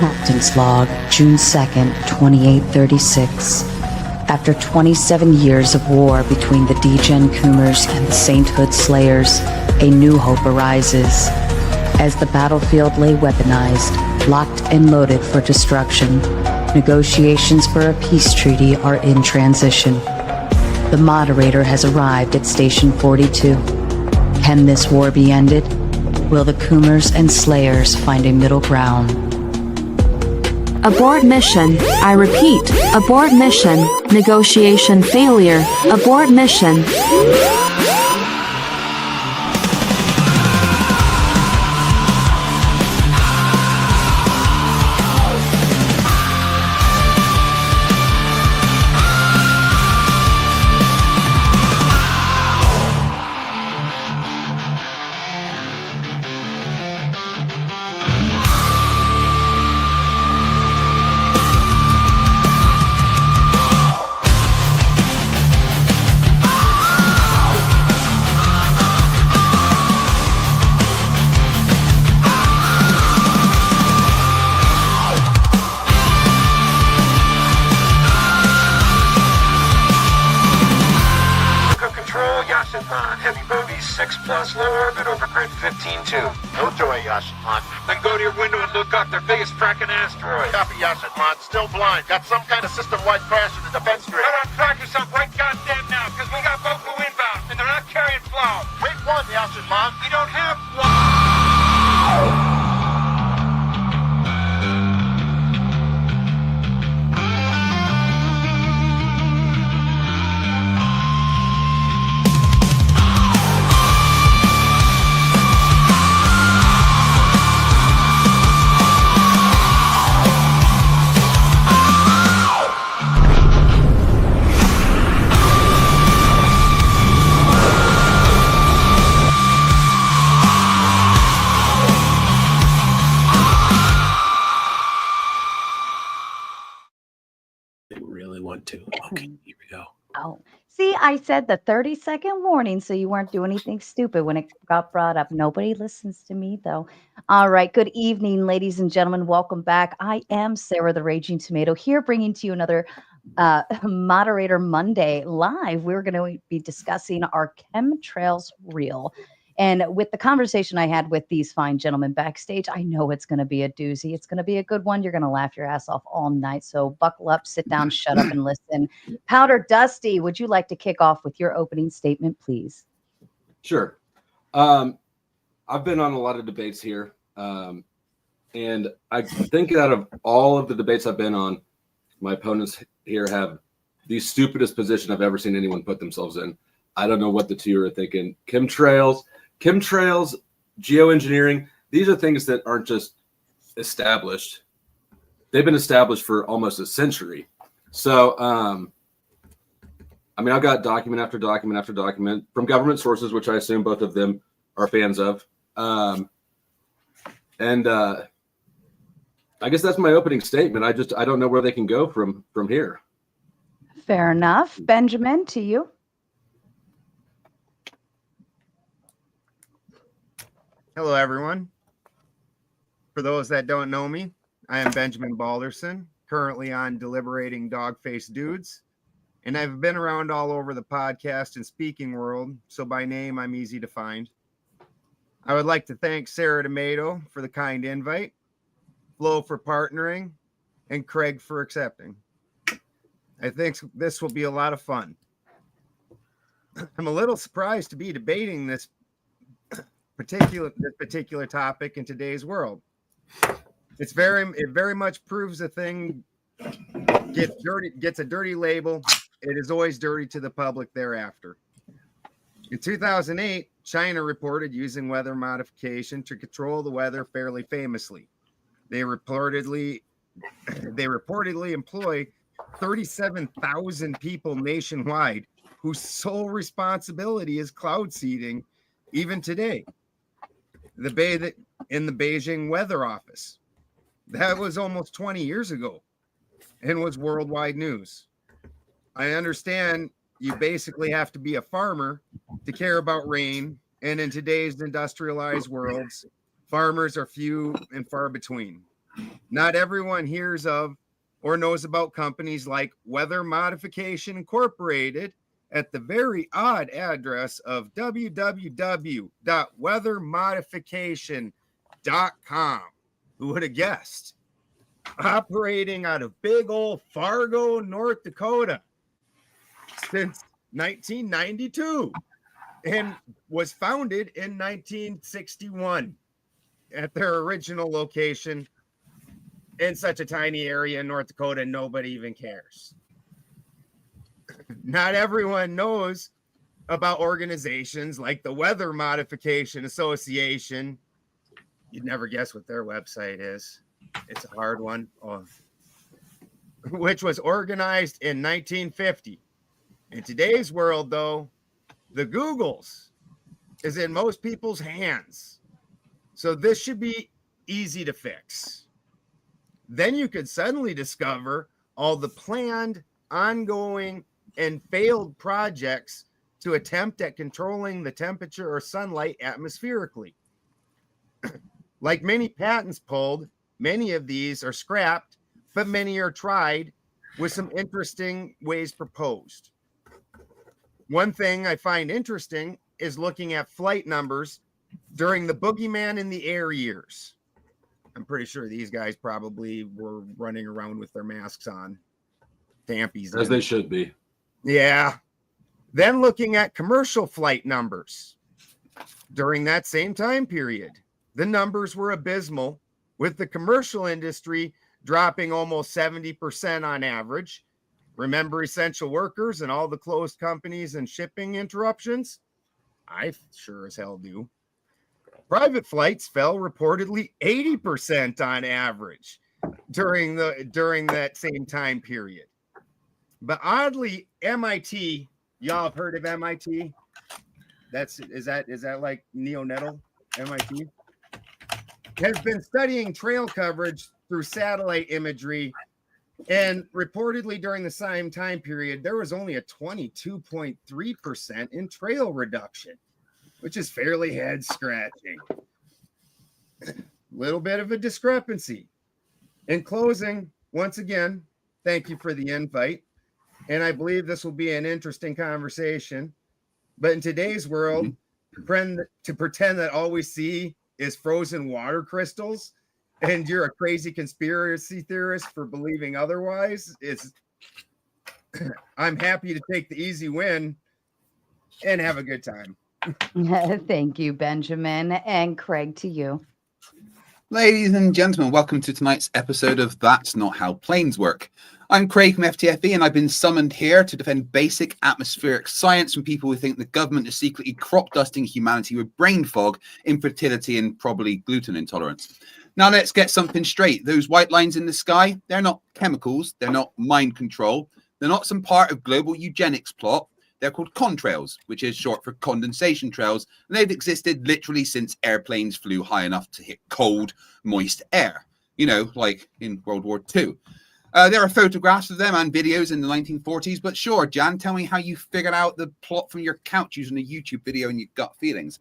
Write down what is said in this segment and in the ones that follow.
Captain's Log, June 2nd, 2836. After 27 years of war between the Degen Coomers and the Sainthood Slayers, a new hope arises. As the battlefield lay weaponized, locked and loaded for destruction, negotiations for a peace treaty are in transition. The moderator has arrived at Station 42. Can this war be ended? Will the Coomers and Slayers find a middle ground? Abort mission. I repeat, abort mission. Negotiation failure. Abort mission. Heavy booty, 6+, low orbit, over grid 15-2. No joy, Yashin-Han. Then go to your window and look up their biggest fracking asteroid. Copy, Yashin-Han. Still blind. Got some kind of system-wide crash in the defense grid. Go on, track yourself right goddamn now, because we got Boku inbound, and they're not carrying flow. Wait one, Yashin-Han. We don't have flow. Okay, here we go. Oh, see, I said the 30-second warning, so you weren't doing anything stupid when it got brought up. Nobody listens to me, though. All right. Good evening, ladies and gentlemen. Welcome back. I am Sarah the Raging Tomato here, bringing to you another Moderator Monday live. We're going to be discussing our Chemtrails reel. And with the conversation I had with these fine gentlemen backstage, I know it's going to be a doozy. It's going to be a good one. You're going to laugh your ass off all night. So buckle up, sit down, shut up, and listen. Powder Dusty, would you like to kick off with your opening statement, please? Sure. I've been on a lot of debates here. And I think out of all of the debates I've been on, my opponents here have the stupidest position I've ever seen anyone put themselves in. I don't know what the two are thinking. Chemtrails, geoengineering, these are things that aren't just established. They've been established for almost a century. So, I mean, I've got document after document after document from government sources, which I assume both of them are fans of. I guess that's my opening statement. I don't know where they can go from here. Fair enough. Benjamin, to you. Hello, everyone. For those that don't know me, I am Benjamin Balderson, currently on Deliberating Dog-Faced Dudes, and I've been around all over the podcast and speaking world, so by name, I'm easy to find. I would like to thank Sarah Tomato for the kind invite, Flo for partnering, and Craig for accepting. I think this will be a lot of fun. I'm a little surprised to be debating this particular topic in today's world. It very much proves a thing gets a dirty label. It is always dirty to the public thereafter. In 2008, China reported using weather modification to control the weather fairly famously. They reportedly employ 37,000 people nationwide whose sole responsibility is cloud seeding even today. In the Beijing Weather Office. That was almost 20 years ago and was worldwide news. I understand you basically have to be a farmer to care about rain, and in today's industrialized worlds, farmers are few and far between. Not everyone hears of or knows about companies like Weather Modification Incorporated at the very odd address of www.weathermodification.com. Who would have guessed? Operating out of big old Fargo, North Dakota since 1992 and was founded in 1961 at their original location in such a tiny area in North Dakota, nobody even cares. Not everyone knows about organizations like the Weather Modification Association. You'd never guess what their website is. It's a hard one. Oh. Which was organized in 1950. In today's world, though, the Googles is in most people's hands. So this should be easy to fix. Then you could suddenly discover all the planned, ongoing, and failed projects to attempt at controlling the temperature or sunlight atmospherically. Like many patents pulled, many of these are scrapped, but many are tried with some interesting ways proposed. One thing I find interesting is looking at flight numbers during the boogeyman in the air years. I'm pretty sure these guys probably were running around with their masks on. Tampies. As they should be. Yeah. Then looking at commercial flight numbers during that same time period. The numbers were abysmal, with the commercial industry dropping almost 70% on average. Remember essential workers and all the closed companies and shipping interruptions? I sure as hell do. Private flights fell reportedly 80% on average during that same time period. But oddly, MIT, y'all have heard of MIT? Is that like neonatal MIT? Has been studying trail coverage through satellite imagery, and reportedly during the same time period, there was only a 22.3% in trail reduction, which is fairly head scratching. Little bit of a discrepancy. In closing, once again, thank you for the invite. And I believe this will be an interesting conversation. But in today's world, to pretend that all we see is frozen water crystals and you're a crazy conspiracy theorist for believing otherwise, I'm happy to take the easy win and have a good time. Thank you, Benjamin. And Craig, to you. Ladies and gentlemen, welcome to tonight's episode of That's Not How Planes Work. I'm Craig from FTFE, and I've been summoned here to defend basic atmospheric science from people who think the government is secretly crop dusting humanity with brain fog, infertility, and probably gluten intolerance. Now let's get something straight. Those white lines in the sky, they're not chemicals, they're not mind control, they're not some part of global eugenics plot. They're called contrails, which is short for condensation trails, and they've existed literally since airplanes flew high enough to hit cold, moist air, like in World War II. There are photographs of them and videos in the 1940s, but sure, Jan, tell me how you figured out the plot from your couch using a YouTube video and your gut feelings.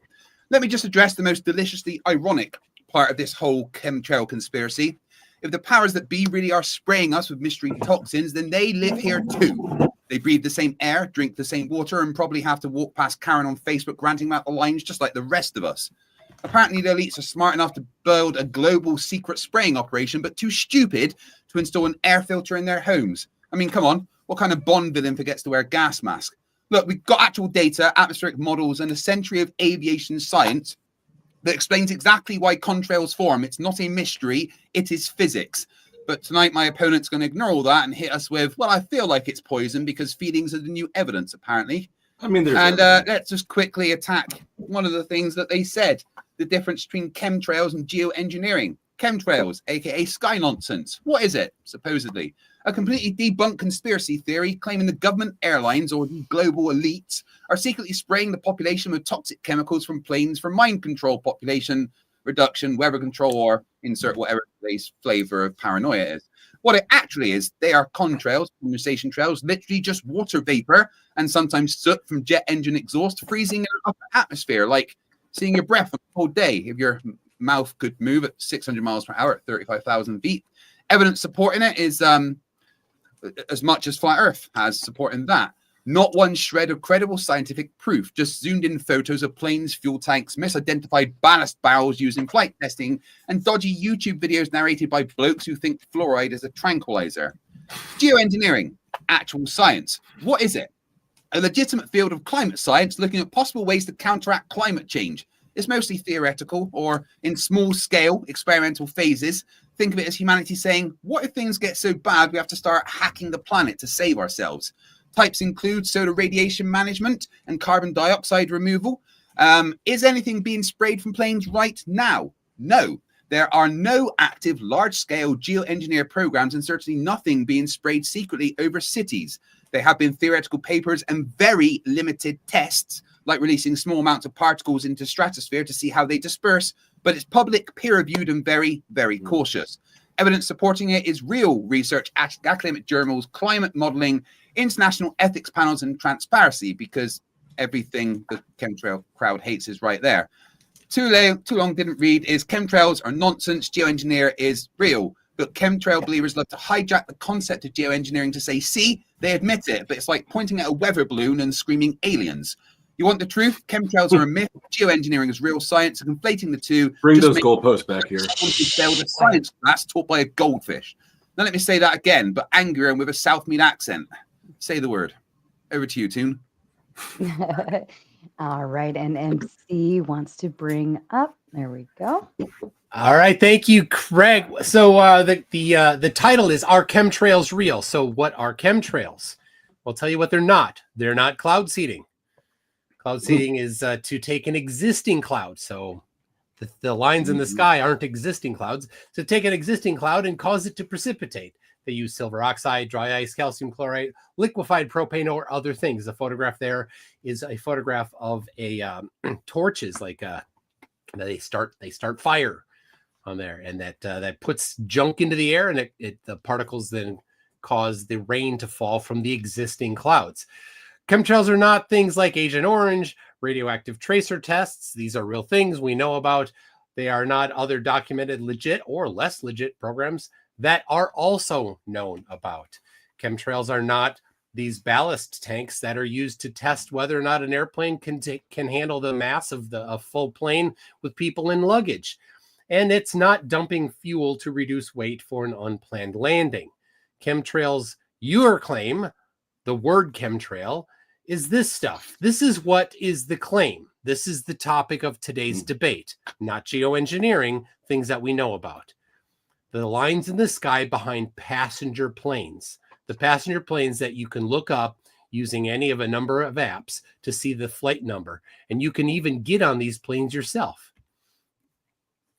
Let me just address the most deliciously ironic part of this whole chemtrail conspiracy. If the powers that be really are spraying us with mystery toxins, then they live here too. They breathe the same air, drink the same water, and probably have to walk past Karen on Facebook ranting about the lines just like the rest of us. Apparently, the elites are smart enough to build a global secret spraying operation, but too stupid to install an air filter in their homes. I mean, come on, what kind of Bond villain forgets to wear a gas mask? Look, we've got actual data, atmospheric models, and a century of aviation science that explains exactly why contrails form. It's not a mystery, it is physics. But tonight, my opponent's going to ignore all that and hit us with, well, I feel like it's poison because feelings are the new evidence, apparently. I mean, let's just quickly attack one of the things that they said, the difference between chemtrails and geoengineering. Chemtrails, aka sky nonsense. What is it, supposedly? A completely debunked conspiracy theory claiming the government airlines or the global elites are secretly spraying the population with toxic chemicals from planes for mind control, population reduction, weather control, or insert whatever today's flavor of paranoia is. What it actually is, they are contrails, condensation trails, literally just water vapor and sometimes soot from jet engine exhaust freezing in an upper atmosphere, like seeing your breath on a cold day if you're mouth could move at 600 miles per hour at 35,000 feet. Evidence supporting it is as much as Flat Earth has supporting that. Not one shred of credible scientific proof, just zoomed in photos of planes, fuel tanks, misidentified ballast barrels used in flight testing, and dodgy YouTube videos narrated by blokes who think fluoride is a tranquilizer. Geoengineering, actual science. What is it? A legitimate field of climate science looking at possible ways to counteract climate change. It's mostly theoretical or in small scale experimental phases. Think of it as humanity saying, what if things get so bad we have to start hacking the planet to save ourselves? Types include solar radiation management and carbon dioxide removal. Is anything being sprayed from planes right now? No. There are no active large-scale geoengineer programs and certainly nothing being sprayed secretly over cities. There have been theoretical papers and very limited tests, like releasing small amounts of particles into stratosphere to see how they disperse, but it's public, peer-reviewed, and very, very cautious. Evidence supporting it is real research, academic journals, climate modeling, international ethics panels, and transparency, because everything the chemtrail crowd hates is right there. Too long didn't read is chemtrails are nonsense, geoengineer is real. But chemtrail believers love to hijack the concept of geoengineering to say, see, they admit it, but it's like pointing at a weather balloon and screaming aliens. You want the truth? Chemtrails are a myth. Geoengineering is real science. And conflating the two. Bring those goalposts back here. Failed a science class taught by a goldfish. Now let me say that again, but angrier and with a Southmead accent. Say the word. Over to you, Toon. All right, and MC wants to bring up. There we go. All right, thank you, Craig. So the title is "Are Chemtrails Real?" So what are chemtrails? I'll tell you what they're not. They're not cloud seeding. Cloud seeding is to take an existing cloud. So the lines in the sky aren't existing clouds. So take an existing cloud and cause it to precipitate. They use silver oxide, dry ice, calcium chloride, liquefied propane, or other things. The photograph there is a photograph of a torches, like they start fire on there, and that puts junk into the air, and the particles then cause the rain to fall from the existing clouds. Chemtrails are not things like Agent Orange, radioactive tracer tests. These are real things we know about. They are not other documented legit or less legit programs that are also known about. Chemtrails are not these ballast tanks that are used to test whether or not an airplane can handle the mass of a full plane with people and luggage. And it's not dumping fuel to reduce weight for an unplanned landing. Chemtrails, your claim, the word chemtrail, is this stuff. This is what is the claim. This is the topic of today's debate, not geoengineering, things that we know about. The lines in the sky behind passenger planes, the passenger planes that you can look up using any of a number of apps to see the flight number. And you can even get on these planes yourself.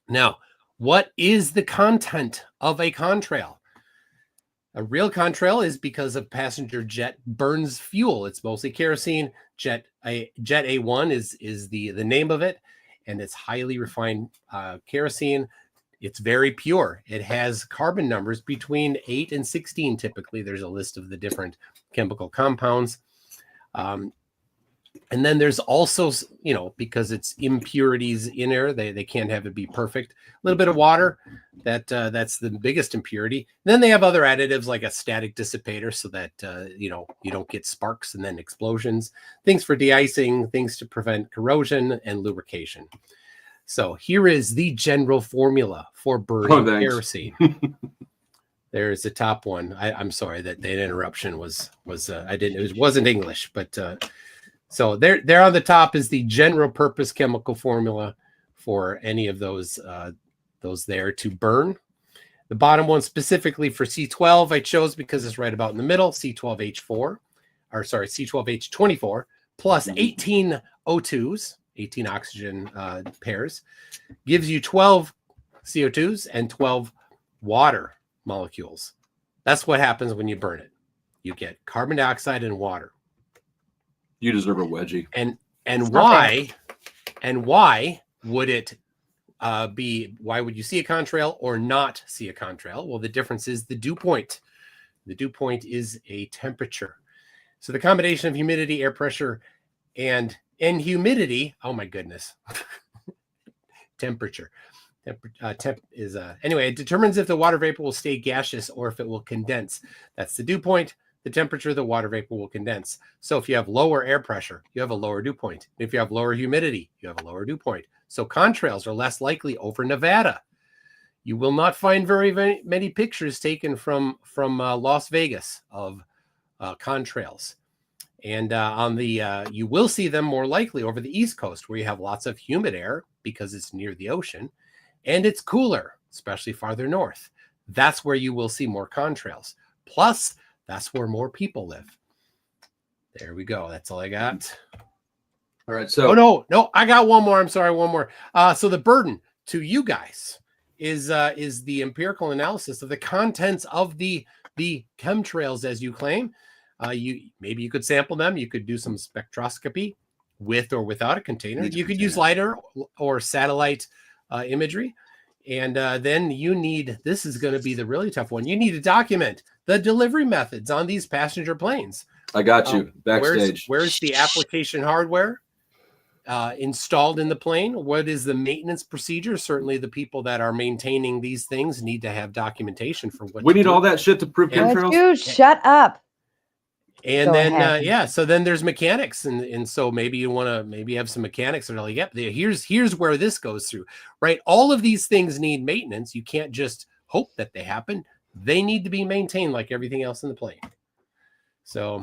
Now, what is the content of a contrail? A real contrail is because a passenger jet burns fuel. It's mostly kerosene. Jet A1 is the name of it, and it's highly refined kerosene. It's very pure. It has carbon numbers between 8 and 16 typically. There's a list of the different chemical compounds. And then there's also, because it's impurities in there, they can't have it be perfect. A little bit of water, that's the biggest impurity. Then they have other additives like a static dissipator so that, you don't get sparks and then explosions. Things for de-icing, things to prevent corrosion and lubrication. So here is the general formula for burning kerosene. There's the top one. I'm sorry that the interruption wasn't English, but so there on the top is the general purpose chemical formula for any of those there to burn. The bottom one specifically for C12 I chose because it's right about in the middle, C12H24 plus 18 O2s, 18 oxygen pairs, gives you 12 CO2s and 12 water molecules. That's what happens when you burn it. You get carbon dioxide and water. You deserve a wedgie. And why would it why would you see a contrail or not see a contrail? Well, the difference is the dew point. The dew point is a temperature. So the combination of humidity, air pressure, and humidity, oh my goodness, temperature. Temp is anyway, it determines if the water vapor will stay gaseous or if it will condense. That's the dew point. The temperature of the water vapor will condense. So if you have lower air pressure, you have a lower dew point. If you have lower humidity, you have a lower dew point. So contrails are less likely over Nevada. You will not find very many pictures taken from Las Vegas of contrails. And on the you will see them more likely over the East Coast, where you have lots of humid air because it's near the ocean, and it's cooler, especially farther north. That's where you will see more contrails. Plus, that's where more people live. There we go. That's all I got. All right. So, oh no, I got one more. I'm sorry, one more. So the burden to you guys is the empirical analysis of the contents of the chemtrails, as you claim. Maybe you could sample them. You could do some spectroscopy with or without a container. You could use LiDAR or satellite imagery. And then you need, this is going to be the really tough one. You need to document the delivery methods on these passenger planes. I got you backstage. Where's the application hardware installed in the plane? What is the maintenance procedure? Certainly the people that are maintaining these things need to have documentation for what we need all that shit to prove chemtrails. Dude, shut up. And go then so then there's mechanics, and so maybe you want to maybe have some mechanics that are like, yep, here's where this goes through, right? All of these things need maintenance. You can't just hope that they happen. They need to be maintained like everything else in the plane. So,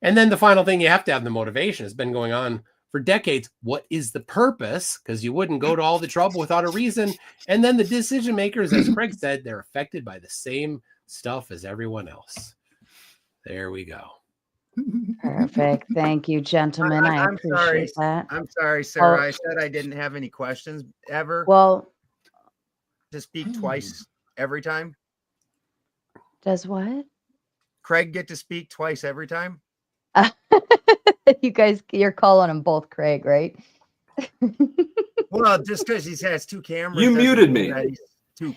and then the final thing, you have to have the motivation. It's been going on for decades. What is the purpose? Because you wouldn't go to all the trouble without a reason. And then the decision makers, as Craig said, they're affected by the same stuff as everyone else. There we go. Perfect. Thank you, gentlemen. I appreciate that. I'm sorry, Sarah. I said I didn't have any questions ever. Well, to speak twice every time. Does what? Craig get to speak twice every time? You guys, you're calling them both Craig, right? Well, just because he has two cameras. You muted me.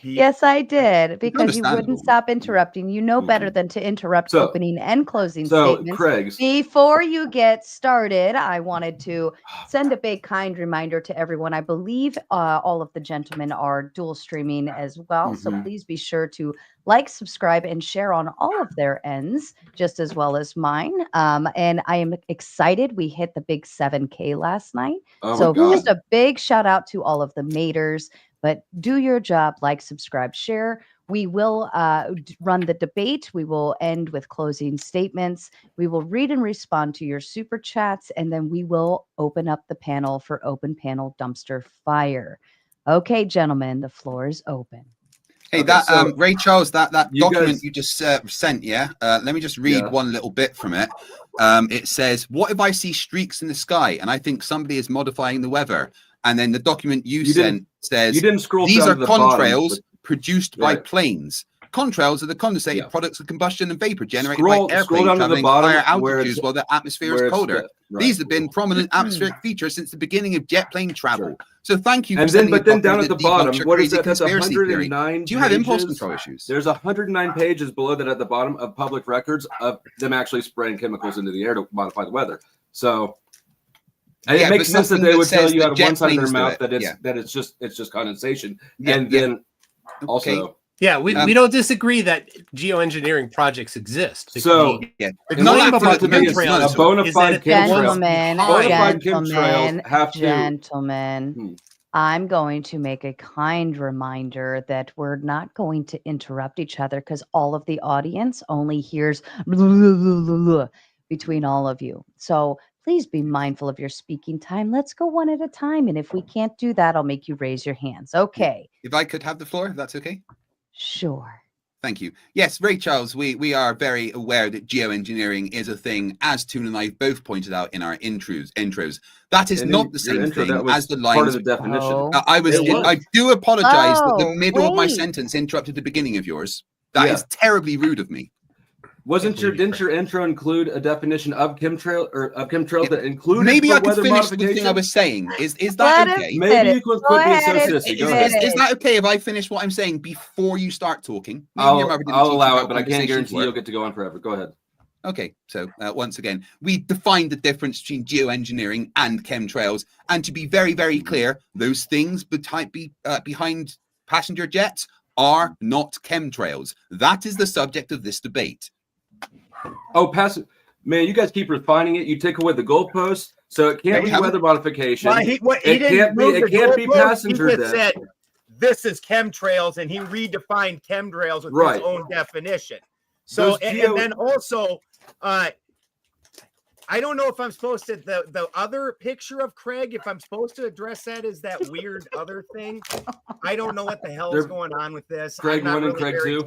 Yes, I did, because you wouldn't stop interrupting. You know better than to interrupt opening and closing statements. Craig's. Before you get started, I wanted to send a big kind reminder to everyone. I believe all of the gentlemen are dual streaming as well. So please be sure to like, subscribe, and share on all of their ends, just as well as mine. And I am excited. We hit the big 7K last night. So just a big shout out to all of the maters. But do your job, like, subscribe, share. We will run the debate. We will end with closing statements. We will read and respond to your super chats, and then we will open up the panel for open panel dumpster fire. Okay, gentlemen, the floor is open. Hey, Ray Charles, that document you just sent, let me just read one little bit from it. It says, what if I see streaks in the sky and I think somebody is modifying the weather? And then the document you sent says, you didn't scroll these down are to the contrails bottom, produced by planes. Contrails are the condensated products of combustion and vapor generated by scroll airplanes down to the traveling bottom higher where altitudes while the atmosphere is colder. These have been prominent atmospheric features since the beginning of jet plane travel. So thank you. And then, but then down at the bottom, what is that? That's conspiracy 109. Do you have impulse control issues? There's 109 pages below that at the bottom of public records of them actually spraying chemicals into the air to modify the weather. So. And it makes sense that they would tell you out of one side of their mouth that it's just condensation, and then also we don't disagree that geoengineering projects exist. So the claim about the chemtrails a bona fide gentlemen, I'm going to make a kind reminder that we're not going to interrupt each other because all of the audience only hears between all of you. So please be mindful of your speaking time. Let's go one at a time. And if we can't do that, I'll make you raise your hands. Okay. If I could have the floor, if that's okay. Sure. Thank you. Yes, Ray Charles, we are very aware that geoengineering is a thing, as Toon and I both pointed out in our intros. That is not the same thing as the lines. Part of the definition. I do apologize that the middle of my sentence interrupted the beginning of yours. That is terribly rude of me. Didn't your intro include a definition of chemtrails that included maybe I could finish modification? the thing I was saying. Is that okay? Maybe you could quit being so sissy. Go ahead. Is that okay if I finish what I'm saying before you start talking? I'll allow it, but I can't guarantee you'll get to go on forever. Go ahead. Okay, so once again, we defined the difference between geoengineering and chemtrails. And to be very, very clear, those things behind passenger jets are not chemtrails. That is the subject of this debate. Oh, man, you guys keep refining it. You take away the goalposts, so it can't be weather modification. Well, he it can't be passenger He just death. said this is chemtrails, and he redefined chemtrails with his own definition. So, and then also, I don't know if I'm supposed to, the other picture of Craig, if I'm supposed to address that as that weird other thing. I don't know what the hell is going on with this. Craig 1 and Craig 2.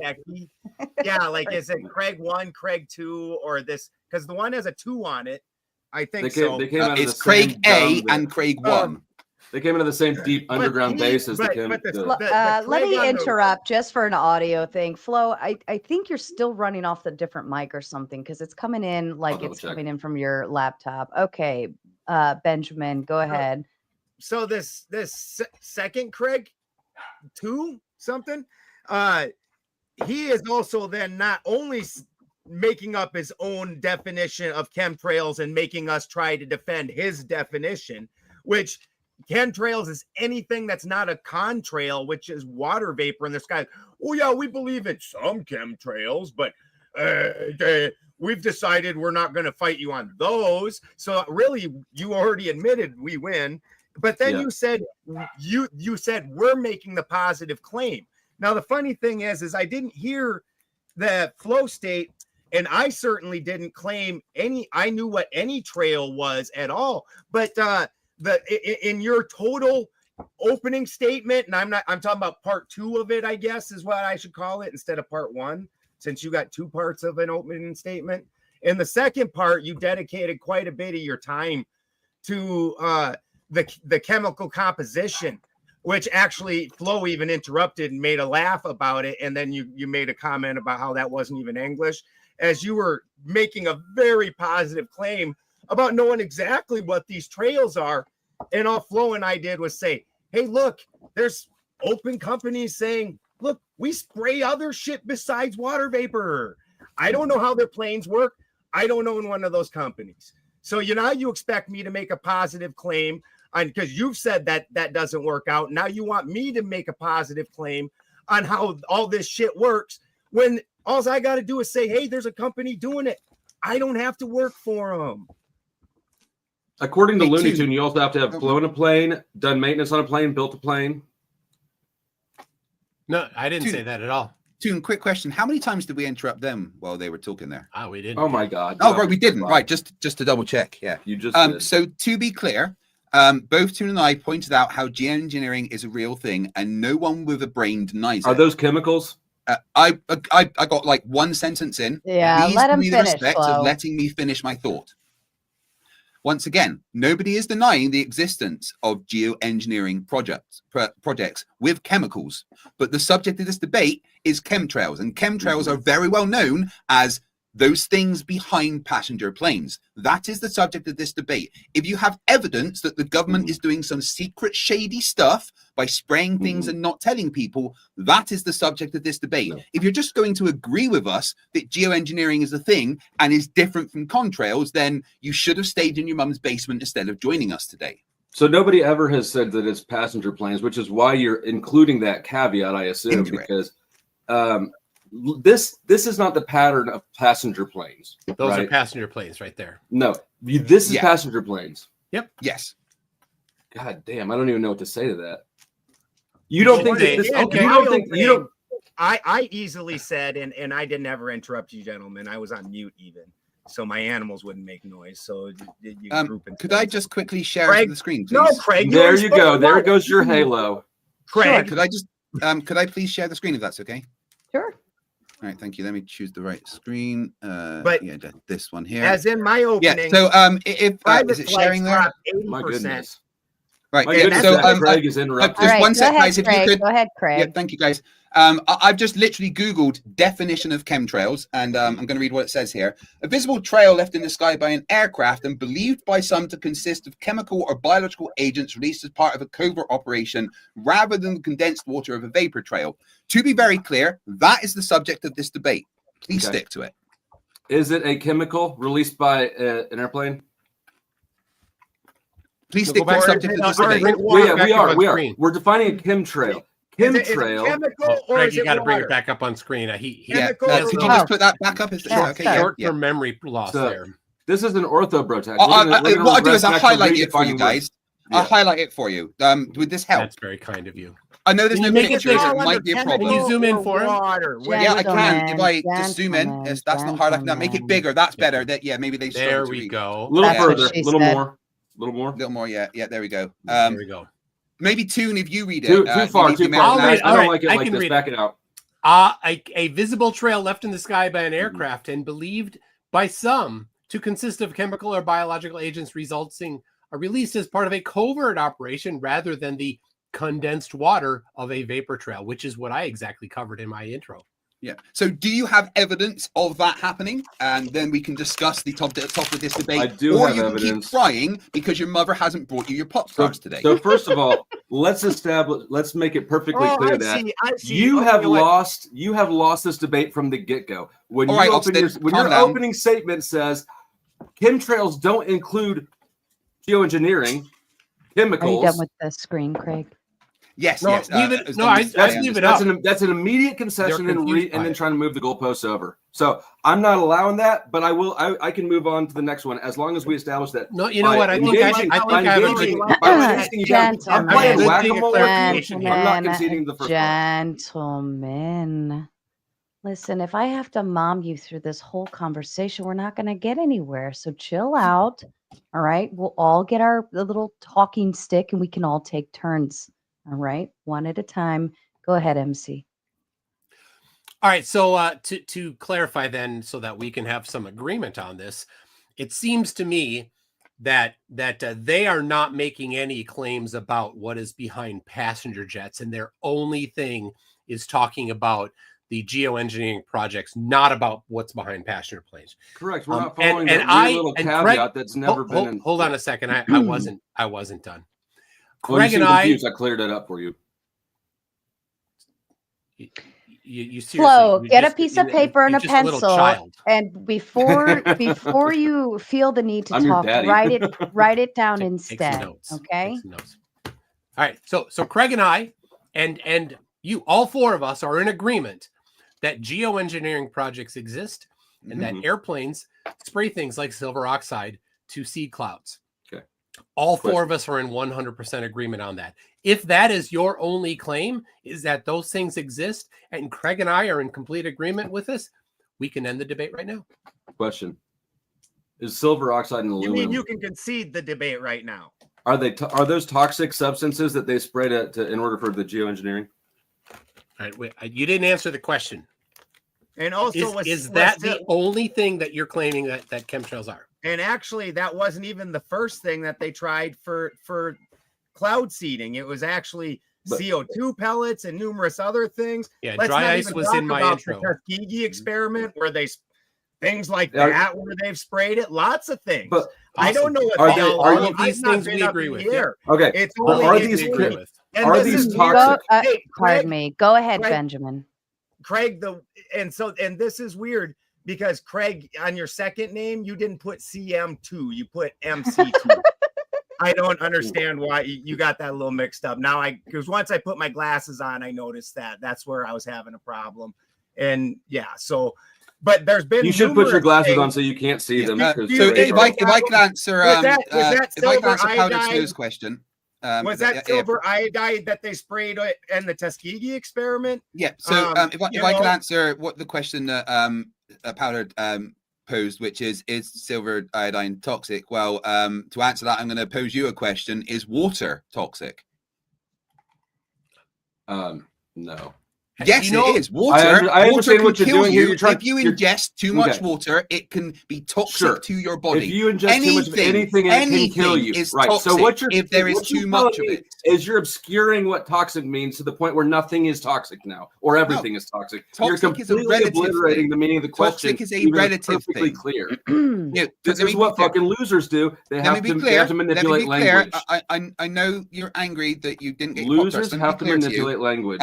Yeah, like is it Craig 1, Craig 2, or this? Because the one has a 2 on it. I think so. It's Craig A and Craig 1. They came into the same deep underground base as the let me interrupt just for an audio thing. Flo, I think you're still running off the different mic or something because it's coming in like it's coming in from your laptop. Okay, Benjamin, go ahead. So this second Craig 2 something, he is also then not only making up his own definition of chemtrails and making us try to defend his definition, which chemtrails is anything that's not a contrail, which is water vapor in the sky. Oh yeah, we believe in some chemtrails, but we've decided we're not going to fight you on those. So really, you already admitted we win. But then you said you said we're making the positive claim. Now the funny thing is I didn't hear the flow state, and I certainly didn't claim any. I knew what any trail was at all, but in your total opening statement, and I'm talking about part 2 of it, I guess is what I should call it instead of part 1, since you got 2 parts of an opening statement. In the second part, you dedicated quite a bit of your time to the chemical composition, which actually Flo even interrupted and made a laugh about it. And then you made a comment about how that wasn't even English, as you were making a very positive claim about knowing exactly what these trails are. And all Flo and I did was say, hey, look, there's open companies saying, look, we spray other shit besides water vapor. I don't know how their planes work. I don't own one of those companies. So you expect me to make a positive claim on, because you've said that doesn't work out. Now you want me to make a positive claim on how all this shit works, when all I got to do is say, hey, there's a company doing it. I don't have to work for them. According to Looney Tune, you also have to have flown a plane, done maintenance on a plane, built a plane. No, I didn't say that at all. Toon, quick question. How many times did we interrupt them while they were talking there? Oh, we didn't. Oh, my God. Oh, right, we didn't. Right, just to double check. Yeah. You just did. So to be clear, both Toon and I pointed out how geoengineering is a real thing and no one with a brain denies it. Are those chemicals? I got like 1 sentence in. Yeah, Please let him give me the finish, respect Flo. of letting me finish my thought. Once again, nobody is denying the existence of geoengineering projects with chemicals, but the subject of this debate is chemtrails, and chemtrails are very well known as those things behind passenger planes. That is the subject of this debate. If you have evidence that the government is doing some secret shady stuff by spraying things and not telling people, that is the subject of this debate. If you're just going to agree with us that geoengineering is a thing and is different from contrails, then you should have stayed in your mum's basement instead of joining us today. So nobody ever has said that it's passenger planes, which is why you're including that caveat, I assume, because this is not the pattern of passenger planes. Those are passenger planes right there. No, this is passenger planes. Yep. Yes. God damn, I don't even know what to say to that. You don't think that this? Okay, you don't. I easily said, and I didn't ever interrupt you, gentlemen. I was on mute even, so my animals wouldn't make noise. So you could I just quickly share the screen, please? No, Craig. There you go. There goes your halo. Craig, sure. Could I please share the screen if that's okay? Sure. All right, thank you. Let me choose the right screen. But yeah, this one here. As in my opening. Yeah. So if is it sharing there? 80%. My goodness. Right. My Yeah, goodness, so Craig is interrupting. Just right, one sec, ahead, guys. If Craig. you could. Go ahead, Craig. Yeah. Thank you, guys. I've just literally Googled definition of chemtrails, and I'm going to read what it says here. A visible trail left in the sky by an aircraft and believed by some to consist of chemical or biological agents released as part of a covert operation rather than the condensed water of a vapor trail. To be very clear, that is the subject of this debate. Please stick to it. Is it a chemical released by an airplane? Please So stick go back to to subject the- of the sorry, debate. We are. Screen. We're defining a chemtrail. Is it Chemtrail. chemical Oh, or Craig, is you it got to bring water? it back up on screen. He Yeah, Chemical has could you some just put that back up? Yeah, Okay, sorry. yeah. short-term memory loss So, there. This is an ortho bro tech. What I'll do is I'll highlight it for you redefining guys. words. I'll Yeah. highlight it for you. Would this help? That's very kind of you. I know there's Can no you make it pictures. bigger? It might be a Chemical problem. Can you zoom in or for him? water? Yeah, I can. If I Gentlemen, just zoom in, gentlemen, that's not hard enough. Now make it bigger. That's better. That maybe they There struggle to we read. go. A little That's what further, she a little said. more, a little more. A little more, yeah. There we go. There we go. Maybe Toon, if you read it. Too you far, need too to far. I'll imagine read- I that. all don't right, like it I like can this. read Back it out. A visible trail left in the sky by an aircraft and believed by some to consist of chemical or biological agents resulting are released as part of a covert operation rather than the condensed water of a vapor trail, which is what I exactly covered in my intro. Yeah. So do you have evidence of that happening? And then we can discuss the top of this debate. I do or have you evidence. can keep crying because your mother hasn't brought you your Pop So, Tarts today. so first of all, let's make it perfectly clear that I see. you Okay, have what? lost this debate from the get-go. When All you right, open Austin, when calm your down. opening statement says chemtrails don't include geoengineering, Are you chemicals. done with the screen, Craig? Yes, No, yes. leave it- as no, long I- as- I yeah, leave it That's up. an immediate concession They're and confused by then it. trying to move the goalposts over. So I'm not allowing that, but I can move on to the next one as long as we establish that. No, you know what? I think I have a I'm playing good whack-a-mole. clarification here. I'm not conceding the first one. Gentlemen, listen, if I have to mom you through this whole conversation, we're not going to get anywhere. So chill out. All right. We'll all get our little talking stick and we can all take turns. All right. One at a time. Go ahead, MC. All right, so to clarify then, so that we can have some agreement on this, it seems to me that they are not making any claims about what is behind passenger jets, and their only thing is talking about the geoengineering projects, not about what's behind passenger planes. Correct. We're not following that weird little caveat Craig, that's never been. Hold on a second. I wasn't done. Well, Craig you and seem I. confused. I cleared it up for you. You seriously, Flo, you're get a just- piece of you're paper and a just little pencil. child. And before you feel the need to I'm your talk, daddy. write it down Take some instead. notes. Okay. Take some notes. All right. So Craig and I and you, all four of us, are in agreement that geoengineering projects exist and that airplanes spray things like silver oxide to seed clouds. Okay. All four of us are in 100% agreement on that. If that is your only claim, is that those things exist, and Craig and I are in complete agreement with this, we can end the debate right now. Question: is silver oxide and You aluminum? mean you can concede the debate right now? Are those toxic substances that they spray to in order for the geoengineering? All right, wait, you didn't answer the question. And also, Is that the only thing that you're claiming that chemtrails are? And actually, that wasn't even the first thing that they tried for cloud seeding. It was actually CO2 pellets and numerous other things. Yeah, Let's dry not ice even was talk in my about intro. the Tuskegee experiment where things like that where they've sprayed it. Lots of things. But I don't know what are the they- hell. are all of these things we agree with? Yeah. Okay. It's But only are it's these only- and are this these is toxic? weird. Hey, Pardon Craig, me. Go ahead, Craig- Benjamin. Craig, and this is weird because Craig, on your second name, you didn't put CM2, you put MC2. I don't understand why you got that a little mixed up. Now because once I put my glasses on, I noticed that's where I was having a problem. And yeah, so but there's been You should put your numerous glasses things. on so you can't see them. So because if I can answer Was that if I can silver answer Powder iodide? Snow's question. Was that silver iodide that they sprayed in the Tuskegee experiment? Yeah. So if I can answer what the question that Powder posed, which is silver iodine toxic? Well, to answer that, I'm going to pose you a question: is water toxic? No. Yes, it is. Water. I understand what you're kill doing here. you. You're trying, if you ingest too much water, it can be toxic to your body. If you ingest too much of anything, it can kill you. Is right. toxic So what you're if there is what you're too much of telling it. me is you're obscuring what toxic means to the point where nothing is toxic now, or everything is toxic. You're Toxic is a completely relative obliterating thing. the meaning of the question. Toxic is a even though it's relative perfectly thing. clear. Yeah, This is what fucking losers do. They have to manipulate language. I know you're angry that you didn't get Losers Let me have to be clear manipulate language.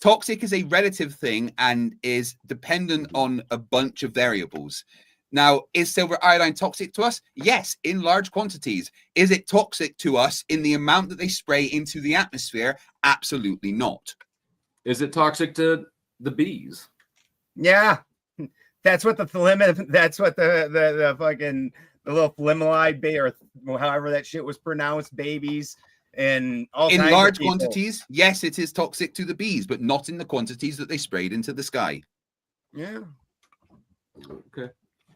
Toxic is a relative thing and is dependent on a bunch of variables. Now, is silver iodine toxic to us? Yes, in large quantities. Is it toxic to us in the amount that they spray into the atmosphere? Absolutely not. Is it toxic to the bees? Yeah, that's what the fucking the little thalidomide or however that shit was pronounced, babies and all in kinds large of people. quantities. Yes, it is toxic to the bees, but not in the quantities that they sprayed into the sky. Yeah. Okay.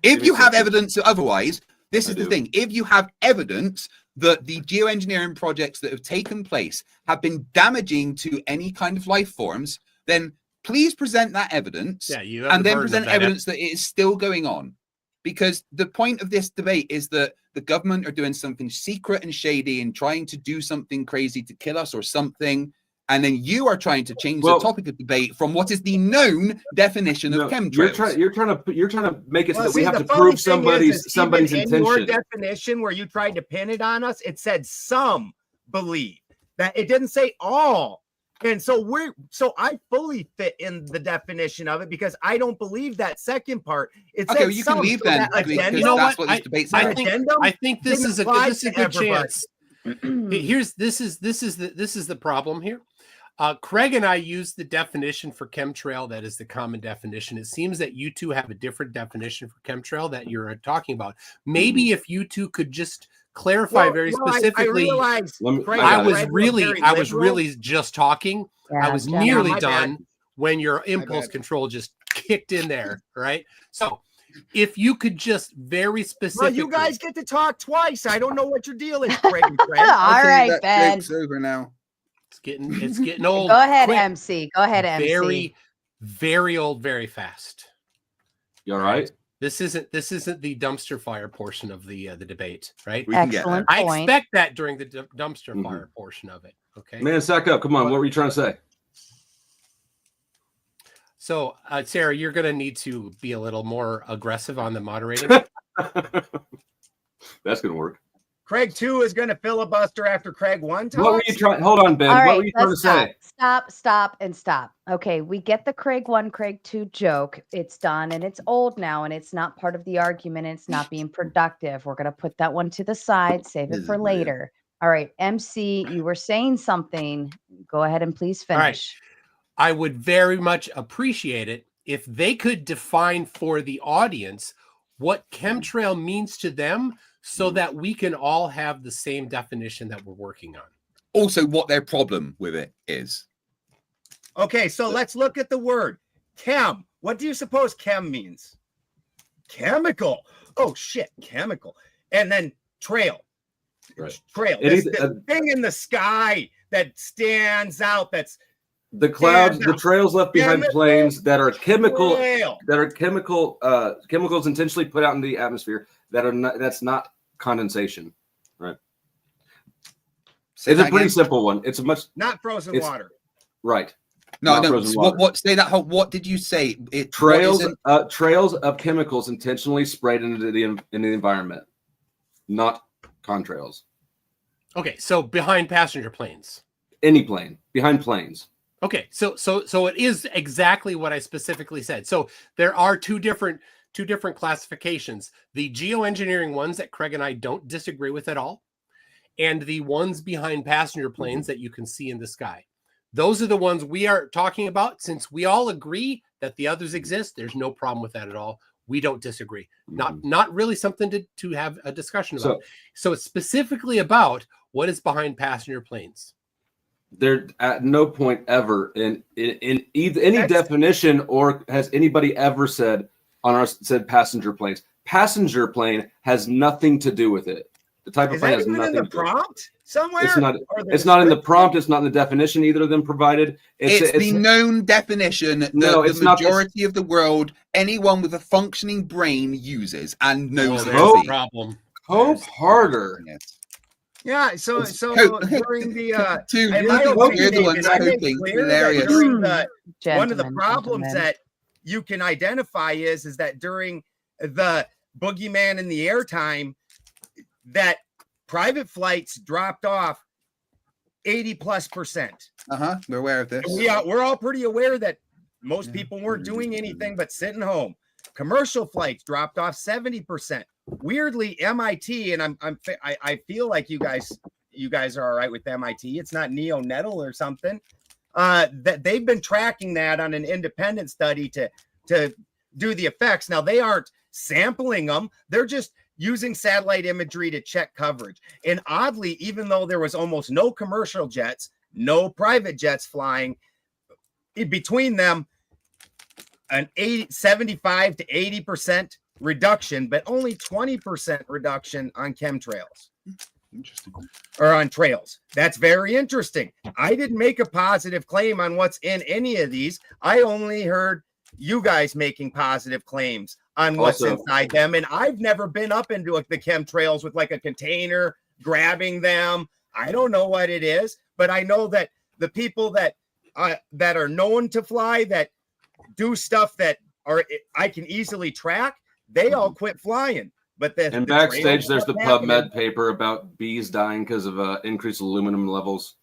If you have evidence otherwise, this is the thing. If you have evidence that the geoengineering projects that have taken place have been damaging to any kind of life forms, then please present that evidence, and then present evidence that it is still going on. Because the point of this debate is that the government are doing something secret and shady and trying to do something crazy to kill us or something. And then you are trying to change the topic of debate from what is the known definition of chemtrails. You're trying to make it so that we have to prove somebody's intention. In your definition, where you tried to pin it on us, it said some believe. That it didn't say all. And so I fully fit in the definition of it because I don't believe that second part. It said you can leave then. You know that's what this debate's about. I think this is a good chance. This is the problem here. Craig and I use the definition for chemtrail that is the common definition. It seems that you two have a different definition for chemtrail that you're talking about. Maybe if you two could just clarify specifically. I was really just talking. Yeah, I was nearly done when your impulse control just kicked in there, right? So if you could just very specifically. Well, you guys get to talk twice. I don't know what your deal is, Craig. All right, Ben. It's over now. It's getting old. Go ahead, quick. MC. Go ahead, MC. Very, very old, very fast. You all right? This isn't the dumpster fire portion of the debate, right? Excellent I point. expect that during the dumpster fire portion of it. Okay. Man, sack up. Come on. What were you trying to say? So, Sarah, you're going to need to be a little more aggressive on the moderating. That's going to work. Craig 2 is going to filibuster after Craig 1 talks. What were you trying? Hold on, Ben. All right, what were you trying to say? Stop. Okay, we get the Craig 1, Craig 2 joke. It's done and it's old now and it's not part of the argument and it's not being productive. We're going to put that one to the side, save it for later. All right, MC, you were saying something. Go ahead and please finish. All right. I would very much appreciate it if they could define for the audience what chemtrail means to them so that we can all have the same definition that we're working on. Also, what their problem with it is. Okay, so let's look at the word chem. What do you suppose chem means? Chemical. Oh, shit, chemical. And then trail. Right. Trail. This thing in the sky that stands out. That's the clouds, the trails left behind planes that are chemicals intentionally put out into the atmosphere that are not. That's not condensation, right? It's a pretty simple one. It's a much not frozen water, right? No. What? Say that. What did you say? Trails of chemicals intentionally sprayed into the environment, not contrails. Okay, so behind passenger planes. Any plane behind planes. Okay, so it is exactly what I specifically said. So there are two different classifications: the geoengineering ones that Craig and I don't disagree with at all, and the ones behind passenger planes that you can see in the sky. Those are the ones we are talking about. Since we all agree that the others exist, there's no problem with that at all. We don't disagree. Not really something to have a discussion about. So it's specifically about what is behind passenger planes. There at no point ever in either any definition or has anybody ever said passenger planes. Passenger plane has nothing to do with it. The type of plane has nothing in the prompt somewhere. It's not in the prompt. It's not in the definition either of them provided. It's the known definition that the majority of the world, anyone with a functioning brain uses and knows. No problem. Hope harder. Yes. Yeah, so during the one of the problems that you can identify is that during the boogeyman in the airtime, that private flights dropped off 80+%. We're aware of this. We're all pretty aware that most people weren't doing anything but sitting home. Commercial flights dropped off 70%. Weirdly, MIT, and I feel like you guys are all right with MIT. It's not neonatal or something. That they've been tracking that on an independent study to do the effects. Now they aren't sampling them; they're just using satellite imagery to check coverage. And oddly, even though there was almost no commercial jets, no private jets flying, in between them, an 75 to 80% reduction, but only 20% reduction on chemtrails. Interesting. Or on trails. That's very interesting. I didn't make a positive claim on what's in any of these. I only heard you guys making positive claims on what's inside them. And I've never been up into the chemtrails with like a container, grabbing them. I don't know what it is, but I know that the people that are known to fly, that do stuff that I can easily track, they all quit flying. But and backstage, there's the PubMed paper about bees dying because of increased aluminum levels.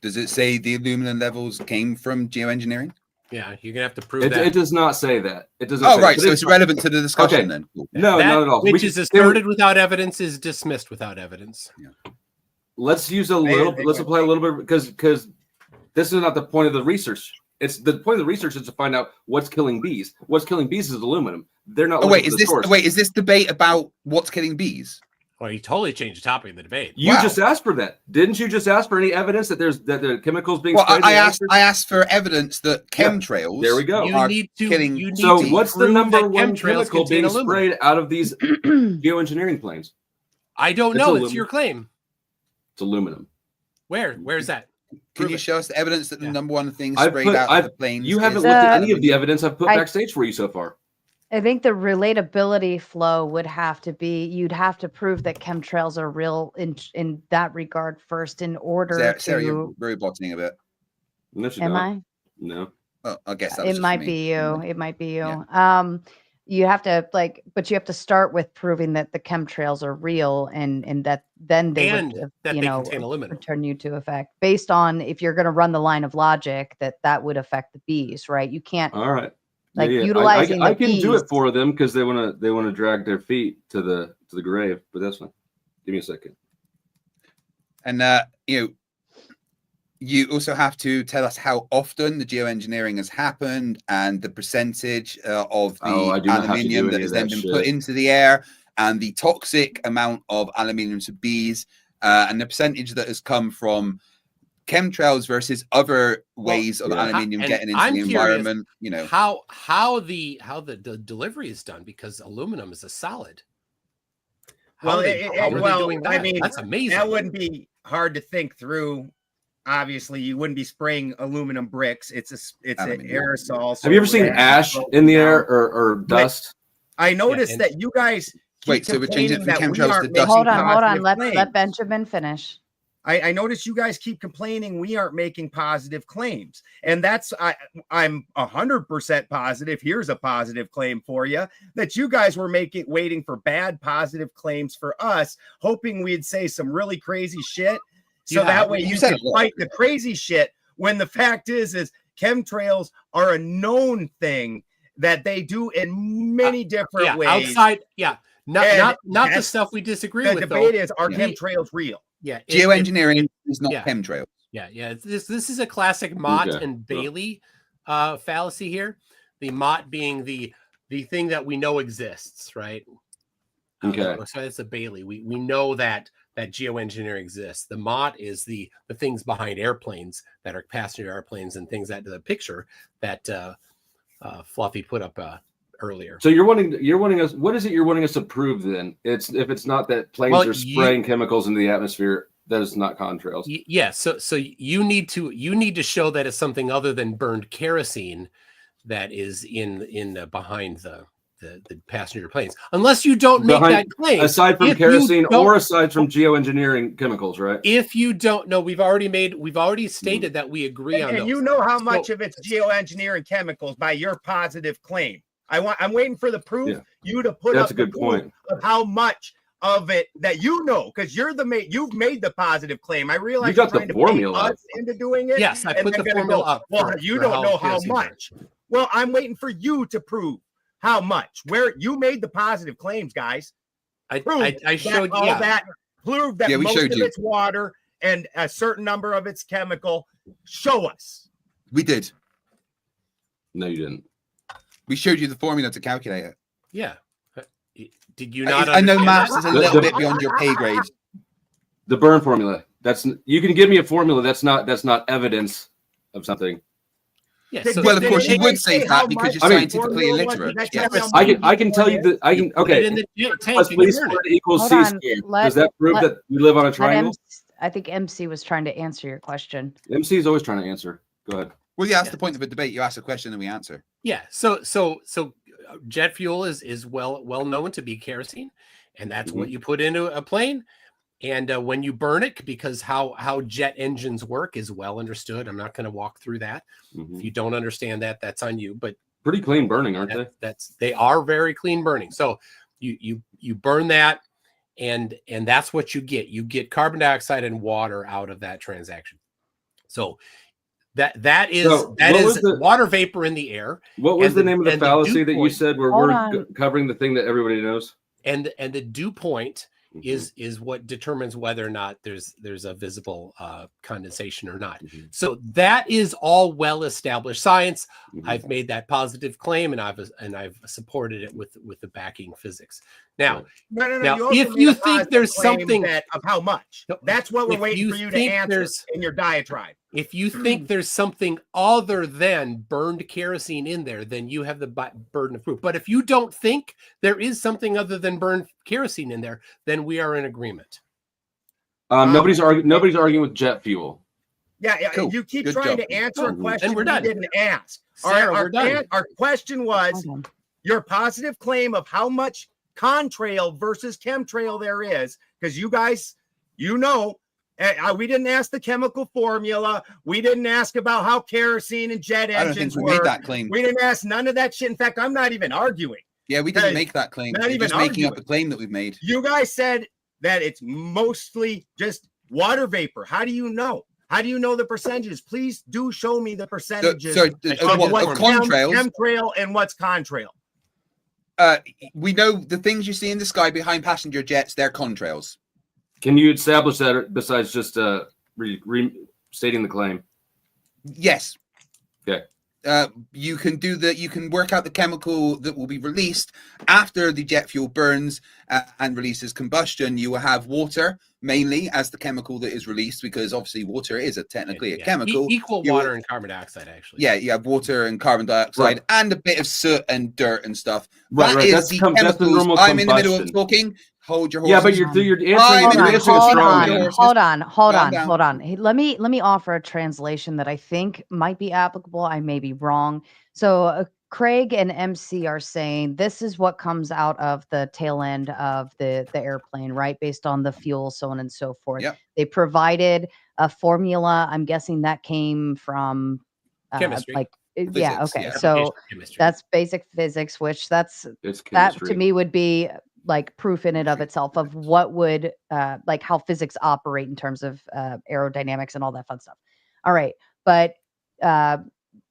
Does it say the aluminum levels came from geoengineering? Yeah, you're gonna have to prove that. It does not say that. It doesn't. Oh, right. So it's relevant to the discussion then. Cool. No, not at all. Which is asserted without evidence is dismissed without evidence. Yeah. Let's use a little. Let's apply a little bit because this is not the point of the research. It's the point of the research is to find out what's killing bees. What's killing bees is aluminum. They're not. Oh wait, is this debate about what's killing bees? Well, you totally changed the topic of the debate. You just asked for that, didn't you? Just ask for any evidence that the chemicals being sprayed. I asked for evidence that chemtrails. There we go. Are killing. So what's the number one chemical being sprayed out of these geoengineering planes? I don't know. It's your claim. It's aluminum. Where's that? Can you show us the evidence that the number one thing sprayed out of the planes? You haven't looked at any of the evidence I've put backstage for you so far. I think the relatability flow would have to be, you'd have to prove that chemtrails are real in that regard first in order Sarah, to... you're roboting a bit. No, Am I? No. Well, I guess that was it might me. be you. It might be you. Yeah. You have to but you have to start with proving that the chemtrails are real and that then they would, contain aluminum. return you to effect based on, if you're going to run the line of logic, that would affect the bees, right? You can't. All right. Like utilizing I the can bees. do it for them because they want to drag their feet to the grave, but that's fine. Give me a second. And you also have to tell us how often the geoengineering has happened and the percentage of the aluminium that has then been put into the air and the toxic amount of aluminium to bees and the percentage that has come from chemtrails versus other ways of aluminium getting into the environment. How the delivery is done, because aluminum is a solid. I mean, that's amazing. That wouldn't be hard to think through. Obviously, you wouldn't be spraying aluminum bricks. It's an aerosol. Have you ever seen ash in the air or dust? I noticed that you guys. Wait, so we changed it from chemtrails to dust. Hold on. Let Benjamin finish. I noticed you guys keep complaining we aren't making positive claims. And that's, I'm 100% positive. Here's a positive claim for you, that you guys were waiting for bad positive claims for us, hoping we'd say some really crazy shit. So that way you can fight the crazy shit, when the fact is chemtrails are a known thing that they do in many different ways. Outside, not the stuff we disagree with. The debate is, are chemtrails real? Yeah, geoengineering is not chemtrails. Yeah. This is a classic Mott and Bailey fallacy here. The Mott being the thing that we know exists, right? Okay. So it's a Bailey. We know that geoengineering exists. The Mott is the things behind airplanes that are passenger airplanes and things that the picture that Fluffy put up earlier. So you're wanting us. What is it you're wanting us to prove then? If it's not that planes are spraying chemicals into the atmosphere, that is not contrails. Yes. So you need to show that it's something other than burned kerosene that is in behind the passenger planes. Unless you don't make that claim. Aside from kerosene or aside from geoengineering chemicals, right? If you don't know, we've already stated that we agree on those. And you know how much of it's geoengineering chemicals by your positive claim. I'm waiting for the proof. You to put up the proof of how much of it that because you're you've made the positive claim. I realize You got you're trying the to bait formula. us into doing it. Yes, I and put then the gonna formula up. Well, you don't know how kerosene much. Well, I'm waiting for you to prove how much. Where you made the positive claims, guys. I showed all that. Prove that we most showed of you. it's water and a certain number of it's chemical. Show us. We did. No, you didn't. We showed you the formula to calculate it. Yeah. Did you not? I know understand maths that? is a little bit beyond your pay grade. The burn formula. You can give me a formula. That's not evidence of something. Yeah, Well, of course, you would say that because you're scientifically illiterate. Yes. I can tell you that I can. Okay. Plus least squared equals Hold c on, squared. let- Does that prove let- that we live on a Let triangle? I think MC was trying to answer your question. MC is always trying to answer. Go ahead. Well, yeah, that's the point of a debate. You ask a question and we answer. Yeah. So jet fuel is well known to be kerosene, and that's what you put into a plane. And when you burn it, because how jet engines work is well understood. I'm not going to walk through that. If you don't understand that, that's on you. But pretty clean burning, aren't they? They are very clean burning. So you burn that, and that's what you get. You get carbon dioxide and water out of that transaction. So that is water vapor in the air. What was the name of the fallacy that you said where we're covering the thing that everybody knows? And the dew point is what determines whether or not there's a visible condensation or not. So that is all well established science. I've made that positive claim, and I've supported it with the backing physics. Now, No. If you think there's something of how much, that's what we're waiting for you to answer in your diatribe. If you think there's something other than burned kerosene in there, then you have the burden of proof. But if you don't think there is something other than burned kerosene in there, then we are in agreement. Nobody's arguing with jet fuel. Yeah. Cool. You keep trying to answer a question and we're done. you didn't ask. Sarah, we're done. Our question was your positive claim of how much contrail versus chemtrail there is, because you guys, we didn't ask the chemical formula. We didn't ask about how kerosene and jet engines I don't think we made that claim. We didn't ask none of that shit. In fact, I'm not even arguing. Yeah, we didn't make that claim. Not We're even just making up a claim that we've made. You guys said that it's mostly just water vapor. How do you know? How do you know the percentages? Please do show me the percentages of what's contrails, chemtrail and what's contrail. We know the things you see in the sky behind passenger jets, they're contrails. Can you establish that besides just restating the claim? Yes. Okay. You can work out the chemical that will be released after the jet fuel burns and releases combustion. You will have water mainly as the chemical that is released, because obviously water is technically a chemical. Equal water and carbon dioxide, actually. Yeah, you have water and carbon dioxide and a bit of soot and dirt and stuff. Right. That's the chemicals. I'm in the middle of talking. Hold your horses. Yeah, but you're answering. Hold on. Hey, let me offer a translation that I think might be applicable. I may be wrong. So Craig and MC are saying this is what comes out of the tail end of the airplane, right? Based on the fuel, so on and so forth. Yep. They provided a formula. I'm guessing that came from chemistry. Physics, yeah. Okay. So that's basic physics, which that to me would be like proof in and of itself of what would like how physics operate in terms of aerodynamics and all that fun stuff. All right. But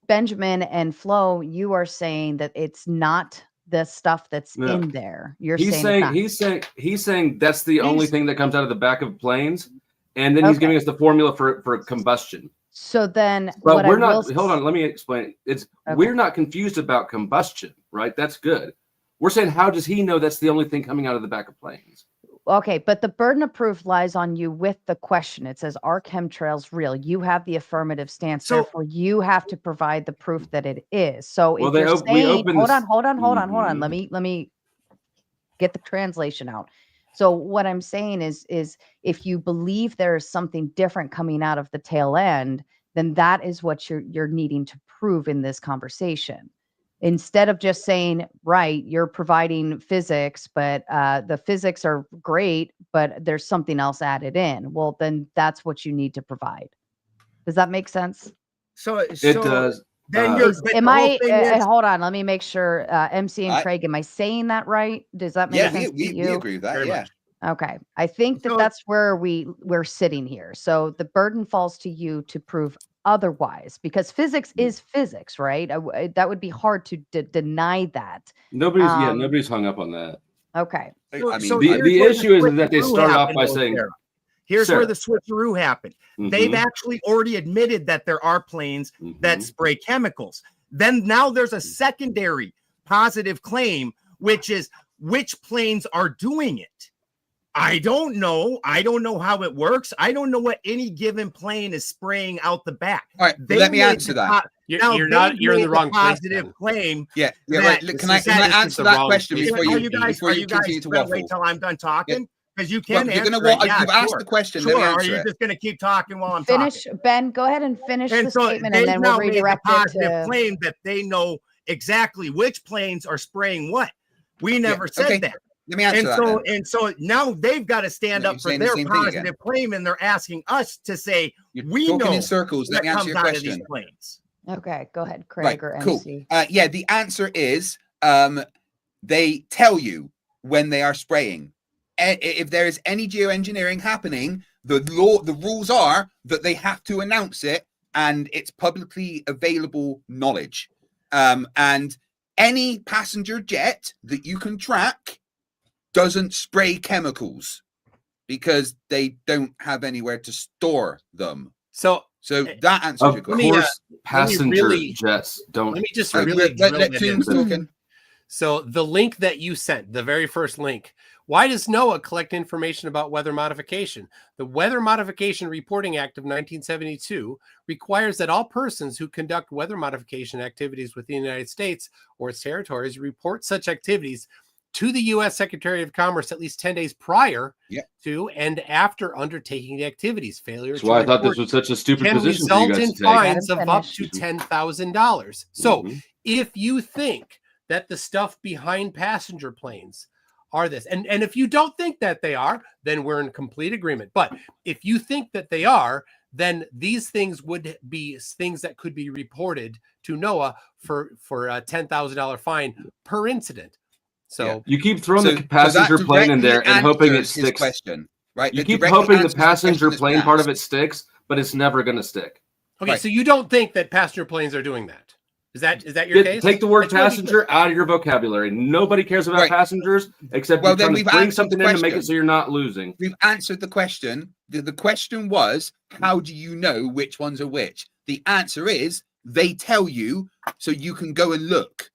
Benjamin and Flo, you are saying that it's not the stuff that's in there. He's saying that's the only thing that comes out of the back of planes, and then he's giving us the formula for combustion. So then, but we're not. Hold on, let me explain. We're not confused about combustion, right? That's good. We're saying, how does he know that's the only thing coming out of the back of planes? Okay, but the burden of proof lies on you with the question. It says, are chemtrails real? You have the affirmative stance. So, therefore, you have to provide the proof that it is. So if you're saying, hold on. Let me get the translation out. So what I'm saying is if you believe there is something different coming out of the tail end, then that is what you're needing to prove in this conversation. Instead of just saying, right, you're providing physics, but the physics are great, but there's something else added in. Well, then that's what you need to provide. Does that make sense? So it does. Then hold on, let me make sure. MC and Craig, am I saying that right? Does that make sense to you? We agree with that. Yeah. Okay. I think that So- that's where we're sitting here. So the burden falls to you to prove otherwise, because physics is physics, right? That would be hard to deny that. Um, nobody's hung up on that. Okay. I mean, So The here's where issue is that they switcheroo started off happened, by though, saying, Sarah. Here's Sure. where the switcheroo happened. They've Mhm. actually already admitted that there are planes that Mhm. spray chemicals. Then now there's a secondary positive claim, which is which planes are doing it. I don't know. I don't know how it works. I don't know what any given plane is spraying out the back. All right, They let me made answer the that. You're not. You're in the wrong place. positive then. claim. Yeah, that right. Look, can I this is answer the that wrong question place. before Are you you guys continue to gonna waffle? wait till I'm done talking? Because you Well, can you're answer gonna it. Yeah, you've asked sure. the question. Sure. Let me Or are answer you it. just going to keep talking while I'm Finish, talking? Ben. Go ahead and finish And the so statement, they've and then now we'll made the redirect it positive to. claim that they know exactly which planes are spraying what. We never said okay. that. Let me answer that. then. And so now they've got to stand No, up you're for saying the their same thing again. positive claim, and they're asking us to say You're we talking know in circles. Let what me answer comes your out of these question. planes. Okay, go ahead, Craig Right, or cool. MC. Yeah, the answer is they tell you when they are spraying. If there is any geoengineering happening, the rules are that they have to announce it, and it's publicly available knowledge. And any passenger jet that you can track doesn't spray chemicals because they don't have anywhere to store them. So that answers your Of question. course, passenger really- jets don't. let me just Let really drill that Tombs in. talking. So the link that you sent, the very first link, why does NOAA collect information about weather modification? The Weather Modification Reporting Act of 1972 requires that all persons who conduct weather modification activities within the United States or its territories report such activities to the U.S. Secretary of Commerce at least 10 days prior to and after undertaking the activities. Failure That's to why I thought this report was such a stupid can position for you result guys in to take. fines of up Finish. to $10,000. So Mhm. if you think that the stuff behind passenger planes are this, and if you don't think that they are, then we're in complete agreement. But if you think that they are, then these things would be things that could be reported to NOAA for a $10,000 fine per incident. So You keep throwing So the passenger that plane in there directly and hoping it answers his sticks. question, right? You That keep directly hoping the answers the question passenger that's plane been part of it asked. sticks, but it's never going to stick. okay, Right. so you don't think that passenger planes are doing that? Is that your case? Take the I word just wanna be passenger out of your vocabulary. Nobody cares about Right. passengers except Well, you're then trying we've to bring answered something the in to make it question. so you're not losing. We've answered the question. The question was, how do you know which ones are which? The answer is they tell you so you can go and look.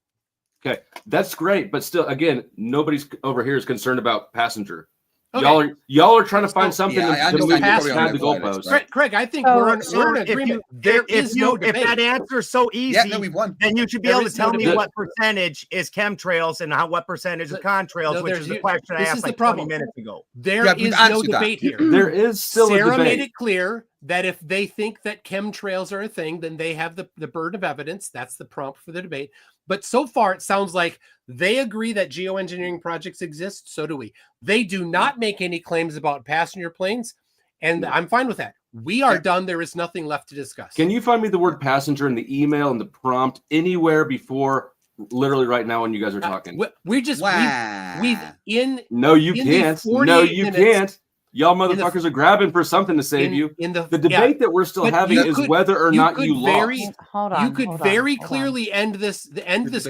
Okay, that's great, but still, again, nobody's over here is concerned about passenger. Okay. Y'all are trying to find something Yeah, I to understand move you're probably past on the the right list, goalpost. right? Craig, I think So- we're in If agreement. There is no if debate. that answer's so easy, Yeah, no, we've won. then you should be There able to is no tell me debate. what percentage is chemtrails and what percentage is contrails, No, which there's is the you- question I this asked is the like 20 problem. minutes ago. There Yeah, we've is no answered that. debate here. There is still Sarah a made debate. it clear that if they think that chemtrails are a thing, then they have the burden of evidence. That's the prompt for the debate. But so far, it sounds like they agree that geoengineering projects exist. So do we. They do not make any claims about passenger planes, and I'm fine with that. We are done. There is nothing left to discuss. Can you find me the word passenger in the email and the prompt anywhere before literally right now when you guys are talking? We just Wow. we've in No, you in the can't. 48 No, you minutes- can't. Y'all in the- motherfuckers are grabbing for something to save you. in the The debate that we're still But having you is could- whether or you not could you very- lost. Hold on. You could hold on, very hold on. clearly end this The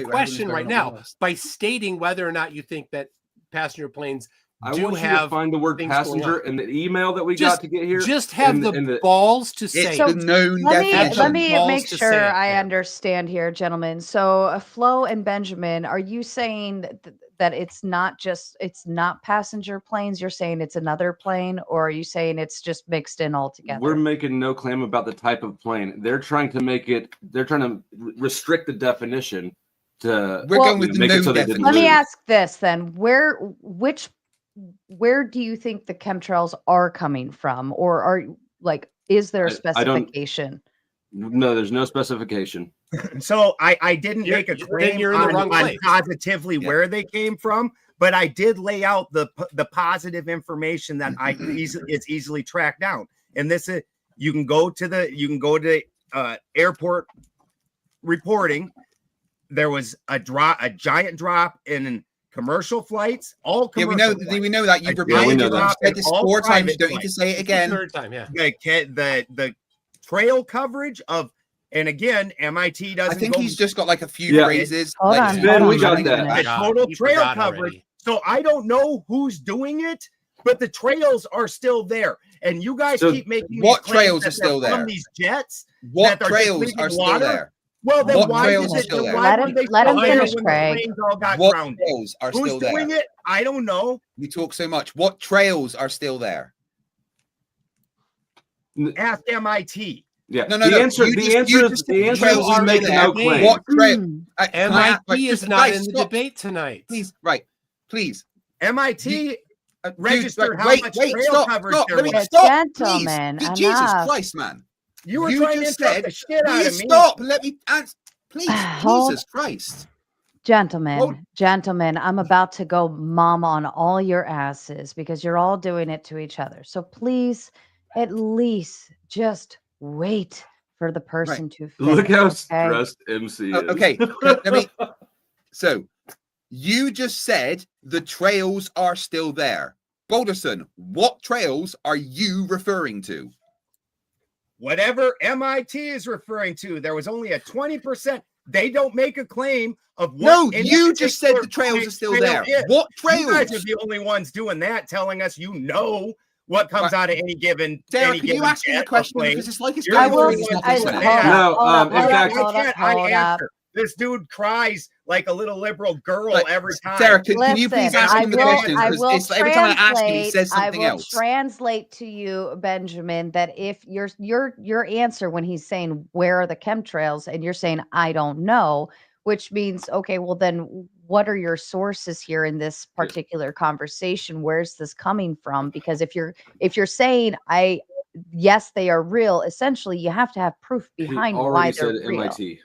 question debate right we're now having is by stating whether or not you think that passenger planes I do want you to have find the word things going passenger on. in the email that we Just- got to get here. just have and- the and balls to say It's So- the known Let definition. me balls make to sure say it I there. understand here, gentlemen. So, Flo and Benjamin, are you saying that it's not passenger planes? You're saying it's another plane, or are you saying it's just mixed in all together? We're making no claim about the type of plane. They're trying to restrict the definition to We're going with the make it known so they didn't definition. Let me lose. ask this then: where do you think the chemtrails are coming from, or is there a I don't- specification? No, there's no specification. So I didn't You're- make a then claim you're in the on, wrong on place. positively Yeah. where they came from, but I did lay out the positive information that it's easily tracked down. And this is you can go to airport reporting. There was a giant drop in commercial flights, all Yeah, commercial we know that. You've Yeah, we repeated know it. that. You've said this All 4 times. private You don't need to say it again. Third time, yeah. The trail coverage of, and again, MIT doesn't. I think go he's just got like a few Yeah. phrases. Hold like, on, just- Ben, hold we on, got let me that. finish. the total He trail forgot coverage. already. So I don't know who's doing it, but the trails are still there. And you guys So keep making these what claims trails that are still they're from there? these jets. What that are just trails leaving are still water? there? Well, then What why trails did are it, still then there? why Let were him- they let him still there finish, when Craig. the planes all got What grounded? trails are Who's still there? doing it? I don't know. We talk so much. What trails are still there? Ask MIT. Yeah. No, no, the no. answer. You The just- answer you is just the said answer trails is we are make there. no claim. What trail? Mm. Can I ask- MIT is just- not guys, in the stop. debate tonight. Please, right. Please. MIT Dude, registered right, how wait, much wait, trail stop, coverage stop. there Let me was. stop, Gentlemen, please. Jesus enough. Christ, man. You were trying to just interrupt said, the shit will out you of me. stop and let me answer? Please, Hold- Jesus Christ. Gentlemen, I'm about to go mom on all your asses because you're all doing it to each other. So please, at least just wait for the person to finish. Look how okay? stressed MC is. Okay, let me. So, you just said the trails are still there. Balderson, what trails are you referring to? Whatever MIT is referring to, there was only a 20%. They don't make a claim of what. No, any you just said the particular trails are still trail there. is. What You guys trails? are the only ones doing that, telling us you know what comes out of any given. Sarah, any can you given ask him jet the or question? plane. Because it's like it's You're I going the will. through only and ones he's not I, doing listening. that. No, hold up, in hold up, fact- hold Why up, can't I hold up. answer? This dude cries like a little liberal girl Right. every time. Sarah, can you please Listen, ask I him the will, question? I Because will it's every time I ask him, he translate. says I something will else. translate to you, Benjamin, that if your answer when he's saying where are the chemtrails, and you're saying I don't know, which means okay, well then what are your sources here in this particular conversation? Where's this coming from? Because if you're saying yes, they are real, essentially you have to have proof He behind already why said they're real. MIT.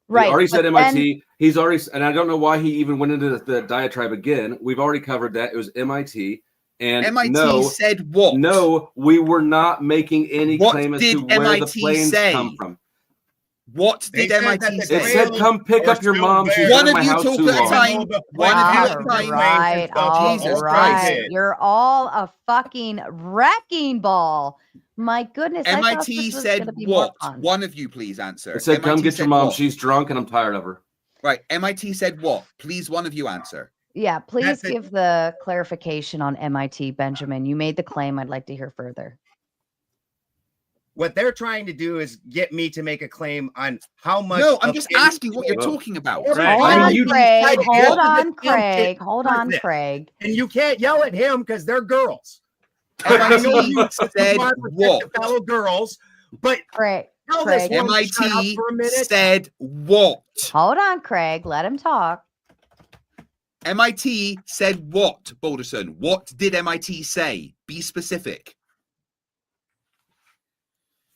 Right. He already said but MIT. He's already, and I don't know why he even went into the diatribe again. We've already covered that. It was MIT. And MIT no, said what? no, we were not making any What claim as did to where the MIT planes say? come from. What They did said that MIT the It say? said, trails "Come pick are up your still mom. She's there. been One at of my you house talk too at a long." time. Even though the One of you planes at a are time. planes and right, stuff all Jesus right. Christ. You're all a fucking wrecking ball. My goodness, I thought MIT this was going to said be more what? fun. One of you please answer. It said, "Come MIT get your said mom. what? She's drunk and I'm tired of her." Right. MIT said what? Please, one of you answer. Yeah, please That's it. give the clarification on MIT, Benjamin. You made the claim. I'd like to hear further. What they're trying to do is get me to make a claim on how much. No, I'm of just any- asking what you're Well, talking about. Right. Hold I mean, on, you Craig. decided Hold to on, get them Craig. to Hold do on, this. Craig. And you can't yell at him because they're girls. I know MIT you said want to protect what? the fellow girls, but Craig. tell this Craig. one to shut up MIT for a minute. said what? Hold on, Craig. Let him talk. MIT said what, Balderson? What did MIT say? Be specific.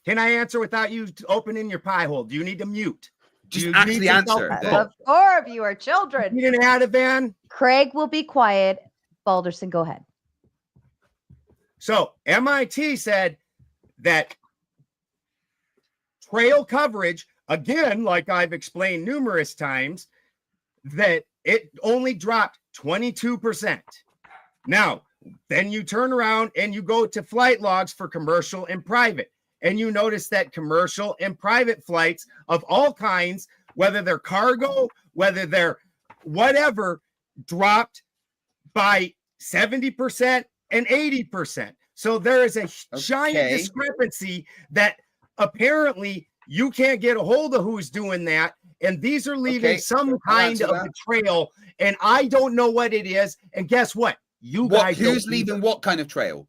Can I answer without you opening your pie hole? Do you need to mute? Do Just you actually need to answer. self- then. The four of you are children. Need an Ativan? Craig will be quiet. Balderson, go ahead. So MIT said that trail coverage, again, like I've explained numerous times, that it only dropped 22%. Now, then you turn around and you go to flight logs for commercial and private, and you notice that commercial and private flights of all kinds, whether they're cargo, whether they're whatever, dropped by 70% and 80%. So there is a giant Okay. discrepancy that apparently you can't get a hold of who's doing that. And these are leaving Okay, some I'll kind answer of that. the trail. And I don't know what it is. And guess what? You What? guys Who's don't leaving either. what kind of trail?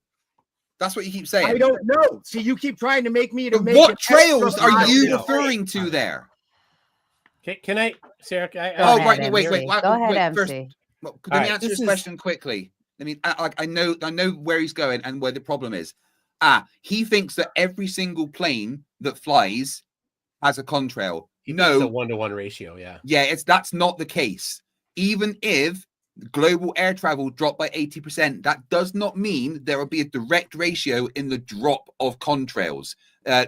That's what you keep saying. I don't know. See, you keep trying to make me to But make what an trails extra are lot you of referring to there? Can I, Sarah? Go Oh, ahead, right, wait, MC. wait, Go ahead, wait, MC. first- Well, let All me right, answer this his is- question quickly. I mean, I know where he's going and where the problem is. He thinks that every single plane that flies has a contrail. It's a No, 1-to-1 ratio. Yeah. yeah, that's not the case. Even if global air travel dropped by 80%. That does not mean there will be a direct ratio in the drop of contrails.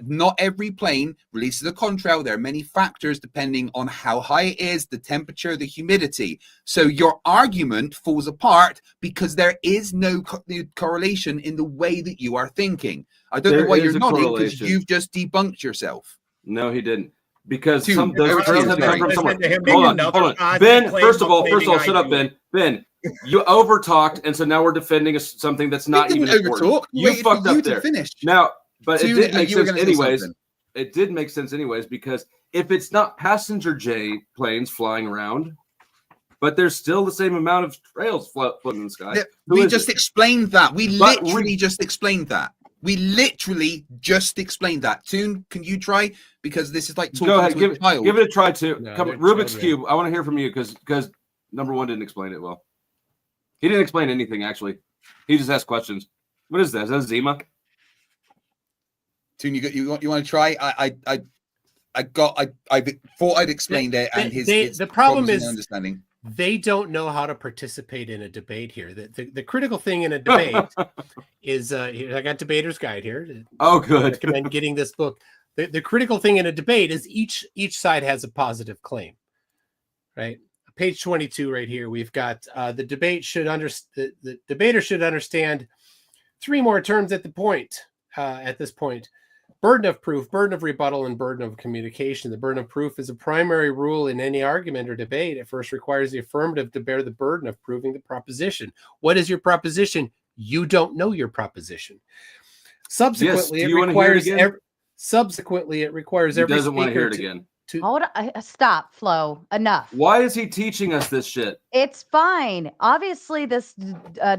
Not every plane releases a contrail. There are many factors depending on how high it is, the temperature, the humidity. So your argument falls apart because there is no correlation in the way that you are thinking. I don't know why you're nodding, because you've just debunked yourself. No, he didn't. Because Dude, some those trails have come from somewhere. Listen to him Hold make on, another Ben. positive First of claim all, of shut up, claiming Ben. Ben, you overtalked, and so now we're defending something that's not even important. You fucked up there. Now, but it did make sense anyways. It did make sense anyways, because if it's not passenger J planes flying around, but there's still the same amount of trails floating in the sky. We just explained that. We literally just explained that. We literally just explained that. Toon, can you try? Because this is like talking Go ahead, to a child. give it a try too. No, Come, Rubik's Cube. I want to hear from you because number one didn't explain it well. He didn't explain anything actually. He just asked questions. What is that? Is that Zima? Toon, you want to try? I thought I'd explained it, and his the problem is understanding. They don't know how to participate in a debate here. The critical thing in a debate is I got Debater's Guide here. Oh, good. I recommend getting this book. The critical thing in a debate is each side has a positive claim, right? Page 22 right here. We've got the debater should understand three more terms at this point. Burden of proof, burden of rebuttal, and burden of communication. The burden of proof is a primary rule in any argument or debate. It first requires the affirmative to bear the burden of proving the proposition. What is your proposition? You don't know your proposition. Subsequently, it requires every doesn't want to hear it speaker again. Hold on. Stop, Flo. Enough. Why is he teaching us this shit? It's fine. Obviously, this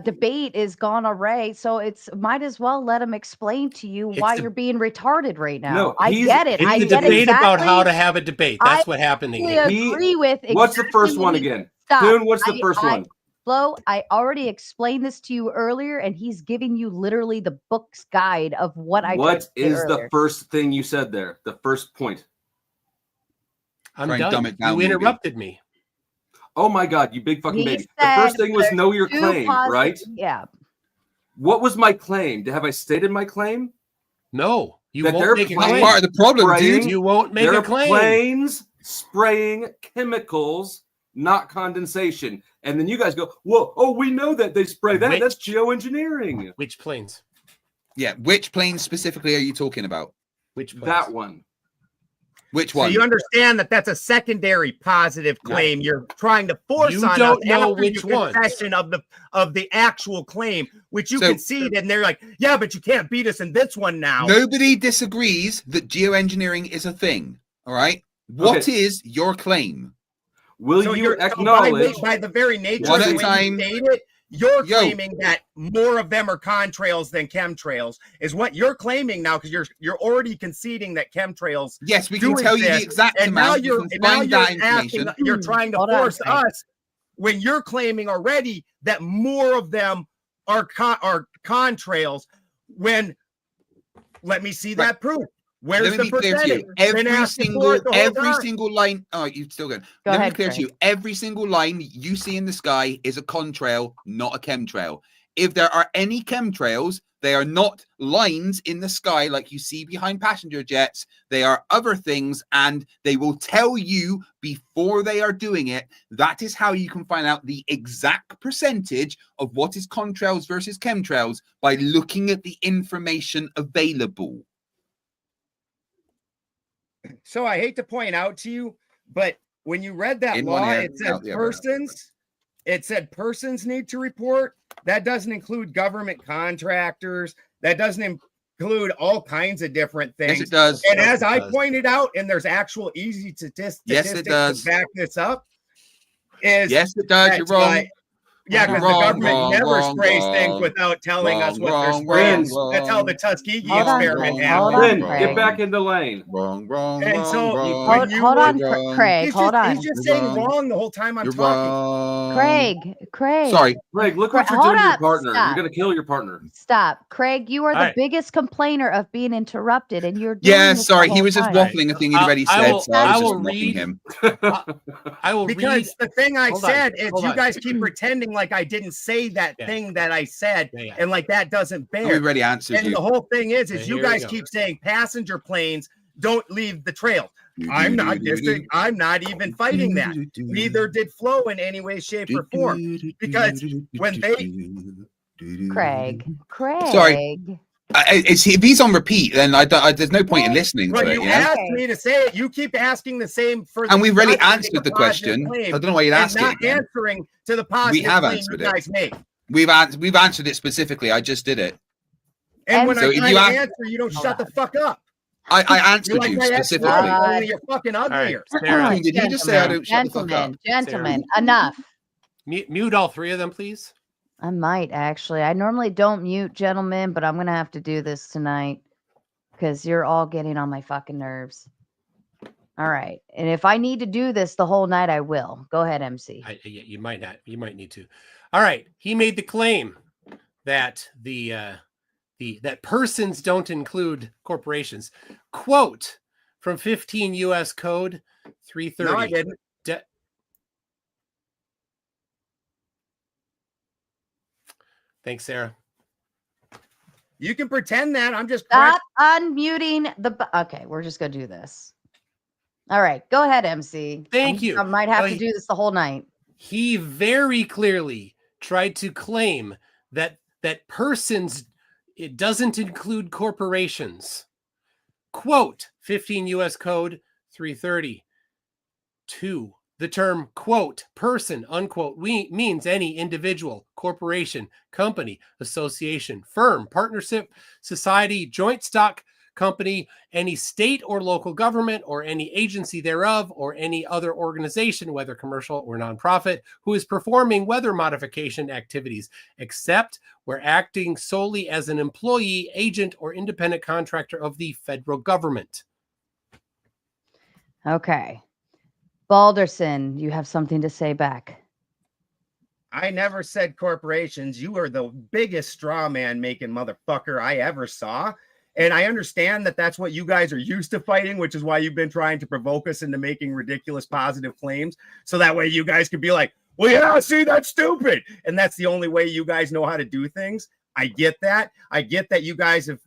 debate is gone array, so it's might as well let him explain to you why you're being retarded right now. No, I get it. I It's a get debate about exactly. how to have a debate. That's what happened I here. agree with. What's the first exactly one what he- again? Stop. Toon, what's the first one? Flo, I already explained this to you earlier, and he's giving you literally the book's guide of what I. What is earlier. the first thing you said there? The first point. I'm Try and dumb done. it down, You maybe. interrupted me. Oh my God, you big fucking He baby. The said first thing was there's know your two claim, right? Yeah. What was my claim? Have I stated my claim? No, you That won't they're make a That's claim. part of the problem, Spraying- dude. You won't make They're a claim. planes spraying chemicals, not condensation. And then you guys go, well, oh, we know that they spray that. That's geoengineering. Which planes? Yeah, which plane specifically are you talking about? Which planes? That one. Which So one? you understand that that's a secondary positive claim. You're trying to force You on don't us know after which your one. concession of the actual claim, which you So- concede, and they're like, yeah, but you can't beat us in this one now. Nobody disagrees that geoengineering is a thing. All right. What is your claim? Will So you you're acknowledge? by the very nature One of at the a way time. you state it, you're Yo. claiming that more of them are contrails than chemtrails, is what you're claiming now, because you're already conceding that chemtrails. Yes, we do can tell you the exist, exact and now amount. You you're can now find you're that asking, information. you're trying to Hold on, force Frank. us when you're claiming already that more of them are contrails. When let me see that proof. Where's Let me the be clear to percentage? you. Been asking for it the whole time. Single line. Oh, you still good. Go Let me ahead, be clear to Craig. you. Every single line you see in the sky is a contrail, not a chemtrail. If there are any chemtrails, they are not lines in the sky like you see behind passenger jets. They are other things, and they will tell you before they are doing it. That is how you can find out the exact percentage of what is contrails versus chemtrails by looking at the information available. So I hate to point out to you, but when you read that In one law, ear, it said out the other. persons need to report. That doesn't include government contractors. That doesn't include all kinds of different things. Yes, it does. And Yes, as it I does. pointed out, and there's actual easy statistics Yes, it does. to back this up. Is Yes, it does. that, You're wrong. Yeah, because the Wrong, government wrong, never wrong, sprays wrong. things without telling us what they're Wrong, spraying. wrong, That's how the Tuskegee Hold on, experiment hold happened. on, Ben, Craig. get back in the lane. Wrong, wrong, And wrong, so wrong. when you Hold were- on, wrong. Craig. Hold on. He's just You're saying wrong. wrong the whole time I'm You're talking. wrong. Craig. Sorry. Greg, look what you're Hold doing to your up, partner. stop. You're going to kill your partner. Stop. Craig, you are All the right. biggest complainer of being interrupted, and you're doing Yeah, this sorry. the He whole was just time. waffling a thing he'd already I said, will- so I was I just will mocking read- him. I will read. Because the thing I Hold on, said is hold you on. guys keep pretending like I didn't say that Yeah. thing that I said, Yeah. and like that doesn't We've bear. already answered And you. the whole thing is Yeah, you here we guys go. keep saying passenger planes don't leave the trail. I'm not even fighting that. Neither did Flo in any way, shape, or form. Because when they Craig. Sorry. If he's on repeat, then there's no point in listening well, to it. you You know? asked me to say it. You keep asking the same for And we've really not making answered a the positive question. claim I don't know why you'd and ask it not again. answering to the positive have claim answered you it. guys made. We've answered it specifically. I just did it. And when So I if try you to ask- answer, you don't shut the fuck up. I answered You're like you my specifically. ex-wife, only you're fucking uglier. Sarah, Did he just say I don't shut the fuck up? Gentlemen, enough. mute all three of them, please. I might actually. I normally don't mute gentlemen, but I'm gonna have to do this tonight because you're all getting on my fucking nerves. All right, and if I need to do this the whole night, I will. Go ahead, MC. You might not. You might need to. All right. He made the claim that that persons don't include corporations. Quote from 15 U.S. Code 330. No, I didn't. Thanks, Sarah. You can pretend that. I'm just Stop unmuting okay, we're just gonna do this. All right, go ahead, MC. Thank you. I might have to do this the whole night. He very clearly tried to claim that persons, it doesn't include corporations. Quote 15 U.S. Code 330. 2. The term, quote, person, unquote, means any individual, corporation, company, association, firm, partnership, society, joint stock company, any state or local government, or any agency thereof, or any other organization, whether commercial or nonprofit, who is performing weather modification activities, except where acting solely as an employee, agent, or independent contractor of the federal government. Okay. Balderson, you have something to say back. I never said corporations. You are the biggest straw man making motherfucker I ever saw. And I understand that that's what you guys are used to fighting, which is why you've been trying to provoke us into making ridiculous positive claims. So that way you guys can be like, well, yeah, see, that's stupid. And that's the only way you guys know how to do things. I get that. I get that you guys have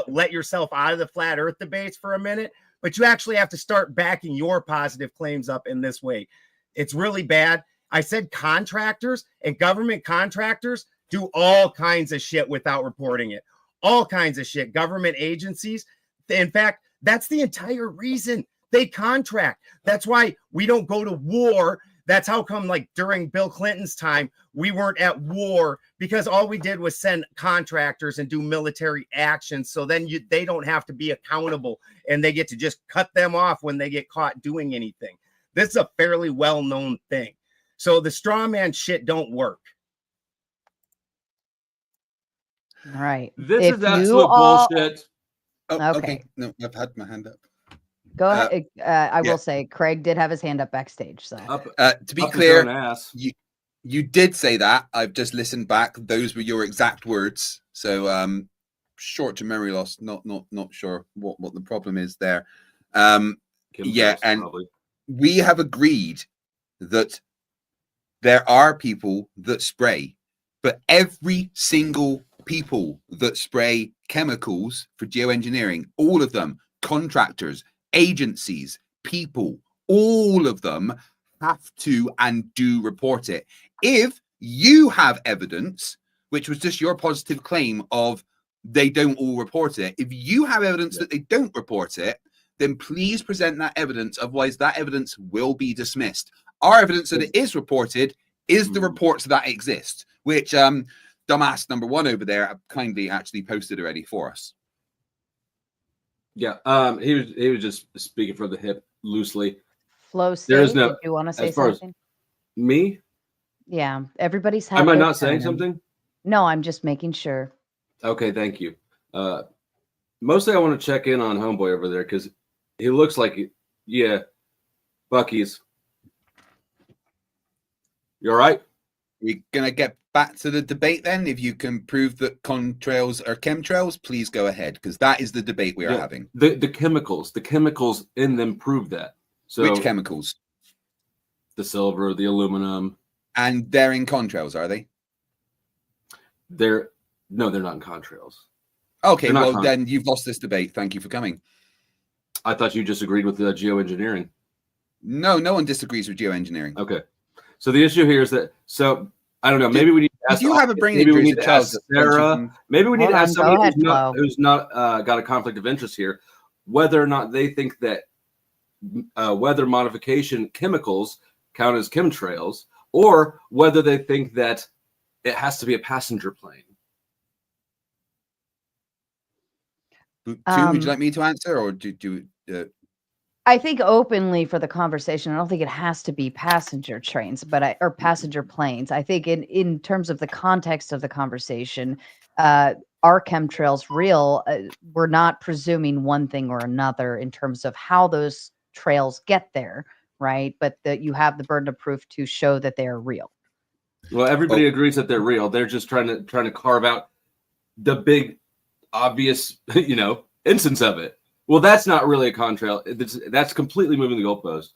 let yourself out of the flat earth debates for a minute, but you actually have to start backing your positive claims up in this way. It's really bad. I said contractors and government contractors do all kinds of shit without reporting it. All kinds of shit. Government agencies. In fact, that's the entire reason they contract. That's why we don't go to war. That's how come, like, during Bill Clinton's time, we weren't at war, because all we did was send contractors and do military actions. So then they don't have to be accountable, and they get to just cut them off when they get caught doing anything. This is a fairly well-known thing. So the straw man shit don't work. All right. This If is you absolute all- bullshit. Oh, Okay. okay. No, I've had my hand up. Go ahead. I yeah. will say Craig did have his hand up backstage. So To be Up his clear, own ass. you did say that. I've just listened back. Those were your exact words. So short-term memory loss. Not sure what the problem is there. Yeah, and probably. we have agreed that there are people that spray, but every single people that spray chemicals for geoengineering, all of them, contractors, agencies, people, all of them have to and do report it. If you have evidence, which was just your positive claim of they don't all report it, if you have evidence that they don't report it, then please present that evidence. Otherwise, that evidence will be dismissed. Our evidence that it is reported is the reports that exist, which dumbass number one over there kindly actually posted already for us. Yeah, he was just speaking for the hip loosely. Flowstate, There is no. did you want to say as far something? as me, Yeah, everybody's had. Am I their not saying turn. something? No, I'm just making sure. Okay, thank you. Mostly I want to check in on Homeboy over there because he looks like, yeah, Bucky's. You all right? We're going to get back to the debate then. If you can prove that contrails are chemtrails, please go ahead, because that is the debate we are having. The chemicals in them prove that. So which chemicals? The silver, the aluminum. And they're in contrails, are they? They're not in contrails. Okay, well then you've lost this debate. Thank you for coming. I thought you disagreed with the geoengineering. No, no one disagrees with geoengineering. Okay. So the issue here is that, so I don't know, maybe we need to ask, you have a brain maybe we injury need as to a ask child, Sarah, maybe we need to ask Go somebody ahead, who's not got a conflict of interest here, whether or not they think that weather modification chemicals count as chemtrails, or whether they think that it has to be a passenger plane. Toon, would you like me to answer, or do I think openly for the conversation, I don't think it has to be passenger trains, but or passenger planes. I think in terms of the context of the conversation, are chemtrails real? We're not presuming one thing or another in terms of how those trails get there, right? But that you have the burden of proof to show that they are real. Well, everybody agrees that they're real. They're just trying to carve out the big, obvious, instance of it. Well, that's not really a contrail. That's completely moving the goalpost.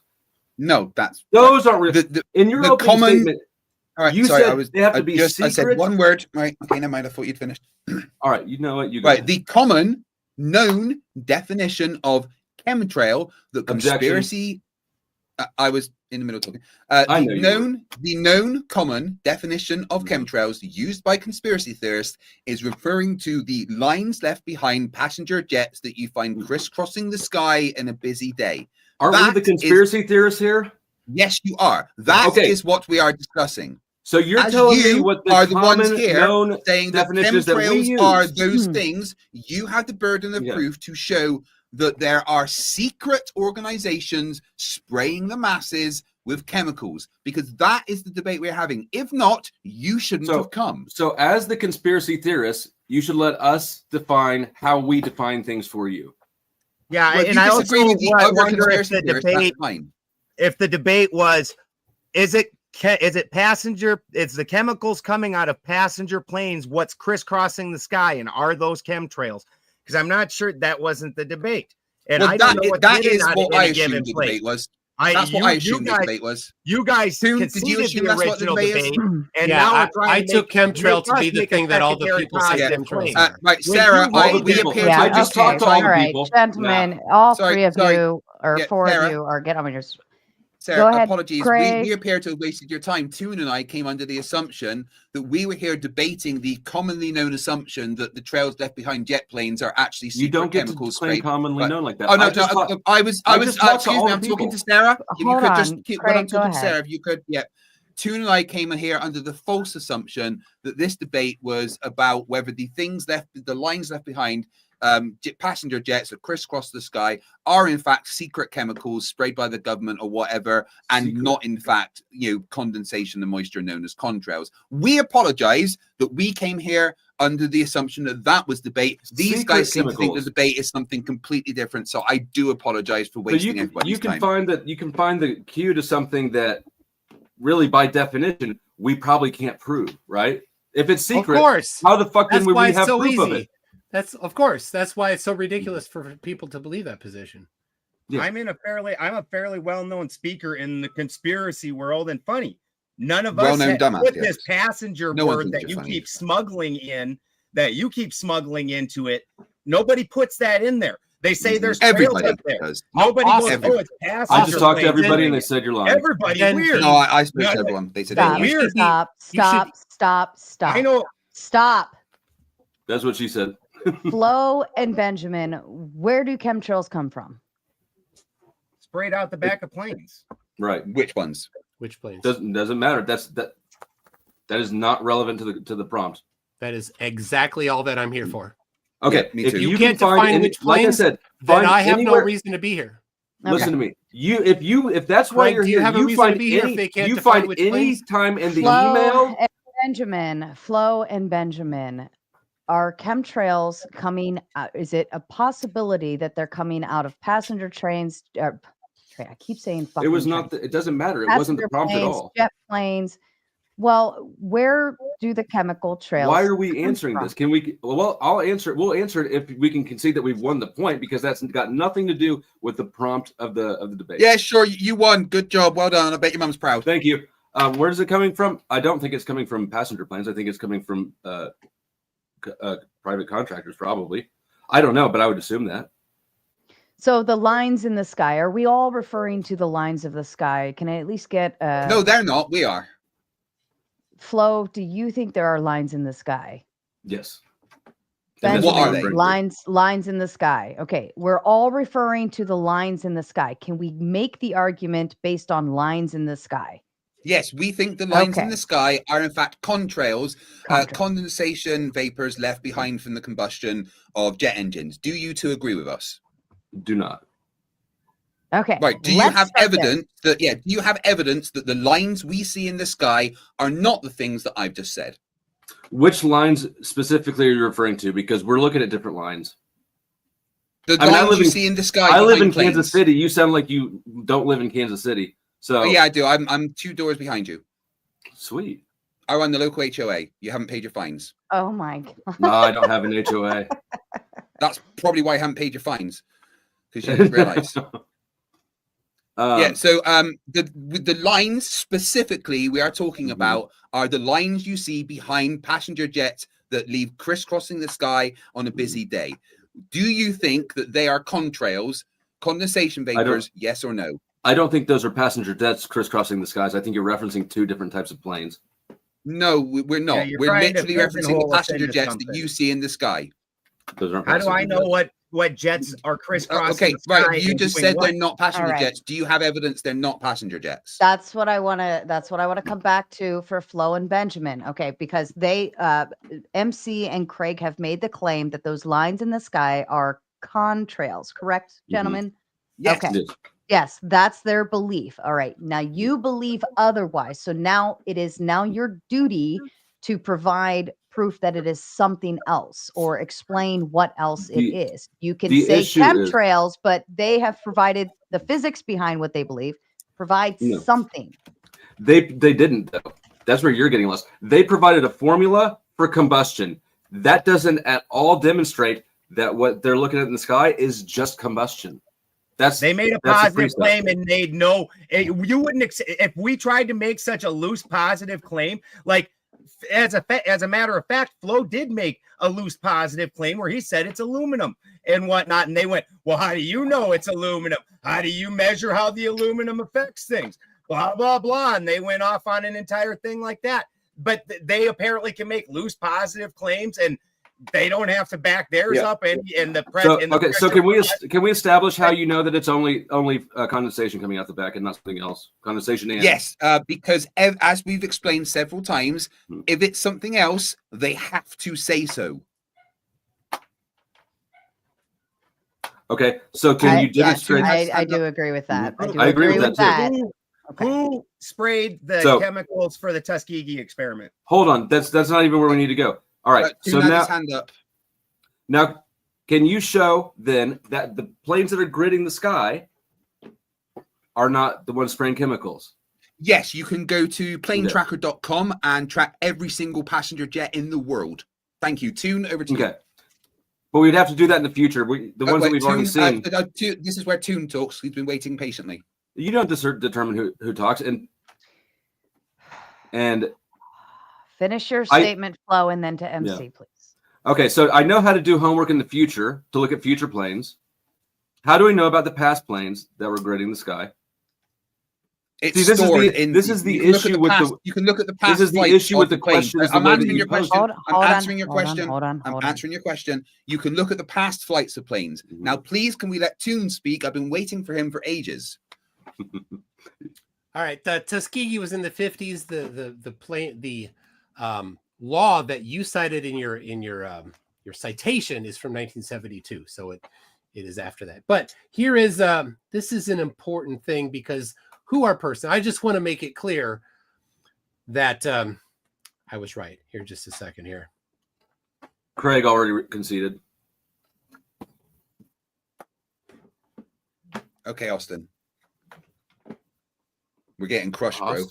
No, those aren't real. In your opening statement, all right, you said they have to be secret. I said one word. Right. Okay, never mind. I thought you'd finished. All right. You know what? You right. The common known definition of chemtrail, the conspiracy. I was in the middle talking. The known common definition of chemtrails used by conspiracy theorists is referring to the lines left behind passenger jets that you find crisscrossing the sky in a busy day. Aren't we the conspiracy theorists here? Yes, you are. That is what we are discussing. So you're telling me what the ones here known saying that chemtrails are those things. You have the burden of proof to show that there are secret organizations spraying the masses with chemicals, because that is the debate we're having. If not, you shouldn't have come. So as the conspiracy theorists, you should let us define how we define things for you. Yeah, well, and I also wonder if the debate, if the debate was, is it passenger? It's the chemicals coming out of passenger planes. What's crisscrossing the sky, and are those chemtrails? Because I'm not sure that wasn't the debate. And I don't know what that is what I assumed the debate was. That's what I assumed the debate was. You guys conceded the original debate, and now I took chemtrail to be the thing that all the people say chemtrails are. Right, Sarah, we appear I just talked to all the people. Gentlemen, all three of you, or four of you, are get on your. Sarah, apologies. We appear to have wasted your time. Toon and I came under the assumption that we were here debating the commonly known assumption that the trails left behind jet planes are actually secret you don't get chemicals. To commonly known like that. Oh no, I was. Excuse me, I'm talking to Sarah. If you could just keep what I'm talking to Sarah. If you could, yeah. Toon and I came here under the false assumption that this debate was about whether the lines left behind. Passenger jets that crisscross the sky are in fact secret chemicals sprayed by the government or whatever, and not in fact condensation and moisture known as contrails. We apologize that we came here under the assumption that was debate. These guys seem to think the debate is something completely different, so I do apologize for wasting everybody's time. You can find the cue to something that really by definition we probably can't prove, right? If it's secret, of course. How the fuck can we have proof of it? That's why it's so ridiculous for people to believe that position. Yeah. I'm a fairly well-known speaker in the conspiracy world, and funny, none of us put this passenger word that you keep smuggling in, into it. Nobody puts that in there. They say there's trails up there. Nobody goes, it's passenger. I just talked to everybody and they said you're lying. Everybody weird. No, I spoke to everyone. They said weird. Stop. I know. Stop. That's what she said. Flo and Benjamin, where do chemtrails come from? Sprayed out the back of planes. Right. Which ones? Which planes? Doesn't matter. That is not relevant to the prompt. That is exactly all that I'm here for. Okay. Yeah, me too. If you can't define which planes, like I said, then I have no reason to be here. Listen to me. If that's why Craig, you're do you here, have a reason to be here if they can't you define find which any planes? time in the Flo email. and Benjamin, Flo and Benjamin, are chemtrails coming out? Is it a possibility that they're coming out of passenger trains? I keep saying fucking It was trains. not. It doesn't matter. It wasn't the Passenger prompt at planes, all. jet planes. Well, where do the chemical trails? Why are we come answering from? this? Can we? Well, I'll answer it. We'll answer it if we can concede that we've won the point, because that's got nothing to do with the prompt of the debate. Yeah, sure. You won. Good job. Well done. I bet your mum's proud. Thank you. Where is it coming from? I don't think it's coming from passenger planes. I think it's coming from private contractors, probably. I don't know, but I would assume that. So the lines in the sky, are we all referring to the lines of the sky? Can I at least get No, they're not. We are. Flo, do you think there are lines in the sky? Yes. And what are they? Lines in the sky. Okay, we're all referring to the lines in the sky. Can we make the argument based on lines in the sky? Yes, we think the lines in Okay. the sky are in fact contrails, condensation vapors left behind from the combustion of jet engines. Do you two agree with us? Do not. Okay. Right. Do you let's have start there. evidence that? Yeah. Do you have evidence that the lines we see in the sky are not the things that I've just said? Which lines specifically are you referring to? Because we're looking at different lines. The I mean, lines you see in the sky. I live in behind planes. Kansas City. You sound like you don't live in Kansas City. So Oh, yeah, I do. I'm 2 doors behind you. Sweet. I run the local HOA. You haven't paid your fines. Oh my God. No, I don't have an HOA. That's probably why I haven't paid your fines, because you didn't realize. Yeah, so the lines specifically we are talking about are the lines you see behind passenger jets that leave crisscrossing the sky on a busy day. Do you think that they are contrails, condensation vapors, yes or no? I don't think those are passenger jets crisscrossing the skies. I think you're referencing 2 different types of planes. No, we're not. you're We're trying to literally referencing the pigeonhole us passenger into jets something. that you see in the sky. Those aren't How do I passenger know jets. what jets are crisscrossing? Okay, the sky right. You and just doing said what? they're not passenger All right. jets. Do you have evidence they're not passenger jets? That's what I want to come back to for Flo and Benjamin. Okay, because they MC and Craig have made the claim that those lines in the sky are contrails, correct, gentlemen? Yes. Okay. Yes, that's their belief. All right. Now you believe otherwise. So now it is your duty to provide proof that it is something else or explain what else it is. You can say chemtrails, but they have provided the physics behind what they believe. Provide something. They didn't, though. That's where you're getting lost. They provided a formula for combustion. That doesn't at all demonstrate that what they're looking at in the sky is just combustion. They made a positive claim and made no. You wouldn't if we tried to make such a loose positive claim. Like as a matter of fact, Flo did make a loose positive claim where he said it's aluminum and whatnot, and they went, "Well, how do you know it's aluminum? How do you measure how the aluminum affects things?" Blah blah blah, and they went off on an entire thing like that. But they apparently can make loose positive claims and. They don't have to back theirs up, and the press. So can we establish how you know that it's only condensation coming out the back and not something else? Condensation and yes, because as we've explained several times, if it's something else, they have to say so. Okay, so can you demonstrate? I do agree with that. I agree with that too. Who sprayed the chemicals for the Tuskegee experiment? Hold on, that's not even where we need to go. All right, so now, can you show then that the planes that are gridding the sky are not the ones spraying chemicals? Yes, you can go to planetracker.com and track every single passenger jet in the world. Thank you. Toon, over to you. Okay. But we'd have to do that in the future. The ones that we've already seen. This is where Toon talks. He's been waiting patiently. You don't determine who talks. And finish your statement, Flo, and then to MC, please. Okay, so I know how to do homework in the future to look at future planes. How do we know about the past planes that were gridding the sky? This is the issue with the. You can look at the past. This is the issue with the question. I'm answering your question. I'm answering your question. You can look at the past flights of planes. Now, please, can we let Toon speak? I've been waiting for him for ages. All right, the Tuskegee was in the 50s. The law that you cited in your citation is from 1972. So It is after that. But here is this is an important thing because who our person. I just want to make it clear that I was right. Here, just a second here. Craig already conceded. Okay, Austin. We're getting crushed, bro. Austin.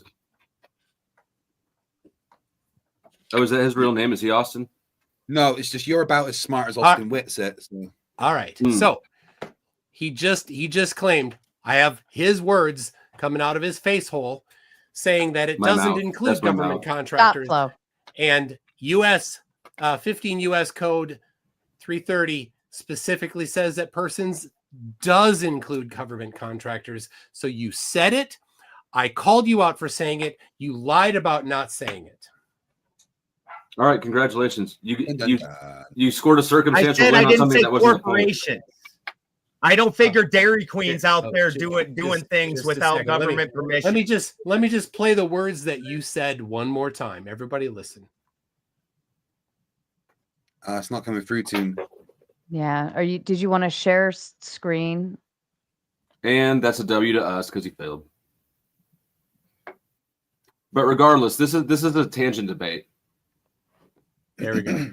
Oh, is that his real name? Is he Austin? No, it's just you're about as smart as Austin Whitsett. So. All right. So he just claimed, I have his words coming out of his face hole saying that it doesn't include government contractors. And US 15 US code 330 specifically says that persons does include government contractors. So you said it. I called you out for saying it. You lied about not saying it. All right, congratulations. You scored a circumstantial win on something that wasn't corporation. I don't figure Dairy Queen's out there doing things without government permission. Let me just play the words that you said one more time. Everybody listen. It's not coming through to. Yeah. Did you want to share screen? And that's a W to us because he failed. But regardless, this is a tangent debate. There we go.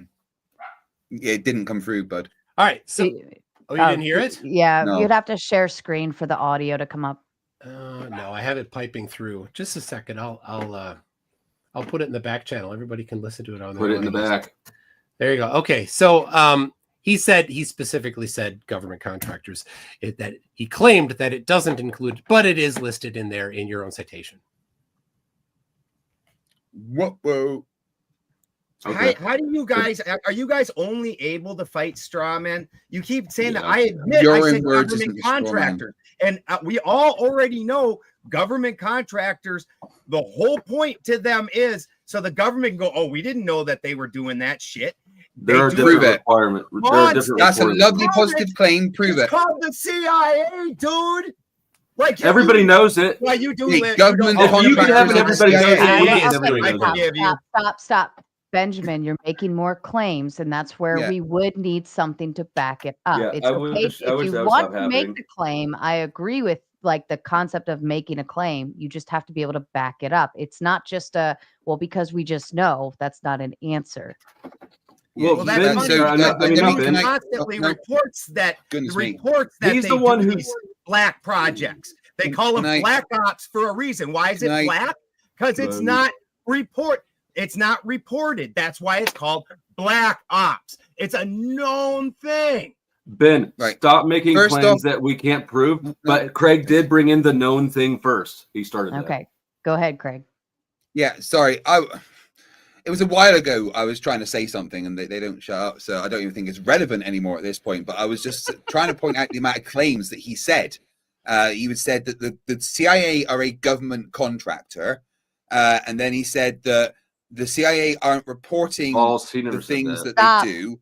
Yeah, it didn't come through, bud. All right. So, you didn't hear it? Yeah, No. you'd have to share screen for the audio to come up. No, I have it piping through. Just a second. I'll put it in the back channel. Everybody can listen to it on there. Put it in the back. There you go. Okay. So he specifically said government contractors. That he claimed that it doesn't include, but it is listed in there in your own citation. Whoa. Okay. How do you guys, are you guys only able to fight straw men? You keep saying that. I admit Your I own said words government isn't a straw man. contractor. And we all already know government contractors, the whole point to them is so the government can go, oh, we didn't know that they were doing that shit. There are different requirements. That's a lovely positive claim. Prove it. It's called the CIA, dude. Like everybody knows it. Well, you do. The government you can have it. Everybody knows it. Stop. Benjamin, you're making more claims, and that's where we would need something to back it up. Yeah, it's okay if you want to make the claim. I agree with like the concept of making a claim. You just have to be able to back it up. It's not just because we just know. That's not an answer. Well, that's constantly reports that he's the one who's black projects. They call them black ops for a reason. Why is it black? Because it's not It's not reported. That's why it's called black ops. It's a known thing. Ben, stop making claims that we can't prove. But Craig did bring in the known thing first. He started. Okay, go ahead, Craig. Yeah, sorry. It was a while ago. I was trying to say something, and they don't shut up. So I don't even think it's relevant anymore at this point. But I was just trying to point out the amount of claims that he said. He said that the CIA are a government contractor, and then he said that the CIA aren't reporting the things that they do.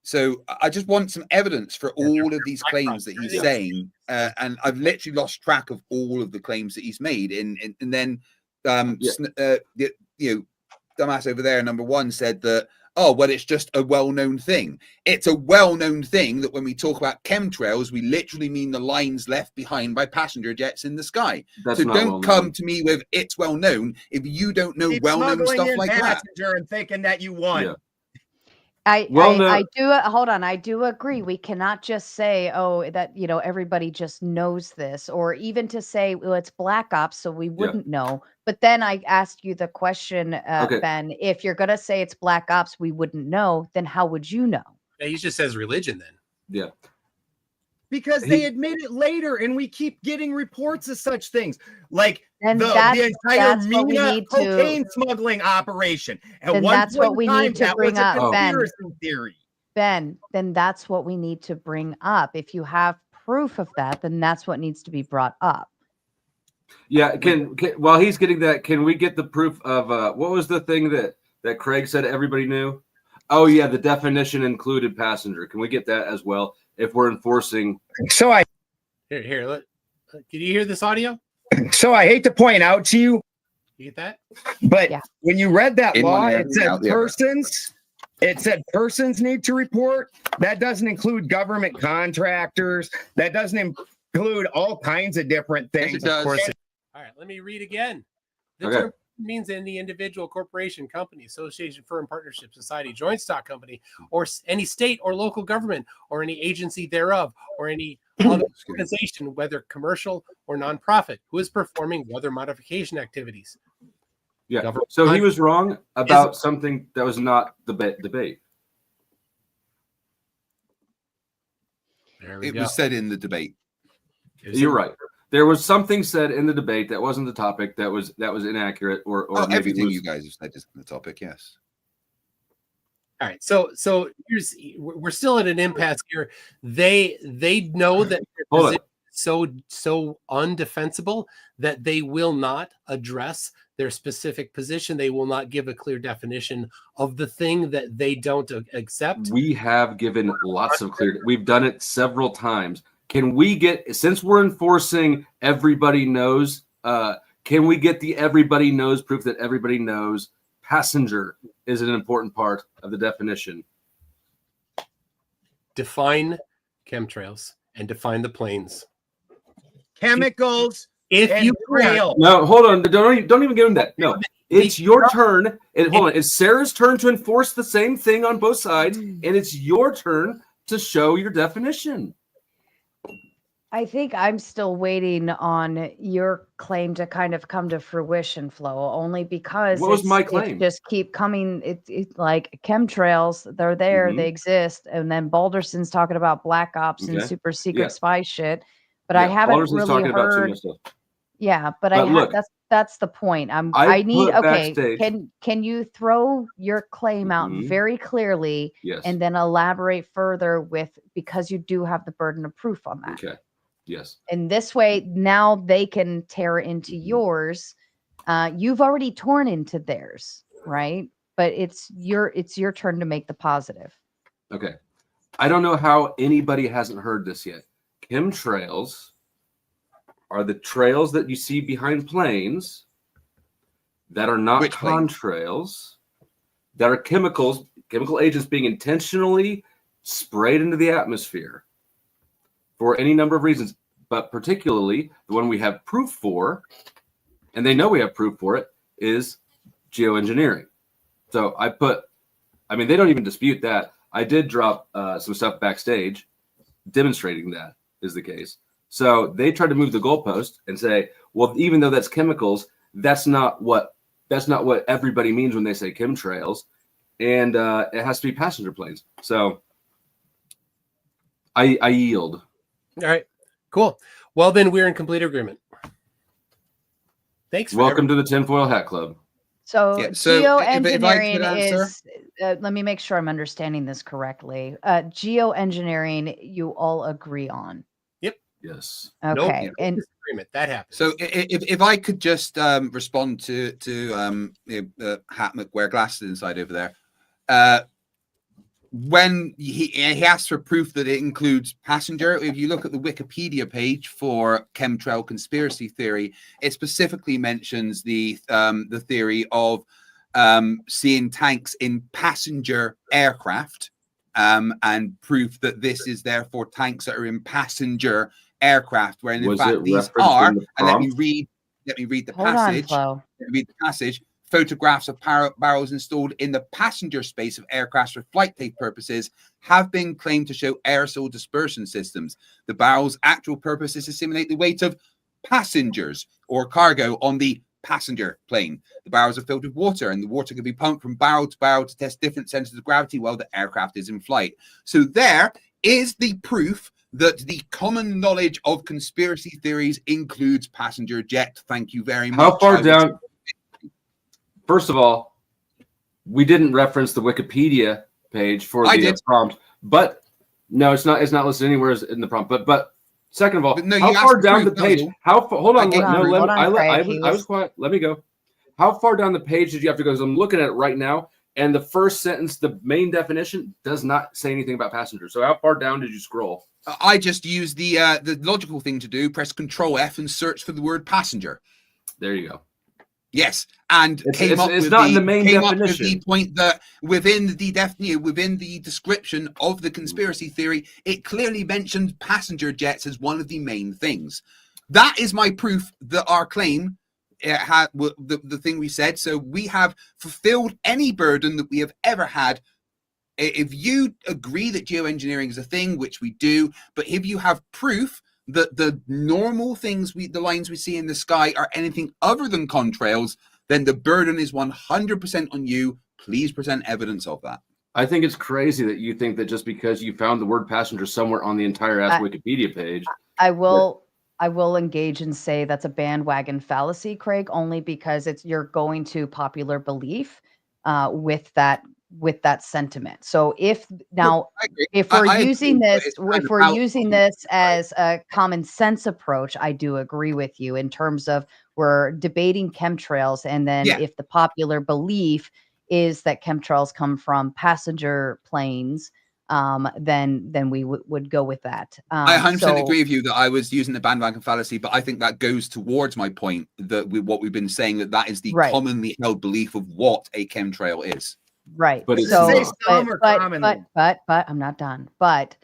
So I just want some evidence for all of these claims that he's saying. And I've literally lost track of all of the claims that he's made. And then, dumbass over there, number one, said that, oh, well, it's just a well-known thing. It's a well-known thing that when we talk about chemtrails, we literally mean the lines left behind by passenger jets in the sky. So don't come to me with it's well-known if you don't know well-known stuff like that. And thinking that you won. Yeah. I do. Hold on. I do agree. We cannot just say, oh, that, everybody just knows this, or even to say, well, it's black ops, so we wouldn't know. But then I asked you the question, Ben, if you're going to say it's black ops, we wouldn't know, then how would you know? Yeah, he just says religion then. Yeah. Because they admit it later, and we keep getting reports of such things. Like the entire Mina cocaine smuggling operation. And that's what we need to bring up, Ben. Theory. Ben, then that's what we need to bring up. If you have proof of that, then that's what needs to be brought up. Yeah, while he's getting that, can we get the proof of what was the thing that Craig said everybody knew? Oh yeah, the definition included passenger. Can we get that as well if we're enforcing? So Can you hear this audio? So I hate to point out to you. You get that? But when you read that law, it said persons It said persons need to report. That doesn't include government contractors. That doesn't include all kinds of different things. Yes, it does. Of course. All right, let me read again. The term means any individual, corporation, company, association, firm, partnership, society, joint stock company, or any state or local government, or any agency thereof, or any other organization, whether commercial or nonprofit, who is performing weather modification activities. Yeah. So he was wrong about something that was not the debate. It was said in the debate. You're right. There was something said in the debate that wasn't the topic, that was inaccurate, or maybe everything you guys have said is the topic. Yes. All right. So we're still at an impasse here. They know that so undefensible that they will not address their specific position. They will not give a clear definition of the thing that they don't accept. We have given lots of clear. We've done it several times. Can we get, since we're enforcing everybody knows, can we get the everybody knows proof that everybody knows passenger is an important part of the definition? Define chemtrails and define the planes. Chemicals. If you real. No, hold on. Don't even give him that. No, it's your turn. And hold on. It's Sarah's turn to enforce the same thing on both sides, and it's your turn to show your definition. I think I'm still waiting on your claim to kind of come to fruition, Flo, only because what was my claim? It just keep coming. It's like chemtrails, they're there, they exist. And then Balderson's talking about black ops and super secret spy shit. But I haven't really heard. Yeah, but that's the point. I need backstage. Can you throw your claim out very clearly and then elaborate further with, because you do have the burden of proof on that. Okay. Yes. And this way, now they can tear into yours. You've already torn into theirs, right? But it's your turn to make the positive. Okay. I don't know how anybody hasn't heard this yet. Chemtrails are the trails that you see behind planes that are not contrails, that are chemical agents being intentionally sprayed into the atmosphere for any number of reasons, but particularly the one we have proof for, and they know we have proof for it, is geoengineering. So they don't even dispute that. I did drop some stuff backstage demonstrating that is the case. So they tried to move the goalpost and say, well, even though that's chemicals, that's not what everybody means when they say chemtrails, and it has to be passenger planes. So I yield. All right, cool. Well, then we're in complete agreement. Thanks. Welcome to the Tinfoil Hat Club. So geoengineering is, let me make sure I'm understanding this correctly. Geoengineering, you all agree on. Yep. Yes. Okay. No disagreement. That happens. So if I could just respond to Hat McWear glasses inside over there. When he asks for proof that it includes passenger, if you look at the Wikipedia page for chemtrail conspiracy theory, it specifically mentions the theory of seeing tanks in passenger aircraft, and proof that this is therefore tanks that are in passenger aircraft, where in fact these are. And let me read the passage. Let me read the passage. Photographs of barrels installed in the passenger space of aircraft for flight test purposes have been claimed to show aerosol dispersion systems. The barrel's actual purpose is to simulate the weight of passengers or cargo on the passenger plane. The barrels are filled with water, and the water can be pumped from barrel to test different centers of gravity while the aircraft is in flight. So there is the proof that the common knowledge of conspiracy theories includes passenger jet. Thank you very much. How far down? First of all, we didn't reference the Wikipedia page for the prompt, but no, it's not listed anywhere in the prompt. But second of all, how far down the page? Hold on. I was quiet. Let me go. How far down the page did you have to go? Because I'm looking at it right now, and the first sentence, the main definition, does not say anything about passengers. So how far down did you scroll? I just used the logical thing to do: press Control F and search for the word passenger. There you go. Yes, and came up with not in the main definition. With the point that within the description of the conspiracy theory, it clearly mentioned passenger jets as one of the main things. That is my proof that our claim had the thing we said. So we have fulfilled any burden that we have ever had. If you agree that geoengineering is a thing, which we do, but if you have proof that the normal things the lines we see in the sky are anything other than contrails, then the burden is 100% on you. Please present evidence of that. I think it's crazy that you think that just because you found the word passenger somewhere on the entire Wikipedia page. I will engage and say that's a bandwagon fallacy, Craig, only because you're going to popular belief with that sentiment. So if we're using this as a common sense approach, I do agree with you in terms of we're debating chemtrails, and then if the popular belief is that chemtrails come from passenger planes, then we would go with that. I 100% agree with you that I was using the bandwagon fallacy, but I think that goes towards my point that what we've been saying, that is the commonly held belief of what a chemtrail is. Right. But but I'm not done. But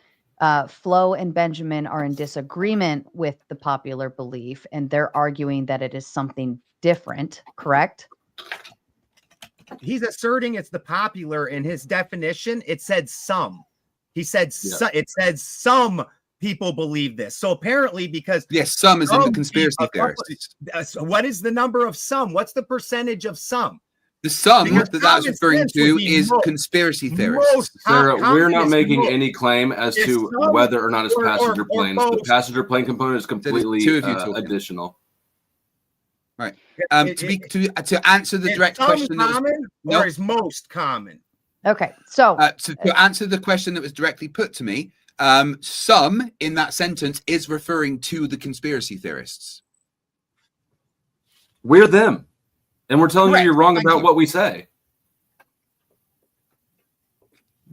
Flo and Benjamin are in disagreement with the popular belief, and they're arguing that it is something different, correct? He's asserting it's the popular. In his definition, it said some. He said it said some people believe this. So apparently, because some is in the conspiracy theorists. What is the number of some? What's the percentage of some? The sum that that's referring to is conspiracy theorists. Sarah, we're not making any claim as to whether or not it's passenger planes. The passenger plane component is completely additional. Right. To answer the direct question, or is most common? Okay. So to answer the question that was directly put to me, some in that sentence is referring to the conspiracy theorists. We're them. And we're telling you you're wrong about what we say.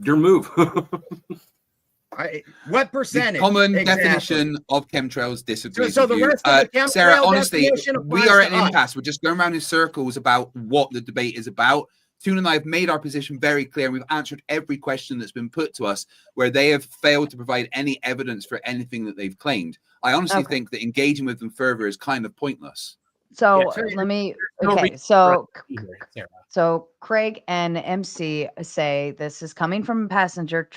Your move. What percentage? The common definition of chemtrails disagrees so with the rest of the chemtrail Sarah, honestly, we are at an us. impasse. We're just going around in circles about what the debate is about. Toon and I have made our position very clear, and we've answered every question that's been put to us where they have failed to provide any evidence for anything that they've claimed. I honestly think that engaging with them further is kind of pointless. So let me. Okay, so Craig and MC say this is coming from passenger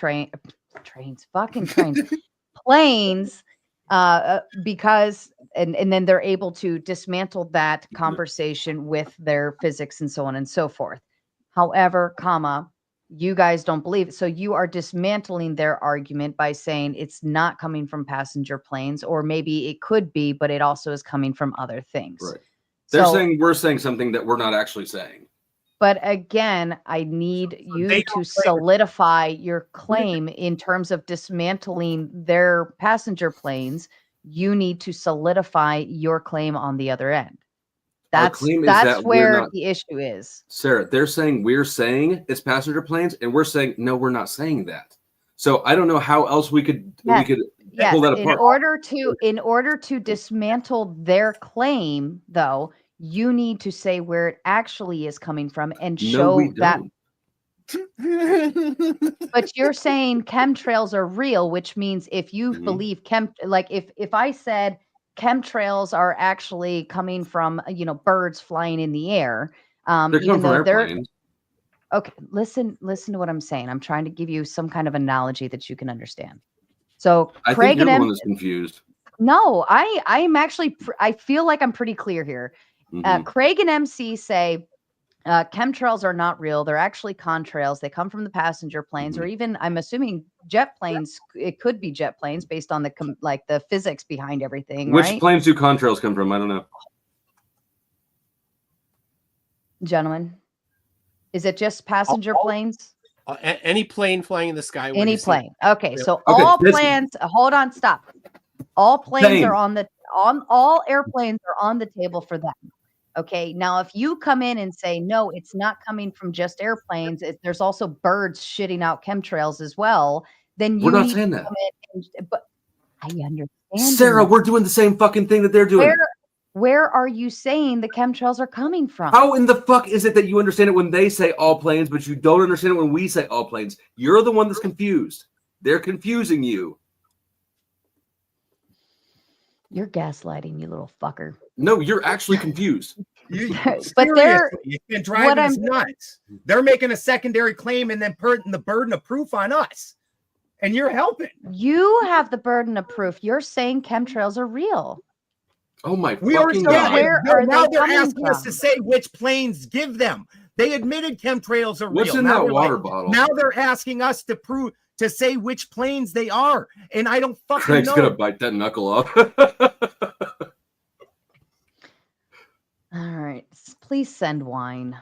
planes, because and then they're able to dismantle that conversation with their physics and so on and so forth. However, you guys don't believe it. So you are dismantling their argument by saying it's not coming from passenger planes, or maybe it could be, but it also is coming from other things. Right. They're saying we're saying something that we're not actually saying. But again, I need you to solidify your claim in terms of dismantling their passenger planes. You need to solidify your claim on the other end. That's where the issue is. Sarah, they're saying we're saying it's passenger planes, and we're saying no, we're not saying that. So I don't know how else we could pull that apart. In order to dismantle their claim, though, you need to say where it actually is coming from and show that. But you're saying chemtrails are real, which means if you believe if I said chemtrails are actually coming from birds flying in the air, they're coming from airplanes. Okay, listen to what I'm saying. I'm trying to give you some kind of analogy that you can understand. So I Craig think everyone is confused. No, I'm actually I feel like I'm pretty clear here. Craig and MC say chemtrails are not real. They're actually contrails. They come from the passenger planes, or even I'm assuming jet planes. It could be jet planes based on the physics behind everything. Which planes do contrails come from? I don't know. Gentlemen, is it just passenger planes? Any plane flying in the sky. Any plane. Okay, so all planes. Hold on, stop. All planes are all airplanes are on the table for them. Okay, now if you come in and say no, it's not coming from just airplanes. There's also birds shitting out chemtrails as well. Then you we're not saying that. But I understand. Sarah, we're doing the same fucking thing that they're doing. Where are you saying the chemtrails are coming from? How in the fuck is it that you understand it when they say all planes, but you don't understand it when we say all planes? You're the one that's confused. They're confusing you. You're gaslighting, you little fucker. No, you're actually confused. But they're You've been driving us nuts. They're making a secondary claim and then putting the burden of proof on us. And you're helping. You have the burden of proof. You're saying chemtrails are real. Oh my We fucking already God. Where are now they they're coming asking us from? to say which planes give them. They admitted chemtrails are What's real. in Now that they're water bottle? Now they're asking us to say which planes they are. And I don't fucking Craig's know. gonna bite that knuckle off. All right. Please send wine.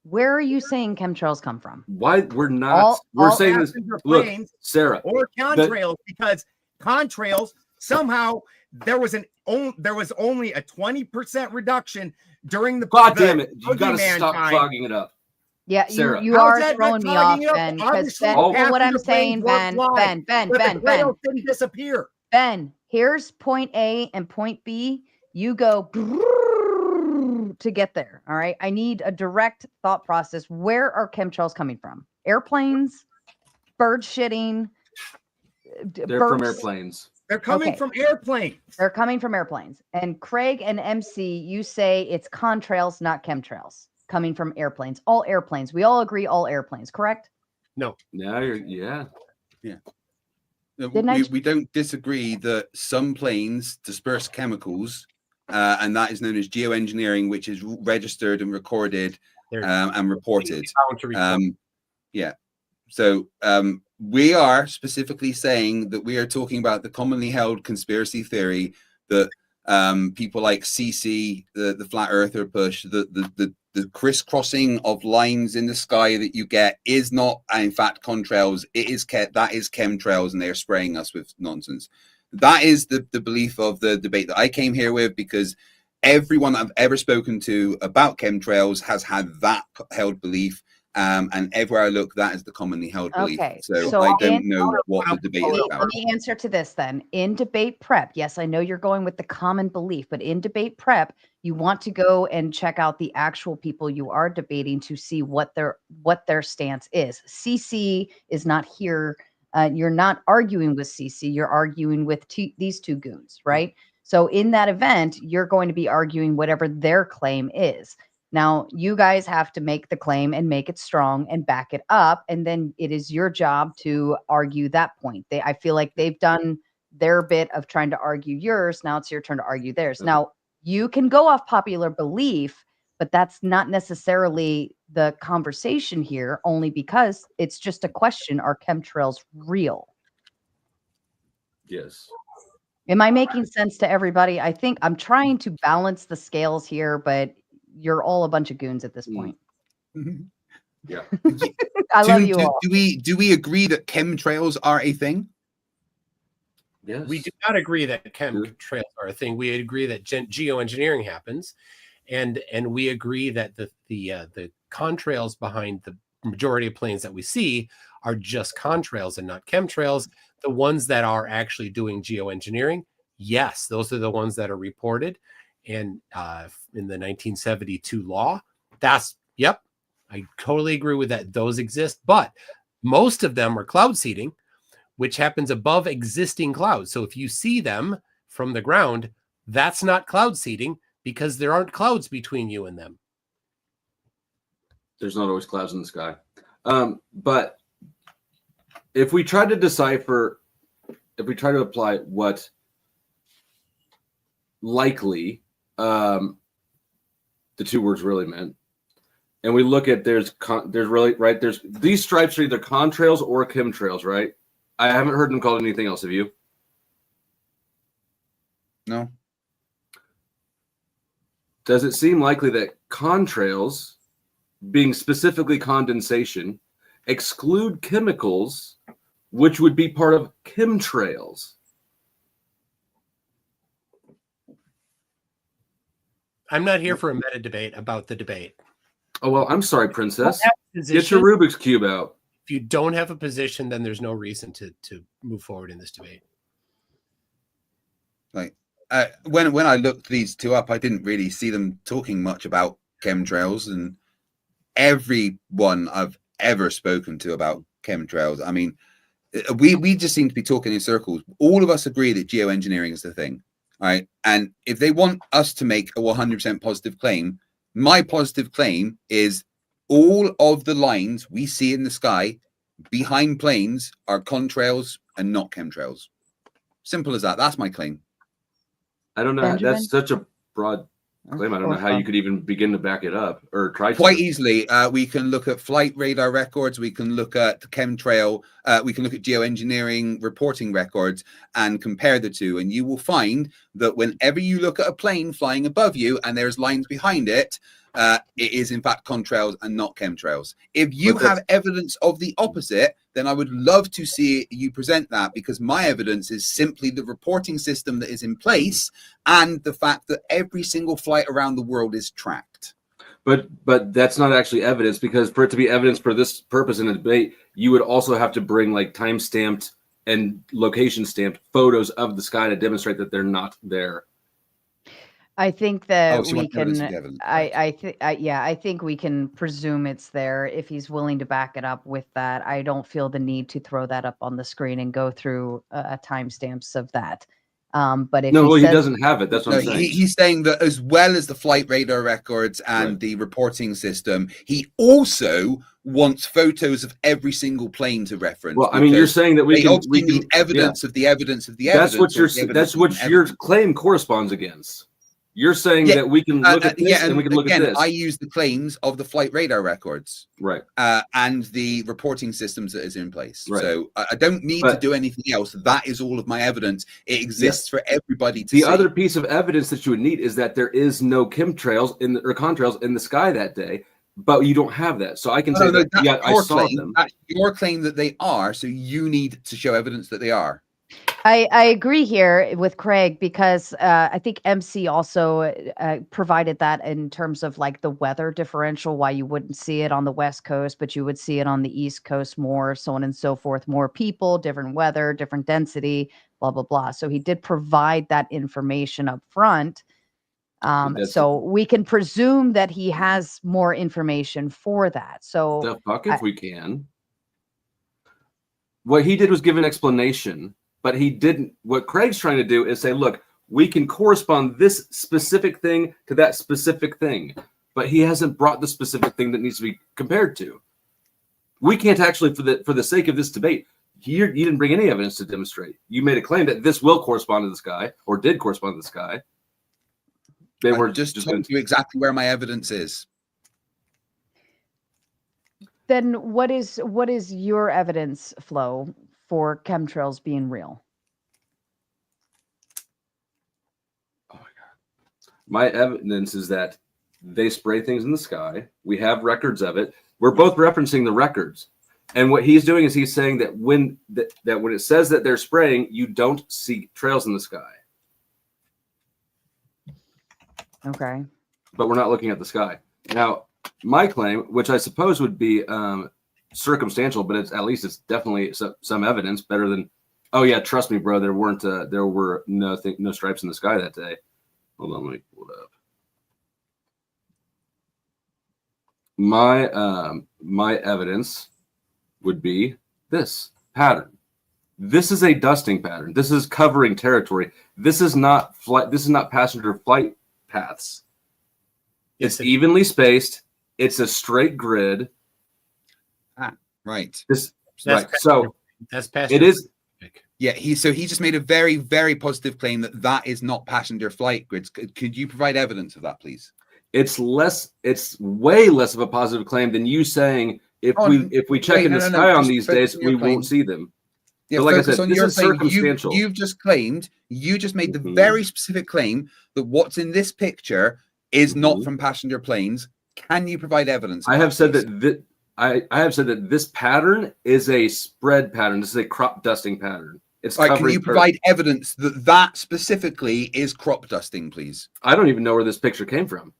Where are you saying chemtrails come from? Why we're not? We're saying this. passenger Look, planes Sarah. or contrails, because contrails somehow there was only a 20% reduction during the. God damn it! You gotta boogeyman stop time. clogging it up. Yeah, Sarah. you How are is that throwing not me off, clogging up? Ben. Because Obviously, Ben, Oh. what I'm passenger saying, planes were Ben, flying, Ben, but the Ben. trails didn't disappear. Ben, here's point A and point B. You go to get there. All right. I need a direct thought process. Where are chemtrails coming from? Airplanes, bird shitting, They're from airplanes. They're coming Okay. from airplanes. They're coming from airplanes. And Craig and MC, you say it's contrails, not chemtrails, coming from airplanes. All airplanes. We all agree all airplanes, correct? No. Now yeah. We don't disagree that some planes disperse chemicals, and that is known as geoengineering, which is registered and recorded and reported. Yeah. So we are specifically saying that we are talking about the commonly held conspiracy theory that people like CC, the flat earther push, the crisscrossing of lines in the sky that you get is not, in fact, contrails. That is chemtrails, and they are spraying us with nonsense. That is the belief of the debate that I came here with, because everyone I've ever spoken to about chemtrails has had that held belief. And everywhere I look, that is the commonly held belief. Okay, So I don't know what the debate is about. Let me answer to this then. In debate prep, yes, I know you're going with the common belief, but in debate prep, you want to go and check out the actual people you are debating to see what their stance is. CC is not here. You're not arguing with CC. You're arguing with these two goons, right? So in that event, you're going to be arguing whatever their claim is. Now, you guys have to make the claim and make it strong and back it up. And then it is your job to argue that point. I feel like they've done their bit of trying to argue yours. Now it's your turn to argue theirs. Okay. Now, you can go off popular belief, but that's not necessarily the conversation here, only because it's just a question. Are chemtrails real? Yes. Am I making sense to everybody? I think I'm trying to balance the scales here, but you're all a bunch of goons at this point. Yeah. I love you all. Do we agree that chemtrails are a thing? Yes. We do not agree that chemtrails are a thing. We agree that geoengineering happens, and we agree that the contrails behind the majority of planes that we see are just contrails and not chemtrails. The ones that are actually doing geoengineering, yes, those are the ones that are reported. And in the 1972 law, I totally agree with that. Those exist, but most of them are cloud seeding, which happens above existing clouds. So if you see them from the ground, that's not cloud seeding because there aren't clouds between you and them. There's not always clouds in the sky. But if we try to decipher, if we try to apply what likely the two words really meant, and we look at there's these stripes are either contrails or chemtrails, right? I haven't heard them called anything else. Have you? No. Does it seem likely that contrails, being specifically condensation, exclude chemicals, which would be part of chemtrails? I'm not here for a meta debate about the debate. Oh, well, I'm sorry, Princess. Get your Rubik's Cube out. If you don't have a position, then there's no reason to move forward in this debate. Like, when I looked these two up, I didn't really see them talking much about chemtrails, and everyone I've ever spoken to about chemtrails, I mean, we just seem to be talking in circles. All of us agree that geoengineering is the thing, right? And if they want us to make a 100% positive claim, my positive claim is all of the lines we see in the sky behind planes are contrails and not chemtrails. Simple as that. That's my claim. I don't know. Benjamin? That's such a broad claim. I don't know how you could even begin to back it up or try to. Quite easily. We can look at flight radar records. We can look at chemtrail. We can look at geoengineering reporting records and compare the two. And you will find that whenever you look at a plane flying above you and there's lines behind it, it is in fact contrails and not chemtrails. If you have evidence of the opposite, then I would love to see you present that, because my evidence is simply the reporting system that is in place and the fact that every single flight around the world is tracked. But that's not actually evidence, because for it to be evidence for this purpose in a debate, you would also have to bring like time-stamped and location-stamped photos of the sky to demonstrate that they're not there. I think that so we what evidence do you can. have in- I think we can presume it's there if he's willing to back it up with that. I don't feel the need to throw that up on the screen and go through timestamps of that. But if he says, doesn't have it. That's what I'm saying. He's saying that as well as the flight radar records and the reporting system, he also wants photos of every single plane to reference. Well, I mean, you're saying that we need evidence of the evidence of the evidence. That's what your claim corresponds against. You're saying that we can look at this and we can look at this. I use the claims of the flight radar records, right, and the reporting systems that is in place. Right. So I don't need to do anything else. That is all of my evidence. It exists for everybody to see. The other piece of evidence that you would need is that there is no chemtrails or contrails in the sky that day, but you don't have that. So I can say that I saw them. That's your claim that they are. So you need to show evidence that they are. I agree here with Craig, because I think MC also provided that in terms of like the weather differential, why you wouldn't see it on the West Coast, but you would see it on the East Coast more, so on and so forth, more people, different weather, different density, blah, blah, blah. So he did provide that information up front. So we can presume that he has more information for that. So the fuck if we can. What he did was give an explanation. But he didn't. What Craig's trying to do is say, look, we can correspond this specific thing to that specific thing. But he hasn't brought the specific thing that needs to be compared to. We can't actually, for the sake of this debate, you didn't bring any evidence to demonstrate. You made a claim that this will correspond to the sky, or did correspond to the sky. They were just telling you exactly where my evidence is. Then what is your evidence, Flo, for chemtrails being real? Oh my God. My evidence is that they spray things in the sky. We have records of it. We're both referencing the records. And what he's doing is he's saying that when it says that they're spraying, you don't see trails in the sky. Okay. But we're not looking at the sky. Now, my claim, which I suppose would be circumstantial, but at least it's definitely some evidence, better than, oh yeah, trust me, bro, there were no stripes in the sky that day. Hold on, let me pull it up. My evidence would be this pattern. This is a dusting pattern. This is covering territory. This is not flight. This is not passenger flight paths. It's evenly spaced. It's a straight grid. Right. Right. So that's passenger. It is. Yeah. He just made a very, very positive claim that is not passenger flight grids. Could you provide evidence of that, please? It's way less of a positive claim than you saying if we check in the sky on these days, we won't see them. Yeah, but like I said, this is circumstantial. You just made the very specific claim that what's in this picture is not from passenger planes. Can you provide evidence? I have said that I have said that this pattern is a spread pattern. This is a crop dusting pattern. It's right. Can you provide evidence that specifically is crop dusting, please? I don't even know where this picture came from.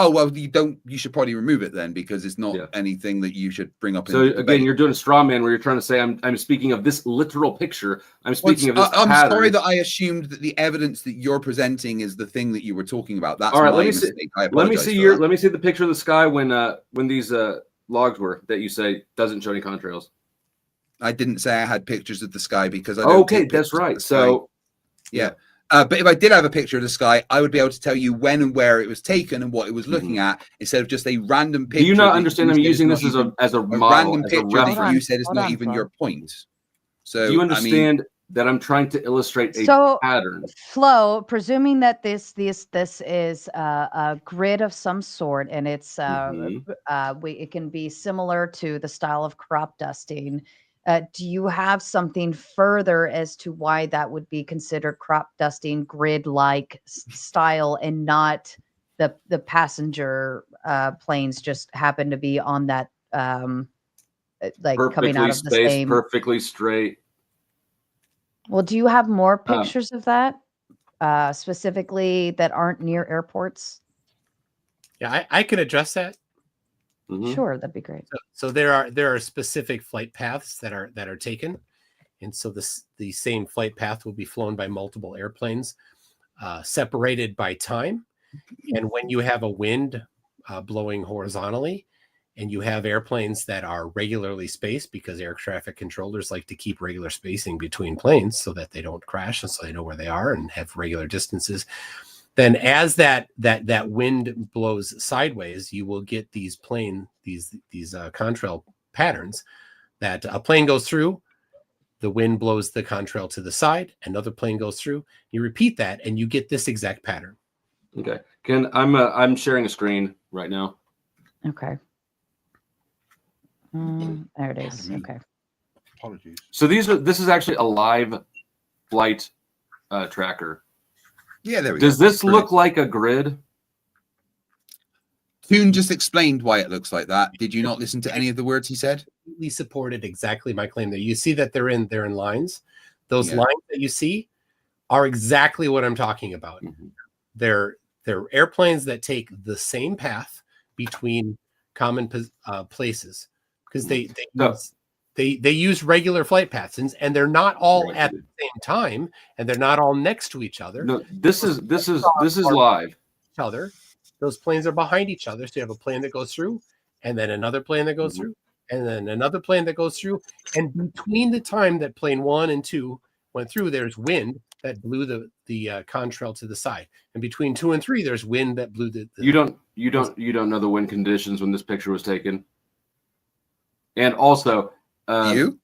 Oh, well, you should probably remove it then, because it's not anything that you should bring up. So again, you're doing a straw man where you're trying to say I'm speaking of this literal picture. I'm speaking of this I'm pattern. sorry that I assumed that the evidence that you're presenting is the thing that you were talking about. That's all right. my mistake. Let me see let me see the picture of the sky when these logs were that you say doesn't show any contrails. I didn't say I had pictures of the sky because I okay, that's right. So yeah. But if I did have a picture of the sky, I would be able to tell you when and where it was taken and what it was looking at, instead of just a random picture. Do you not understand I'm using this as a model, random picture that you said is not even your point? So do you understand that I'm trying to illustrate a pattern? Flo, presuming that this is a grid of some sort, and it's it can be similar to the style of crop dusting. Do you have something further as to why that would be considered crop dusting grid-like style and not the passenger planes just happen to be on that like perfectly coming out of spaced, the same perfectly straight? Well, do you have more pictures of that specifically that aren't near airports? Yeah, I can address that. Sure, that'd be great. So there are specific flight paths that are taken, and so the same flight path will be flown by multiple airplanes, separated by time. And when you have a wind blowing horizontally, and you have airplanes that are regularly spaced, because air traffic controllers like to keep regular spacing between planes so that they don't crash and so they know where they are and have regular distances. Then as that wind blows sideways, you will get these contrail patterns that a plane goes through, the wind blows the contrail to the side, another plane goes through, you repeat that, and you get this exact pattern. Okay. I'm sharing a screen right now. Okay. There it is. Okay. Apologies. So this is actually a live flight tracker. Yeah, there we go. Does this Brilliant. look like a grid? Toon just explained why it looks like that. Did you not listen to any of the words he said? He supported exactly my claim there. You see that they're in lines. Those lines that you see are exactly what I'm talking about. They're airplanes that take the same path between common places, because they use regular flight paths, and they're not all at the same time, and they're not all next to each other. No, this is live. Each other. Those planes are behind each other. So you have a plane that goes through, and then another plane that goes through, and then another plane that goes through. And between the time that plane 1 and 2 went through, there's wind that blew the contrail to the side. And between 2 and 3, there's wind that blew the You don't know the wind conditions when this picture was taken. And also, no,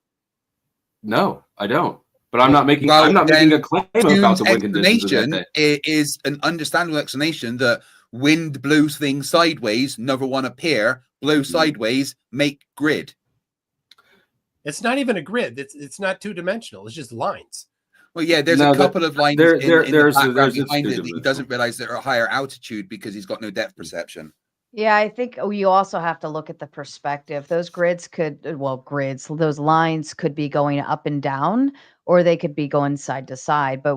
I don't. But I'm not making making a claim about the wind conditions. Explanation is an understandable explanation that wind blows things sideways, number one appear, blow sideways, make grid. It's not even a grid. It's not two-dimensional. It's just lines. Well, yeah, there's a couple of lines in the background behind it that he doesn't realize that are a higher altitude because he's got no depth perception. Yeah, I think you also have to look at the perspective. Those those lines could be going up and down, or they could be going side to side. But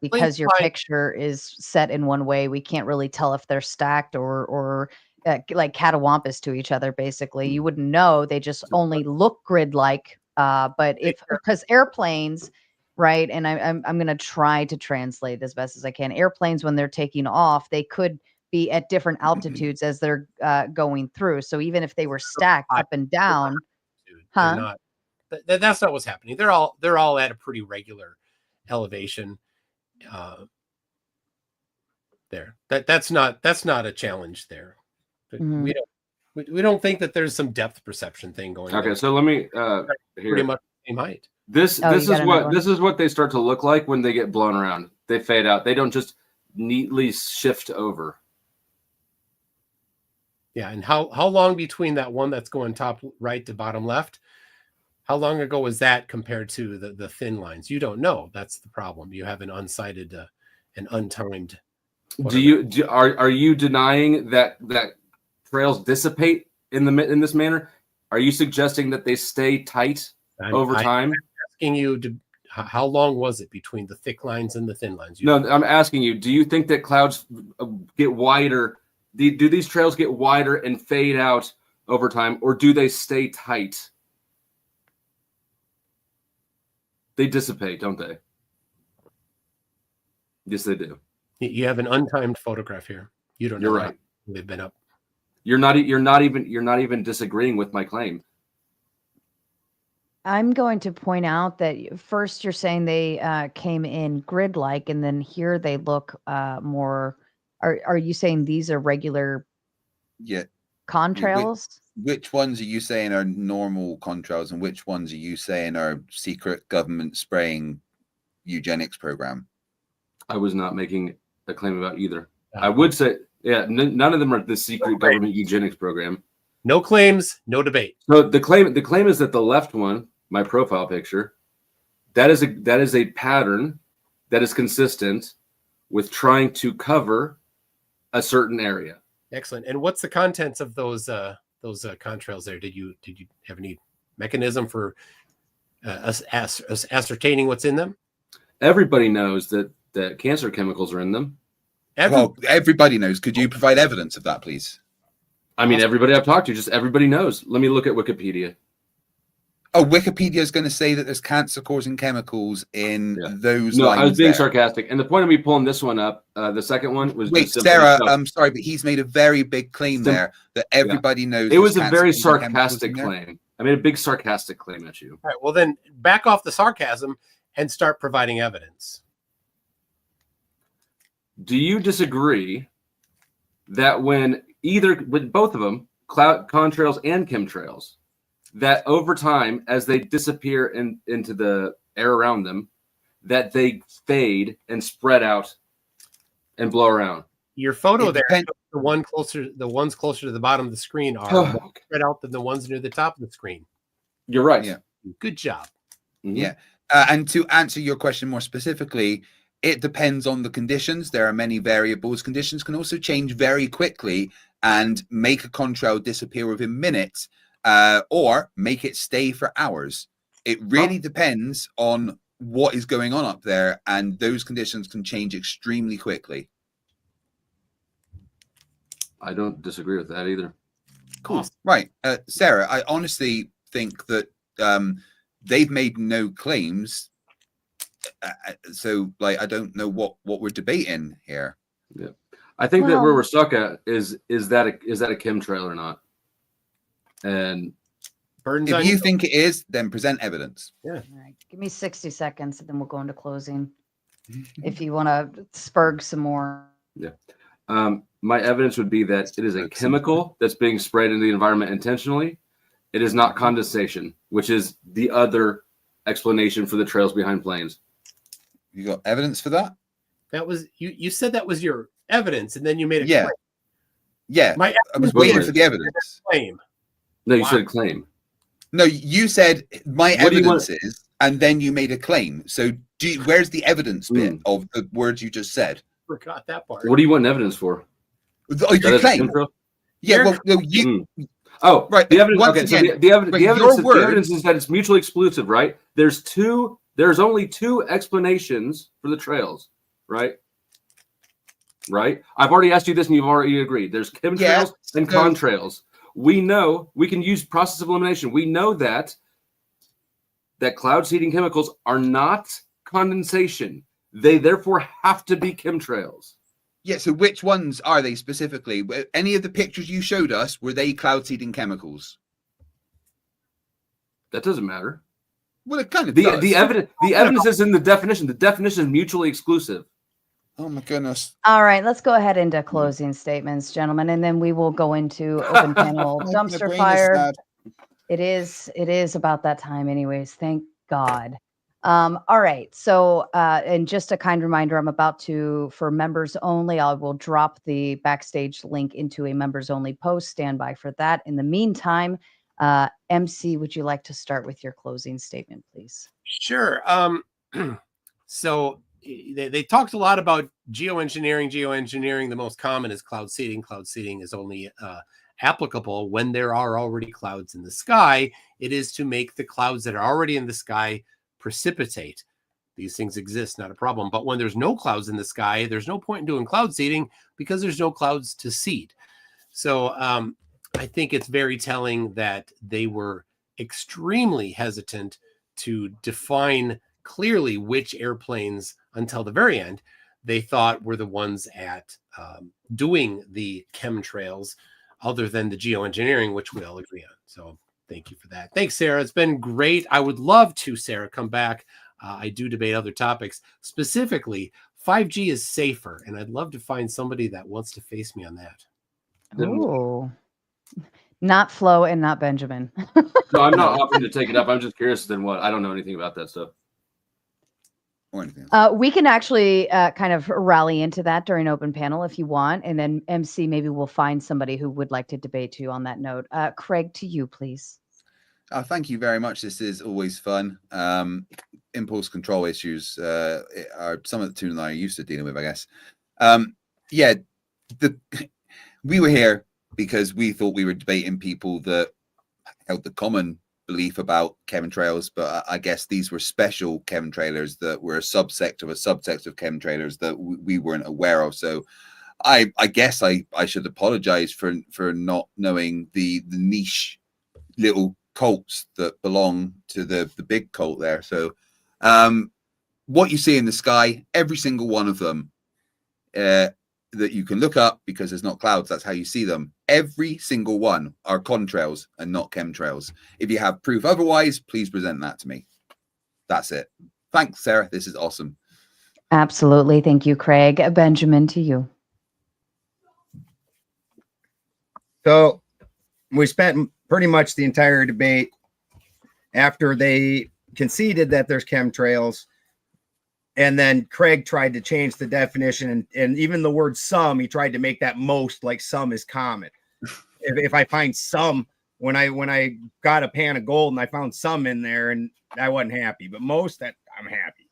because your picture is set in one way, we can't really tell if they're stacked or like catawampus to each other. Basically, you wouldn't know. They just only look grid-like. But because airplanes, right? And I'm going to try to translate as best as I can. Airplanes, when they're taking off, they could be at different altitudes as they're going through. So even if they were stacked up and down, that's not what's happening. They're all at a pretty regular elevation. There, that's not a challenge there. We don't think that there's some depth perception thing going on. Okay, so let me pretty much the same height. This is what they start to look like when they get blown around. They fade out. They don't just neatly shift over. Yeah, and how long between that one that's going top right to bottom left? How long ago was that compared to the thin lines? You don't know. That's the problem. You have an unsighted, an untimed. Are you denying that trails dissipate in this manner? Are you suggesting that they stay tight over time? I'm asking you how long was it between the thick lines and the thin lines? No, I'm asking you. Do you think that clouds get wider do these trails get wider and fade out over time, or do they stay tight? They dissipate, don't they? Yes, they do. You have an untimed photograph here. You don't know. You're right. They've been up. You're not even disagreeing with my claim. I'm going to point out that first you're saying they came in grid-like, and then here they look more. Are you saying these are regular? Yeah. Contrails? Which ones are you saying are normal contrails, and which ones are you saying are secret government spraying eugenics program? I was not making a claim about either. I would say, none of them are the secret government eugenics program. No claims, no debate. So the claim is that the left one, my profile picture, that is a pattern that is consistent with trying to cover a certain area. Excellent. And what's the contents of those contrails there? Did you have any mechanism for us ascertaining what's in them? Everybody knows that cancer chemicals are in them. Well, everybody knows. Could you provide evidence of that, please? I mean, everybody I've talked to, just everybody knows. Let me look at Wikipedia. Oh, Wikipedia is going to say that there's cancer-causing chemicals in those No, lines. I was being there. sarcastic. And the point of me pulling this one up, the second one was... Wait, Sarah, I'm sorry, but he's made a very big claim there that everybody knows. It was a very sarcastic claim. I made a big sarcastic claim at you. All right, well then back off the sarcasm and start providing evidence. Do you disagree that with both of them, contrails and chemtrails, that over time, as they disappear into the air around them, that they fade and spread out and blow around? Your photo there, the ones closer to the bottom of the screen are more spread out than the ones near the top of the screen. You're right. Yeah. Good job. Mm-hmm. Yeah. And to answer your question more specifically, it depends on the conditions. There are many variables. Conditions can also change very quickly and make a contrail disappear within minutes, or make it stay for hours. It really depends on what is going on up there, and those conditions can change extremely quickly. I don't disagree with that either. Cool. Right. Sarah, I honestly think that they've made no claims. So, I don't know what we're debating here. Yeah. I think that where we're stuck at is that a chemtrail or not? And if you think it is, then present evidence. Yeah. All right. Give me 60 seconds, and then we'll go into closing. If you want to spurg some more. Yeah. My evidence would be that it is a chemical that's being sprayed into the environment intentionally. It is not condensation, which is the other explanation for the trails behind planes. You got evidence for that? That was you said that was your evidence, and then you made a claim. Yeah. I was waiting for the evidence. Claim. No, you said claim. No, you said my evidence is, and then you made a claim. So where's the evidence bit of the words you just said? Forgot that part. What do you want evidence for? Oh, you claim. Yeah, well, no, you. Oh, right. The evidence. Once Okay, again, so the evidence is that it's mutually exclusive, right? There's only two explanations for the trails, right? Right. I've already asked you this, and you've already agreed. There's chemtrails and contrails. We know we can use process of elimination. We know that cloud seeding chemicals are not condensation. They therefore have to be chemtrails. Yeah, so which ones are they specifically? Any of the pictures you showed us, were they cloud seeding chemicals? That doesn't matter. Well, it kind of does. The evidence is in the definition. The definition is mutually exclusive. Oh my goodness. All right, let's go ahead into closing statements, gentlemen, and then we will go into open panel dumpster fire. It is about that time anyways. Thank God. All right. So, and just a kind reminder, I'm about to, for members only, I will drop the backstage link into a members only post. Stand by for that. In the meantime, MC, would you like to start with your closing statement, please? Sure. So they talked a lot about geoengineering. Geoengineering, the most common is cloud seeding. Cloud seeding is only applicable when there are already clouds in the sky. It is to make the clouds that are already in the sky precipitate. These things exist, not a problem. But when there's no clouds in the sky, there's no point in doing cloud seeding because there's no clouds to seed. So I think it's very telling that they were extremely hesitant to define clearly which airplanes until the very end they thought were the ones at doing the chemtrails, other than the geoengineering, which we all agree on. So thank you for that. Thanks, Sarah. It's been great. I would love to, Sarah, come back. I do debate other topics. Specifically, 5G is safer, and I'd love to find somebody that wants to face me on that. Oh, not Flo and not Benjamin. No, I'm not offering to take it up. I'm just curious than what. I don't know anything about that stuff. Or anything. We can actually kind of rally into that during open panel if you want, and then MC, maybe we'll find somebody who would like to debate you on that note. Craig, to you, please. Thank you very much. This is always fun. Impulse control issues are some of the tunes that I'm used to dealing with, I guess. Yeah, we were here because we thought we were debating people that held the common belief about chemtrails, but I guess these were special chemtrailers that were a subsect of chemtrailers that we weren't aware of. So I guess I should apologize for not knowing the niche little cults that belong to the big cult there. So what you see in the sky, every single one of them that you can look up, because there's not clouds, that's how you see them. Every single one are contrails and not chemtrails. If you have proof otherwise, please present that to me. That's it. Thanks, Sarah. This is awesome. Absolutely. Thank you, Craig. Benjamin, to you. So we spent pretty much the entire debate after they conceded that there's chemtrails. And then Craig tried to change the definition, and even the word some, he tried to make that most, like some is common. If I find some, when I got a pan of gold and I found some in there and I wasn't happy, but most, that I'm happy.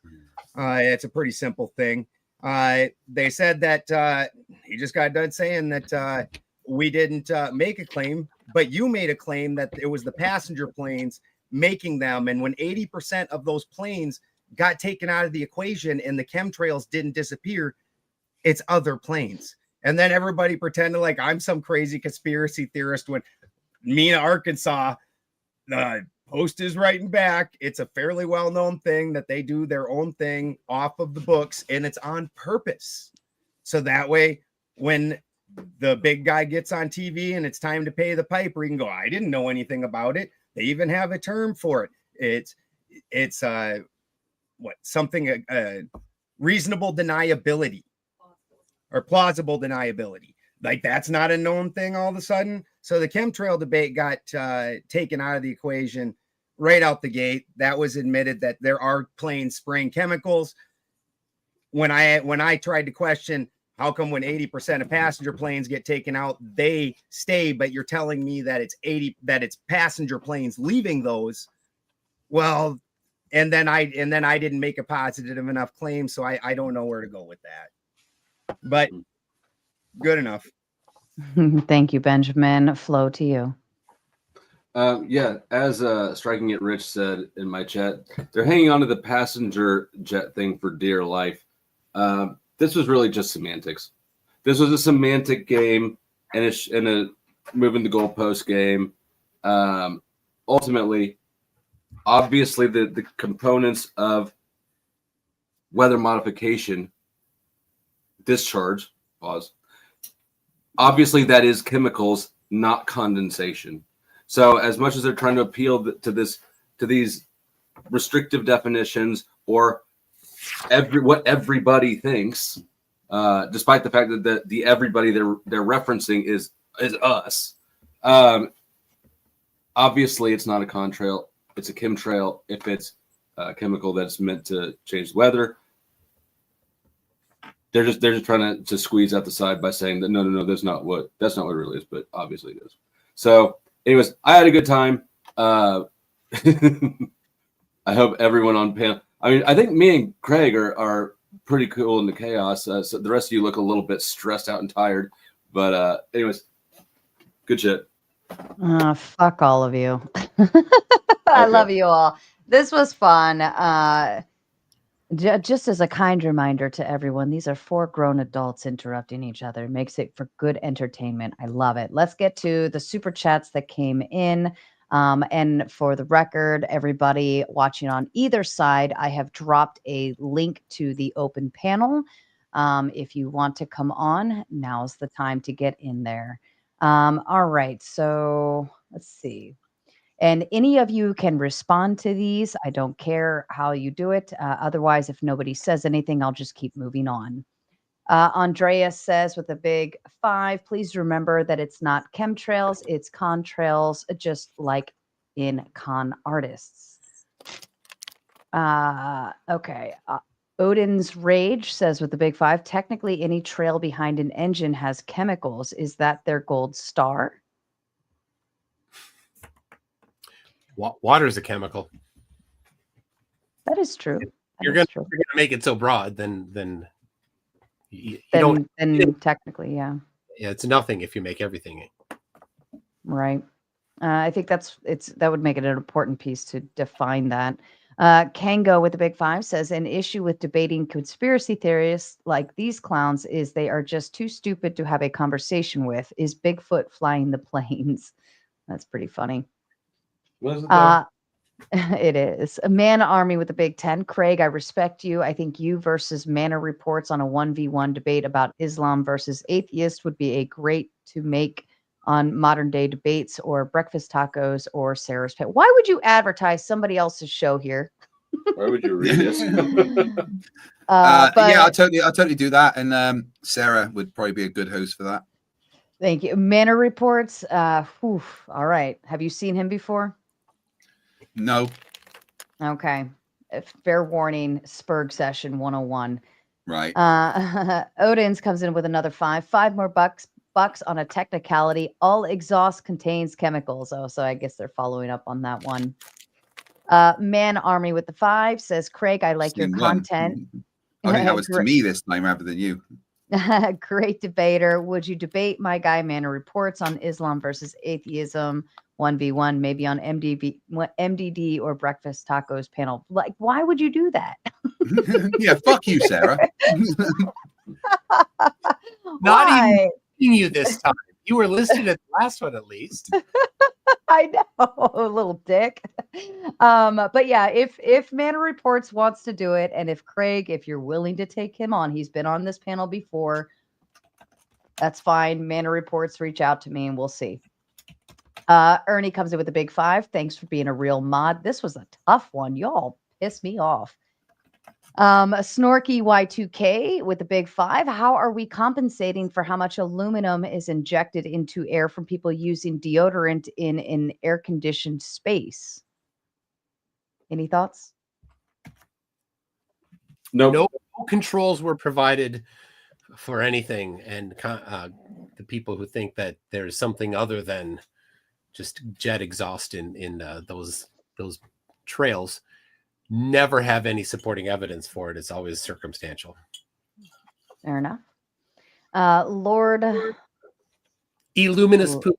It's a pretty simple thing. They said that he just got done saying that we didn't make a claim, but you made a claim that it was the passenger planes making them. And when 80% of those planes got taken out of the equation and the chemtrails didn't disappear, it's other planes. And then everybody pretended like I'm some crazy conspiracy theorist when Mena, Arkansas, the Post is writing back. It's a fairly well-known thing that they do their own thing off of the books, and it's on purpose. So that way, when the big guy gets on TV and it's time to pay the piper, he can go, I didn't know anything about it. They even have a term for it. It's reasonable deniability or plausible deniability. Like, that's not a known thing all of a sudden. So the chemtrail debate got taken out of the equation right out the gate. That was admitted that there are planes spraying chemicals. When I tried to question how come when 80% of passenger planes get taken out, they stay, but you're telling me that it's passenger planes leaving those. Well, and then I didn't make a positive enough claim, so I don't know where to go with that. But good enough. Thank you, Benjamin. Flo, to you. Yeah, as Striking It Rich said in my chat, they're hanging on to the passenger jet thing for dear life. This was really just semantics. This was a semantic game and a moving the goalpost game. Ultimately, obviously, the components of weather modification, discharge, pause. Obviously, that is chemicals, not condensation. So, as much as they're trying to appeal to these restrictive definitions or what everybody thinks, despite the fact that the everybody they're referencing is us. Obviously, it's not a contrail. It's a chemtrail if it's a chemical that's meant to change the weather. They're just trying to squeeze out the side by saying that no, that's not what it really is, but obviously it is. So, anyways, I had a good time. I hope everyone on panel. I mean, I think me and Craig are pretty cool in the chaos. So the rest of you look a little bit stressed out and tired. But anyways, good shit. Fuck all of you. I love you all. This was fun. Just as a kind reminder to everyone, these are 4 grown adults interrupting each other. Makes it for good entertainment. I love it. Let's get to the super chats that came in. And for the record, everybody watching on either side, I have dropped a link to the open panel. If you want to come on, now's the time to get in there. All right, so let's see. And any of you can respond to these. I don't care how you do it. Otherwise, if nobody says anything, I'll just keep moving on. Andreas says with a big 5, please remember that it's not chemtrails, it's contrails, just like in con artists. Okay. Odin's Rage says with the big 5, technically any trail behind an engine has chemicals. Is that their gold star? Water is a chemical. That is true. You're gonna make it so broad, then you don't. Then technically, yeah. Yeah, it's nothing if you make everything. Right. I think that would make it an important piece to define that. Kango with the big 5 says an issue with debating conspiracy theorists like these clowns is they are just too stupid to have a conversation with. Is Bigfoot flying the planes? That's pretty funny. What is it though? It is. A Man Army with the big 10. Craig, I respect you. I think you versus Manor Reports on a 1v1 debate about Islam versus atheist would be a great to make on modern day debates or breakfast tacos or Sarah's Pet. Why would you advertise somebody else's show here? Why would you read it? Yeah, I'll totally do that. And Sarah would probably be a good host for that. Thank you. Manor Reports. All right. Have you seen him before? No. Okay. Fair warning, Spurg session 101. Right. Odins comes in with another 5. 5 more bucks on a technicality. All exhaust contains chemicals. Oh, so I guess they're following up on that one. Man Army with the 5 says, Craig, I like your content. I think that was to me this time rather than you. Great debater. Would you debate my guy Manor Reports on Islam versus atheism 1v1, maybe on MDD or Breakfast Tacos panel? Like, why would you do that? Yeah, fuck you, Sarah. Not even you this time. You were listed at the last one at least. I know, little dick. But yeah, if Manor Reports wants to do it, and if Craig, if you're willing to take him on, he's been on this panel before. That's fine. Manor Reports, reach out to me and we'll see. Ernie comes in with a big 5. Thanks for being a real mod. This was a tough one. Y'all pissed me off. Snorky Y2K with the big 5. How are we compensating for how much aluminum is injected into air from people using deodorant in an air-conditioned space? Any thoughts? No controls were provided for anything, and the people who think that there's something other than just jet exhaust in those trails never have any supporting evidence for it. It's always circumstantial. Fair enough. Lord Illuminous poop.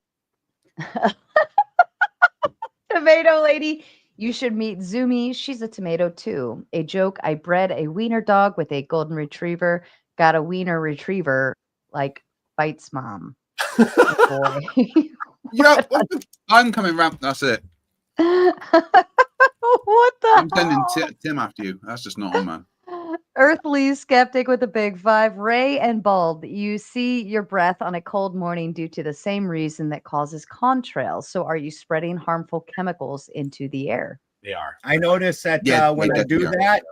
Tomato lady, you should meet Zumi. She's a tomato too. A joke. I bred a wiener dog with a golden retriever. Got a wiener retriever like bites mom. Boy. Yeah, I'm coming round. That's it. What the I'm sending Tim after you. That's just not on, man. Earthly skeptic with a big 5. Ray and Bald, you see your breath on a cold morning due to the same reason that causes contrails. So are you spreading harmful chemicals into the air? They are. I notice that when I do that,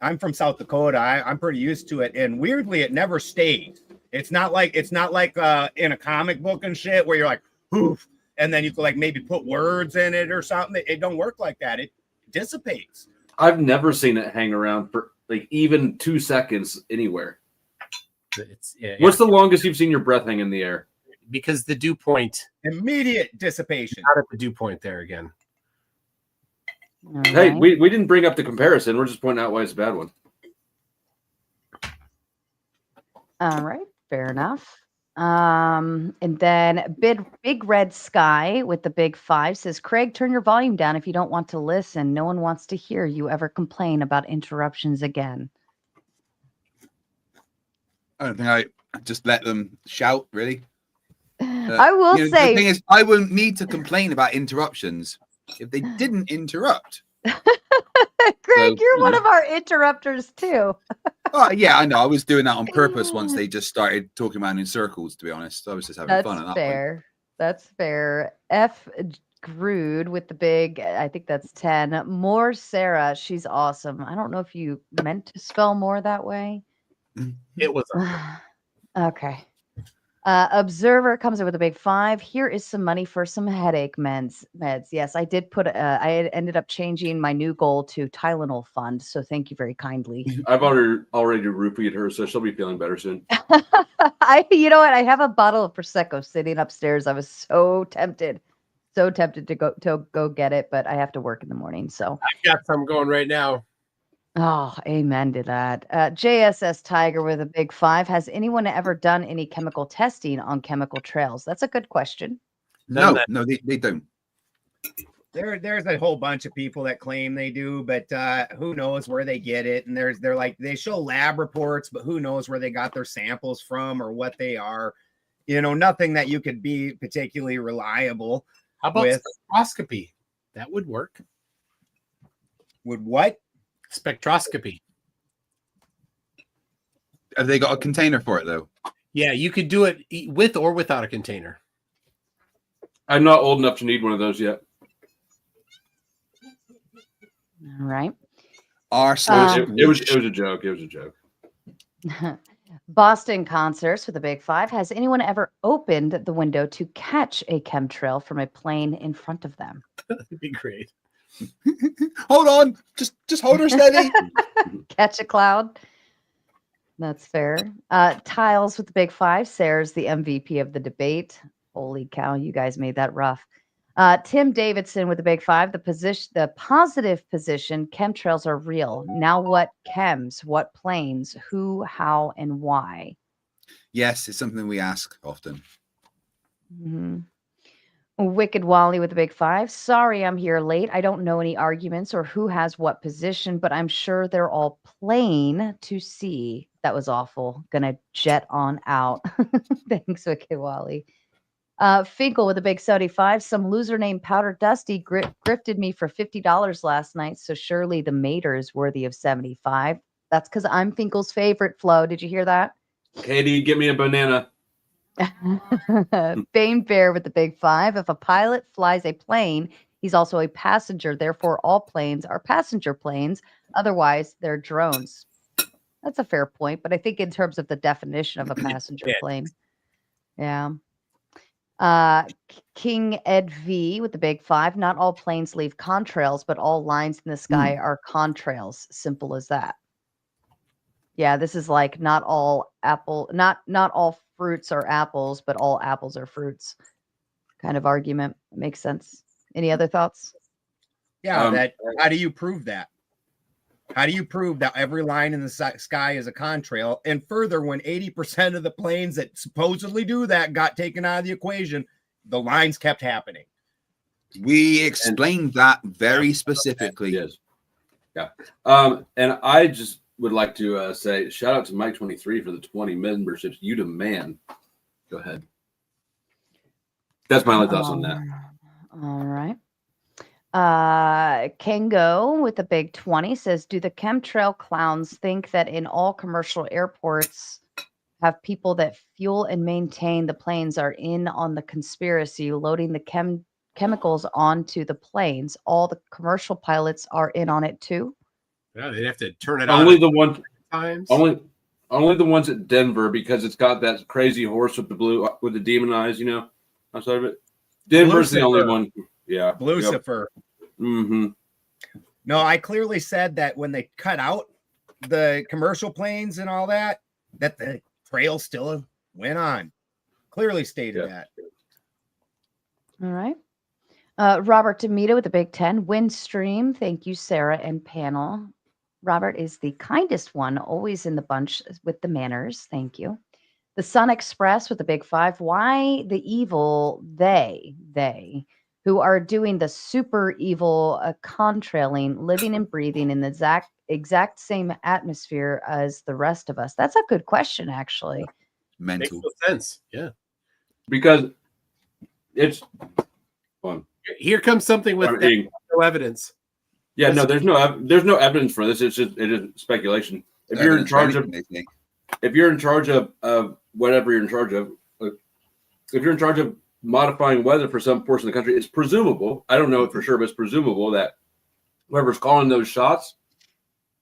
I'm from South Dakota. I'm pretty used to it, and weirdly, it never stays. It's not like in a comic book and shit where you're like, poof, and then you can like maybe put words in it or something. It don't work like that. It dissipates. I've never seen it hang around for like even 2 seconds anywhere. What's the longest you've seen your breath hang in the air? Because the dew point, immediate dissipation. Out at the dew point there again. Hey, we didn't bring up the comparison. We're just pointing out why it's a bad one. All right, fair enough. And then big red sky with the big 5 says, Craig, turn your volume down if you don't want to listen. No one wants to hear you ever complain about interruptions again. I don't think I just let them shout, really. I will say, the thing is, I wouldn't need to complain about interruptions if they didn't interrupt. Craig, you're one of our interrupters too. Oh, yeah, I know. I was doing that on purpose once they just started talking around in circles, to be honest. I was just having fun at that point. That's fair. F. Grood with the big, I think that's 10. More Sarah, she's awesome. I don't know if you meant to spell more that way. It was okay. Observer comes in with a big 5. Here is some money for some headache meds. Yes, I did put. I ended up changing my new goal to Tylenol fund. So thank you very kindly. I've already roofied her, so she'll be feeling better soon. You know what? I have a bottle of Prosecco sitting upstairs. I was so tempted to go get it, but I have to work in the morning. So I've got some going right now. Oh, amen to that. JSS Tiger with a big 5. Has anyone ever done any chemical testing on chemical trails? That's a good question. No, they don't. There's a whole bunch of people that claim they do, but who knows where they get it? And they're like, they show lab reports, but who knows where they got their samples from or what they are. Nothing that you could be particularly reliable. How about spectroscopy? That would work. Would what? Spectroscopy. Have they got a container for it though? Yeah, you could do it with or without a container. I'm not old enough to need one of those yet. All right. It was a joke. It was a joke. Boston Concerts with a big 5. Has anyone ever opened the window to catch a chemtrail from a plane in front of them? That'd be great. Hold on, just hold her steady. Catch a cloud. That's fair. Tiles with the big 5. Sarah's the MVP of the debate. Holy cow, you guys made that rough. Tim Davidson with the big 5. The positive position, chemtrails are real. Now what chems, what planes, who, how, and why? Yes, it's something we ask often. Mm-hmm. Wicked Wally with the big 5. Sorry, I'm here late. I don't know any arguments or who has what position, but I'm sure they're all plain to see. That was awful. Gonna jet on out. Thanks, Wicked Wally. Finkel with a big 75. Some loser named Powder Dusty grifted me for $50 last night, so surely the mater is worthy of 75. That's because I'm Finkel's favorite, Flo. Did you hear that? Katie, get me a banana. Bane Bear with the big 5. If a pilot flies a plane, he's also a passenger. Therefore, all planes are passenger planes. Otherwise, they're drones. That's a fair point, but I think in terms of the definition of a passenger plane. Yeah. King Ed V with the big 5. Not all planes leave contrails, but all lines in the sky are contrails. Simple as that. Yeah, this is like not all all fruits are apples, but all apples are fruits kind of argument. Makes sense. Any other thoughts? Yeah, how do you prove that? How do you prove that every line in the sky is a contrail? And further, when 80% of the planes that supposedly do that got taken out of the equation, the lines kept happening. We explained that very specifically. Yes. Yeah. And I just would like to say shout out to Mike 23 for the 20 memberships. You the man. Go ahead. That's my only thoughts on that. All right. Kengo with a big 20 says, do the chemtrail clowns think that in all commercial airports have people that fuel and maintain the planes are in on the conspiracy, loading the chemicals onto the planes? All the commercial pilots are in on it too? Yeah, they'd have to turn it only on. Only the ones at Denver, because it's got that crazy horse with the demon eyes, outside of it. Denver's the only one. Yeah. Lucifer. Yep. Mm-hmm. No, I clearly said that when they cut out the commercial planes and all that the trail still went on. Clearly stated that. All right. Robert Demita with the big 10. Windstream. Thank you, Sarah and panel. Robert is the kindest one, always in the bunch with the manners. Thank you. The Sun Express with the big 5. Why the evil they who are doing the super evil contrailing, living and breathing in the exact same atmosphere as the rest of us? That's a good question, actually. Mental. Makes no sense. Yeah. Because it's fun. Here comes something with no evidence. Yeah, no, there's no evidence for this. It is speculation. If you're in charge of whatever you're in charge of, if you're in charge of modifying weather for some portion of the country, it's presumable. I don't know it for sure, but it's presumable that whoever's calling those shots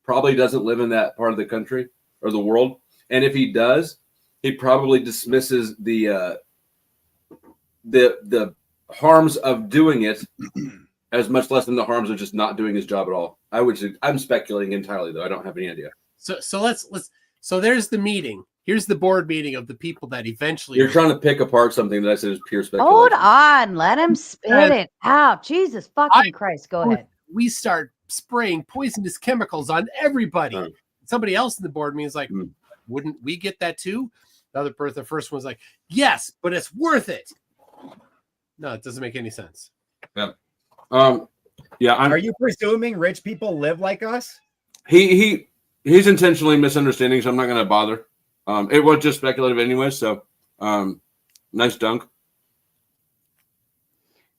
probably doesn't live in that part of the country or the world. And if he does, he probably dismisses the harms of doing it as much less than the harms of just not doing his job at all. I'm speculating entirely, though. I don't have any idea. So let's so there's the meeting. Here's the board meeting of the people that eventually You're trying to pick apart something that I said is pure speculation. Hold on, let him spit it out. Jesus fucking Christ, go ahead. We start spraying poisonous chemicals on everybody. Somebody else in the board means like, wouldn't we get that too? The first one's like, yes, but it's worth it. No, it doesn't make any sense. Yeah. Are you presuming rich people live like us? He's intentionally misunderstanding, so I'm not going to bother. It was just speculative anyway, so nice dunk.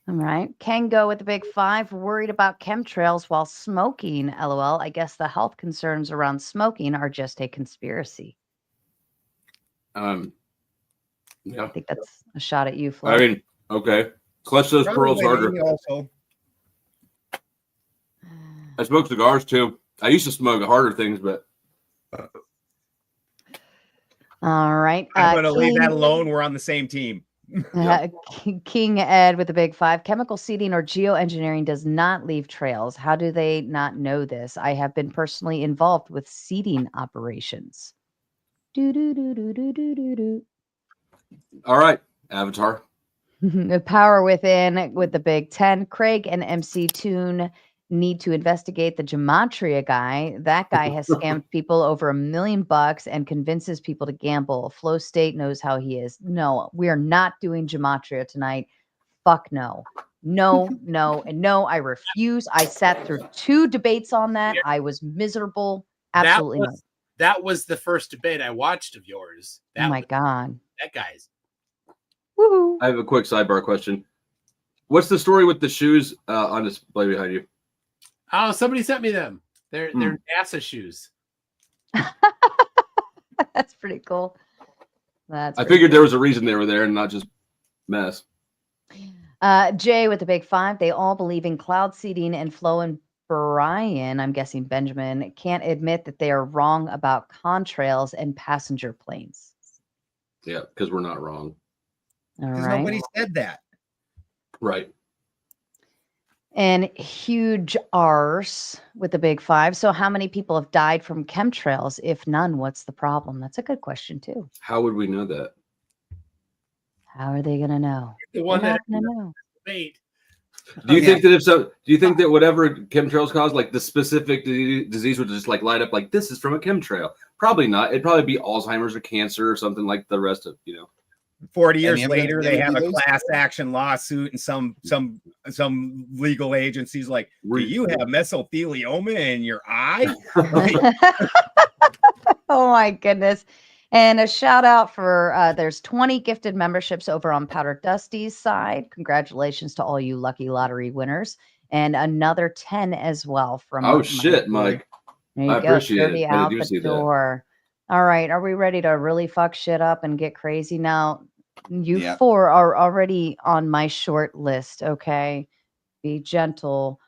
All right. Ken go with the big 5. Worried about chemtrails while smoking. LOL. I guess the health concerns around smoking are just a conspiracy. Yeah. I think that's a shot at you, Flo. I mean, okay. Clutch those pearls harder. I smoke cigars too. I used to smoke harder things, but. All right. I'm going to leave that alone. We're on the same team. King Ed with the big 5. Chemical seeding or geoengineering does not leave trails. How do they not know this? I have been personally involved with seeding operations. All right, Avatar. The power within with the big 10. Craig and MC Toon need to investigate the gematria guy. That guy has scammed people over $1 million and convinces people to gamble. Flowstate knows how he is. No, we are not doing gematria tonight. Fuck no. No, and no, I refuse. I sat through 2 debates on that. I was miserable. Absolutely not. That was the first debate I watched of yours. Oh my God. That guy's. Woohoo. I have a quick sidebar question. What's the story with the shoes on display behind you? Oh, somebody sent me them. They're NASA shoes. That's pretty cool. I figured there was a reason they were there and not just mess. Jay with the big 5. They all believe in cloud seeding, and Flo and Brian, I'm guessing Benjamin, can't admit that they are wrong about contrails and passenger planes. Yeah, because we're not wrong. All right. Nobody said that. Right. And huge arse with the big 5. So how many people have died from chemtrails? If none, what's the problem? That's a good question too. How would we know that? How are they going to know? The one They're that not gonna know. debate. Do you think that do you think that whatever chemtrails cause, like the specific disease would just like light up like this is from a chemtrail? Probably not. It'd probably be Alzheimer's or cancer or something like the rest of, 40 years later, they have a class action lawsuit, and some legal agencies like, do you have mesothelioma in your eye? Oh my goodness. And a shout out for there's 20 gifted memberships over on Powder Dusty's side. Congratulations to all you lucky lottery winners. And another 10 as well from Mike. There you I go. appreciate 30 it. out the door. All right. Are we ready to really fuck shit up and get crazy now? You 4 are already on my short list. Okay. Be gentle.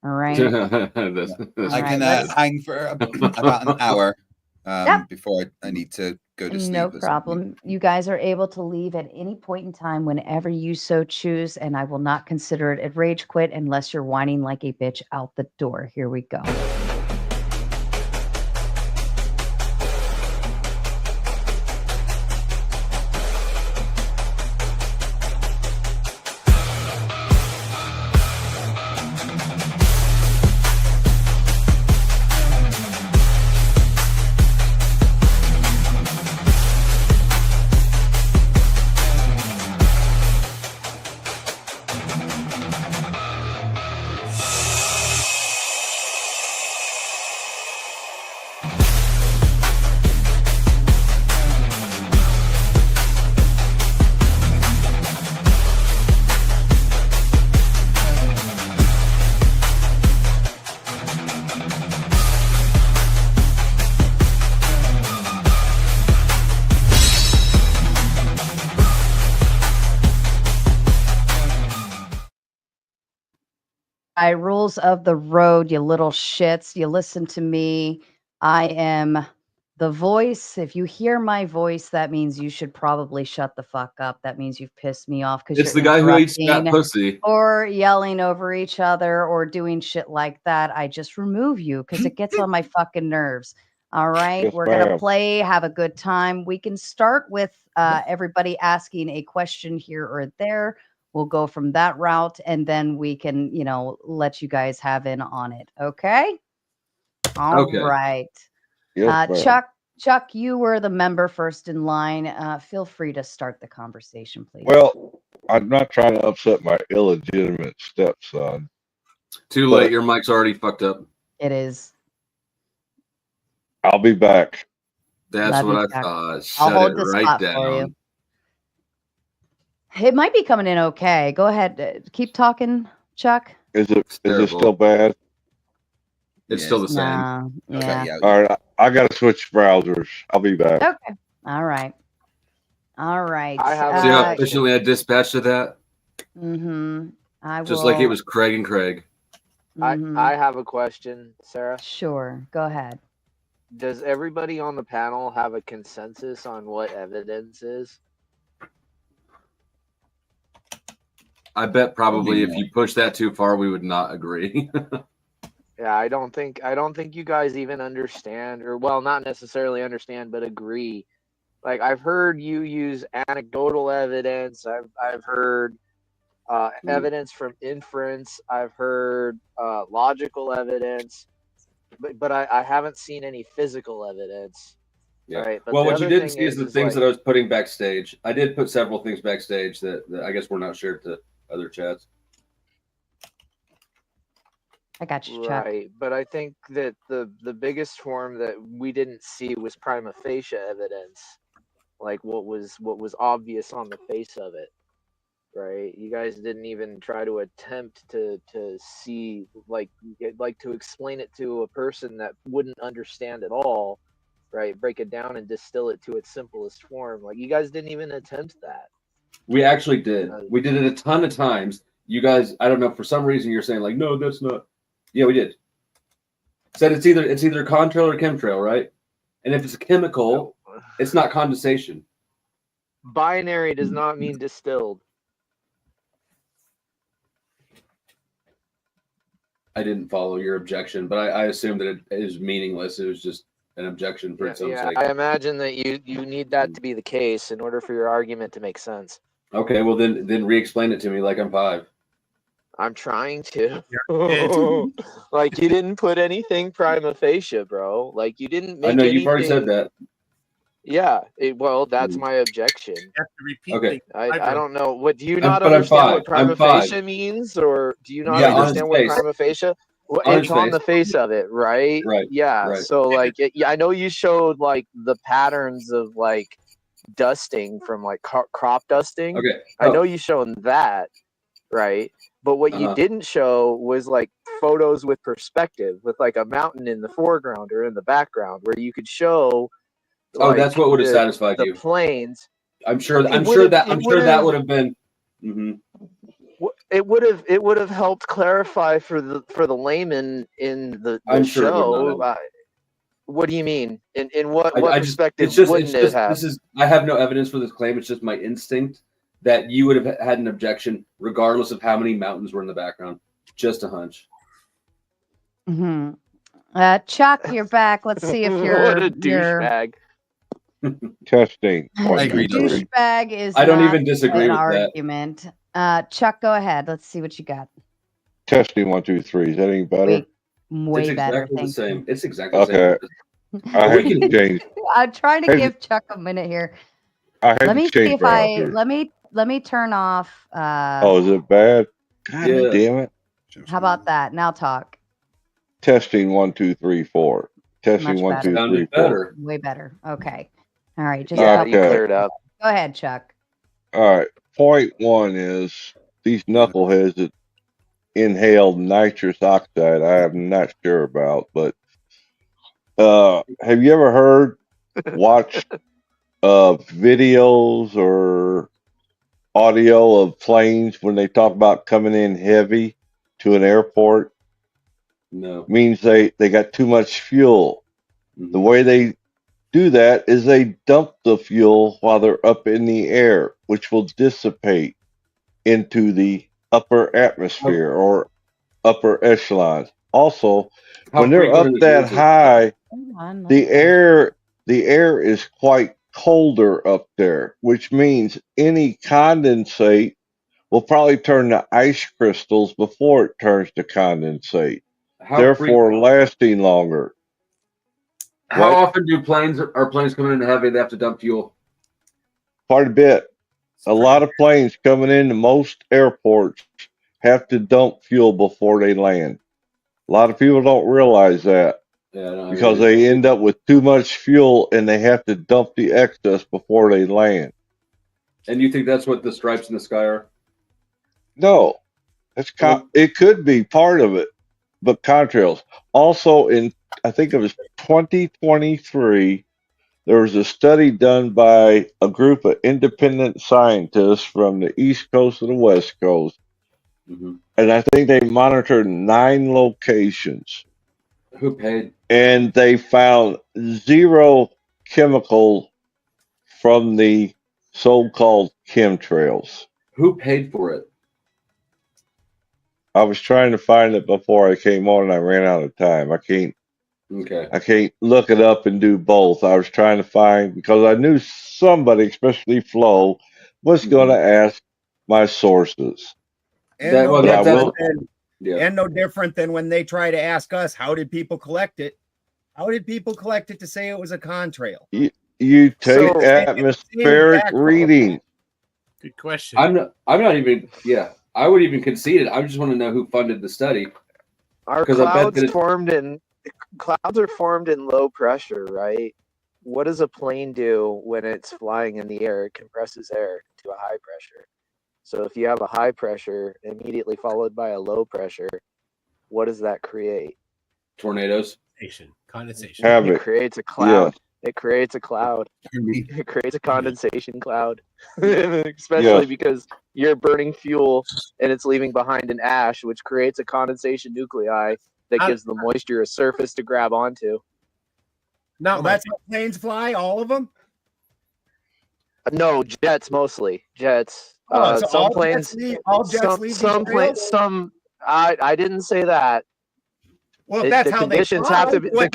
All right. I can hang for about an hour before I need to go to sleep. No problem. You guys are able to leave at any point in time whenever you so choose, and I will not consider it a rage quit unless you're whining like a bitch out the door. Here we go. right, rules of the road, you little shits. You listen to me. I am the voice. If you hear my voice, that means you should probably shut the fuck up. That means you've pissed me off because It's you're the guy who eats fat interrupting pussy. or yelling over each other or doing shit like that. I just remove you because it gets on my fucking nerves. All right, Yes, we're gonna ma'am. play, have a good time. We can start with everybody asking a question here or there. We'll go from that route, and then we can, let you guys have in on it. Okay. All Okay. right. Yes, ma'am. Chuck, you were the member first in line. Feel free to start the conversation, please. Well, I'm not trying to upset my illegitimate stepson. Too late. Your mic's already fucked up. It is. I'll be back. That's Love what you, I Chuck. thought. I'll Shut hold it the right spot for you. down. It might be coming in okay. Go ahead. Keep talking, Chuck. Is it terrible. still bad? It's still the same. No, yeah. Okay, All right, I got to switch browsers. I'll be back. Okay. All right. All right. I have See how efficiently I dispatched to that? I Just will. like it was Craig and Craig. I have a question, Sarah. Sure. Go ahead. Does everybody on the panel have a consensus on what evidence is? I bet probably if you push that too far, we would not agree. Yeah, I don't think you guys even understand, or well, not necessarily understand, but agree. Like I've heard you use anecdotal evidence. I've heard evidence from inference. I've heard logical evidence, but I haven't seen any physical evidence. Yeah. Right. But well, the what you other didn't thing see is the things that I was putting backstage. I did put several things backstage that I guess were not shared to other chats. I got you, Chuck. Right, but I think that the biggest form that we didn't see was prima facie evidence, like what was obvious on the face of it. Right, you guys didn't even try to attempt to see like to explain it to a person that wouldn't understand at all. Right, break it down and distill it to its simplest form. Like you guys didn't even attempt that. We actually did. We did it a ton of times. You guys, I don't know, for some reason you're saying like, no, that's not. Yeah, we did. Said it's either contrail or chemtrail, right? And if it's a chemical, it's not condensation. Binary does not mean distilled. I didn't follow your objection, but I assumed that it is meaningless. It was just an objection for its own sake. I imagine that you need that to be the case in order for your argument to make sense. Okay, well then re-explain it to me like I'm 5. I'm trying to. Like you didn't put anything prima facie, bro. Like you didn't make. I know anything... you've already said that. Yeah, well, that's my objection. You have to repeat. Okay. I don't know. What do you not understand what prima facie means, or do you not understand what prima facie? Well, it's on the face of it, right? Right. Yeah. Right. So like, I know you showed like the patterns of like dusting from like crop dusting. Okay. I know you shown that, right? But what you didn't show was like photos with perspective, with like a mountain in the foreground or in the background, where you could show. Oh, that's what would have satisfied you. The planes. I'm sure that would have been. It would have helped clarify for the layman in the show. What do you mean? In what perspective wouldn't it have? I have no evidence for this claim. It's just my instinct that you would have had an objection, regardless of how many mountains were in the background. Just a hunch. Chuck, you're back. Let's see if you're what a douchebag. Testing. I agree. Douchebag is. I don't even disagree with argument. Chuck, go ahead. Let's see what you got. Testing 1, 2, 3. Is that any better? Way better. Exactly the same. It's exactly the same. Okay. I haven't changed. I'm trying to give Chuck a minute here. Let me see if let me turn off. Oh, is it bad? God damn it! How about that? Now talk. Testing 1, 2, 3, 4. Testing 1, 2, 3, 4. Way better. Okay. All right. Just you cleared up. Go ahead, Chuck. All right. Point 1 is these knuckleheads that inhaled nitrous oxide. I am not sure about, but have you ever watched videos or audio of planes when they talk about coming in heavy to an airport? No. Means they got too much fuel. Mm-hmm. The way they do that is they dump the fuel while they're up in the air, which will dissipate into the upper atmosphere or upper echelons. Also, when they're up that high, the air is quite colder up there, which means any condensate will probably turn to ice crystals before it turns to condensate, therefore lasting longer. How often do planes coming in heavy? They have to dump fuel. Quite a bit. A lot of planes coming into most airports have to dump fuel before they land. A lot of people don't realize that. Yeah, because they end up with too much fuel and they have to dump the excess before they land. And you think that's what the stripes in the sky are? No, it could be part of it, but contrails. Also, I think it was 2023, there was a study done by a group of independent scientists from the East Coast and the West Coast, and I think they monitored 9 locations. Who paid? And they found 0 chemical from the so-called chemtrails. Who paid for it? I was trying to find it before I came on and I ran out of time. I can't look it up and do both. I was trying to find, because I knew somebody, especially Flo, was going to ask my sources. And no different than when they try to ask us, how did people collect it? How did people collect it to say it was a contrail? You take atmospheric reading. Good question. I'm not even. Yeah, I would even concede it. I just want to know who funded the study. Our clouds clouds are formed in low pressure, right? What does a plane do when it's flying in the air? It compresses air to a high pressure. So if you have a high pressure immediately followed by a low pressure, what does that create? Tornadoes. Condensation. It creates a cloud. Yeah. It creates a cloud. It creates a condensation cloud. Especially because you're burning fuel and it's leaving behind an ash, which creates a condensation nuclei that gives the moisture a surface to grab onto. That's how planes fly, all of them? No, jets mostly. Jets. So some planes. I didn't say that. Well, that's how they fly. The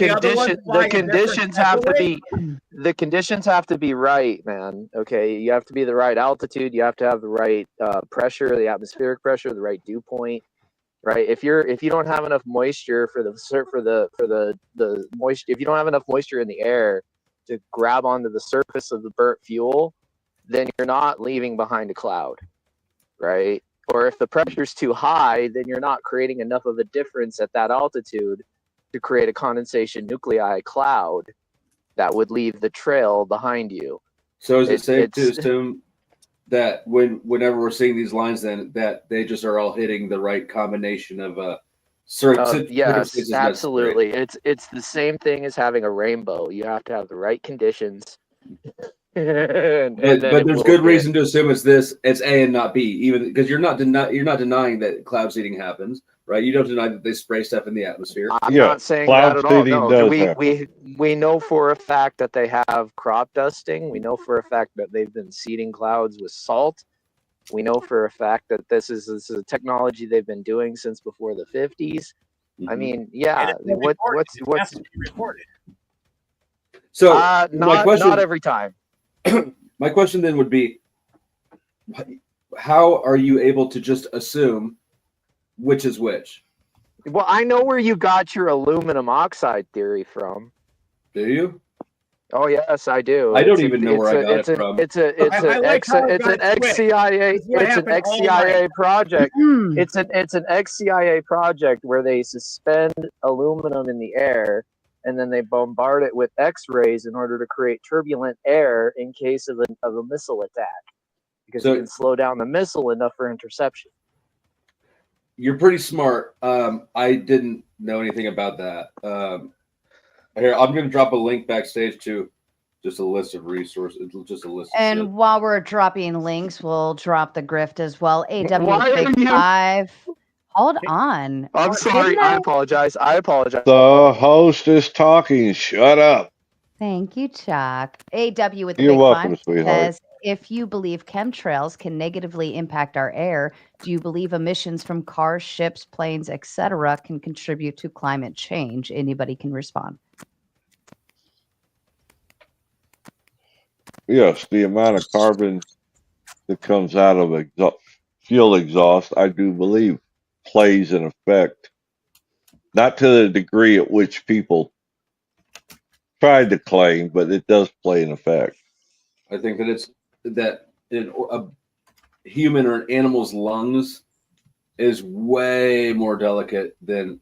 conditions have to be right, man. Okay, you have to be the right altitude. You have to have the right pressure, the atmospheric pressure, the right dew point. Right. If you don't have enough moisture for the moisture, if you don't have enough moisture in the air to grab onto the surface of the burnt fuel, then you're not leaving behind a cloud, right? Or if the pressure's too high, then you're not creating enough of a difference at that altitude to create a condensation nuclei cloud that would leave the trail behind you. So is it safe to assume that whenever we're seeing these lines, then that they just are all hitting the right combination of yes, absolutely. It's the same thing as having a rainbow. You have to have the right conditions. but there's good reason to assume it's A and not B, even because you're not denying that cloud seeding happens, right? You don't deny that they spray stuff in the atmosphere. I'm not saying that at all. No, we know for a fact that they have crop dusting. We know for a fact that they've been seeding clouds with salt. We know for a fact that this is a technology they've been doing since before the 50s. Mm-hmm. I mean, yeah. What's reported? So not every time. My question then would be, how are you able to just assume which is which? Well, I know where you got your aluminum oxide theory from. Do you? Oh yes, I do. I don't even know where I got it from. It's an ex-CIA project. It's an ex-CIA project where they suspend aluminum in the air and then they bombard it with X-rays in order to create turbulent air in case of a missile attack, because you can slow down the missile enough for interception. You're pretty smart. I didn't know anything about that. Here, I'm going to drop a link backstage to just a list of resources. Just a list. And while we're dropping links, we'll drop the grift as well. AW Big 5. Hold on. I'm sorry. Didn't I apologize. I apologize. The host is talking. Shut up. Thank you, Chuck. AW with the You're big welcome, five sweetheart. says, if you believe chemtrails can negatively impact our air, do you believe emissions from cars, ships, planes, etc., can contribute to climate change? Anybody can respond. Yes, the amount of carbon that comes out of fuel exhaust, I do believe, plays an effect. Not to the degree at which people tried to claim, but it does play an effect. I think that it's that in a human or an animal's lungs is way more delicate than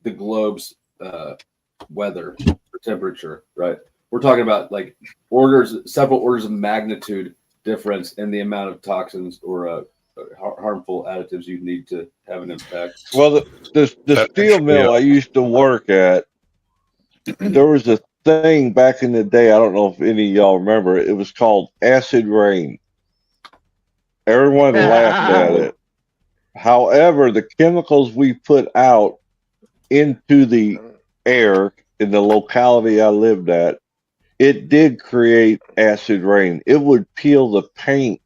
the globe's weather or temperature, right? We're talking about like several orders of magnitude difference in the amount of toxins or harmful additives you need to have an impact. Well, the steel mill I used to work at, there was a thing back in the day. I don't know if any of y'all remember. It was called acid rain. Everyone laughed at it. However, the chemicals we put out into the air in the locality I lived at, it did create acid rain. It would peel the paint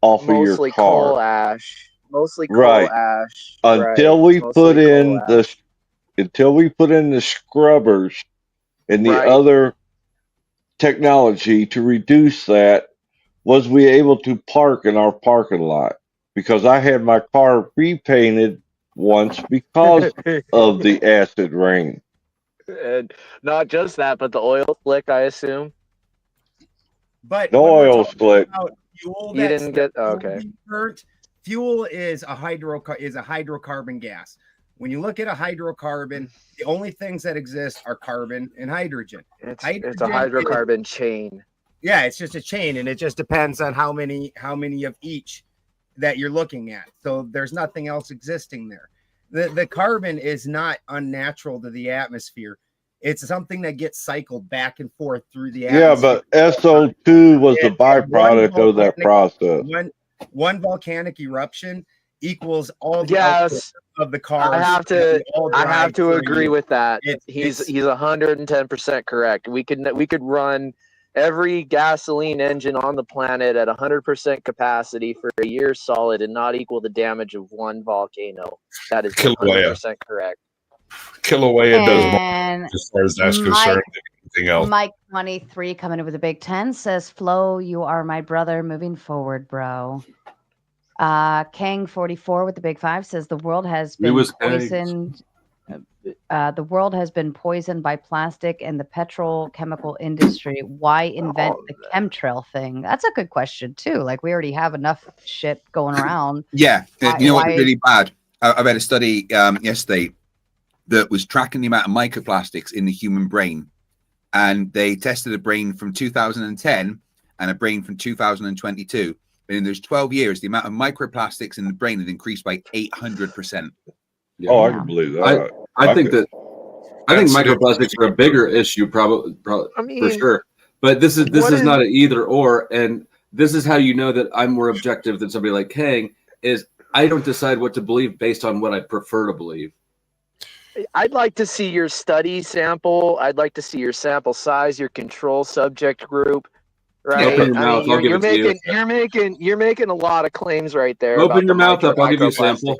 off of your Mostly car. coal ash. Mostly coal Right. ash. Until right. we Mostly put coal in ash. the scrubbers and the Right. other technology to reduce that, was we able to park in our parking lot, because I had my car repainted once because of the acid rain. And not just that, but the oil slick, I assume. But No when we're oil talking slick. about fuel, You that's didn't get fuel being burnt. Fuel is a hydrocarbon gas. When you look at a hydrocarbon, the only things that exist are carbon and hydrogen. It's Hydrogen a hydrocarbon chain. Yeah, it's just a chain, and it just depends on how many of each that you're looking at. So there's nothing else existing there. The carbon is not unnatural to the atmosphere. It's something that gets cycled back and forth through the atmosphere. Yeah, but SO2 was a byproduct of that process. One volcanic eruption equals all the Yes, of the cars. I have to agree with that. He's 110% correct. We could run every gasoline engine on the planet at 100% capacity for a year solid and not equal the damage of one volcano. That is 100% correct. Kilauea does more And as far as that's concerned than anything else. Mike 23 coming in with a big 10 says, Flo, you are my brother moving forward, bro. Kang 44 with the big 5 says the world has been poisoned. The world has been poisoned by plastic and the petrochemical industry. Why invent the chemtrail thing? That's a good question too. Like, we already have enough shit going around. Yeah, you know what's really bad? I read a study yesterday that was tracking the amount of microplastics in the human brain, and they tested a brain from 2010 and a brain from 2022. And in those 12 years, the amount of microplastics in the brain had increased by 800%. Yeah. Oh, I can believe that. I think microplastics are a bigger issue, probably for sure. But this is not an either or, and this is how you know that I'm more objective than somebody like Kang. Is I don't decide what to believe based on what I prefer to believe. I'd like to see your study sample. I'd like to see your sample size, your control subject group. Right? Open your mouth. I'll give it to you. You're making a lot of claims right there. Open your mouth up. I'll give you a sample.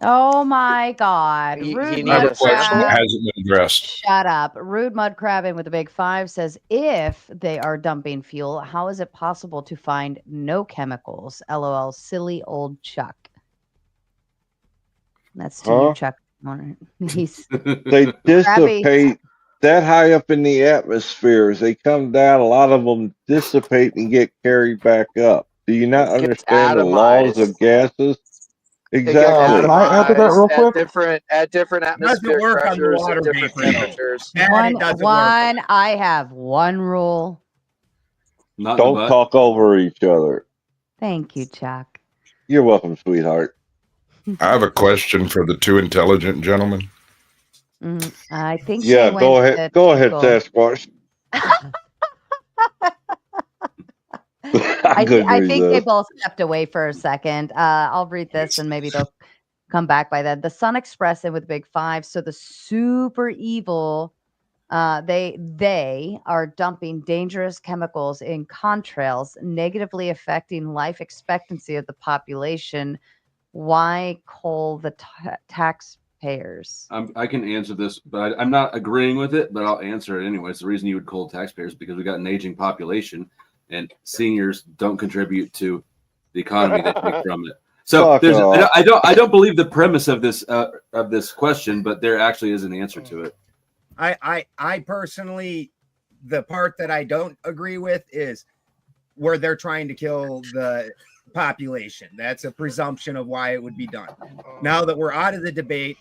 Oh my God. Rude Mud Crab hasn't been addressed. Shut up. Rude Mud Crabbin with the big 5 says, if they are dumping fuel, how is it possible to find no chemicals? LOL, silly old Chuck. That's to you, Chuck. They dissipate that high up in the atmosphere. As they come down, a lot of them dissipate and get carried back up. Do you not understand the laws of gases? Exactly. Can I add to that real quick? At different atmospheric pressures and different temperatures. I have one rule. Don't talk over each other. Thank you, Chuck. You're welcome, sweetheart. I have a question for the two intelligent gentlemen. I think yeah, go ahead, Sasquatch. I think they both stepped away for a second. I'll read this and maybe they'll come back by then. The Sun Express in with big 5. So the super evil, they are dumping dangerous chemicals in contrails, negatively affecting life expectancy of the population. Why coal the taxpayers? I can answer this, but I'm not agreeing with it, but I'll answer it anyways. The reason you would coal taxpayers is because we got an aging population, and seniors don't contribute to the economy they take from it. So I don't believe the premise of this question, but there actually is an answer to it. I personally, the part that I don't agree with is where they're trying to kill the population. That's a presumption of why it would be done. Now that we're out of the debate,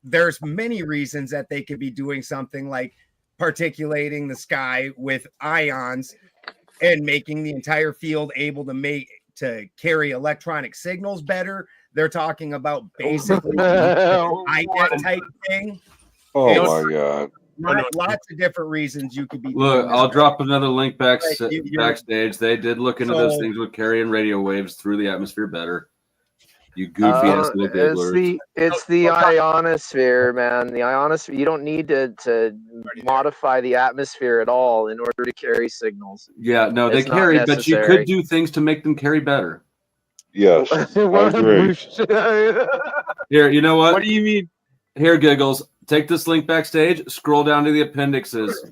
there's many reasons that they could be doing something like particulating the sky with ions and making the entire field able to carry electronic signals better. They're talking about basically INET type thing. Oh my God. Lots of different reasons you could be Look, I'll drop another link backstage. They did look into those things with carrying radio waves through the atmosphere better. You goofy ass little gigglers. It's the ionosphere, man. The ionosphere. You don't need to modify the atmosphere at all in order to carry signals. Yeah, no, they carry, but you could do things to make them carry better. Yes, I agree. Here, you know what? What do you mean? Here, Giggles. Take this link backstage. Scroll down to the appendixes.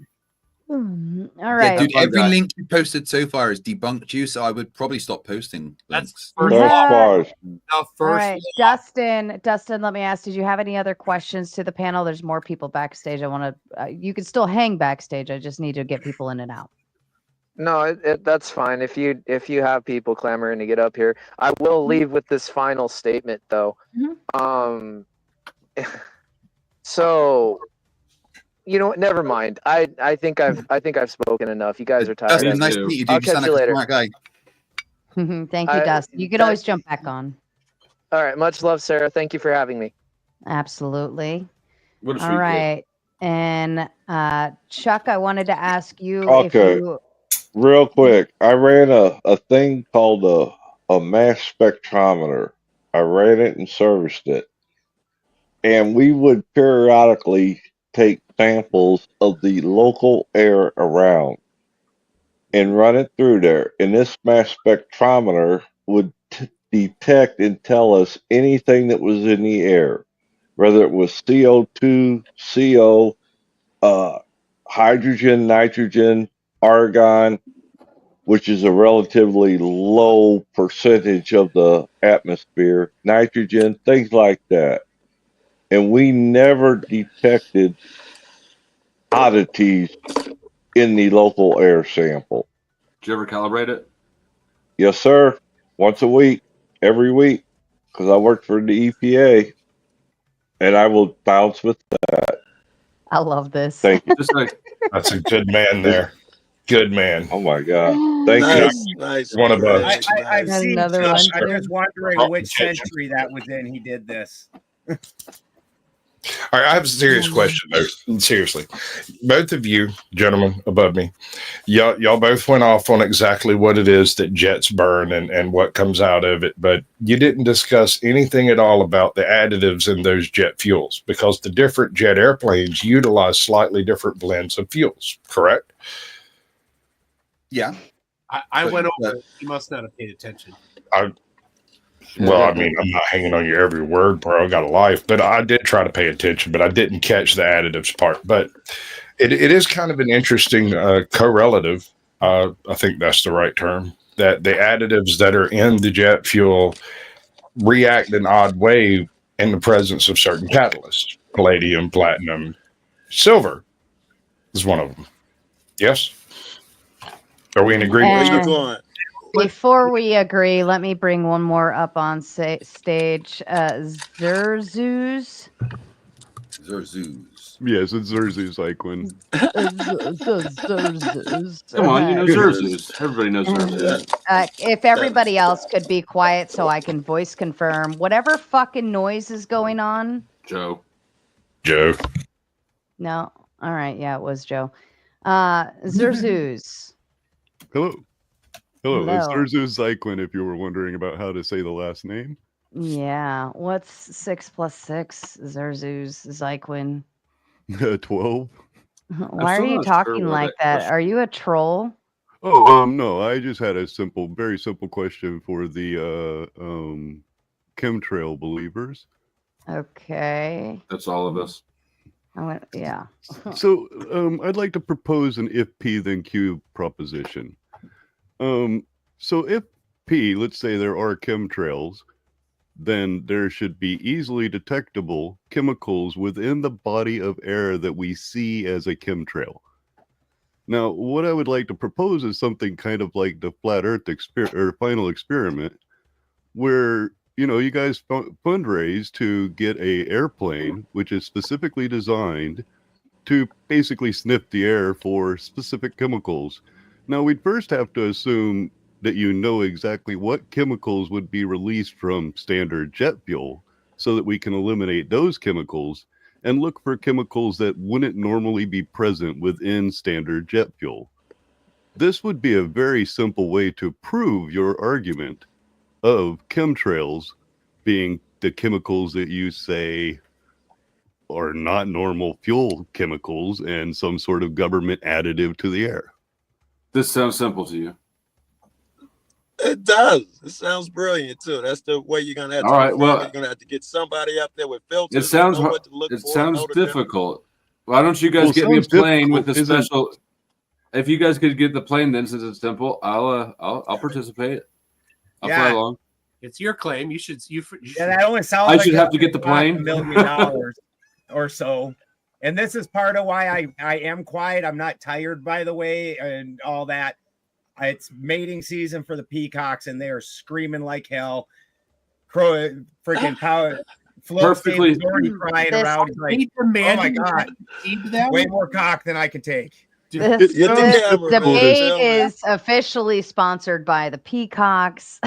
All right. Yeah, dude, every link you posted so far has debunked you, so I would probably stop posting links. All right, Dustin, let me ask, did you have any other questions to the panel? There's more people backstage. I want to, you can still hang backstage. I just need to get people in and out. No, that's fine. If you have people clamoring to get up here, I will leave with this final statement though. So, you know what? Never mind. I think I've spoken enough. You guys are tired. Dustin, nice to meet you, dude. I'll catch you later. Guy. Thank you, Dustin. You can always jump back on. All right. Much love, Sarah. Thank you for having me. Absolutely. What a All right. And Chuck, I wanted to ask you if Okay. you... Real quick, I ran a thing called a mass spectrometer. I ran it and serviced it. And we would periodically take samples of the local air around and run it through there. And this mass spectrometer would detect and tell us anything that was in the air, whether it was CO2, CO, hydrogen, nitrogen, argon, which is a relatively low percentage of the atmosphere, nitrogen, things like that. And we never detected oddities in the local air sample. Did you ever calibrate it? Yes, sir. Once a week, every week, because I work for the EPA, and I will bounce with that. I love this. Thank you. That's a good man there. Good man. Oh my God. Thank you. Nice. One of us. I've seen Another Josh. one. I was wondering which century that was in. He did this. All right, I have a serious question though. Seriously, both of you gentlemen above me, y'all both went off on exactly what it is that jets burn and what comes out of it, but you didn't discuss anything at all about the additives in those jet fuels, because the different jet airplanes utilize slightly different blends of fuels, correct? Yeah. I went over it. You must not have paid attention. Well, I mean, I'm not hanging on your every word, bro. I got a life, but I did try to pay attention, but I didn't catch the additives part. But it is kind of an interesting correlative. I think that's the right term, that the additives that are in the jet fuel react in an odd way in the presence of certain catalysts. Palladium, platinum, silver is one of them. Yes? Are we in agreement? Before we agree, let me bring one more up on stage. Zerzus. Yes, it's Zerzus Iquin. Come on, you know Zerzus. Everybody knows Zerzus. If everybody else could be quiet so I can voice confirm whatever fucking noise is going on. Joe. No. All right. Yeah, it was Joe. Zerzus. Hello. Hello. It's Zerzus Iquin, if you were wondering about how to say the last name. Yeah. What's 6 plus 6? Zerzuz, Zyquin. 12. Why are you talking like that? Are you a troll? Oh, no, I just had a very simple question for the chemtrail believers. Okay. That's all of us. Yeah. So, I'd like to propose an if P then Q proposition. So if P, let's say there are chemtrails, then there should be easily detectable chemicals within the body of air that we see as a chemtrail. Now, what I would like to propose is something kind of like the flat Earth final experiment, where you guys fundraise to get a airplane which is specifically designed to basically sniff the air for specific chemicals. Now, we'd first have to assume that you know exactly what chemicals would be released from standard jet fuel so that we can eliminate those chemicals and look for chemicals that wouldn't normally be present within standard jet fuel. This would be a very simple way to prove your argument of chemtrails being the chemicals that you say are not normal fuel chemicals and some sort of government additive to the air. This sounds simple to you. It does. It sounds brilliant too. That's the way you're gonna have to. All right. Well, you're gonna have to get somebody up there with filters. It sounds know what to look it for, sounds know the difficult. Why don't you guys get me a plane with the special? If you guys could get the plane, then since it's simple, I'll participate. I'll fly along. It's your claim. You should. Yeah, that only sounds. I like should have to get the plane. $1 million or so. And this is part of why I am quiet. I'm not tired, by the way, and all that. It's mating season for the peacocks, and they are screaming like hell. Freaking power. Flowstate is already crying around. He's like, oh my god, way more cock than I can take. This debate is officially sponsored by the Peacocks.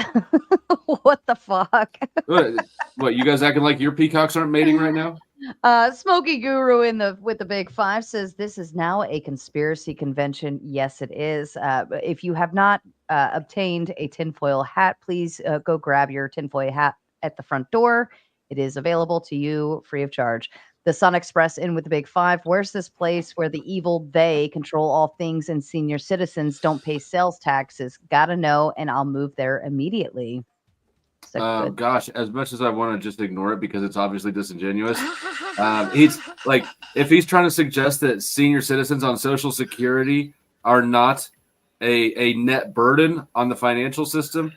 What the fuck? What, you guys acting like your peacocks aren't mating right now? Smoky Guru with the big 5 says this is now a conspiracy convention. Yes, it is. If you have not obtained a tinfoil hat, please go grab your tinfoil hat at the front door. It is available to you free of charge. The Sun Express in with the big 5. Where's this place where the evil they control all things and senior citizens don't pay sales taxes? Gotta know, and I'll move there immediately. Gosh, as much as I want to just ignore it because it's obviously disingenuous, he's like, if he's trying to suggest that senior citizens on Social Security are not a net burden on the financial system,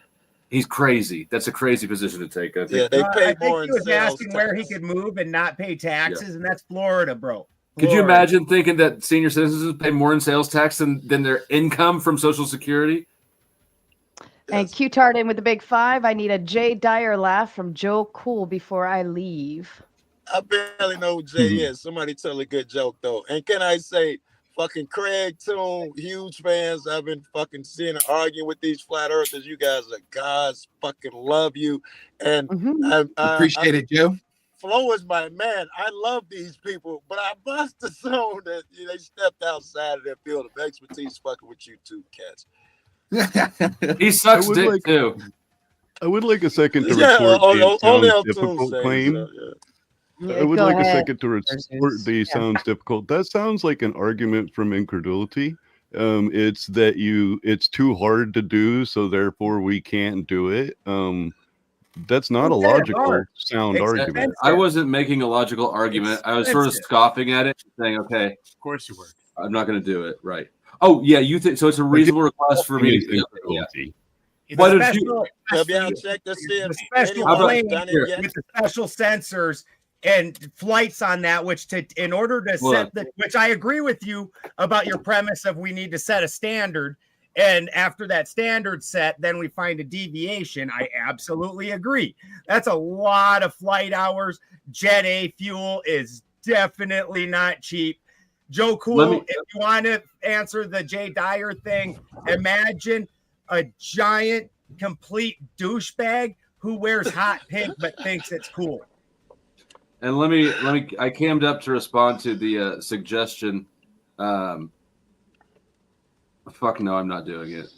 he's crazy. That's a crazy position to take. I think. Yeah, they pay more. He was asking where he could move and not pay taxes, and that's Florida, bro. Could you imagine thinking that senior citizens pay more in sales tax than their income from Social Security? And Q-Tard in with the big 5. I need a Jay Dyer laugh from Joe Cool before I leave. I barely know who Jay is. Somebody tell a good joke though. And can I say, fucking Craig too, huge fans. I've been fucking seeing and arguing with these flat earthers. You guys are gods. Fucking love you. And I appreciate it, Joe. Flo is my man. I love these people, but I must assume that they stepped outside of their field of expertise fucking with you two cats. He sucks dick too. I would like a second to report only on difficult Tuesday, claim. so, yeah. I would like a second to report the sounds difficult. That sounds like an argument from incredulity. It's that it's too hard to do, so therefore we can't do it. That's not a logical sound argument. I wasn't making a logical argument. I was sort of scoffing at it, saying, "Okay, of course you were. I'm not going to do it." Right. Oh yeah, you think so? It's a reasonable request for me to. Why don't you? The special plane with the special sensors and flights on that, in order to set which I agree with you about your premise of we need to set a standard, and after that standard set, then we find a deviation. I absolutely agree. That's a lot of flight hours. Jet A fuel is definitely not cheap. Joe Cool, if you want to answer the Jay Dyer thing, imagine a giant, complete douchebag who wears hot pink but thinks it's cool. And let me. I cammed up to respond to the suggestion. Fuck no, I'm not doing it.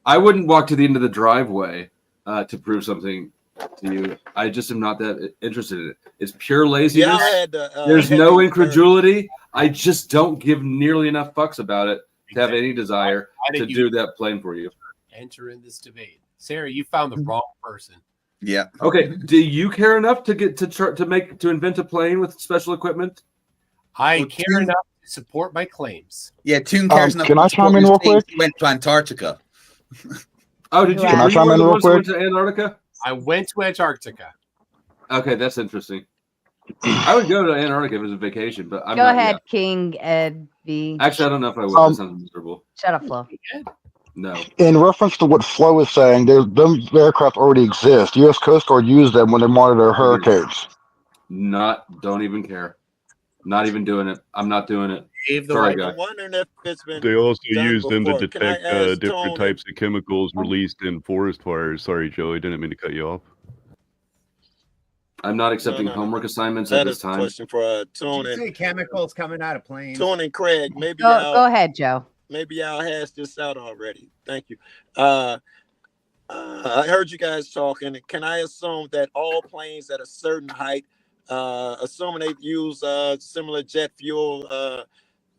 I wouldn't walk to the end of the driveway to prove something to you. I just am not that interested in it. It's pure laziness. Yeah, I had to, There's no incredulity. I just don't give nearly enough fucks about it to have any desire to do that plane for you. Enter in this debate. Sarah, you found the wrong person. Yeah. Okay. Do you care enough to get to invent a plane with special equipment? I care enough to support my claims. Yeah, Toon cares enough. Can I chime in real quick? He went to Antarctica. Oh, did you? Can I chime in real quick? Went to Antarctica? I went to Antarctica. Okay, that's interesting. I would go to Antarctica if it was a vacation, but I'm Go not ahead, yet. King Ed V. Actually, I don't know if I would. That sounds miserable. Shut up, Flo. No. In reference to what Flo is saying, them aircraft already exist. U.S. Coast Guard used them when they monitor hurricanes. Don't even care. Not even doing it. I'm not doing it. Sorry, guys. I'm wondering if it's been. They also done use them to before. Can I detect ask different Tony? types of chemicals released in forest fires. Sorry, Joe, I didn't mean to cut you off. I'm not accepting homework assignments That at is this a time. question for Tony. Did you say chemicals coming out of planes? Tony and Craig, maybe Go ahead, Joe. maybe y'all hashed this out already. Thank you. I heard you guys talking. Can I assume that all planes at a certain height, assuming they use similar jet fuel,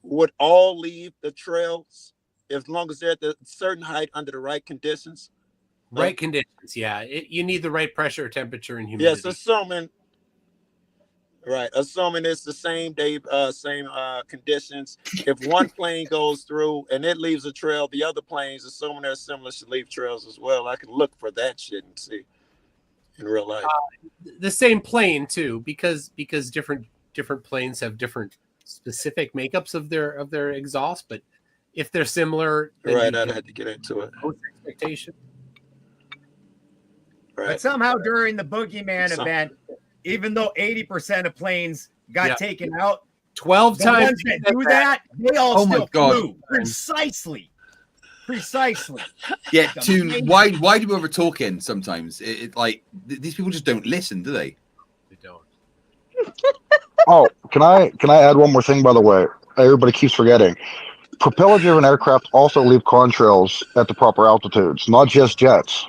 would all leave the trails as long as they're at a certain height under the right conditions? Right conditions, yeah. You need the right pressure, temperature, and humidity. Yes, assuming it's the same day, same conditions. If one plane goes through and it leaves a trail, the other planes, assuming they're similar, should leave trails as well. I can look for that shit and see in real life. The same plane too, because different planes have different specific makeups of their exhaust. But if they're similar, then Right, you I'd can have to get into it. post expectation. But somehow during the Boogeyman event, even though 80% of planes got taken out, 12 the times ones that do that, they all Oh my still God. flew. Precisely. Yeah, Toon, why do we over talking sometimes? These people just don't listen, do they? They don't. Oh, can I add one more thing? By the way, everybody keeps forgetting. Propeller-driven aircraft also leave contrails at the proper altitudes, not just jets.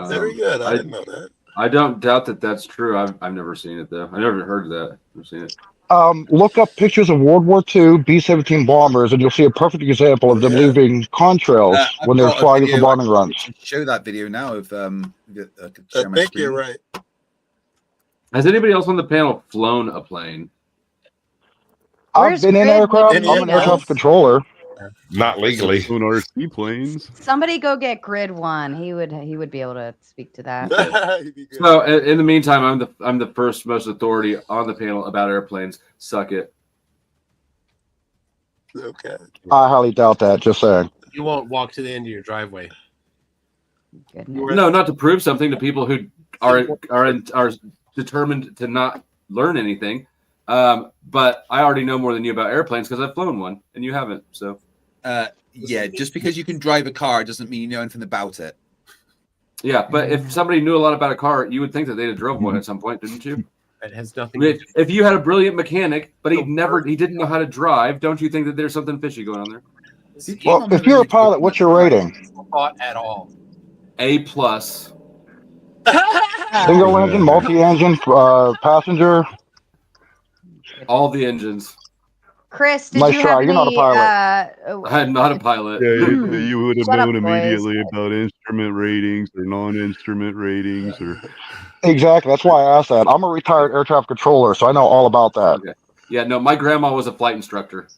Very good. I didn't know that. I don't doubt that that's true. I've never seen it though. I never heard of that. I've seen it. Look up pictures of World War II B-17 bombers, and you'll see a perfect example of them leaving contrails when they're flying for bombing runs. Show that video now. If I could I share my think screen. you're right. Has anybody else on the panel flown a plane? I've been in aircraft. I'm an air traffic controller. Not legally. On RC planes. Somebody go get Grid One. He would be able to speak to that. So in the meantime, I'm the first most authority on the panel about airplanes. Suck it. Okay. I highly doubt that. Just saying. You won't walk to the end of your driveway. No, not to prove something to people who are determined to not learn anything. But I already know more than you about airplanes because I've flown one and you haven't. So, yeah, just because you can drive a car doesn't mean you know anything about it. Yeah, but if somebody knew a lot about a car, you would think that they'd have drove one at some point, didn't you? It has nothing. If you had a brilliant mechanic, but he didn't know how to drive, don't you think that there's something fishy going on there? Well, if you're a pilot, what's your rating? Thought at all. A+. Single engine, multi-engine, passenger. All the engines. Chris, did Nice you try. have You're not a any, pilot. I'm not a pilot. Yeah, you would have Shut up, known boys. immediately about instrument ratings or non-instrument ratings or. Exactly. That's why I asked that. I'm a retired air traffic controller, so I know all about that. Okay. Yeah, no, my grandma was a flight instructor.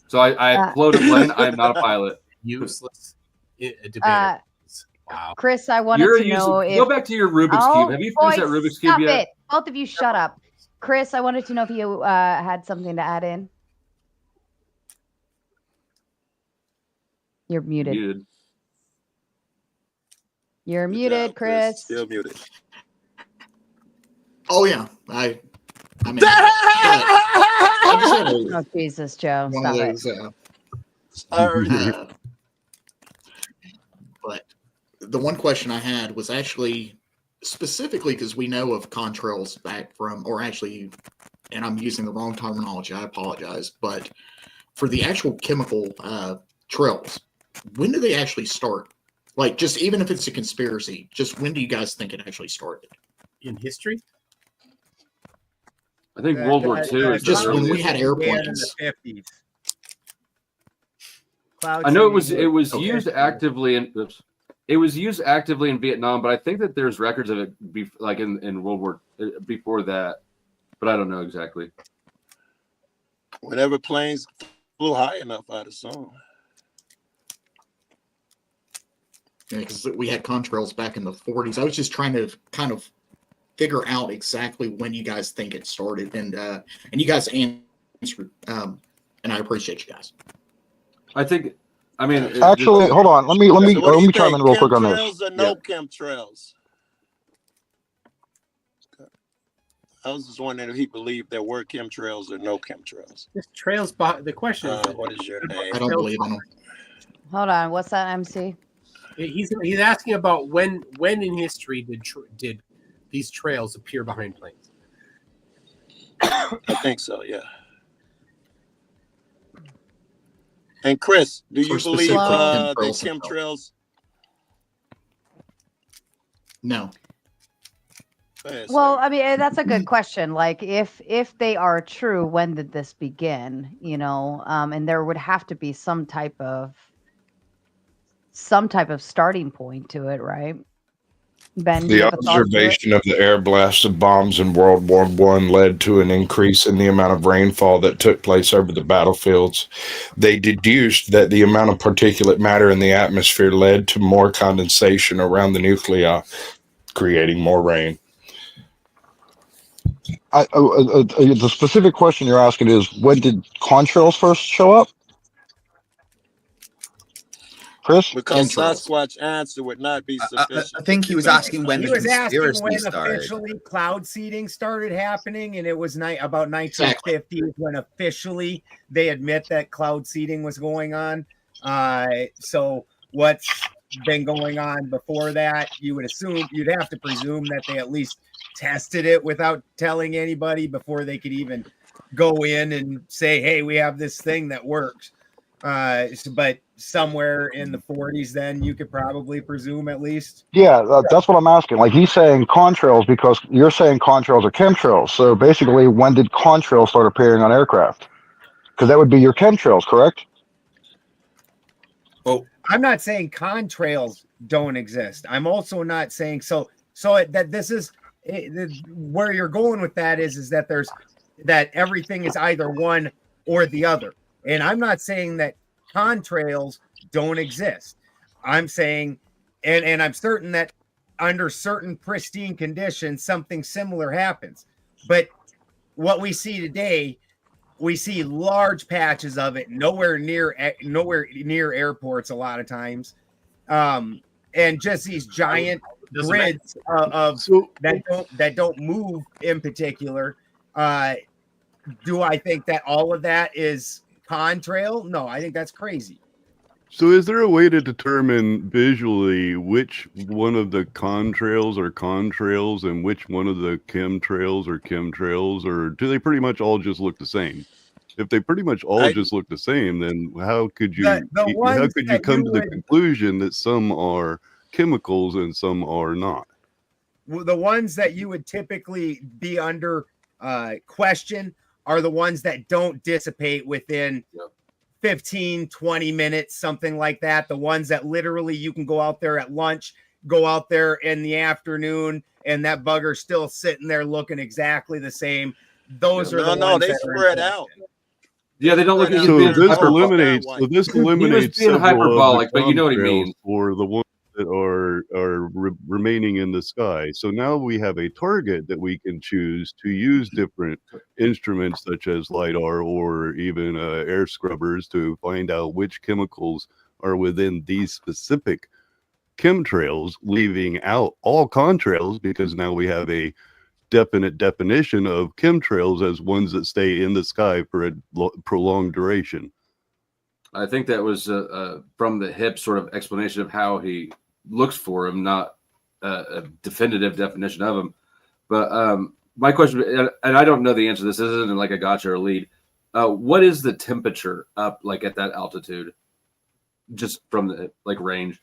So I float a plane. I'm not a pilot. Useless debater. Wow. Chris, I wanted to know if go back to your Rubik's Cube. Have you finished that Rubik's Cube yet? It. Both of you shut up. Chris, I wanted to know if you had something to add in. You're muted. You're muted, Chris. Still muted. Oh yeah, I mean, Oh Jesus, Joe, stop it. But the one question I had was actually specifically because we know of contrails back from, or actually, and I'm using the wrong terminology, I apologize, but for the actual chemical trails, when do they actually start Like, just even if it's a conspiracy, just when do you guys think it actually started? In history? I think World War II is just the when we earliest. had airplanes. In the 50s. I know it was used actively in it was used actively in Vietnam, but I think that there's records of it like in World War before that, but I don't know exactly. Whenever planes flew high enough, I'd assume. Yeah, because we had contrails back in the 40s. I was just trying to kind of figure out exactly when you guys think it started, and you guys answered, and I appreciate you guys. I mean, actually, hold on. Let me chime in real quick on this. Chemtrails or no chemtrails? I was just wondering if he believed there were chemtrails or no chemtrails. This trails the question is, what is your name? I don't believe in them. Hold on. What's that, MC? He's asking about when in history did these trails appear behind planes? I think so, yeah. And Chris, do you believe the chemtrails? No. Well, I mean, that's a good question. Like, if they are true, when did this begin? You know, and there would have to be some type of starting point to it, right? Ben, The observation of the air blasts of bombs in World War I led to an increase in the amount of rainfall that took place over the battlefields. They deduced that the amount of particulate matter in the atmosphere led to more condensation around the nuclei, creating more rain. The specific question you're asking is, when did contrails first show up? Chris? Because Sasquatch answer would not be sufficient. I think he was asking when He the was asking conspiracy when started. officially cloud seeding started happening, and it was about 1950 when officially they admit that cloud seeding was going on. So what's been going on before that? You'd have to presume that they at least tested it without telling anybody before they could even go in and say, "Hey, we have this thing that works." But somewhere in the 40s, then you could probably presume at least. Yeah, that's what I'm asking. Like, he's saying contrails because you're saying contrails are chemtrails. So basically, when did contrails start appearing on aircraft? Because that would be your chemtrails, correct? Well, I'm not saying contrails don't exist. I'm also not saying that this is where you're going with that is that everything is either one or the other. And I'm not saying that contrails don't exist. I'm saying, and I'm certain that under certain pristine conditions, something similar happens. But what we see today, we see large patches of it, nowhere near airports a lot of times, and just these giant grids of that don't move in particular. Do I think that all of that is contrail? No, I think that's crazy. So is there a way to determine visually which one of the contrails are contrails and which one of the chemtrails are chemtrails, or do they pretty much all just look the same? If they pretty much all just look the same, then how could you come to the conclusion that some are chemicals and some are not? The ones that you would typically be under question are the ones that don't dissipate within 15, 20 minutes, something like that. The ones that literally you can go out there at lunch, go out there in the afternoon, and that bugger's still sitting there looking exactly the same. Those are the ones they that spread out. Yeah, they don't look at so this eliminates several hyperbolic, of the but you know what he means. for the ones that are remaining in the sky. So now we have a target that we can choose to use different instruments such as LiDAR or even air scrubbers to find out which chemicals are within these specific chemtrails, leaving out all contrails, because now we have a definite definition of chemtrails as ones that stay in the sky for a prolonged duration. I think that was from the hip sort of explanation of how he looks for him, not a definitive definition of him. But my question, and I don't know the answer to this, isn't like a gotcha or a lead. What is the temperature up like at that altitude, just from the range?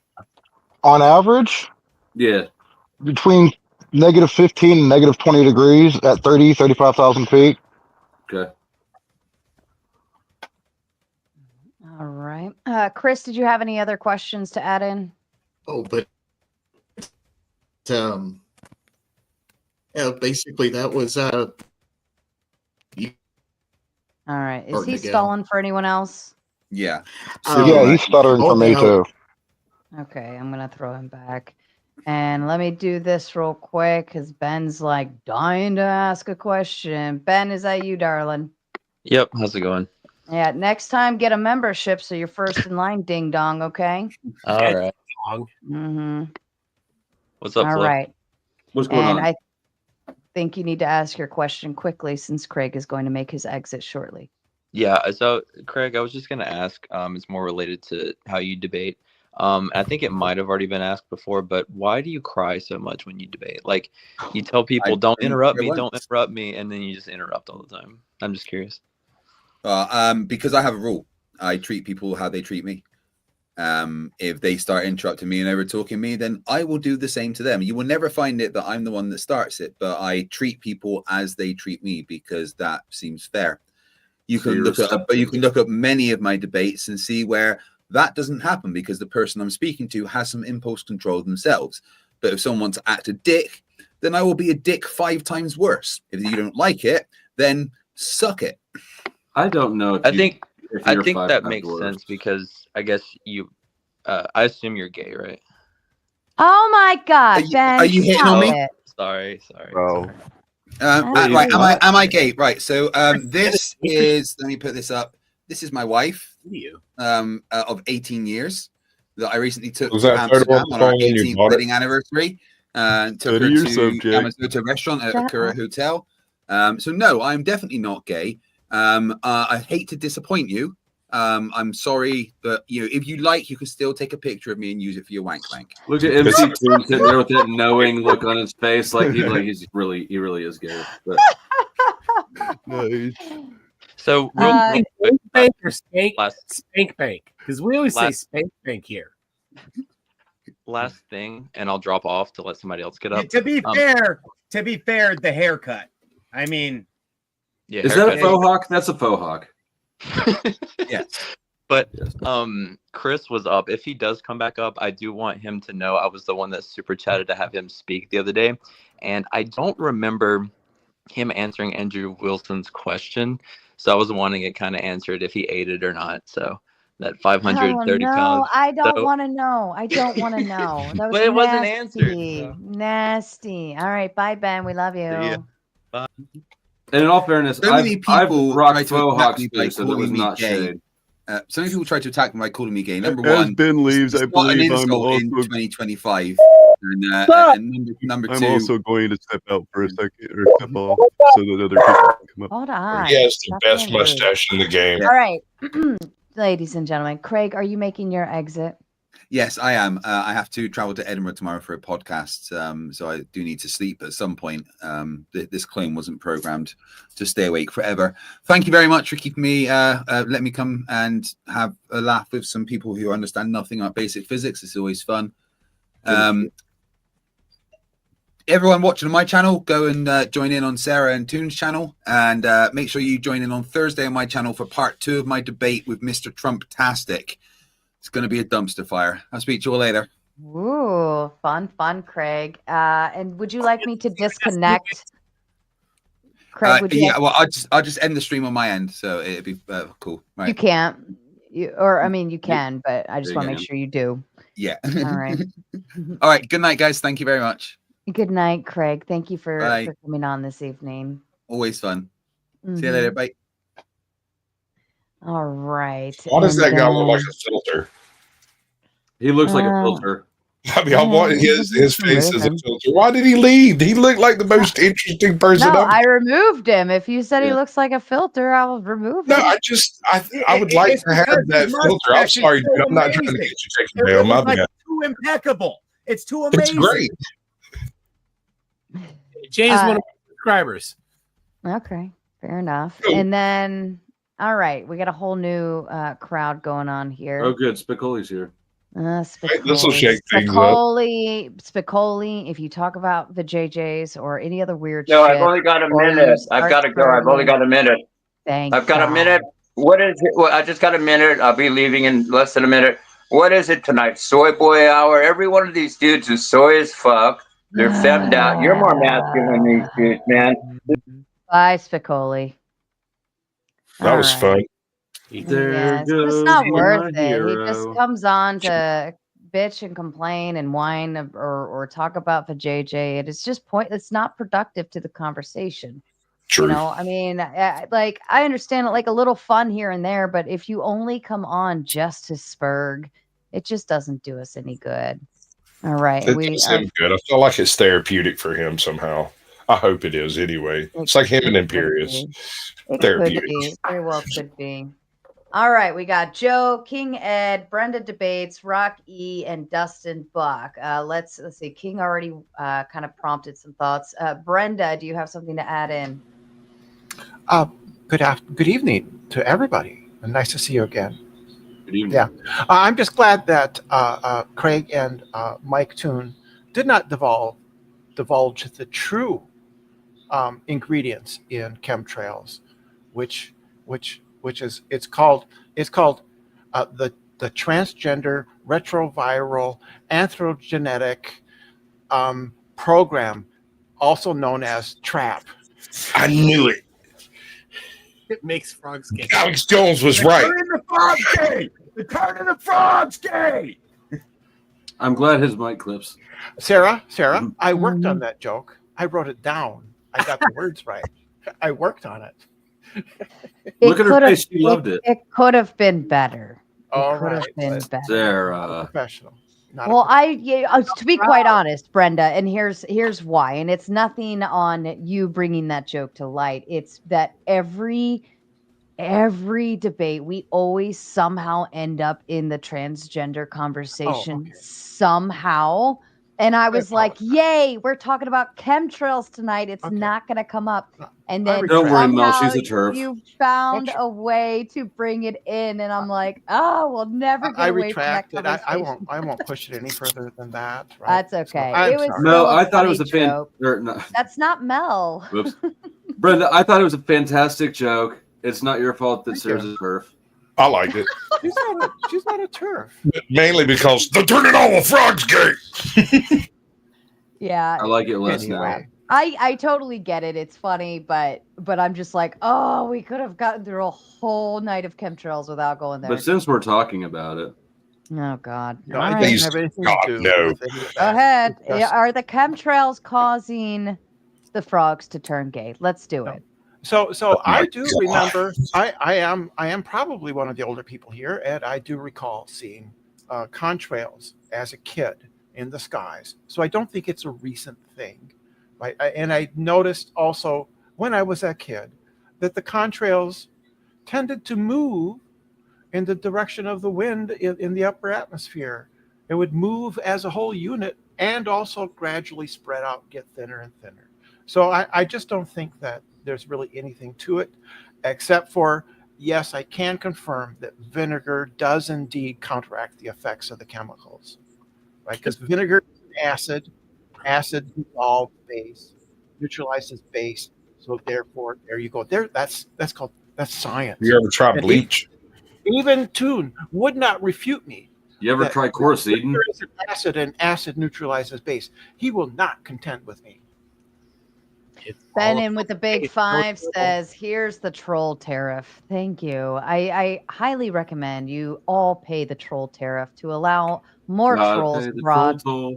on average, Yeah. between -15 and -20 degrees at 30, 35,000 feet. Okay. All right. Chris, did you have any other questions to add in? Oh, but yeah, basically that was All right. Is he Starting to go. stalling for anyone else? Yeah. Yeah, he's stuttering for me too. Okay, I'm gonna throw him back. And let me do this real quick because Ben's like dying to ask a question. Ben, is that you, darling? Yep. How's it going? Yeah, next time get a membership so you're first in line, ding dong, okay? All right. Mm-hmm. What's up, All Flo? right. What's going And on? I think you need to ask your question quickly since Craig is going to make his exit shortly. Yeah. So, Craig, I was just gonna ask. It's more related to how you debate. I think it might have already been asked before, but why do you cry so much when you debate? Like, you tell people, "Don't interrupt me, don't interrupt me," and then you just interrupt all the time. I'm just curious. Because I have a rule. I treat people how they treat me. If they start interrupting me and over talking me, then I will do the same to them. You will never find it that I'm the one that starts it, but I treat people as they treat me because that seems fair. You can look at many of my debates and see where that doesn't happen because the person I'm speaking to has some impulse control themselves. But if someone wants to act a dick, then I will be a dick 5 times worse. If you don't like it, then suck it. I don't know. I think that makes sense because I guess you. I assume you're gay, right? Oh my God, Ben! Are you hitting on me? It. Sorry. Oh. Right. Am I gay? Right. So this is. Let me put this up. This is my wife. Of 18 years that I recently took Was to that Amsterdam photo on our on when you 18th bought it? wedding anniversary. Took her to Yamamoto restaurant at Akura Hotel. So no, I'm definitely not gay. I hate to disappoint you. I'm sorry, but if you like, you can still take a picture of me and use it for your wank wank. Look at MC2 sitting there with that knowing look on his face, like he really is gay. But... Nice. So Spank bank or spank bank? Because we always say spank bank here. Last thing, and I'll drop off to let somebody else get up. To be fair, the haircut. I mean, yeah, is that a faux hawk? That's a faux hawk. Yes. But Chris was up. If he does come back up, I do want him to know I was the one that super chatted to have him speak the other day, and I don't remember him answering Andrew Wilson's question, so I was wanting it kind of answered if he ate it or not. So that 530 pounds. I don't want to know. I don't want to know. That was But it wasn't nasty. answered, so. Nasty. All right, bye, Ben. We love you. Yeah. Bye. And in all fairness, So many people rocked try to faux attack hawks me by too, so that was calling me not gay. shade. So many people try to attack me by calling me gay. Number As one, Ben leaves, it's I not an believe I'm insult also. in 2025. And number I'm two, also going to step out for a second or step off so that other people can come up. Hold on. He has the Stop best being rude. mustache in the game. All right, ladies and gentlemen. Craig, are you making your exit? yes, I am. I have to travel to Edinburgh tomorrow for a podcast, so I do need to sleep at some point. This clone wasn't programmed to stay awake forever. Thank you very much for keeping me. Let me come and have a laugh with some people who understand nothing about basic physics. It's always fun. Everyone watching on my channel, go and join in on Sarah and Toon's channel, and make sure you join in on Thursday on my channel for part 2 of my debate with Mr. Trump-tastic. It's going to be a dumpster fire. I'll speak to you all later. Ooh, fun, Craig. And would you like me to disconnect? Craig, would you? Yeah, well, I'll just end the stream on my end, so it'd be cool. Right? You can't. You can, but I just want to make sure you do. Yeah. All right. All right. Good night, guys. Thank you very much. Good night, Craig. Thank you for Bye. coming on this evening. Always fun. See you later. Bye. All right. Why does that guy look like a filter? He looks like a filter. I mean, I want his face as a filter. Why did he leave? He looked like the most interesting person No, ever. I removed him. If you said he looks like a filter, I'll remove him. No, I would like to have that filter. I'm sorry, dude. I'm not trying to get you taken down. My bad. Too impeccable. It's too amazing. It's great. Jay's one of my subscribers. Okay, fair enough. And then, all right, we got a whole new crowd going on here. Oh, good. Spicoli's here. This will shake things up. Spicoli, if you talk about the JJs or any other weird No, shit. I've only got a or you minute. I've start got to go. I've only spurting- got a minute. Thank I've got a God. minute. What is it? Well, I just got a minute. I'll be leaving in less than a minute. What is it tonight? Soy boy hour. Every one of these dudes is soy as fuck. They're femmed out. You're more masculine than these dudes, man. Bye, Spicoli. That was fun. Yeah, it's not worth it. He just comes on to bitch and complain and whine or talk about the JJ. It is just it's not productive to the conversation. True. You know, I mean, like I understand like a little fun here and there, but if you only come on just to spurg, it just doesn't do us any good. All right, It does him good. I feel like it's therapeutic for him somehow. I hope it is anyway. It's like him and Imperious. It Therapeutic. could be. Very well could be. All right, we got Joe, King Ed, Brenda Debates, Rock E, and Dustin Buck. Let's see. King already kind of prompted some thoughts. Brenda, do you have something to add in? Good evening to everybody. Nice to see you again. Good evening. Yeah, I'm just glad that Craig and Mike Toon did not divulge the true ingredients in chemtrails, which is it's called the transgender retroviral anthrogenetic program, also known as TRAP. I knew it. It makes frogs gay. Alex Jones was right. Turning the frogs gay. They're turning the frogs gay. I'm glad his mic clips. Sarah, I worked on that joke. I wrote it down. I got the words right. I worked on it. Look at her face. She loved it. It could have been better. All could have right, been but- better. Sarah. Professional. Well, to be quite honest, Brenda, and here's why, and it's nothing on you bringing that joke to light. It's that every debate we always somehow end up in the transgender conversation somehow. And I was like, "Yay, we're talking about chemtrails tonight. It's not going to come up." And then Don't worry, Mel. somehow She's a turf. you found a way to bring it in, and I'm like, "Oh, we'll never get I away from that retracted. conversation." I won't push it any further than that. Right? That's okay. I'm It was sorry. Mel, still a I thought it was a funny joke. no, That's not Mel. whoops. Brenda, I thought it was a fantastic joke. It's not your fault that Thank Sarah's you. a turf. I liked it. She's not a turf. Mainly because they're turning all the frogs gay. Yeah. I like it less now. I totally get it. It's funny, but I'm just like, oh, we could have gotten through a whole night of chemtrails without going there. But since we're talking about it, Oh God. No, All I right. didn't have anything to do no. with any of Go that. ahead. Just- Are the chemtrails causing the frogs to turn gay? Let's do it. So I do remember. I am probably one of the older people here, and I do recall seeing contrails as a kid in the skies. So I don't think it's a recent thing, right? And I noticed also when I was a kid that the contrails tended to move in the direction of the wind in the upper atmosphere. It would move as a whole unit and also gradually spread out, get thinner and thinner. So I just don't think that there's really anything to it, except for, yes, I can confirm that vinegar does indeed counteract the effects of the chemicals, right? Because vinegar is acid dissolves base, neutralizes base. So therefore, there you go. That's science. You ever tried And bleach? Even Toon would not refute me. you ever that try Corseidin? vinegar is an acid and acid neutralizes base. He will not contend with me. Ben in with the big five says, "Here's the troll tariff." Thank you. I highly recommend you all pay the troll tariff to allow more Gotta trolls pay the abroad. troll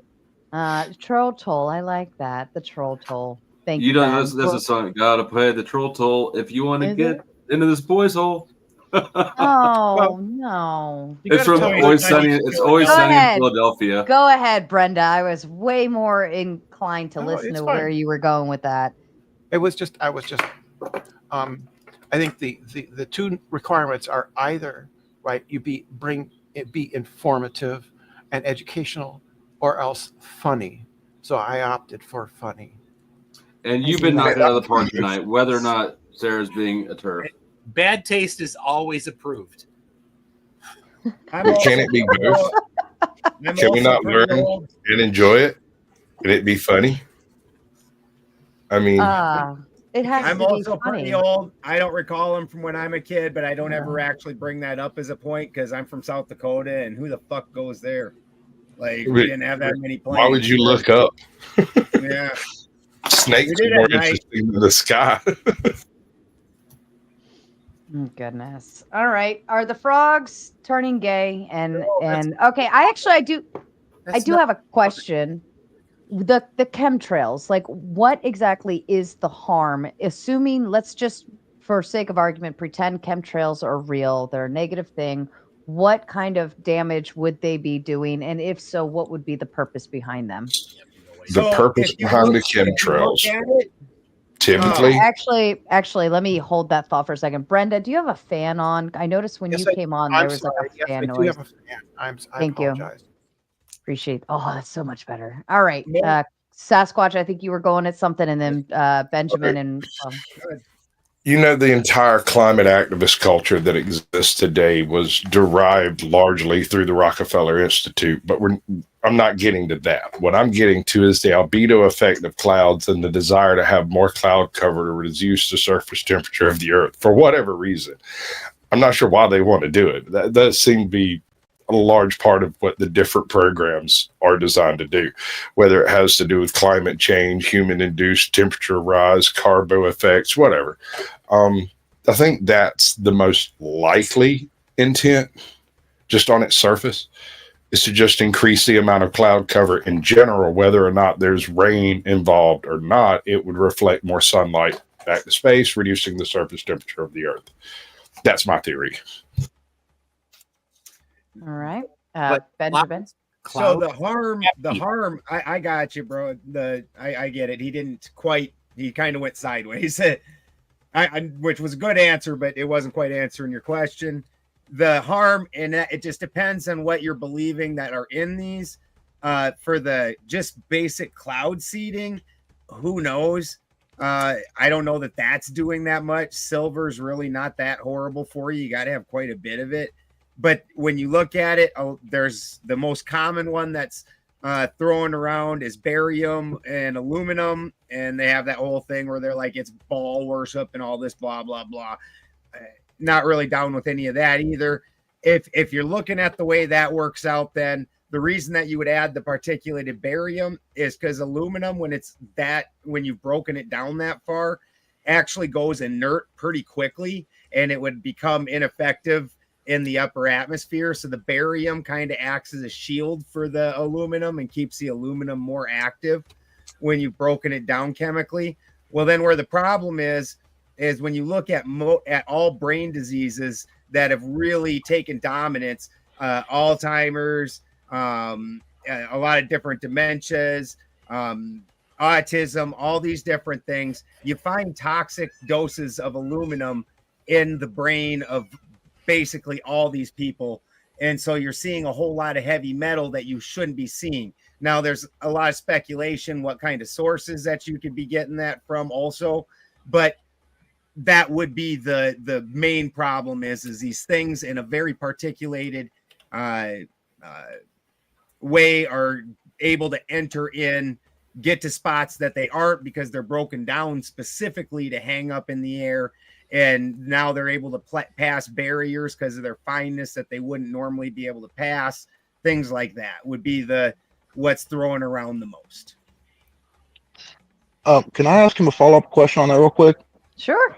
Troll toll. I like that. The troll toll. Thank you. You know, Ben. that's a song. Gotta pay the troll toll if you want to Is get it? into this boy's hole. Oh no! It's from Always Sunny. It's Always Go Sunny in ahead. Philadelphia. Go ahead, Brenda. I was way more inclined to No, listen it's to fine. where you were going with that. I think the two requirements are either, right, you be informative and educational, or else funny. So I opted for funny. And you've been knocked out of the park tonight, whether or not Sarah's being a turf. Bad taste is always approved. Can it be both? Can we not learn and enjoy it? Can it be funny? I mean, it has I'm to be also funny. pretty old. I don't recall them from when I'm a kid, but I don't ever actually bring that up as a point because I'm from South Dakota, and who the fuck goes there? Like, we didn't have that many planes. why would you look up? Yeah. Snakes We did are more at night. interesting than the sky. Oh, goodness. All right. Are the frogs turning gay? And okay, I do have a question. The chemtrails, like what exactly is the harm? Assuming, let's just for sake of argument pretend chemtrails are real, they're a negative thing. What kind of damage would they be doing? And if so, what would be the purpose behind them? The purpose behind the chemtrails. Typically, actually, let me hold that thought for a second. Brenda, do you have a fan on? I noticed when you came on, there was like a fan noise. I do have a fan. Thank you. apologize. Appreciate. Oh, that's so much better. All right, Sasquatch. I think you were going at something, and then Benjamin and. you know, the entire climate activist culture that exists today was derived largely through the Rockefeller Institute, but I'm not getting to that. What I'm getting to is the albedo effect of clouds and the desire to have more cloud cover to reduce the surface temperature of the Earth for whatever reason. I'm not sure why they want to do it. That does seem to be a large part of what the different programs are designed to do, whether it has to do with climate change, human-induced temperature rise, carbo effects, whatever. I think that's the most likely intent, just on its surface, is to just increase the amount of cloud cover in general. Whether or not there's rain involved or not, it would reflect more sunlight back to space, reducing the surface temperature of the Earth. That's my theory. All right, Benjamin. So the harm. I got you, bro. I get it. He didn't quite. He kind of went sideways. Which was a good answer, but it wasn't quite answering your question. The harm, and it just depends on what you're believing that are in these. For the just basic cloud seeding, who knows? I don't know that that's doing that much. Silver's really not that horrible for you. You got to have quite a bit of it. But when you look at it, there's the most common one that's thrown around is barium and aluminum, and they have that whole thing where they're like it's ball worship and all this blah blah blah. Not really down with any of that either. If you're looking at the way that works out, then the reason that you would add the particulated barium is because aluminum, when you've broken it down that far, actually goes inert pretty quickly, and it would become ineffective in the upper atmosphere. So the barium kind of acts as a shield for the aluminum and keeps the aluminum more active when you've broken it down chemically. Well, then where the problem is when you look at all brain diseases that have really taken dominance, Alzheimer's, a lot of different dementias, autism, all these different things, you find toxic doses of aluminum in the brain of basically all these people. And so you're seeing a whole lot of heavy metal that you shouldn't be seeing. Now there's a lot of speculation what kind of sources that you could be getting that from also, but that would be the main problem is these things in a very particulated way are able to enter in, get to spots that they aren't because they're broken down specifically to hang up in the air. And now they're able to pass barriers because of their fineness that they wouldn't normally be able to pass. Things like that would be what's thrown around the most. Can I ask him a follow-up question on that real quick? Sure.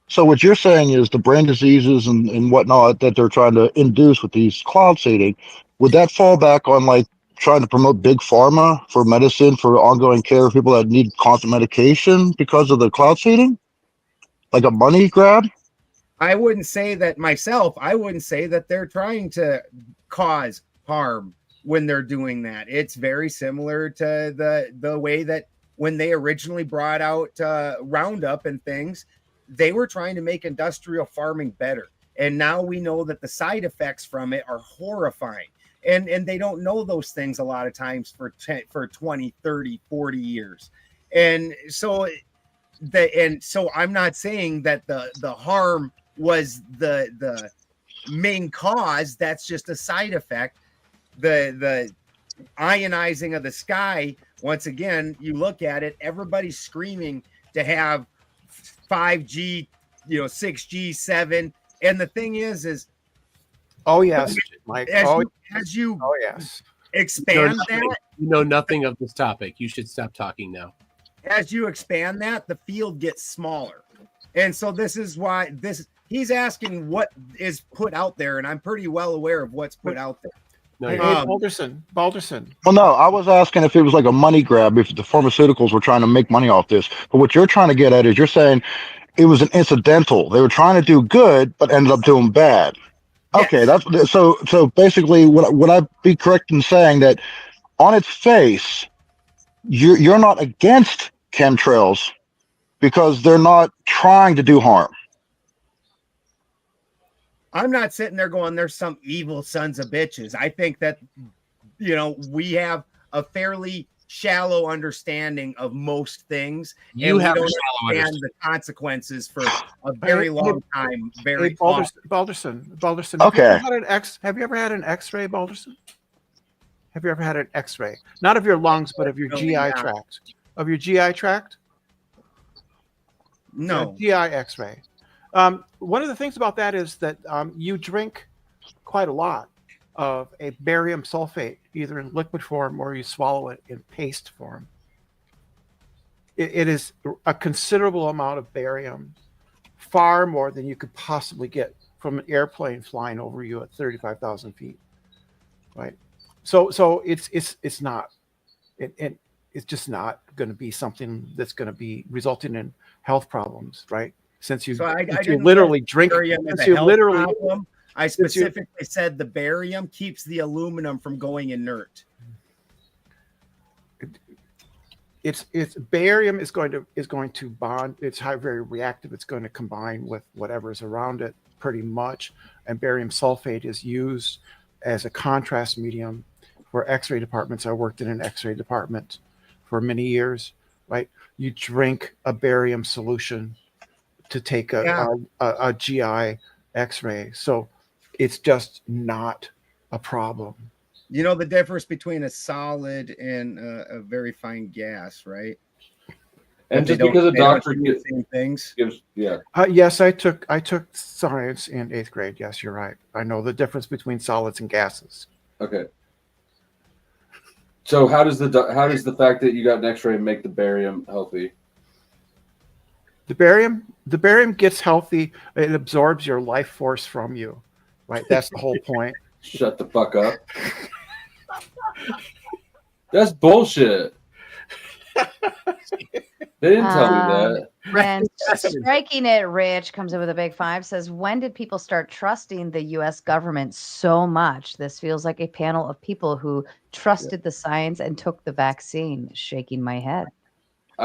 So what you're saying is the brain diseases and whatnot that they're trying to induce with these cloud seeding, would that fall back on like trying to promote big pharma for medicine for ongoing care of people that need constant medication because of the cloud seeding? Like a money grab? I wouldn't say that myself. I wouldn't say that they're trying to cause harm when they're doing that. It's very similar to the way that when they originally brought out Roundup and things, they were trying to make industrial farming better. And now we know that the side effects from it are horrifying. And they don't know those things a lot of times for 20, 30, 40 years. And so I'm not saying that the harm was the main cause. That's just a side effect. The ionizing of the sky, once again, you look at it, everybody's screaming to have 5G, 6G, 7. And the thing is oh yes, Mike. as you yes, expand that, you know nothing of this topic. You should stop talking now. as you expand that, the field gets smaller. And so this is why he's asking what is put out there, and I'm pretty well aware of what's put out there. No, Hey, Balderson. Well, no, I was asking if it was like a money grab, if the pharmaceuticals were trying to make money off this. But what you're trying to get at is you're saying it was an incidental. They were trying to do good, but ended up doing bad. Okay, that's so basically would I be correct in saying that on its face, you're not against chemtrails because they're not trying to do harm? I'm not sitting there going, there's some evil sons of bitches. I think that, we have a fairly shallow understanding of most things. You have we don't a shallow understand the consequences for a very long time. Very Balderson. Okay. Have you ever had an X-ray, Balderson? Have you ever had an X-ray? Not of your lungs, but of your GI tract. Of your GI tract? No. GI X-ray. One of the things about that is that you drink quite a lot of a barium sulfate, either in liquid form or you swallow it in paste form. It is a considerable amount of barium, far more than you could possibly get from an airplane flying over you at 35,000 feet, right? So it's not, it's just not going to be something that's going to be resulting in health problems, right? Since you literally drink, problem. I specifically said the barium keeps the aluminum from going inert. It's barium is going to bond. It's very reactive. It's going to combine with whatever is around it pretty much. And barium sulfate is used as a contrast medium for X-ray departments. I worked in an X-ray department for many years, right? You drink a barium solution to take a GI X-ray. So it's just not a problem. You know the difference between a solid and a very fine gas, right? And just because a doctor gives same things. Yes, I took science in 8th grade. Yes, you're right. I know the difference between solids and gases. Okay. So how does the fact that you got an X-ray make the barium healthy? The barium gets healthy. It absorbs your life force from you, right? That's the whole point. Shut the fuck up. That's bullshit. They didn't tell me that. And Striking It Rich comes in with a big 5, says, when did people start trusting the U.S. government so much? This feels like a panel of people who trusted the science and took the vaccine. Shaking my head.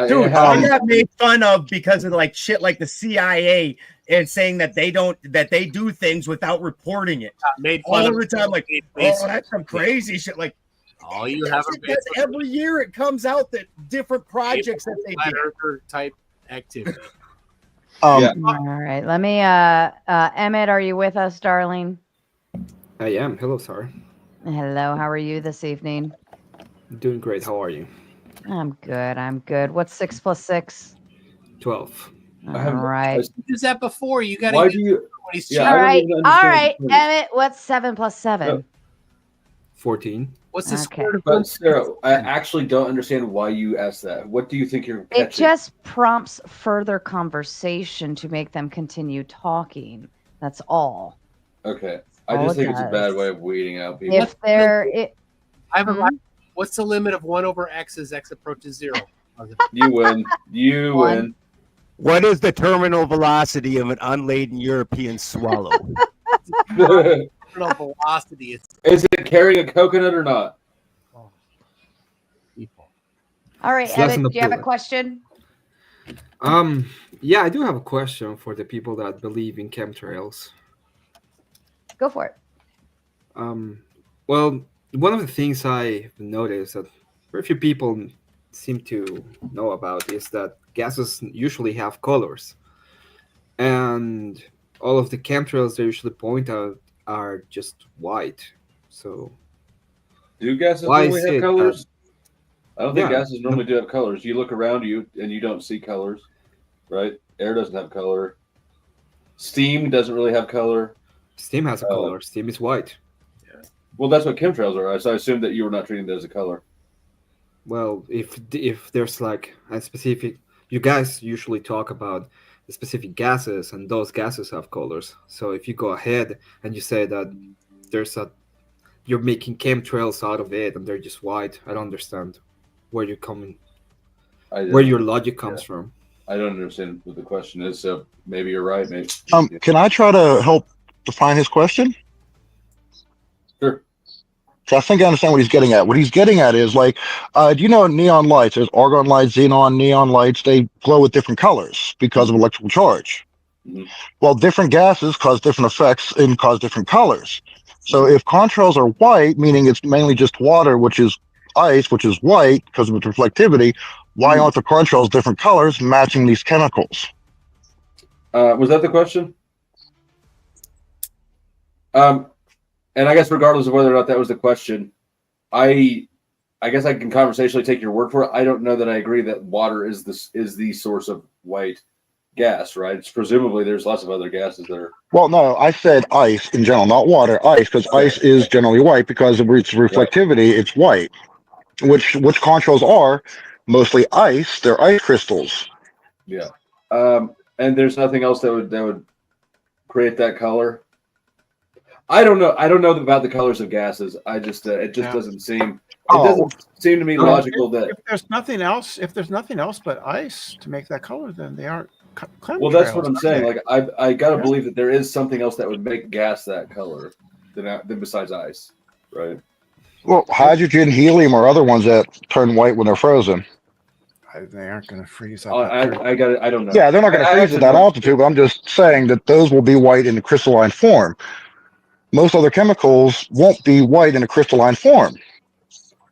Dude, I got made fun of because of like shit like the CIA and saying that they do things without reporting it. Made fun all the time, like, oh, that's some crazy shit. Like, all you have because every year it comes out that different projects that they do. Type activity. All right, let me. Emmett, are you with us, darling? I am. Hello, Sarah. Hello. How are you this evening? Doing great. How are you? I'm good. What's 6 + 6? 12. All right. You used that before. You got to. Why do you? All right, Emmett. What's 7 + 7? 14. What's the square root? But Sarah, I actually don't understand why you asked that. What do you think you're catching? It just prompts further conversation to make them continue talking. That's all. Okay. I just think it's a bad way of weeding out people. If they're I have a. What's the limit of 1 over x as x approaches 0? You win. You win. What is the terminal velocity of an unladen European swallow? Terminal velocity. Is it carrying a coconut or not? All right, Emmett, do you have a question? Yeah, I do have a question for the people that believe in chemtrails. Go for it. Well, one of the things I've noticed that very few people seem to know about is that gases usually have colors. And all of the chemtrails they usually point out are just white. So do gases why normally is have it colors? I don't think yeah, gases normally do have colors. You look around you and you don't see colors, right? Air doesn't have color. Steam doesn't really have color. steam has a color. Steam is white. Well, that's what chemtrails are. So I assumed that you were not treating that as a color. Well, if there's like a specific, you guys usually talk about the specific gases, and those gases have colors. So if you go ahead and you say that you're making chemtrails out of it, and they're just white, I don't understand where you're coming, where your logic comes from. I don't understand what the question is. So maybe you're right. Maybe. Can I try to help define his question? Sure. So I think I understand what he's getting at. What he's getting at is like, do you know neon lights? There's argon lights, xenon, neon lights. They glow with different colors because of electrical charge. Mm-hmm. Well, different gases cause different effects and cause different colors. So if contrails are white, meaning it's mainly just water, which is ice, which is white because of its reflectivity, why aren't the contrails different colors matching these chemicals? Was that the question? And I guess regardless of whether or not that was the question, I guess I can conversationally take your word for it. I don't know that I agree that water is the source of white gas, right? It's presumably there's lots of other gases that are. Well, no, I said ice in general, not water. Ice, because ice is generally white because of its reflectivity. It's white. Which contrails are mostly ice. They're ice crystals. Yeah. And there's nothing else that would create that color. I don't know. I don't know about the colors of gases. I just it just doesn't seem. It doesn't seem to me logical that if there's nothing else but ice to make that color, then they aren't. Well, that's what I'm saying. Like I gotta believe that there is something else that would make gas that color than besides ice, right? Well, hydrogen, helium, or other ones that turn white when they're frozen. They aren't going to freeze up. I don't know. Yeah, they're not going to freeze at that altitude, but I'm just saying that those will be white in a crystalline form. Most other chemicals won't be white in a crystalline form.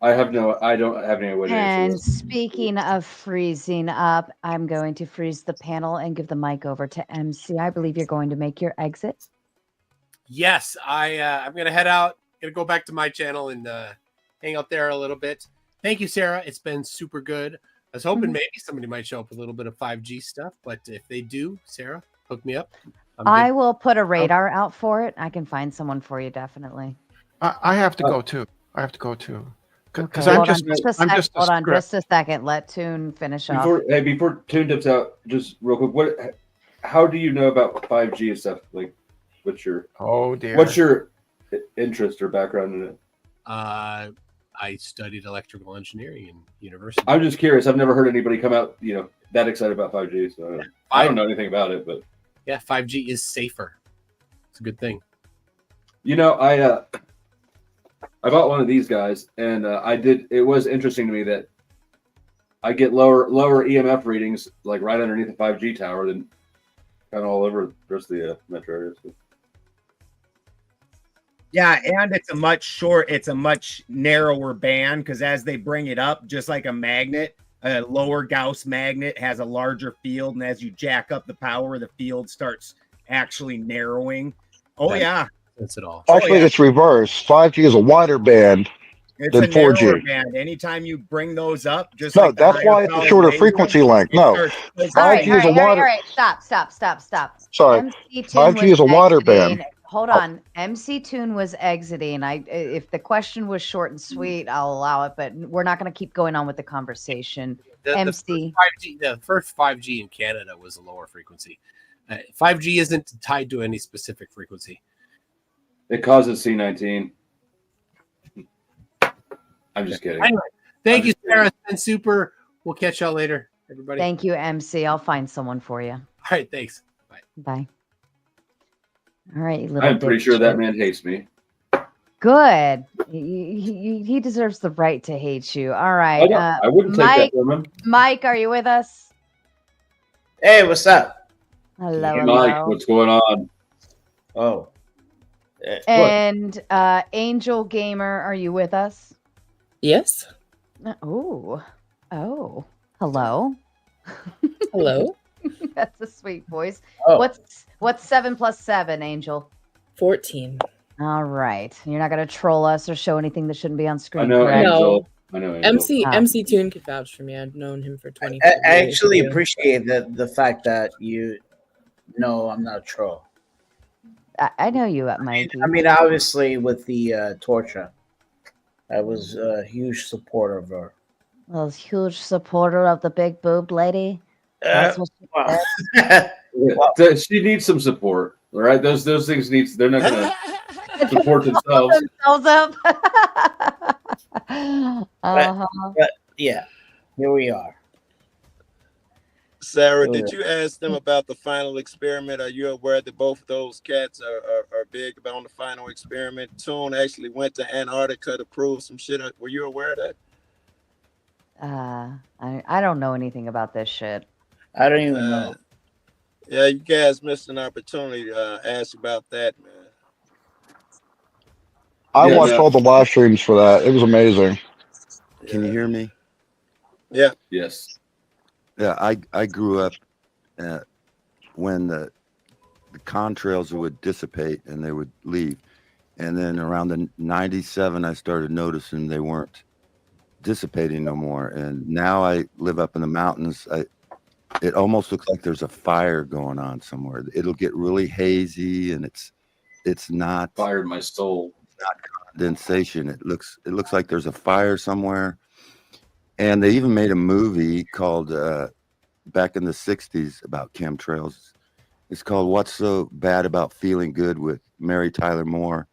I don't have any way to answer And this. speaking of freezing up, I'm going to freeze the panel and give the mic over to MC. I believe you're going to make your exit. Yes, I'm going to head out. Going to go back to my channel and hang out there a little bit. Thank you, Sarah. It's been super good. I was hoping maybe somebody might show up with a little bit of 5G stuff, but if they do, Sarah, hook me up. I will put a radar out for it. I can find someone for you, definitely. I have to go too. Because Okay, hold on just a second. Let Toon finish off. Before Toon dips out, just real quick, how do you know about 5G and stuff? Like, what's your interest or background in it? I studied electrical engineering in university. I'm just curious. I've never heard anybody come out, that excited about 5G. So I don't know anything about it, but yeah, 5G is safer. It's a good thing. I bought one of these guys, and it was interesting to me that I get lower EMF readings like right underneath the 5G tower than kind of all over the rest of the metro area. So. Yeah, and it's a much narrower band because as they bring it up, just like a magnet, a lower Gauss magnet has a larger field, and as you jack up the power, the field starts actually narrowing. That's it all. Actually, it's reverse. 5G is a wider band than 4G. Band. Anytime you bring those up, just no, that's why it's a shorter frequency length. No, 5G is a wider. All right, stop. Sorry, 5G is a wider band. Hold on. MC Toon was exiting. If the question was short and sweet, I'll allow it, but we're not going to keep going on with the conversation. MC. The first 5G in Canada was a lower frequency. 5G isn't tied to any specific frequency. It causes C19. I'm just kidding. Anyway, thank you, Sarah. It's been super. We'll catch y'all later, everybody. Thank you, MC. I'll find someone for you. All right, thanks. Bye. All right, I'm pretty sure that man hates me. Good. He deserves the right to hate you. All right. I wouldn't take that from him. Mike, are you with us? Hey, what's up? Hello, hey, Mike, what's going on? Oh. And Angel Gamer, are you with us? Yes. Oh. Hello. Hello. That's a sweet voice. Oh. What's 7 plus 7, Angel? 14. All right. You're not going to troll us or show anything that shouldn't be on screen, I know correct? Angel. I know Angel. MC Toon could vouch for me. I've known him for 20 I years. actually too. appreciate the fact that you know I'm not a troll. I know you, Mikey. I mean, obviously, with the torture, I was a huge supporter of her. A huge supporter of the big boobed lady. That's what she said. Yeah, she needs some support. All right, those things need. They're not going to support themselves. Themselves up. But yeah, here we are. Sarah, did you ask them about the final experiment? Are you aware that both of those cats are big on the final experiment? Toon actually went to Antarctica to prove some shit. Were you aware of that? I don't know anything about this shit. I don't even know. Yeah, you guys missed an opportunity to ask about that, man. I watched all the live streams for that. It was amazing. Can you hear me? Yeah. Yes. Yeah, I grew up when the contrails would dissipate and they would leave. And then around the 97, I started noticing they weren't dissipating no more. And now I live up in the mountains. It almost looks like there's a fire going on somewhere. It'll get really hazy, and it's not fired my soul. It's not condensation. It looks like there's a fire somewhere. And they even made a movie called back in the 60s about chemtrails. It's called What's So Bad About Feeling Good with Mary Tyler Moore.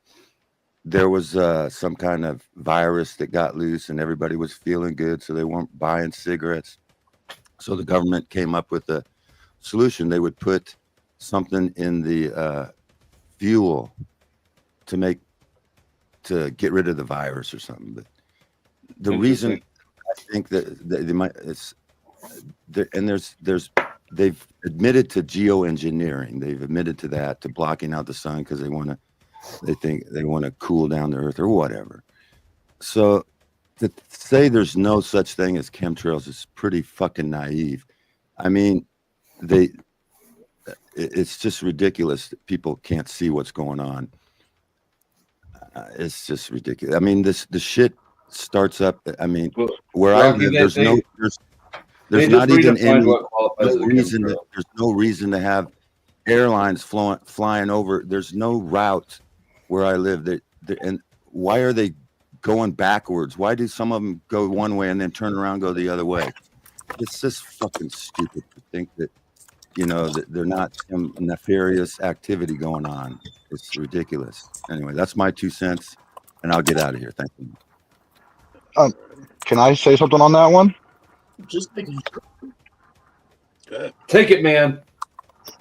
There was some kind of virus that got loose and everybody was feeling good, so they weren't buying cigarettes. So the government came up with a solution. They would put something in the fuel to get rid of the virus or something. But the reason I think that they might they've admitted to geoengineering. They've admitted to that, to blocking out the sun because they think they want to cool down the earth or whatever. So to say there's no such thing as chemtrails is pretty fucking naive. I mean, it's just ridiculous that people can't see what's going on. It's just ridiculous. I mean, the shit starts up. I mean, where I live, there's not even any reason. There's no reason to have airlines flying over. There's no route where I live. And why are they going backwards? Why do some of them go one way and then turn around and go the other way? It's just fucking stupid to think that, that they're not some nefarious activity going on. It's ridiculous. Anyway, that's my 2 cents, and I'll get out of here. Thank you. Can I say something on that one? Just thinking. Take it, man.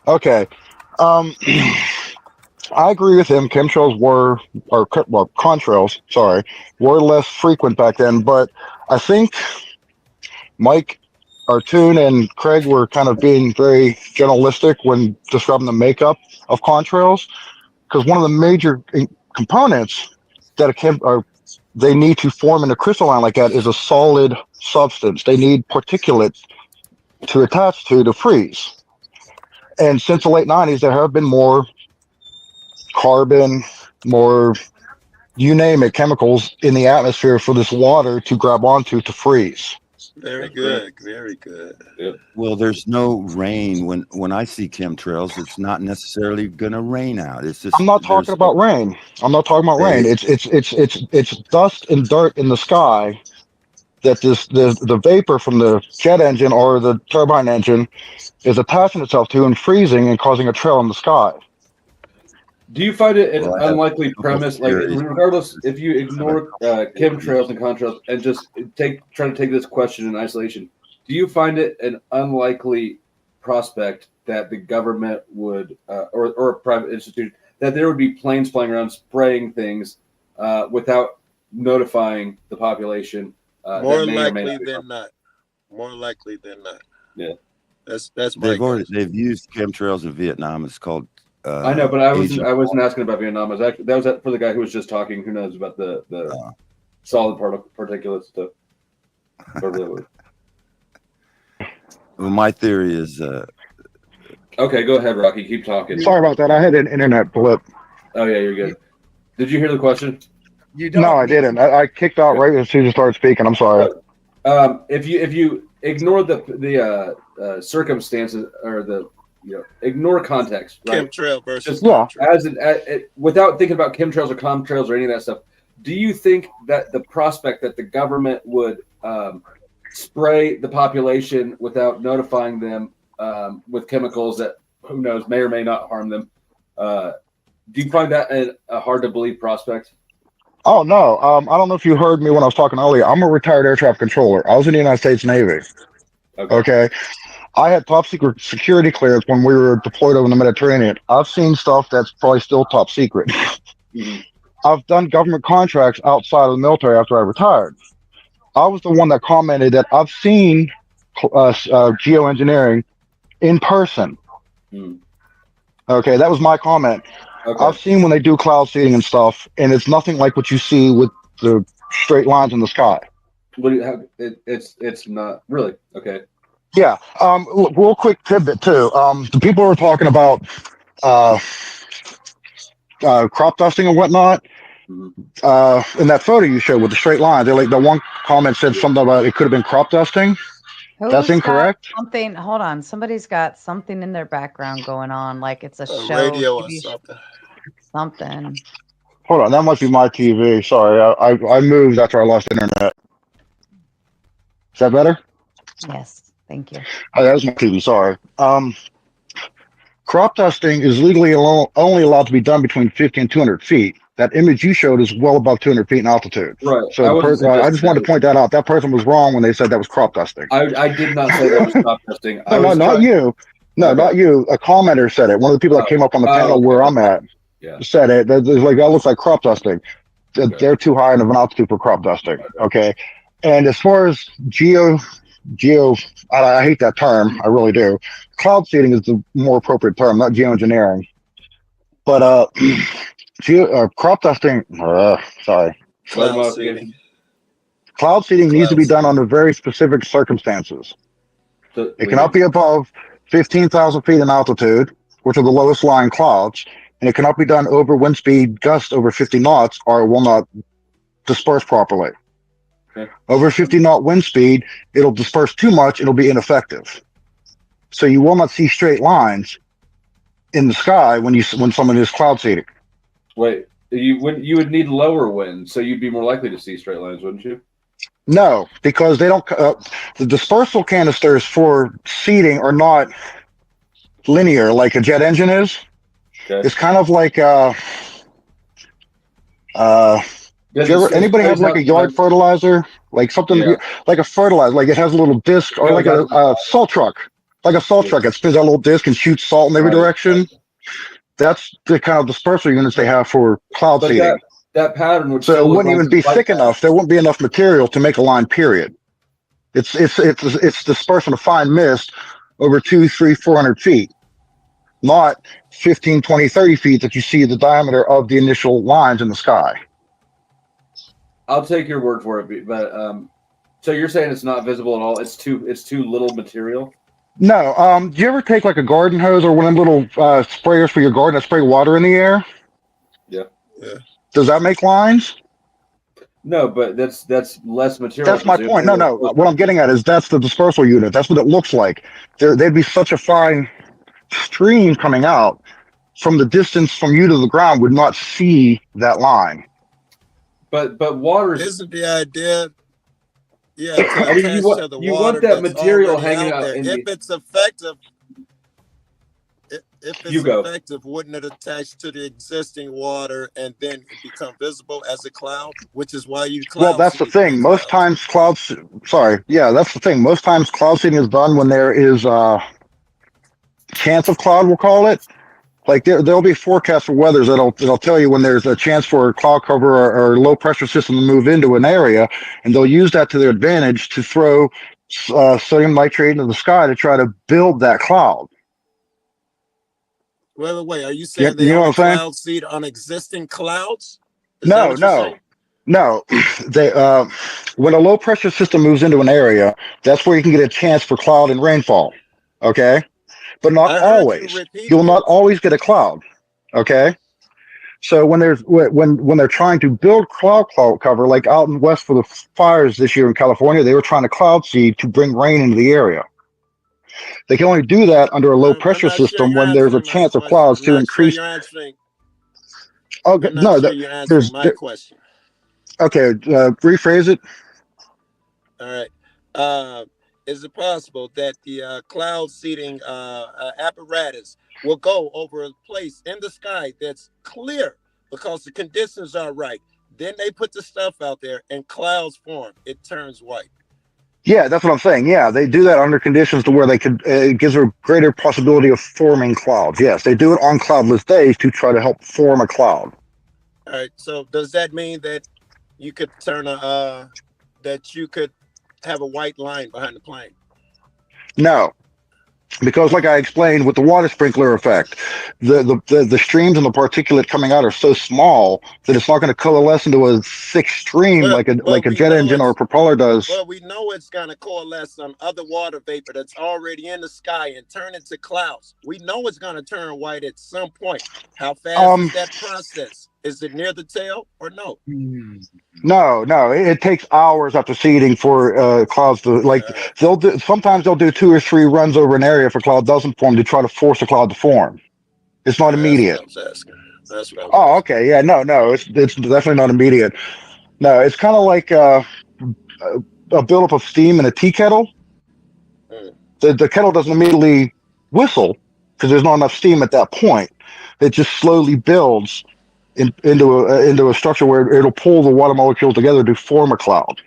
Okay. I agree with him. Chemtrails contrails, were less frequent back then, but I think Mike, Toon, and Craig were kind of being very generalistic when describing the makeup of contrails, because one of the major components that they need to form in a crystalline like that is a solid substance. They need particulates to attach to freeze. And since the late 90s, there have been more carbon, more, you name it, chemicals in the atmosphere for this water to grab onto to freeze. Very good. Very good. Yep. Well, there's no rain. When I see chemtrails, it's not necessarily gonna rain out. It's just I'm not talking about rain. I'm not talking about rain. It's dust and dirt in the sky that the vapor from the jet engine or the turbine engine is attaching itself to and freezing and causing a trail in the sky. Do you find it an unlikely premise, like regardless, if you ignore chemtrails and contrails and just try to take this question in isolation, do you find it an unlikely prospect that the government would, or a private institution, that there would be planes flying around spraying things without notifying the population? More likely than not. More likely than not. Yeah, that's my they've used chemtrails in Vietnam. It's called. I know, but I wasn't asking about Vietnam. That was for the guy who was just talking. Who knows about the solid particulate stuff? Well, my theory is. Okay, go ahead, Rocky. Keep talking. Sorry about that. I had an internet blip. Oh yeah, you're good. Did you hear the question? You don't. No, I didn't. I kicked out right as soon as you started speaking. I'm sorry. If you ignore the circumstances or the ignore context, right? Chemtrail versus Just without thinking about chemtrails or contrails or any of that stuff. Do you think that the prospect that the government would spray the population without notifying them with chemicals that who knows may or may not harm them? Do you find that a hard to believe prospect? Oh no, I don't know if you heard me when I was talking earlier. I'm a retired air traffic controller. I was in the United States Navy. Okay. I had top secret security clearance when we were deployed over the Mediterranean. I've seen stuff that's probably still top secret. I've done government contracts outside of the military after I retired. I was the one that commented that I've seen geoengineering in person. Okay, that was my comment. I've seen when they do cloud seeding and stuff, and it's nothing like what you see with the straight lines in the sky. What do you have? It's not really okay. Yeah. Real quick tidbit too. The people who are talking about crop dusting and whatnot. In that photo you showed with the straight line, they're like the one comment said something about it could have been crop dusting. That's Who's incorrect. got something? Hold on. Somebody's got something in their background going on, like it's a show, radio or TV something. something. Hold on, that must be my TV. Sorry, I moved after I lost internet. Is that better? Yes, thank you. Oh, that was my TV. Sorry. Crop dusting is legally only allowed to be done between 50 and 200 feet. That image you showed is well above 200 feet in altitude. Right. So I just wanted to point that out. That person was wrong when they said that was crop dusting. I did not say that was crop dusting. No, not you. No, not you. A commenter said it. One of the people that came up on the panel where I'm at said it. It's like, that looks like crop dusting. They're too high of an altitude for crop dusting. Okay. And as far as geo, I hate that term. I really do. Cloud seeding is the more appropriate term, not geoengineering. But crop dusting, sorry. Cloud seeding. Cloud seeding needs to be done under very specific circumstances. It cannot be above 15,000 feet in altitude, which are the lowest lying clouds, and it cannot be done over wind speed gusts over 50 knots or it will not disperse properly. Over 50 knot wind speed, it'll disperse too much, it'll be ineffective. So you will not see straight lines in the sky when someone is cloud seeding. Wait, you would need lower wind, so you'd be more likely to see straight lines, wouldn't you? No, because they don't. The dispersal canisters for seeding are not linear like a jet engine is. It's kind of like anybody have like a yard fertilizer, like something like a fertilizer, like it has a little disc, or like a salt truck, like a salt truck. It spins out a little disc and shoots salt in every direction. That's the kind of dispersal units they have for cloud seeding. That pattern would so it wouldn't even be thick enough. There wouldn't be enough material to make a line. Period. It's dispersing a fine mist over 200, 300, 400 feet, not 15, 20, 30 feet that you see the diameter of the initial lines in the sky. I'll take your word for it, but so you're saying it's not visible at all? It's too little material? No. Do you ever take like a garden hose or one of them little sprayers for your garden that spray water in the air? Yeah. Does that make lines? No, but that's less material. That's my point. No. What I'm getting at is that's the dispersal unit. That's what it looks like. There'd be such a fine stream coming out from the distance from you to the ground would not see that line. But water isn't the idea. Yeah, I mean, you want that material hanging out. If it's effective, effective, wouldn't it attach to the existing water and then become visible as a cloud? Which is why you. Well, that's the thing. Most times clouds. Sorry, yeah, that's the thing. Most times cloud seeding is done when there is chance of cloud. We'll call it. Like there'll be forecasts for weathers that'll tell you when there's a chance for a cloud cover or low pressure system to move into an area, and they'll use that to their advantage to throw sodium nitrate into the sky to try to build that cloud. Wait. Are you saying you know what I'm saying? Cloud seed on existing clouds? No. They when a low pressure system moves into an area, that's where you can get a chance for cloud and rainfall. Okay. But not always. You'll not always get a cloud. Okay. So when they're trying to build cloud cover, like out in west for the fires this year in California, they were trying to cloud seed to bring rain into the area. They can only do that under a low I'm pressure not sure system you're when there's a answering my chance of question. clouds I'm to not sure increase. you're answering. Okay, I'm not no, sure you're answering my question. okay, rephrase it. All right. Is it possible that the cloud seeding apparatus will go over a place in the sky that's clear because the conditions are right? Then they put the stuff out there and clouds form. It turns white. Yeah, that's what I'm saying. Yeah, they do that under conditions to where they could. It gives a greater possibility of forming clouds. Yes, they do it on cloudless days to try to help form a cloud. All right. So does that mean that you could turn that you could have a white line behind the plane? No, because like I explained with the water sprinkler effect, the streams and the particulate coming out are so small that it's not going to coalesce into a thick stream like a jet engine or a propeller does. Well, we know it's going to coalesce on other water vapor that's already in the sky and turn into clouds. We know it's going to turn white at some point. How fast is that process? Is it near the tail or no? No, it takes hours after seeding for clouds to sometimes they'll do 2 or 3 runs over an area if a cloud doesn't form to try to force a cloud to form. It's not immediate. That's what I was asking. That's what I was Oh, okay, yeah, no, it's definitely not immediate. No, it's kind of like a buildup of steam in a tea kettle. The kettle doesn't immediately whistle because there's not enough steam at that point. It just slowly builds into a structure where it'll pull the water molecules together to form a cloud.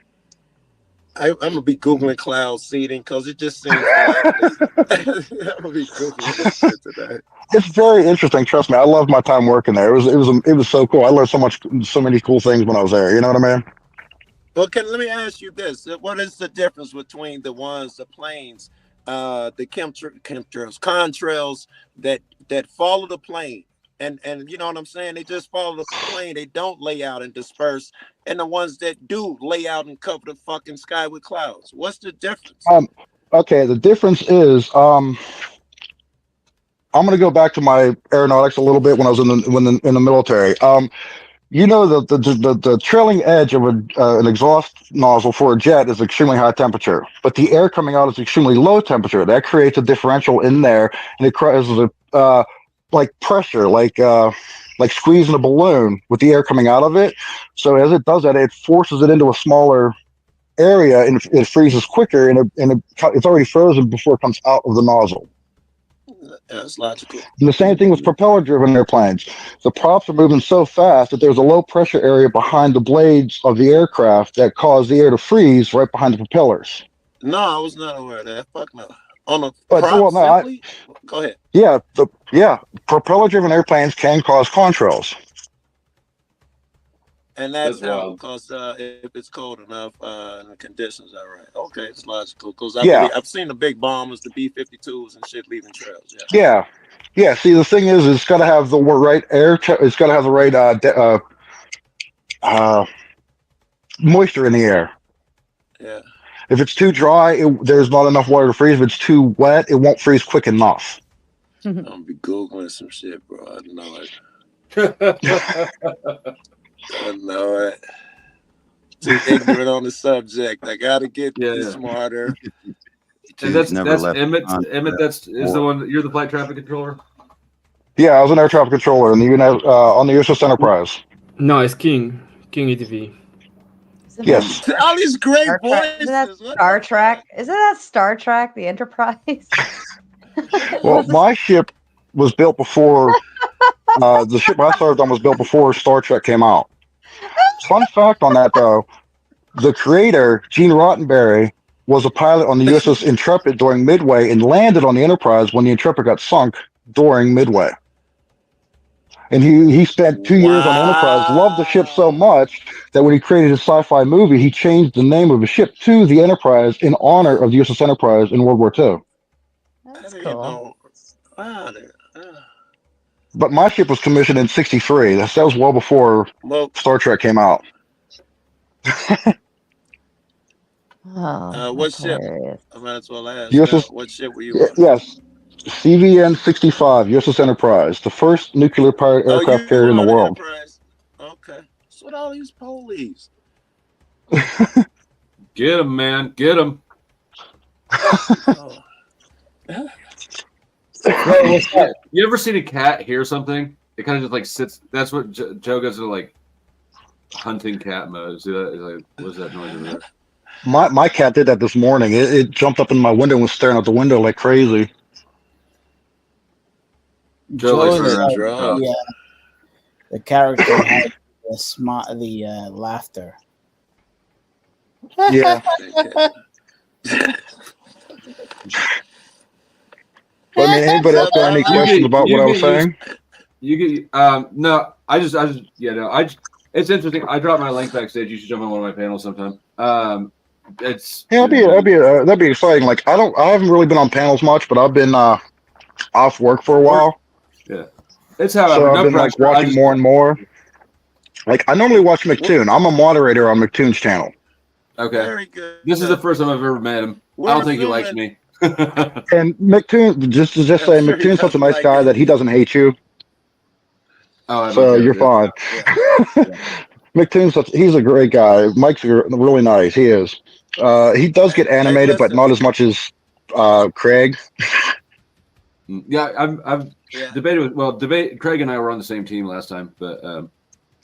I'm gonna be googling cloud seeding because it just seems likely. I'm gonna be googling this shit today. It's very interesting. Trust me, I loved my time working there. It was so cool. I learned so many cool things when I was there. You know what I mean? Well, let me ask you this: what is the difference between the planes, the chemtrails, contrails that follow the plane, and you know what I'm saying? They just follow the plane. They don't lay out and disperse, and the ones that do lay out and cover the fucking sky with clouds. What's the difference? Okay, the difference is I'm going to go back to my aeronautics a little bit when I was in the military. You know the trailing edge of an exhaust nozzle for a jet is extremely high temperature, but the air coming out is extremely low temperature. That creates a differential in there, and it causes like pressure, like squeezing a balloon with the air coming out of it. So as it does that, it forces it into a smaller area, and it freezes quicker, and it's already frozen before it comes out of the nozzle. That's logical. And the same thing with propeller-driven airplanes. The props are moving so fast that there's a low-pressure area behind the blades of the aircraft that cause the air to freeze right behind the propellers. No, I was not aware of that. Fuck no. On a But prop, simply? Go ahead. Yeah, propeller-driven airplanes can cause contrails. And that's how, because if it's cold enough and the conditions are right. Okay, it's logical. Because I've seen the big bombers, the B-52s and shit leaving trails. Yeah. See, the thing is, it's got to have the right air. It's got to have the right moisture in the air. Yeah. If it's too dry, there's not enough water to freeze. If it's too wet, it won't freeze quick enough. I'm gonna be googling some shit, bro. I know it. I know it. Too ignorant on the subject. I gotta get smarter. And that's Emmett. Emmett, is the one. You're the flight traffic controller. Yeah, I was an air traffic controller on the USS Enterprise. No, it's King ETV. Yes. All these great voices. Isn't that Star Trek? Isn't that Star Trek, the Enterprise? Well, my ship was built before the ship I served on was built before Star Trek came out. Fun fact on that, though, the creator, Gene Roddenberry, was a pilot on the USS Intrepid during Midway and landed on the Enterprise when the Intrepid got sunk during Midway. And he spent 2 years on the Enterprise, loved the ship so much that when he created his sci-fi movie, he changed the name of the ship to the Enterprise in honor of the USS Enterprise in World War II. That's cool. But my ship was commissioned in '63. That was well before Star Trek came out. What ship? I might as well ask. USS, what ship were you on? Yes, CVN-65 USS Enterprise, the first nuclear-powered Oh, aircraft you carrier in the on the world. Enterprise? Okay. What's with all these police? Get him, man. Get him. Oh. You ever seen a cat hear something? It kind of just like sits. That's what Joe goes into like hunting cat mode. See that? It's like, what's that noise over there? My cat did that this morning. It jumped up in my window and was staring out the window like crazy. Joe Joe likes is running like after the character has the laughter. Yeah. But I mean, anybody else got any questions about what I was saying? No, I just it's interesting. I dropped my link backstage. You should jump on one of my panels sometime. It's Yeah, that'd be exciting. Like I haven't really been on panels much, but I've been off work for a while. Yeah, it's however. So I've No been pressure. like watching more and more. Like I normally watch McToon. I'm a moderator on McToon's channel. Okay. Very good. This is the first time I've ever met him. I don't think he likes me. And McToon, just to say, sure he McToon's such a doesn't nice like guy that he doesn't hate you. Oh, So you're fine. McToon's he's a great guy. Mike's really nice. He is. He does get animated, but not as much as Craig. Yeah, I've debated with Craig and I were on the same team last time, but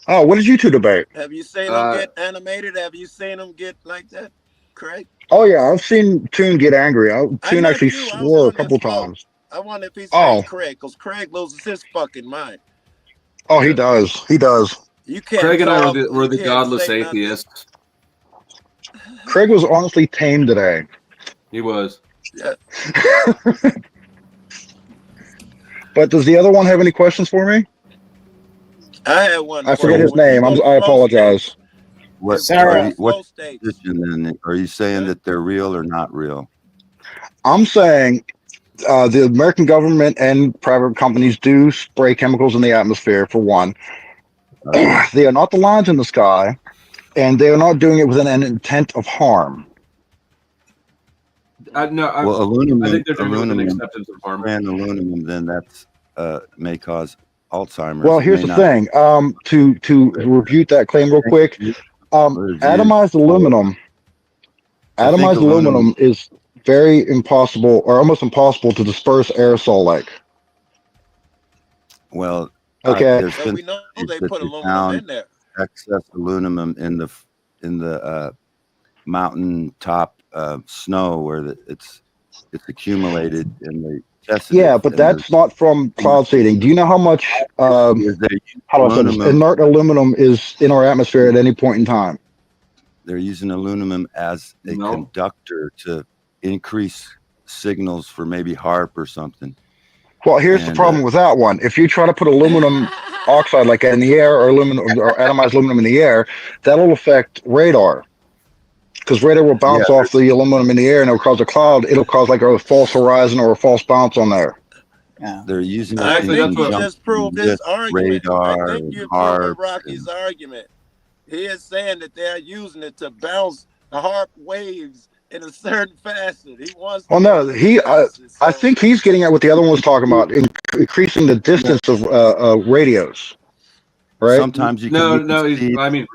Oh, what did you two debate? Have you seen him get animated? Have you seen him get like that, Craig? Oh yeah, I've seen Toon get angry. Toon actually swore a couple times. I wonder if he's Oh. saying Craig, because Craig loses his fucking mind. Oh, he does. He does. You can't. Craig and I talk, were the you can't godless say nothing. atheists. Craig was honestly tame today. He was. Yeah. But does the other one have any questions for me? I had one. I forget his name. I apologize. What, Sarah. what position then? Are you saying that they're real or not real? I'm saying the American government and private companies do spray chemicals in the atmosphere, for one. They are not the lines in the sky, and they are not doing it with an intent of harm. No, Well, aluminum, I think they're doing it with an aluminum, acceptance of harm. and aluminum, then that's may cause Alzheimer's. Well, It here's may the not- thing. To refute that claim real quick, atomized aluminum is very impossible, or almost impossible, to disperse aerosol like. Well, Okay. there's But been we know studies they that put they aluminum found in there. excess aluminum in the mountain top snow where it's accumulated in the tested. Yeah, but that's not from cloud seeding. Do you know how much how do I say this? Inert aluminum is in our atmosphere at any point in time? They're using aluminum as a conductor to increase signals for maybe HARP or something. Well, here's the problem with that one. If you try to put aluminum oxide like in the air, or aluminum or atomized aluminum in the air, that'll affect radar. Because radar will bounce off the aluminum in the air and it'll cause a cloud. It'll cause like a false horizon or a false bounce on there. They're using I it in think you conjunction just proved his with argument. radar I think and you proved HARP. Rocky's argument. He is saying that they're using it to bounce the HARP waves in a certain fashion. He wants. Well, no, I think he's getting at what the other one was talking about, increasing the distance of radios. Right? Sometimes you No, can no. see I mean,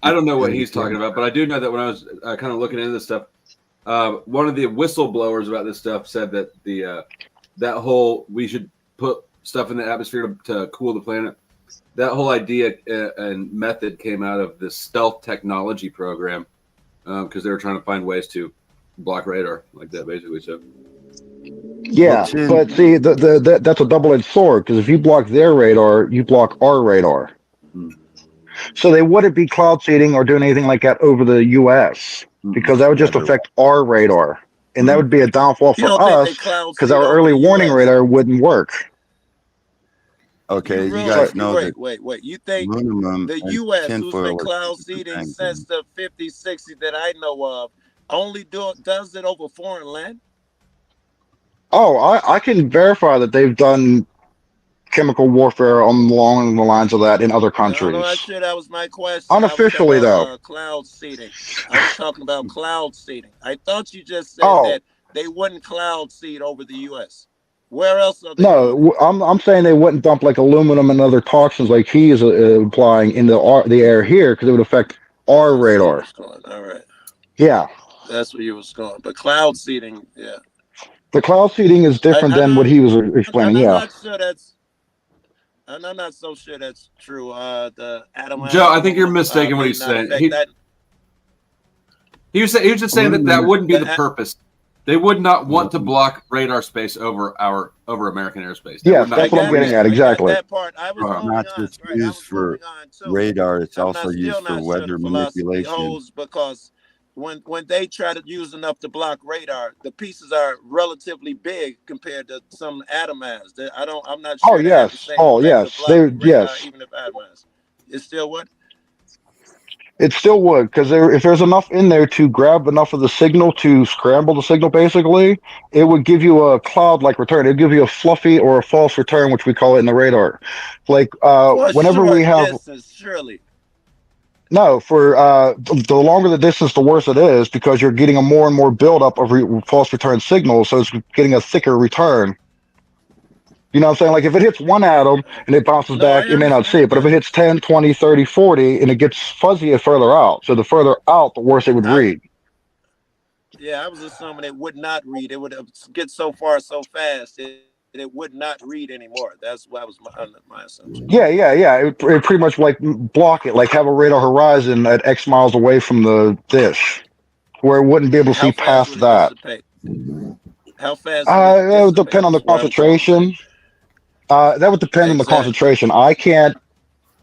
I don't know what he's Yeah. talking about, but I do know that when I was kind of looking into this stuff, one of the whistleblowers about this stuff said that that whole we should put stuff in the atmosphere to cool the planet. That whole idea and method came out of the stealth technology program because they were trying to find ways to block radar like that, basically. So. Yeah, but see, that's a double-edged sword, because if you block their radar, you block our radar. So they wouldn't be cloud seeding or doing anything like that over the U.S. because that would just affect our radar, and that would be a downfall You for don't think they us cloud because seed our over early the warning US? radar wouldn't work. Okay, you Really? guys know that Wait. You think aluminum the and U.S., who's tinfoil been are cloud two seeding things. since the 50s, 60s that I know of, only does it over foreign land? Oh, I can verify that they've done chemical warfare along the lines of that in other countries. No, I'm sure that was my question. Unofficially, I was talking though. about, cloud seeding. I was talking about cloud seeding. I thought you just said Oh. that they wouldn't cloud seed over the U.S. Where else are they? No, I'm saying they wouldn't dump like aluminum and other toxins like he is applying in the air here because it would affect our radar. All right, Yeah, that's where you was going. But cloud seeding, yeah. the cloud seeding is different than what he was explaining. I'm Yeah. not sure that's. I'm not so sure that's true. The atom. Joe, I think you're mistaken what he's saying. He was just saying that wouldn't be the purpose. They would not want to block radar space over American airspace. Yes, that's what I'm getting at. Exactly. That part. I was not just used for radar; it's also used for weather manipulation. Holds because when they try to use enough to block radar, the pieces are relatively big compared to some atomized. I'm not sure. Oh yes. Oh yes. Yes. Even if atomized, it's still what? It still would, because if there's enough in there to grab enough of the signal to scramble the signal, basically, it would give you a cloud-like return. It'd give you a fluffy or a false return, which we call it in the radar. Like whenever we have distance, surely. No, for the longer the distance, the worse it is, because you're getting a more and more buildup of false return signals, so it's getting a thicker return. You know what I'm saying? Like if it hits one atom and it bounces back, you may not see it. But if it hits 10, 20, 30, 40, and it gets fuzzier further out. So the further out, the worse it would read. Yeah, I was assuming it would not read. It would get so far so fast, it would not read anymore. That's what was my assumption. Yeah. It pretty much like block it, like have a radar horizon at X miles away from the dish, where it wouldn't be able to see past that. How fast? It would depend on the concentration. That would depend on the concentration. I can't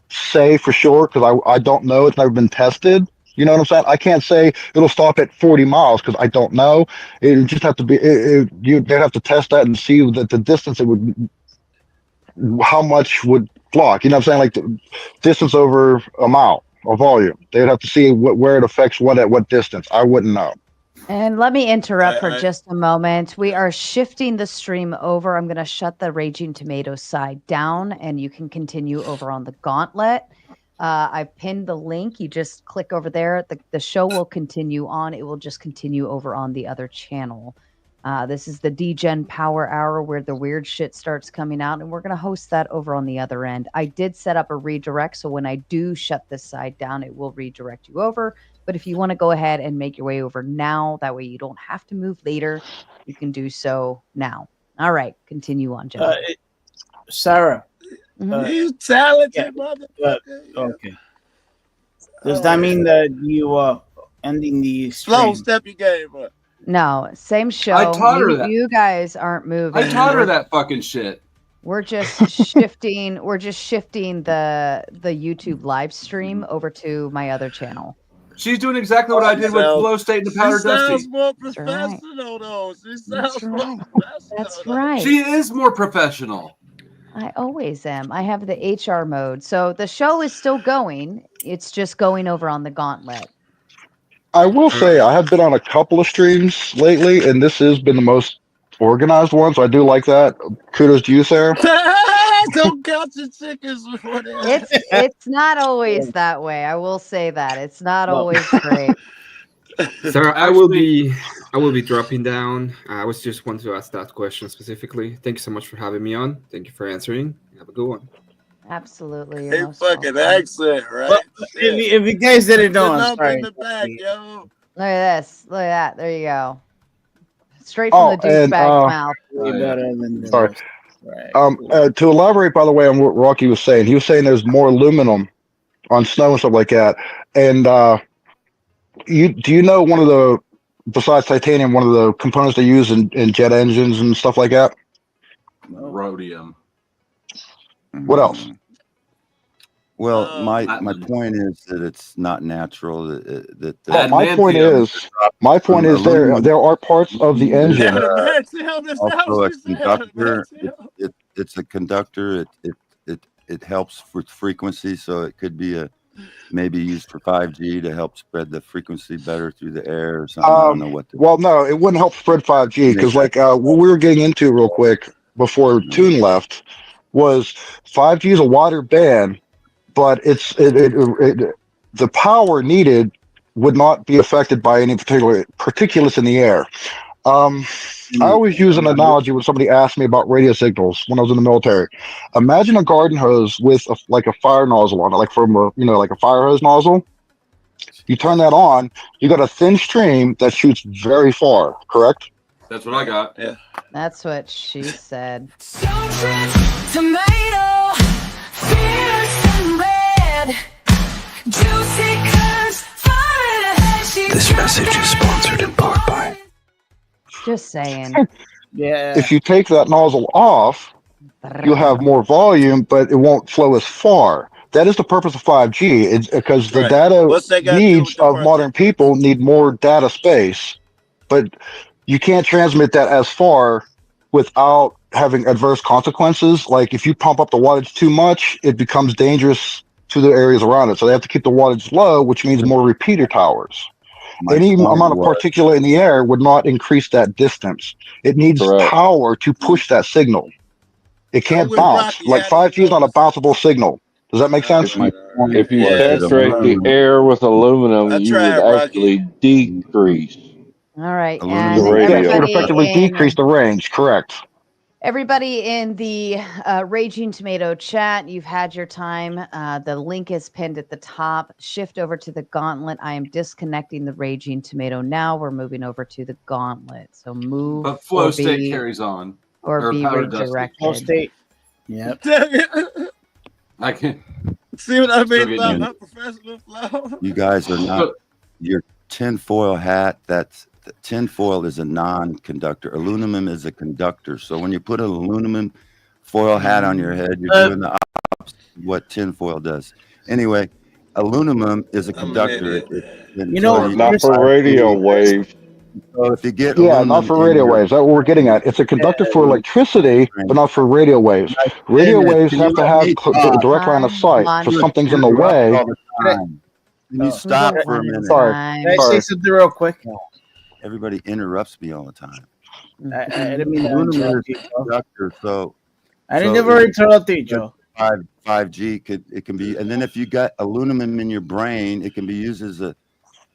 say for sure because I don't know. It's never been tested. You know what I'm saying? I can't say it'll stop at 40 miles because I don't know. It would just have to be. They'd have to test that and see that the distance it would, how much would block. You know what I'm saying? Like the distance over a mile or volume. They'd have to see where it affects what at what distance. I wouldn't know. And let me interrupt for just a moment. We are shifting the stream over. I'm going to shut the Raging Tomato side down, and you can continue over on the Gauntlet. I pinned the link. You just click over there. The show will continue on. It will just continue over on the other channel. This is the DGen Power Hour where the weird shit starts coming out, and we're going to host that over on the other end. I did set up a redirect, so when I do shut this side down, it will redirect you over. But if you want to go ahead and make your way over now, that way you don't have to move later, you can do so now. All right, continue on, Joe. Sarah. You talented motherfucker. Okay. Does that mean that you are ending the stream? Slow step you gave up. No, same show. I taught her that. You guys aren't moving. I taught her that fucking shit. We're just shifting. We're just shifting the YouTube live stream over to my other channel. She's doing exactly what I did with Flowstate and the Powder Dusty. She sounds more professional, though. She sounds more professional. That's right. She is more professional. I always am. I have the HR mode. So the show is still going. It's just going over on the Gauntlet. I will say I have been on a couple of streams lately, and this has been the most organized one, so I do like that. Kudos to you, Sarah. Don't count your chickens before they It's not always that way. I will say that. It's not always great. Sarah, I will be dropping down. I was just wanted to ask that question specifically. Thank you so much for having me on. Thank you for answering. Have a good one. Absolutely. Hey, fucking accent, right? Well, if you guys didn't know, I'm sorry. In the back, yo. Look at this. Look at that. There you go. Straight from the douchebag's mouth. Sorry. To elaborate, by the way, on what Rocky was saying, he was saying there's more aluminum on snow and stuff like that. And do you know one of the, besides titanium, one of the components they use in jet engines and stuff like that? Rhodium. What else? Well, my point is that it's not natural. My point is there are parts of the engine. Also a conductor. It's a conductor. It helps with frequency, so it could be maybe used for 5G to help spread the frequency better through the air or something. I don't know what. Well, no, it wouldn't help spread 5G because, like, what we were getting into real quick before Toon left was 5G is a wider band, but the power needed would not be affected by any particular particulates in the air. I always use an analogy when somebody asks me about radio signals when I was in the military. Imagine a garden hose with like a fire nozzle on it, like from a like a fire hose nozzle. You turn that on, you got a thin stream that shoots very far. Correct? That's what I got. Yeah. That's what she said. Tomato, fierce and red, juicy curves, far ahead. This message is sponsored in part by. Just saying. Yeah. If you take that nozzle off, you'll have more volume, but it won't flow as far. That is the purpose of 5G. It's because the What's that data got to do needs with the of modern people need more data space, but you can't transmit that as far without having adverse consequences. Like if you pump up the wattage too much, it becomes dangerous to the areas around it. So they have to keep the wattage low, which means more repeater towers. Any amount of particulate in the air would not increase that distance. It needs power to push that signal. It can't bounce. Like 5G is not a bounceable signal. Does that make sense? If you saturate the air with aluminum, you would actually decrease. All right. The And radio. Yes, it would everybody effectively in, decrease the range. Correct. everybody in the Raging Tomato chat, you've had your time. The link is pinned at the top. Shift over to the Gauntlet. I am disconnecting the Raging Tomato now. We're moving over to the Gauntlet. So move. But flow or state be- carries on. Or be powder dusty. redirected. Flow state. Yep. I can See what I Still mean getting about it. my professional flow? You guys are not your tinfoil hat. That's tinfoil is a non-conductor. Aluminum is a conductor. So when you put an aluminum foil hat on your head, you're doing the opposite of what tinfoil does. Anyway, aluminum is a conductor. Not for radio waves. So if you get Yeah, aluminum not for in radio your- waves. That's what we're getting at. It's a conductor for electricity, but not for radio waves. Radio waves have to have a direct line of sight. So something's in the way. All the time. Can you stop for a minute? Sorry. Can I say something real quick? Everybody interrupts me all the time. I didn't mean to Aluminum interrupt is you, a Joe. conductor, so I didn't so ever if- interrupt you, Joe. 5G can be, and then if you got aluminum in your brain, it can be used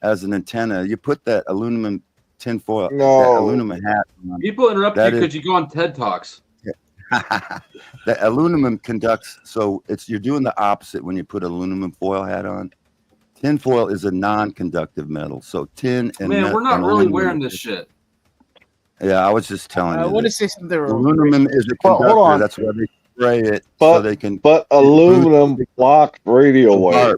as an antenna. You put that aluminum tinfoil, that aluminum hat on. People interrupt you That because is- you go on TED Talks. The aluminum conducts, so you're doing the opposite when you put aluminum foil hat on. Tin foil is a non-conductive metal, so tin and Man, we're not and really aluminum- wearing this shit. Yeah, I was just telling I you. want to that say something real aluminum quick. is a Well, hold conductor. on. That's why they spray it But so they can. but aluminum blocks radio waves.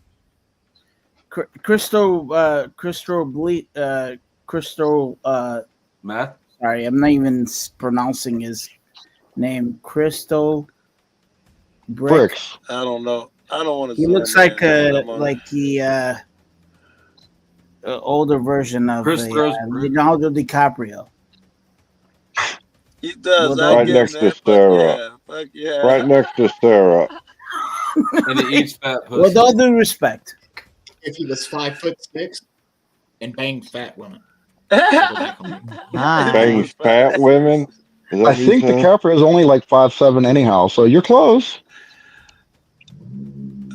Crystal Math? Sorry, I'm not even pronouncing his name. Crystal Bricks. I don't know. I don't want to. He looks like the older version of Leonardo DiCaprio. He does. Well, I Right give next him to that. Sarah. Fuck yeah. Right next to Sarah. And he eats fat pussy. With all due respect. If he was 5'6" and banged fat women. Bangs fat women. Is that I what you think said? DiCaprio is only like 5'7" anyhow, so you're close.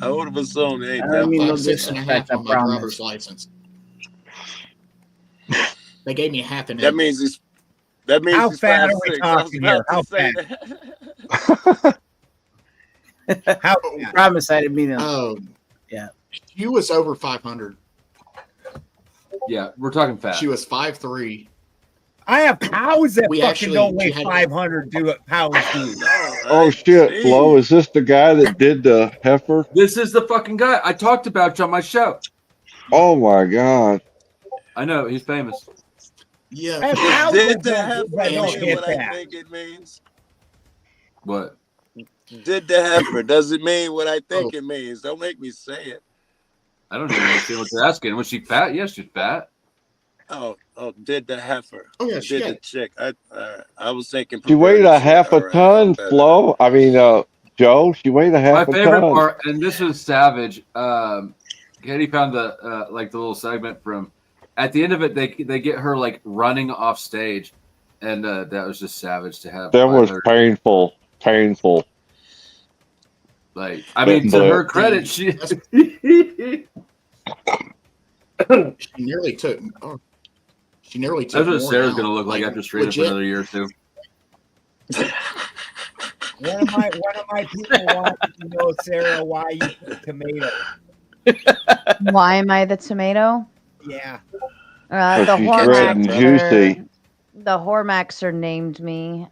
I would have assumed they ain't I mean, no 5'6" and a half disrespect, I on my promise. driver's license. They gave me half an That inch. means he's. That means How he's fat 5'6". are we I was talking about here? to How say fat? that. How, I promise I didn't mean it. Oh, yeah. She was over 500. Yeah, we're talking fat. She was 5'3". I have cows that We fucking actually- don't weigh we had- 500 pounds, dude. Oh shit, Flo, is this the guy that did the heifer? This is the fucking guy. I talked about you on my show. Oh my god. I know, he's famous. Yeah. I have cows Did that the heifer don't mean hit what I that. think it means? What? Did the heifer? Does it mean what I think it means? Don't make me say it. I don't even understand what you're asking. Was she fat? Yes, she's fat. Oh, did the heifer? Oh, yeah, she did the did. chick? I was thinking. She weighed a half a ton, Flo. I mean, Joe, she weighed a My half a favorite ton. part, and this was savage. Katie found the like the little segment from. At the end of it, they get her like running off stage, and that was just savage to have. That was 500. painful. Painful. Like, I mean, to her credit, she. She nearly took. Oh, She nearly That's took what more Sarah's down. gonna look like after streaming for legit. another year or two. One of my people wanted to know, Sarah, why you put tomato. Why am I the tomato? Yeah. So The she's red and juicy. The Hormaxer named me.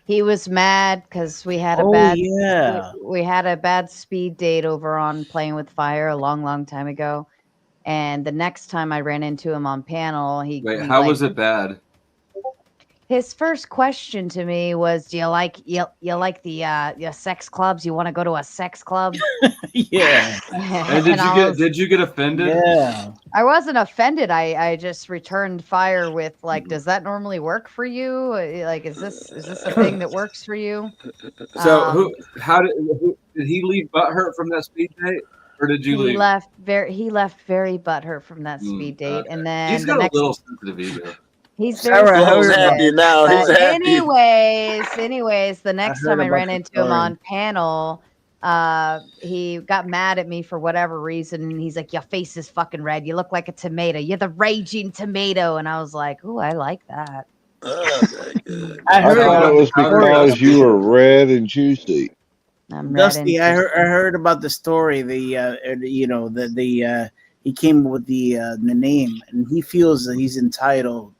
He was mad because we had a Oh, bad yeah. we had a bad speed date over on Playing with Fire a long time ago. And the next time I ran into him on panel, Wait, he how like was it bad? his first question to me was, "Do you like you like the sex clubs? You want to go to a sex club?" Yeah. And did you get offended? Yeah. I wasn't offended. I just returned fire with like, "Does that normally work for you? Like, is this a thing that works for you?" So did he leave butthurt from that speed date, or did you He leave? left very butthurt from that speed date, and then He's the got a next little sensitive ego. he's very Sarah, he's sensitive. happy now. He's But happy. anyways, the next heard time I about ran the into him story. on panel, he got mad at me for whatever reason, and he's like, "Your face is fucking red. You look like a tomato. You're the raging tomato." And I was like, "Ooh, I like that." I I heard thought about it was the story. because you were red and juicy. I'm red Dusty, and I heard about the story. He came with the name, and he feels that he's entitled.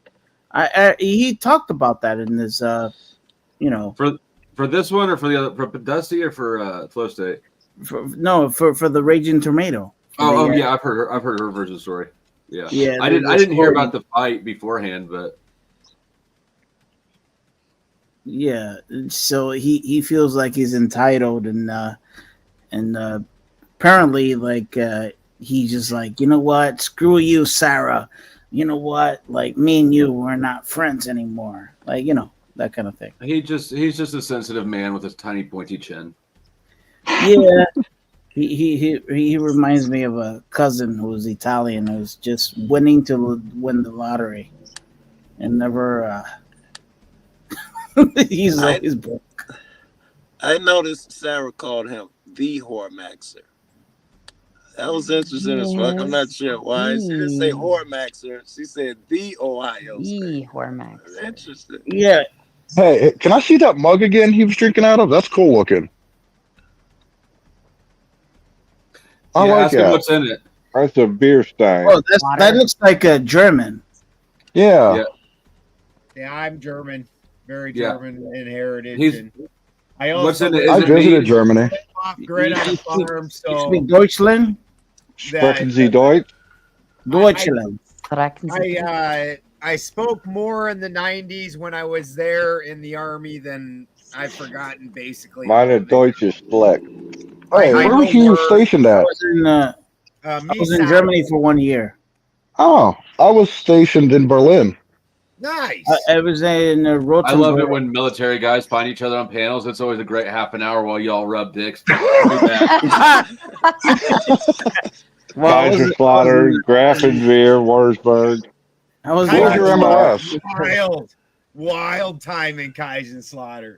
He talked about that in his For this one or for the other, for Dusty or for Flowstate? for the Raging Tomato. Yeah, I've heard her version of the story. Yeah, Yeah, I didn't hear about the fight beforehand, but yeah. So he feels like he's entitled, and apparently like he's just like, you know what, screw you, Sarah. You know what, like me and you, we're not friends anymore. Like that kind of thing. he's just a sensitive man with his tiny pointy chin. Yeah. He reminds me of a cousin who was Italian who's just winning to win the lottery and never he's always broke. I noticed Sarah called him the Hormaxer. That was interesting as fuck. I'm not sure why. She didn't say Hormaxer. She said the Ohio State. Hormaxer. Interesting. Yeah. Hey, can I see that mug again he was drinking out of? That's cool looking. I like ask him that. what's in it. That's a beer stein. Oh, that looks like a German. Yeah. Yeah, I'm German, very Yeah. German in heritage. He's- And I what's also in it? I Is it visited meat? Germany. off grid on a farm, so Speak Deutschland? Sprechen Sie Deutsch? Deutschland. I spoke more in the 90s when I was there in the army than I've forgotten basically. Meine Deutsch ist schlecht. Hey, I where was know you words. stationed I at? was in Germany for 1 year. Oh, I was stationed in Berlin. Nice. I was in I Rotenburg. love it when military guys find each other on panels. It's always a great half an hour while y'all rub dicks. I'll be back. Kaiserslautern, Grafenwehr, Wurzburg. How was What was your MLS? Wild time in Kaiserslautern.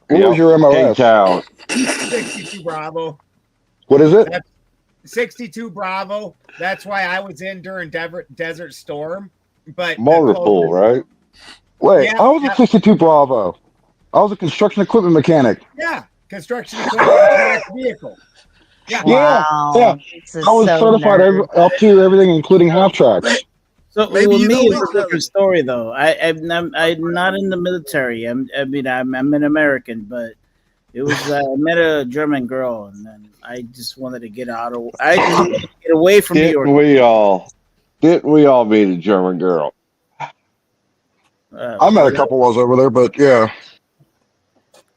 What was your MLS? K-Town. 62 Bravo. What is it? 62 Bravo. That's why I was in during Desert Storm. But Motor pool, right? Wait, Yeah, I was a 62 Bravo. I was a construction equipment mechanic. yeah, construction equipment vehicle. Yeah. Yeah, yeah. I was certified up to everything, including half tracks. So Maybe with you me, know it's a different story, though. I'm not in the military. I'm an American, but it was I met a German girl, and then I just wanted to get get away from New York. Didn't we all meet a German girl? I met a couple while I was over there, but yeah.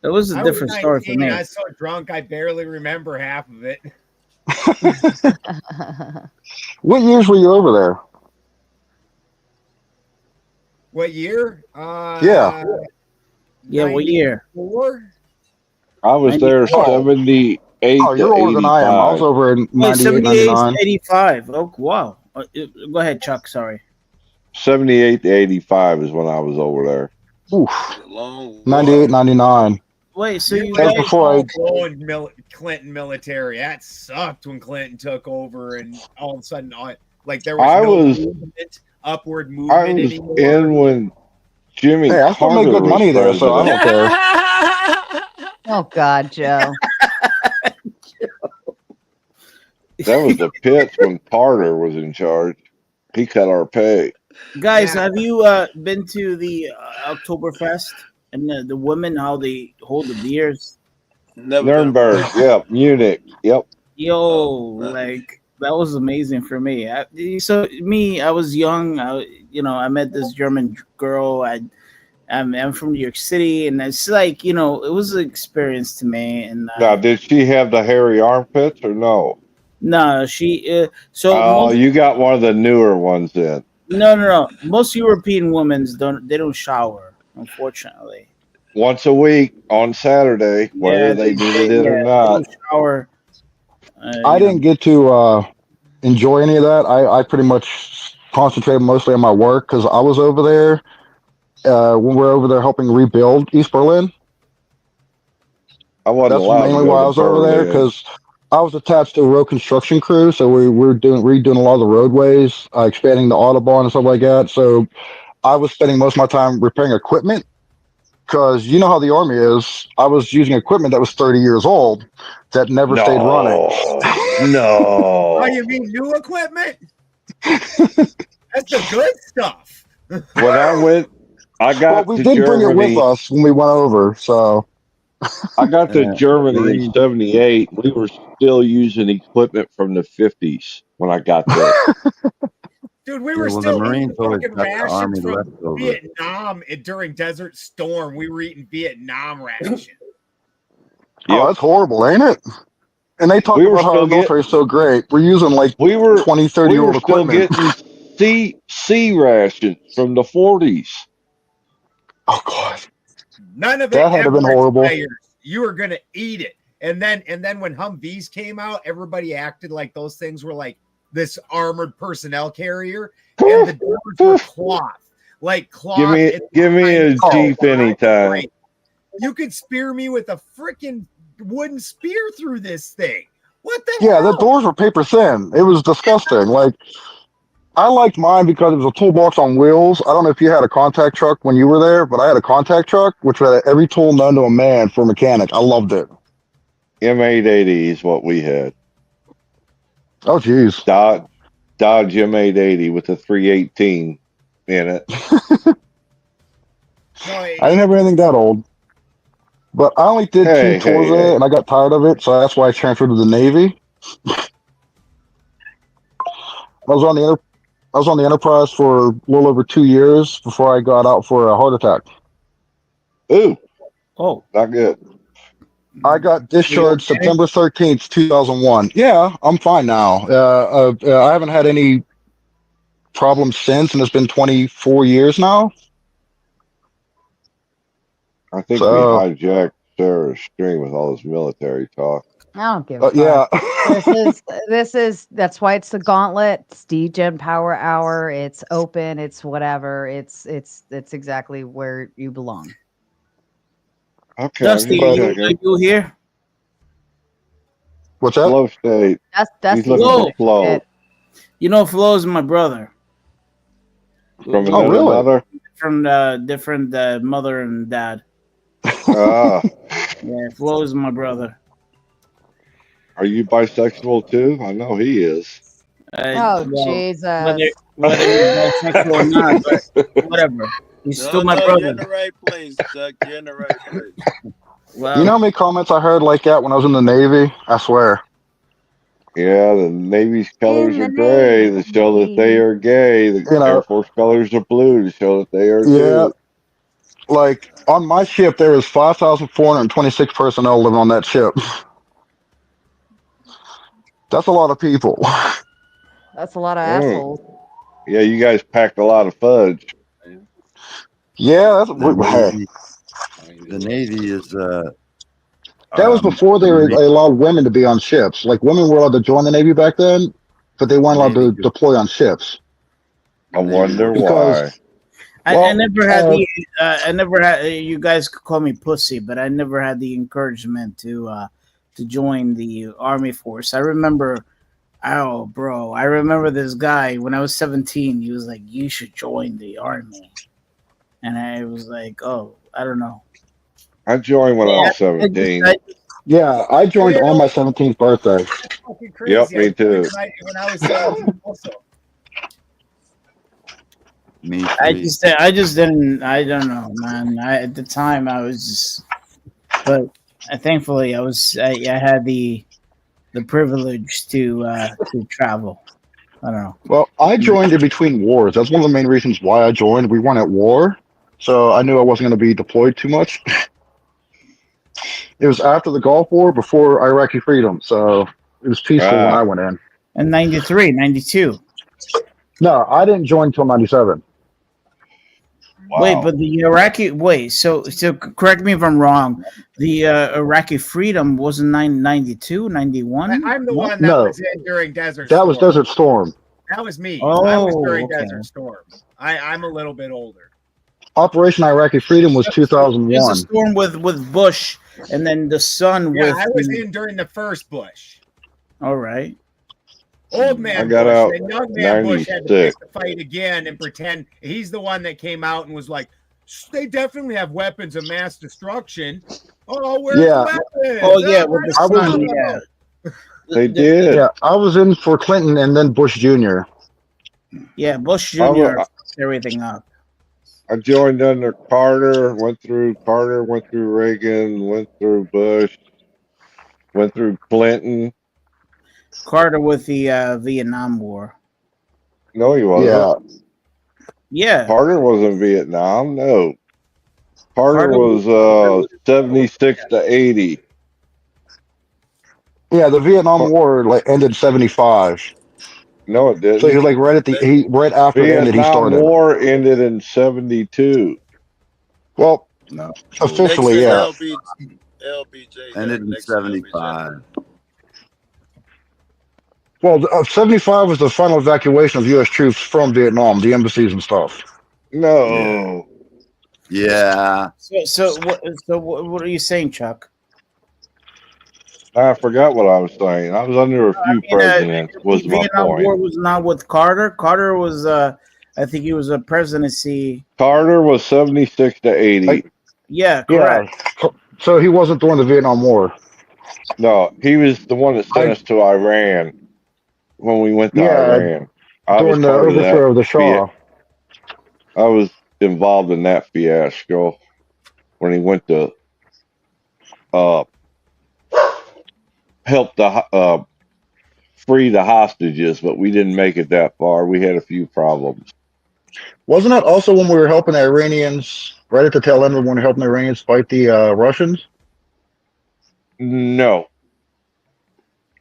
It was a I different was story for 19, me. I was so drunk I barely remember half of it. What years were you over there? What year? Yeah. Yeah, what year? 94? I was there 78 Oh, you're to older than I am. I was 85. over in 98, 78, 99. 85. Oh, wow. Go ahead, Chuck. Sorry. 78 to 85 is when I was over there. Oof. 98, 99. Wait, so you That was guys before I. Clinton military. That sucked when Clinton took over, and all of a sudden, like there was I no was- movement upward I movement was anymore. in when Jimmy Hey, I still make Carter good was money there, so I president. don't care. Oh God, Joe. That was the pits when Carter was in charge. He cut our pay. Guys, have you been to the Oktoberfest and the women how they hold the beers? Never been a Nuremberg, part. yep. Munich, yep. Yo, man. like that was amazing for me. So me, I was young. I met this German girl. I'm from New York City, and it's like it was an experience to me. And Now, did she have the hairy armpits or no? no, she. So Oh, most you got one of the newer ones then. no. Most European women don't shower, unfortunately. Once a week on Saturday, whether Yeah, they needed it or they not. don't shower. I didn't get to enjoy any of that. I pretty much concentrated mostly on my work because I was over there when we were over there helping rebuild East Berlin. I wasn't That's allowed to mainly go why I to was over there Berlin. because I was attached to a road construction crew, so we were redoing a lot of the roadways, expanding the autobahn and stuff like that. So I was spending most of my time repairing equipment because you know how the army is. I was using equipment that was 30 years old that never stayed running. No. Oh, you mean new equipment? That's the good stuff. When I went, I got Well, we to did bring it with Germany. us when we went over, so I got to Yeah, Germany in Marines. '78. We were still using equipment from the '50s when I got there. Dude, we Yeah, were well, the still Marines eating always fucking got the rations Army from leftovers. Vietnam during Desert Storm. We were eating Vietnam rations. oh, Yep. that's horrible, ain't it? And they talk We were about how our still military is getting so great. We're using like we were 20, 30 we year were old still equipment. getting C rations from the '40s. Oh God, None of it that had to have ever been horrible. expires. You were gonna eat it. And then when Humvees came out, everybody acted like those things were like this armored personnel carrier, and the doors were cloth. Like cloth. Give me a Jeep anytime. You could spear me with a freaking wooden spear through this thing. What the Yeah, the hell? doors were paper thin. It was disgusting. Like I liked mine because it was a toolbox on wheels. I don't know if you had a contact truck when you were there, but I had a contact truck which had every tool known to a man for a mechanic. I loved it. M880 is what we had. Oh geez. Dodge M880 with a 318 in it. I didn't have anything that old. But I only did Hey, two tours hey, in it, hey. and I got tired of it, so that's why I transferred to the Navy. I was on the Enterprise for a little over 2 years before I got out for a heart attack. Ooh. Oh. Not good. I got discharged okay? September 13th, 2001. Yeah, I'm fine now. I haven't had any problems since, and it's been 24 years now. I think we So, hijacked Sarah's string with all this military talk. I don't give a fuck. yeah. This is that's why it's the gauntlet. It's DGen Power Hour. It's open. It's whatever. It's exactly where you belong. Okay, Dusty, I'm just are checking. you here? What's that? Flow state. That's He's looking for flow. You know, Flo is my brother. From another mother? From different mother and dad. Ah. Yeah, Flo is my brother. Are you bisexual too? I know he is. Oh Well, Jesus! whether you're bisexual or not, but whatever. He's still my You're in brother. the right place, Chuck. You're in the right place. Well, You know how many comments I heard like that when I was in the Navy? I swear. Yeah, the Navy's colors In are the gray to show that they are gay. The You know, Air Force colors are blue to show that they are yeah. too. Like on my ship, there was 5,426 personnel living on that ship. That's a lot of people. That's a lot of assholes. Yeah, you guys packed a lot of fudge. Yeah, The hey, Navy is that was before the they were Marine, allowed women to be on ships. Like women were allowed to join the Navy back then, but they weren't the allowed Navy to deploy on ships. I wonder Because why. I never had the I never had you guys could call me pussy, but I never had the encouragement to join the army force. I remember Oh, bro, I remember this guy when I was 17. He was like, "You should join the army," and I was like, "Oh, I don't know." I joined when I Yeah, was 17. Yeah, I joined on my 17th birthday. Fucking Yep, crazy. I me joined too. when I was 17 also. Me I three. just didn't. I don't know, man. At the time, I was just, but thankfully, I had the privilege to travel. I don't know. Well, I joined in between wars. That's one of the main reasons why I joined. We weren't at war, so I knew I wasn't going to be deployed too much. It was after the Gulf War, before Iraqi freedom, so it was peaceful when I went in. In 93, 92. No, I didn't join until 97. Wait, but the Iraqi so correct me if I'm wrong. The Iraqi freedom wasn't 92, 91? I'm the one that No, was in during Desert that Storm. was Desert Storm. That was me. Oh, I was during okay. Desert Storm. I'm a little bit older. Operation Iraqi Freedom was There's a 2001. storm with Bush, and then the sun Yeah, with. I was in during the first Bush. All right. Old man I got Bush out and young man Bush had to pick 96. the fight again and pretend he's the one that came out and was like, they definitely have weapons of mass destruction. Oh, where's the weapons? Oh yeah, with the I was- sun. Yeah. They did. Yeah, I was in for Clinton and then Bush Jr. Yeah, Bush Jr. I fucked everything up. I joined under Carter, went through Reagan, went through Bush, went through Clinton. Carter with the Vietnam War. No, he wasn't. Yeah. Carter wasn't Vietnam. No. Carter Carter was 76 to 80. Yeah, the Vietnam War like ended 75. No, it didn't. So he was like right after it ended, he Vietnam started. War ended in 72. Well, officially, yeah. LBJ Ended in 75. Well, 75 was the final evacuation of U.S. troops from Vietnam, the embassies and stuff. No. Yeah. So what are you saying, Chuck? I forgot what I was saying. I was under a few presidents, was my Vietnam point. War was not with Carter. Carter was I think he was a presidency. Carter was 76 to 80. Yeah, correct. Yeah. So he wasn't during the Vietnam War. No, he was the one that sent us to Iran when we went to Iran. I was during the part of that. overthrow of the Shah. I was involved in that fiasco when he went to help the free the hostages, but we didn't make it that far. We had a few problems. Wasn't that also when we were helping the Iranians, right at the tail end when we were helping the Iranians fight the Russians? No.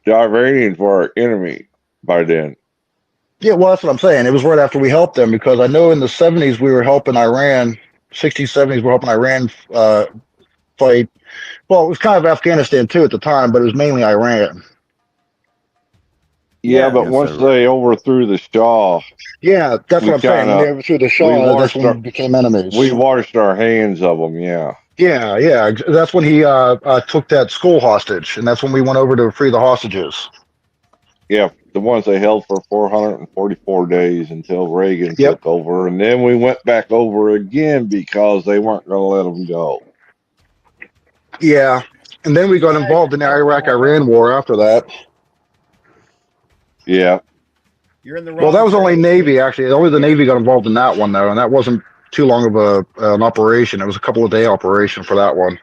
The Iranians were our enemy by then. Yeah, well, that's what I'm saying. It was right after we helped them, because I know in the 70s we were helping Iran, 60s, 70s, we were helping Iran fight. Well, it was kind of Afghanistan too at the time, but it was mainly Iran. Yeah, but once they overthrew the Shah, yeah, that's what I'm saying. When they overthrew the Shah, that's when we became enemies. We washed our hands of them. Yeah. Yeah, yeah. That's when he took that school hostage, and that's when we went over to free the hostages. Yeah, the ones they held for 444 days until Reagan took over, and then we went back over again because they weren't going to let them go. Yeah, and then we got involved in the Iraq-Iran war after that. Yeah. You're in the Well, that was only Navy, actually. Only the Navy got involved in that one, though, and that wasn't too long of an operation. It was a couple of day operation for that one.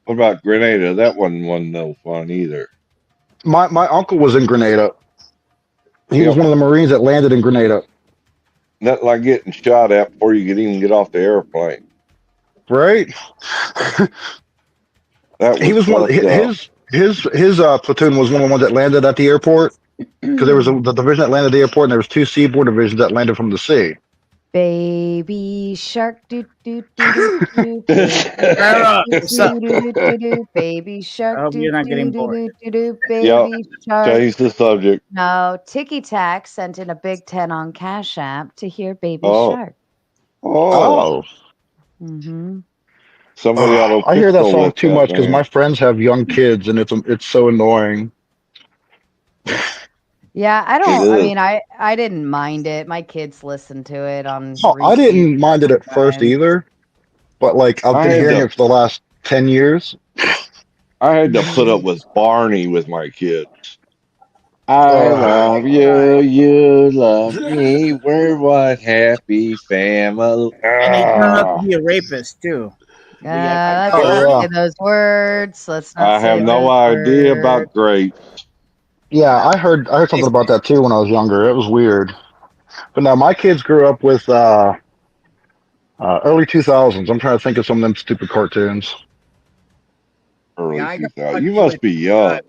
What about Grenada? That wasn't no fun either. My uncle was in Grenada. He was one of the Marines that landed in Grenada. Nothing like getting shot at before you could even get off the airplane. Right? He was one. His platoon was one of the ones that landed at the airport, because there was the division that landed at the airport, and there was two seaboard divisions that landed from the sea. Baby shark, do do do do do. Baby shark, I hope you're not getting bored. Baby shark. Change the subject. No, Ticky Tack sent in a big 10 on Cash App to hear Baby Oh. Shark. Oh. Mm-hmm. Somebody ought to I hear that pistol song whip too that much because man. my friends have young kids, and it's so annoying. Yeah, I It don't. I is. mean, I didn't mind it. My kids listened to it on Oh, I repeat didn't mind it at first times. either, but like I've I been had hearing to it for the last 10 years. I had to put up Mhm. with Barney with my kids. I Uh, love you, you love me. We're one happy family. And he turned out to Ah, be a rapist too. We got Let's oh not yeah, say those words. Let's not I have say no those idea words. about grapes. yeah. I heard something about that too when I was younger. It was weird. But now my kids grew up with early 2000s. I'm trying to think of some of them stupid cartoons. Early I got 2000. You lucky with must be young.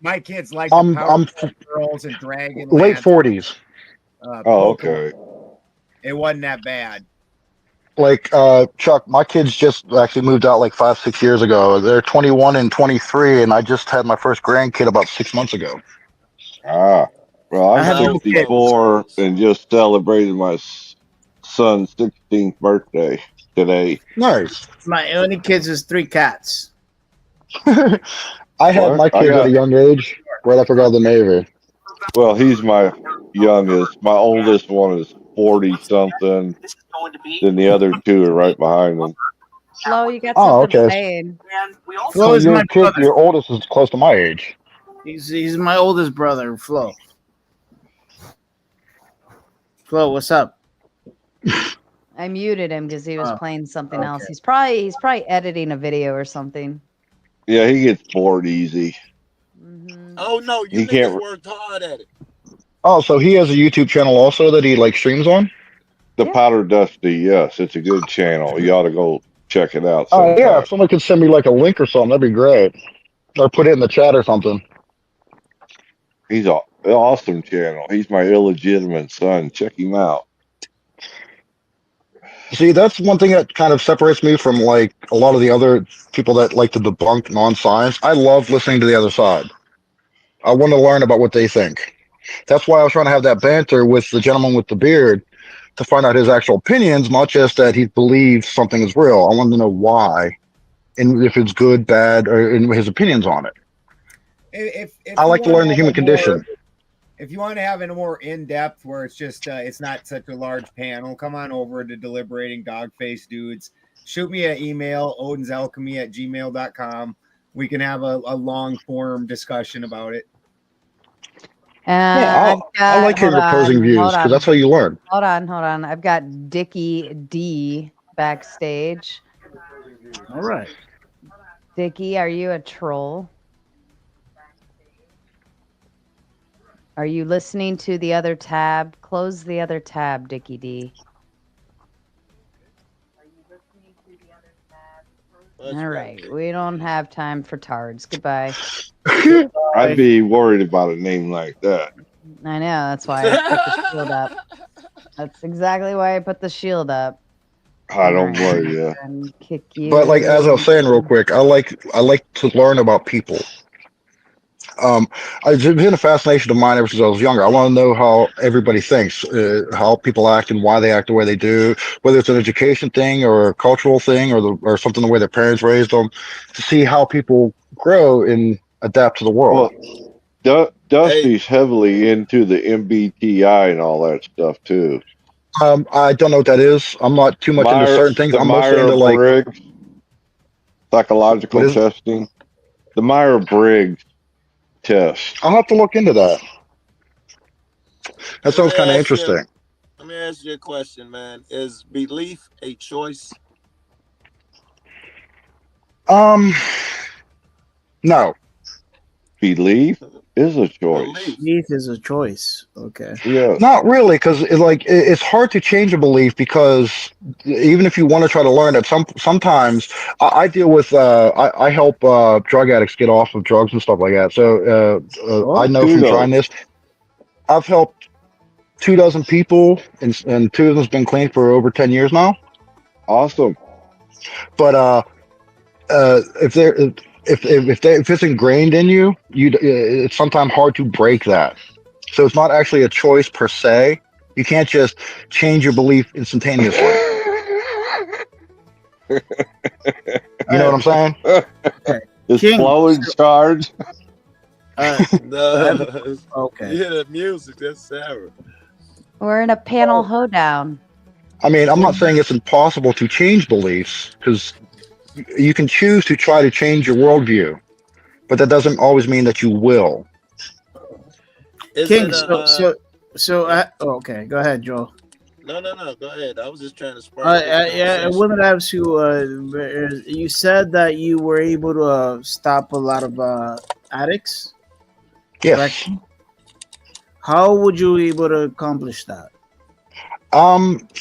my kids like the I'm Powerpuff Girls and late Dragonlance, 40s. Oh, Pokemon. okay. It wasn't that bad. Like Chuck, my kids just actually moved out like 5, 6 years ago. They're 21 and 23, and I just had my first grandkid about 6 months ago. Ah, well, I I'm have no kids. 64 and just celebrated my son's 16th birthday today. Nice. My only kids is 3 cats. I had What? my kids at a young age, right after I got out of the Navy. Well, he's my youngest. My oldest one is 40 something. Then the other two are right behind them. Flo, you got Oh, something okay. saying. Flo So is my brother. your oldest is close to my age. He's my oldest brother, Flo. Flo, what's up? I muted him because he was Oh, playing something else. okay. He's probably editing a video or something. Yeah, he gets bored easy. Oh no, you He niggas can't. worked hard at it. Oh, so he has a YouTube channel also that he like streams on? The Powder Dusty, yes, it's a good channel. You ought to go check it out Oh yeah, sometime. if someone could send me like a link or something, that'd be great. Or put it in the chat or something. He's an awesome channel. He's my illegitimate son. Check him out. See, that's one thing that kind of separates me from like a lot of the other people that like to debunk non-science. I love listening to the other side. I want to learn about what they think. That's why I was trying to have that banter with the gentleman with the beard to find out his actual opinions, not just that he believes something is real. I wanted to know why and if it's good, bad, or and his opinions on it. If I you like to want learn the have human a more, condition. if you want to have it more in depth, where it's just it's not such a large panel, come on over to Deliberating Dogface Dudes. Shoot me an email, odinsalchemy@gmail.com. We can have a long form discussion about it. Yeah, I've I got, like hearing opposing views because that's how you learn. Hold on. I've got Dickie D backstage. All right. Dickie, are you a troll? Are you listening to the other tab? Close the other tab, Dickie D. All right. We don't have time for tards. Goodbye. I'd be worried about a name like that. I know. That's why I put the shield up. That's exactly why I put the shield up. I don't blame you. And kick you. But like as I was saying real quick, I like to learn about people. It's been a fascination of mine ever since I was younger. I want to know how everybody thinks, how people act, and why they act the way they do. Whether it's an education thing or a cultural thing, or something the way their parents raised them, to see how people grow and adapt to the world. Well, Dusty's heavily into the MBTI and all that stuff too. I don't know what that is. I'm not too much into certain things. I'm mostly into like Myers-Briggs psychological testing. The Myers-Briggs test. I'll have to look into that. That sounds kind of interesting. Let me ask you a question, man. Is belief a choice? No. Belief is a choice. Belief is a choice. Okay. Yeah. Not really, because it's hard to change a belief because even if you want to try to learn it, sometimes I deal with I help drug addicts get off of drugs and stuff like that. So I know from trying this, I've helped 24 people, and 2 of them's been clean for over 10 years now. Awesome. But if it's ingrained in you, it's sometimes hard to break that. So it's not actually a choice per se. You can't just change your belief instantaneously. You know what I'm saying? Is Flo in charge? No. Okay. You hear that music? That's Sarah. We're in a panel hoedown. I mean, I'm not saying it's impossible to change beliefs because you can choose to try to change your worldview, but that doesn't always mean that you will. Is King, it okay, go ahead, Joel. No. Go ahead. I was just trying to spark this Yeah, I conversation. wanted to ask you. You said that you were able to stop a lot of addicts. Yes. Correct? How would you be able to accomplish that?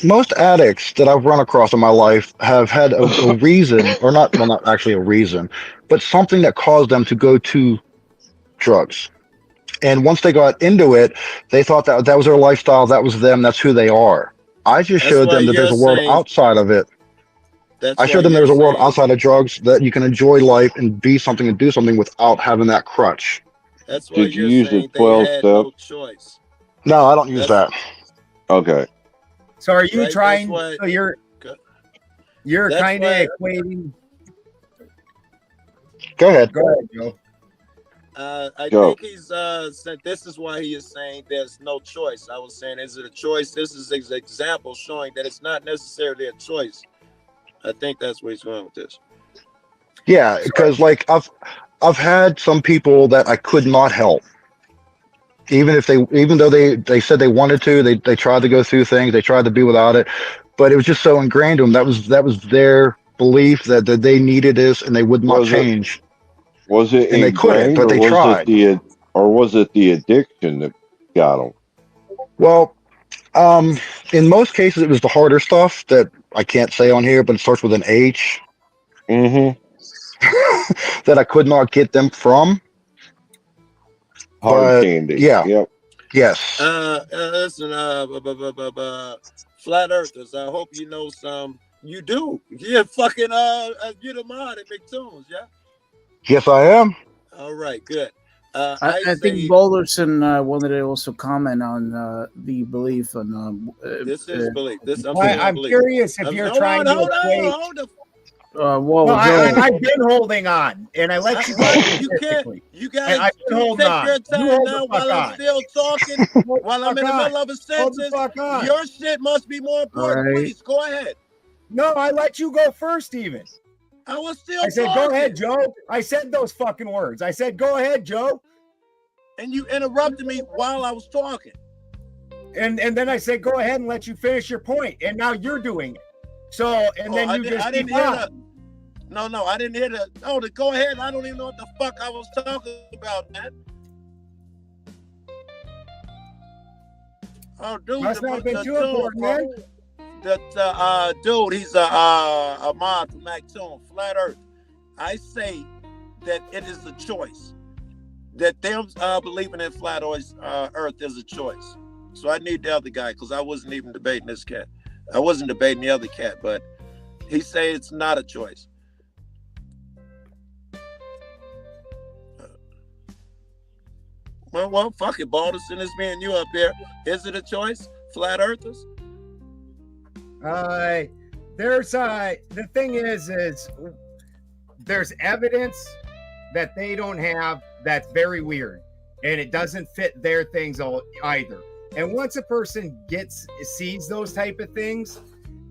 Most addicts that I've run across in my life have had a reason, or not, well, not actually a reason, but something that caused them to go to drugs. And once they got into it, they thought that that was their lifestyle, that was them, that's who they are. I just That's showed why them that there's a you're world saying. outside of it. That's I why showed them you're there's a world saying. outside of drugs that you can enjoy life and be something and do something without having that crutch. That's why Did you you're use the saying they 12 had step? no choice. No, I don't use that. Okay. So are you Right, trying? that's why- So you're That's kind of why- equating. Go ahead. Go ahead, Joe. I Go. think he's said this is why he is saying there's no choice. I was saying, is it a choice? This is an example showing that it's not necessarily a choice. I think that's where he's going with this. Yeah, because like I've had some people that I could not help. Even though they said they wanted to, they tried to go through things, they tried to be without it, but it was just so ingrained to them. That was their belief that they needed this and they would not change. Was it And they couldn't, ingrained, but or they was tried. it the addiction that got them? Well, in most cases, it was the harder stuff that I can't say on here, but it starts with an H. Mm-hmm. That I could not get them from. Hard But, candy. yeah. Yep. Yes. Listen, flat earthers. I hope you know some. You do. You're fucking you're the mod at McTunes, yeah. Yes, I am. All right, good. I think Boulderson wanted to also comment on the belief on. This is belief. This I'm belief. curious if you're trying to equate. Whoa, I've been holding on, and I let you go. You can't. You guys I've been holding take on. your You time hold now the while fuck I'm on. still talking. While I'm in the middle of a sentence. Your shit must be more important. Right. Please go ahead. No, I let you go first, even. I was still. I said, talking. "Go ahead, Joe." I said those fucking words. I said, "Go ahead, Joe." And you interrupted me while I was talking. And then I said, "Go ahead and let you finish your point." And now you're doing it. So then you just I didn't keep hear on. that. No, I didn't hear that. No, go ahead. I don't even know what the fuck I was talking about, man. Oh, dude, Must not have been too important, man. That dude, he's a mod from MacToon, Flat Earth. I say that it is a choice. That them believing in flat Earth is a choice. So I need the other guy because I wasn't even debating this cat. I wasn't debating the other cat, but he say it's not a choice. Well, fuck it, Balderson. It's me and you up there. Is it a choice? Flat Earthers? There's the thing is there's evidence that they don't have that's very weird, and it doesn't fit their things either. And once a person sees those type of things,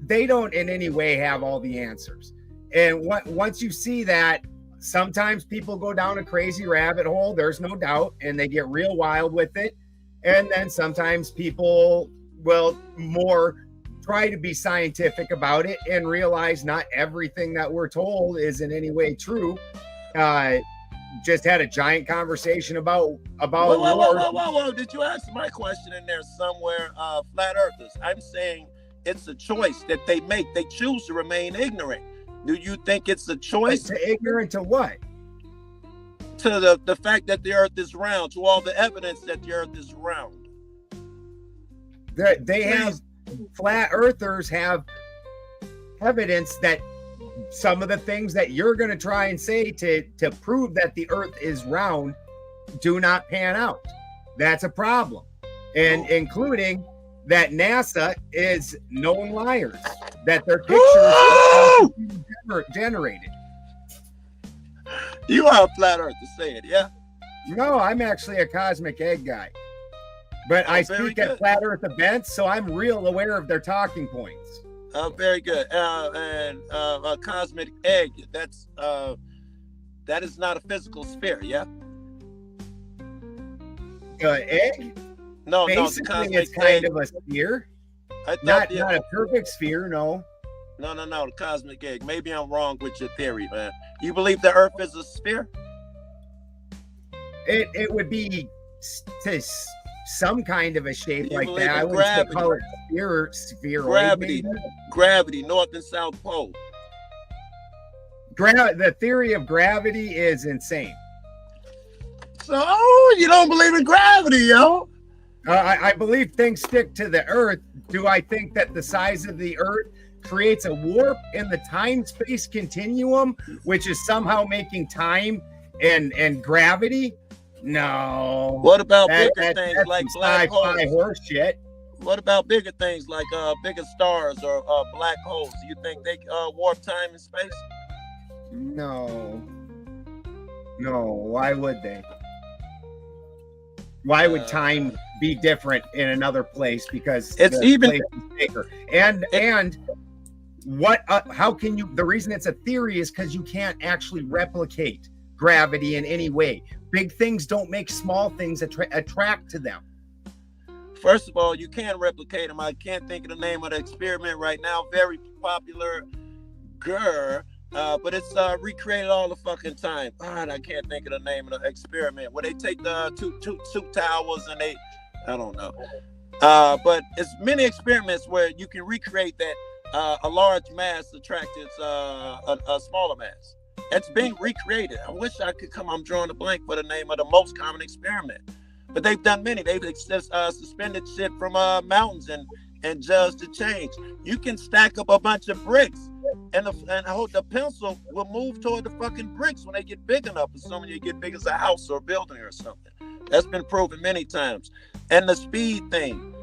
they don't in any way have all the answers. And once you see that, sometimes people go down a crazy rabbit hole, there's no doubt, and they get real wild with it. And then sometimes people will more try to be scientific about it and realize not everything that we're told is in any way true. Just had a giant conversation about Whoa. Did you ask my question in there somewhere? Flat Earthers. I'm saying it's a choice that they make. They choose to remain ignorant. Do you think it's a choice? Ignorant to what? To the fact that the earth is round, to all the evidence that the earth is round. They have, flat earthers have evidence that some of the things that you're going to try and say to prove that the earth is round do not pan out. That's a problem. And including that NASA is known liars, that their pictures are generated. You are a flat earther, say it, yeah? No, I'm actually a cosmic egg guy. But I speak at Flat Earth events, so I'm real aware of their talking points. Very good. And a cosmic egg, that is not a physical sphere, yeah? Egg? No, basically it's kind of a sphere. Not a perfect sphere, no. No, the cosmic egg. Maybe I'm wrong with your theory, man. You believe the Earth is a sphere? It would be some kind of a shape like that. I would call it spheroid. Gravity, North and South Pole. The theory of gravity is insane. So, you don't believe in gravity, yo? I believe things stick to the Earth. Do I think that the size of the Earth creates a warp in the time-space continuum, which is somehow making time and gravity? No. What about bigger things like black holes? Horse shit. What about bigger things like bigger stars or black holes? Do you think they warp time and space? No. Why would they? Why would time be different in another place? Because it's even place is bigger. And what? How can you? The reason it's a theory is because you can't actually replicate gravity in any way. Big things don't make small things attract to them. First of all, you can't replicate them. I can't think of the name of the experiment right now. Very popular, but it's recreated all the fucking time. God, I can't think of the name of the experiment where they take the two towers and I don't know. But it's many experiments where you can recreate that a large mass attracts a smaller mass. That's being recreated. I wish I could I'm drawing a blank for the name of the most common experiment. But they've done many. They've suspended shit from mountains and judged the change. You can stack up a bunch of bricks and the pencil will move toward the fucking bricks when they get big enough, assuming you get big as a house or a building or something. That's been proven many times. And the speed thing.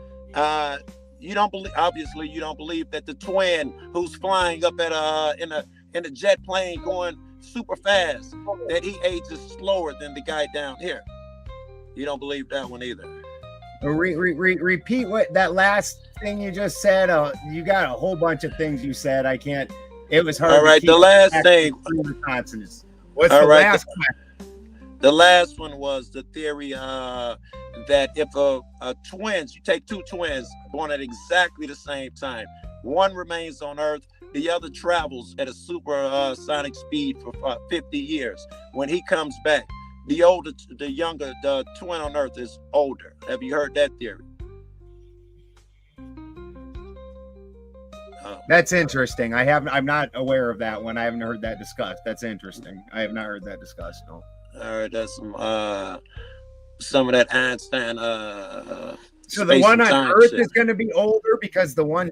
You don't believe that the twin who's flying up at in a jet plane going super fast, that he ages slower than the guy down here. You don't believe that one either. Repeat what that last thing you just said. You got a whole bunch of things you said. I can't. It was hard. All right, the last thing. What's the last one? The last one was the theory that if twins, you take two twins born at exactly the same time, one remains on Earth, the other travels at a supersonic speed for 50 years. When he comes back, the twin on Earth is older. Have you heard that theory? That's interesting. I'm not aware of that one. I haven't heard that discussed. That's interesting. I have not heard that discussed. No. All right, that's some of that Einstein. So the one on Earth is going to be older because the one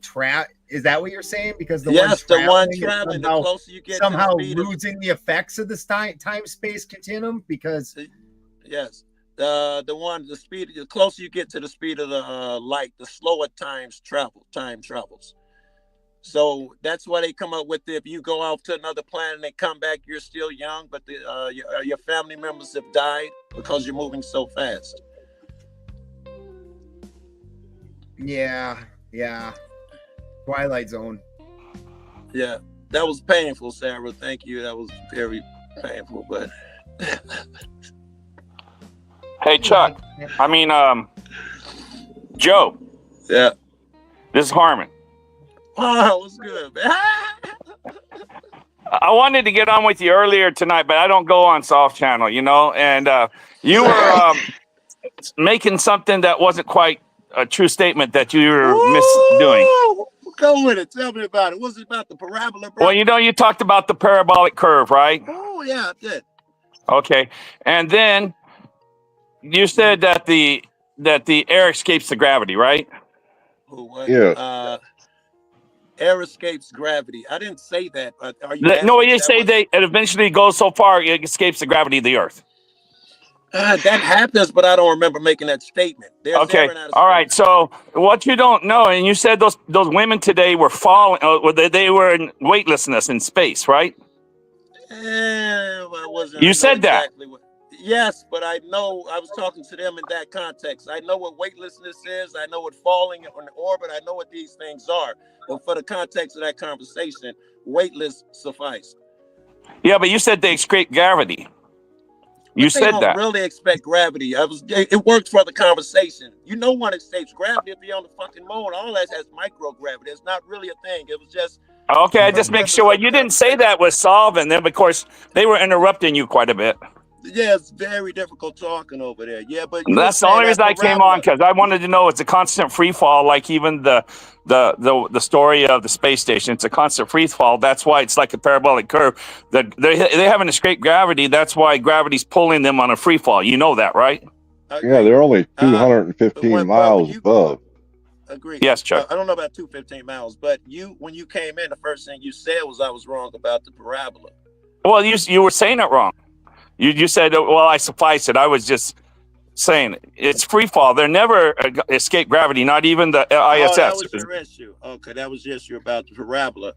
is that what you're saying? Because the one traveling, the closer you get somehow to the losing the effects of this time space continuum because yes, the speed, the closer you get to the speed of the light, the slower time travels. So that's why they come up with if you go off to another planet and come back, you're still young, but your family members have died because you're moving so fast. Yeah. Twilight Zone. Yeah, that was painful, Sarah. Thank you. That was very painful, but. Hey, Chuck. Joe. Yeah. This is Harmon. Oh, what's good, man? I wanted to get on with you earlier tonight, but I don't go on Soft Channel, and you were making something that wasn't quite a true statement that you were misdoing. Go with it. Tell me about it. What's it about the parabola? Bro? Well, you talked about the parabolic curve, right? Oh, yeah, I did. Okay. And then you said that the air escapes the gravity, right? Yeah. Air escapes gravity. I didn't say that. Are you? No, you say it eventually goes so far it escapes the gravity of the Earth. That happens, but I don't remember making that statement. Okay. All right. So what you don't know, and you said those women today were falling. They were in weightlessness in space, right? Well, you said that. Yes, but I know I was talking to them in that context. I know what weightlessness is. I know what falling on the orbit. I know what these things are. But for the context of that conversation, weightless suffice. Yeah, but you said they escape gravity. You But they said don't that. really expect gravity. It works for the conversation. You know one escapes gravity if you're on the fucking moon. All that has microgravity. It's not really a thing. It was just Okay, for just the make purpose sure. Well, of the you didn't say conversation. that was solving them. Of course, they were interrupting you quite a bit. Yeah, it's very difficult talking over there. Yeah, but you were That's the saying only that reason I came on, parabola. because I wanted to know it's a constant free fall, like even the story of the space station. It's a constant free fall. That's why it's like a parabolic curve. That they haven't escaped gravity. That's why gravity's pulling them on a free fall. You know that, right? Yeah, they're only But 215 but when miles you above. agree, Yes, Chuck. I don't know about 215 miles, but when you came in, the first thing you said was I was wrong about the parabola. Well, you were saying it wrong. You said, well, I suffice it. I was just saying it's free fall. They never escape gravity, not even the Oh, ISS. that was your issue. Okay, that was your issue about the parabola.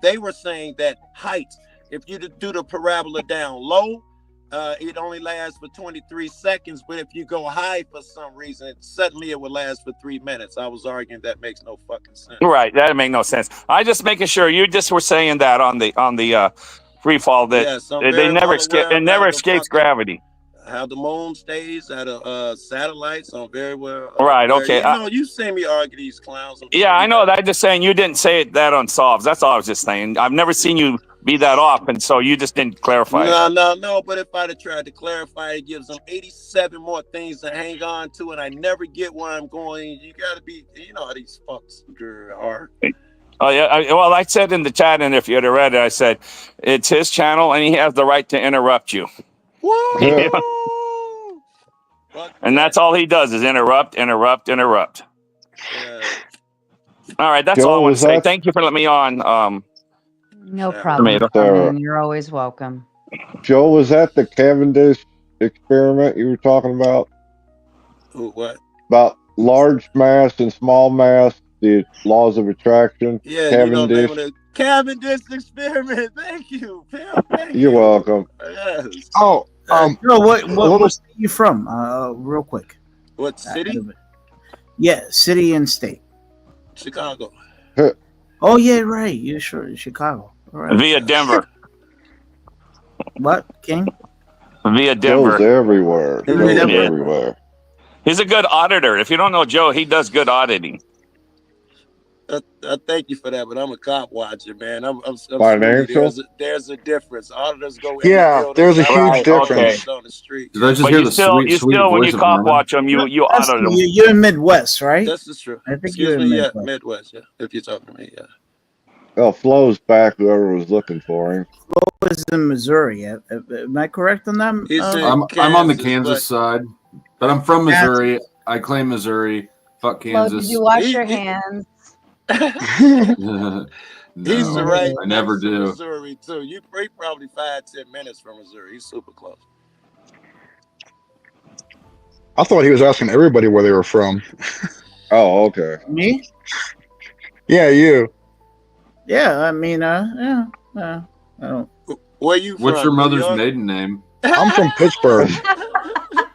They were saying that height, if you do the parabola down low, it only lasts for 23 seconds. But if you go high for some reason, suddenly it would last for 3 minutes. I was arguing that makes no fucking sense. Right, that make no sense. I just making sure you just were saying that on the free fall that Yes, I'm they very never well escape. aware It of never escapes gravity. how the moon stays out of satellites. I'm very well Right. aware. Okay. You know, you see me argue these clowns. I'm Yeah, sure I you know have. that. I'm just saying you didn't say it that on solves. That's all I was just saying. I've never seen you be that off, and so you just didn't clarify it. No. But if I'd have tried to clarify, it gives them 87 more things to hang on to, and I never get where I'm going. You got to be, you know how these fucks are. Oh yeah. Well, I said in the chat, and if you had read it, I said it's his channel, and he has the right to interrupt you. Woo! And that's all he does is interrupt. All right, that's all I Joe, want was to say. that Thank you for letting me on. No problem, Tomato. Carmen. You're always welcome. Joe, was that the Cavendish experiment you were talking about? What? About large mass and small mass, the laws of attraction. Yeah, you know the name Cavendish. of the Cavendish experiment. Thank you, Pam. Thank You're you. welcome. Yes. Oh, Joe, what state are you from? Real quick. What city? Yeah, city and state. Chicago. Oh yeah, right. You sure Chicago? All right. Via Denver. What, King? Via Denver. Joe's everywhere. Via Joe's Denver. everywhere. He's a good auditor. If you don't know Joe, he does good auditing. I thank you for that, but I'm a cop watcher, man. I'm Financial? there's a difference. Auditors go Yeah, there's a huge difference. on the street. Did I just But hear you the still, sweet, you sweet still, when voice you of cop Norman? watch them, you That's- audit them. You're in Midwest, right? This is true. I think Excuse you're in me, Midwest. Midwest, yeah. If you're talking to me, yeah. Well, Flo's back, whoever was looking for him. Flo is in Missouri. Am I correct on that? I'm on the Kansas side, but I'm from Kansas. Missouri. I claim Missouri. Fuck Flo, Kansas. did you wash your hands? No, He's right. I never next to do. Missouri too. You probably 5-10 minutes from Missouri. He's super close. I thought he was asking everybody where they were from. Oh, okay. Me? Yeah, you. Yeah, I mean, I don't. Where you from? What's your New mother's York? maiden name? I'm from Pittsburgh.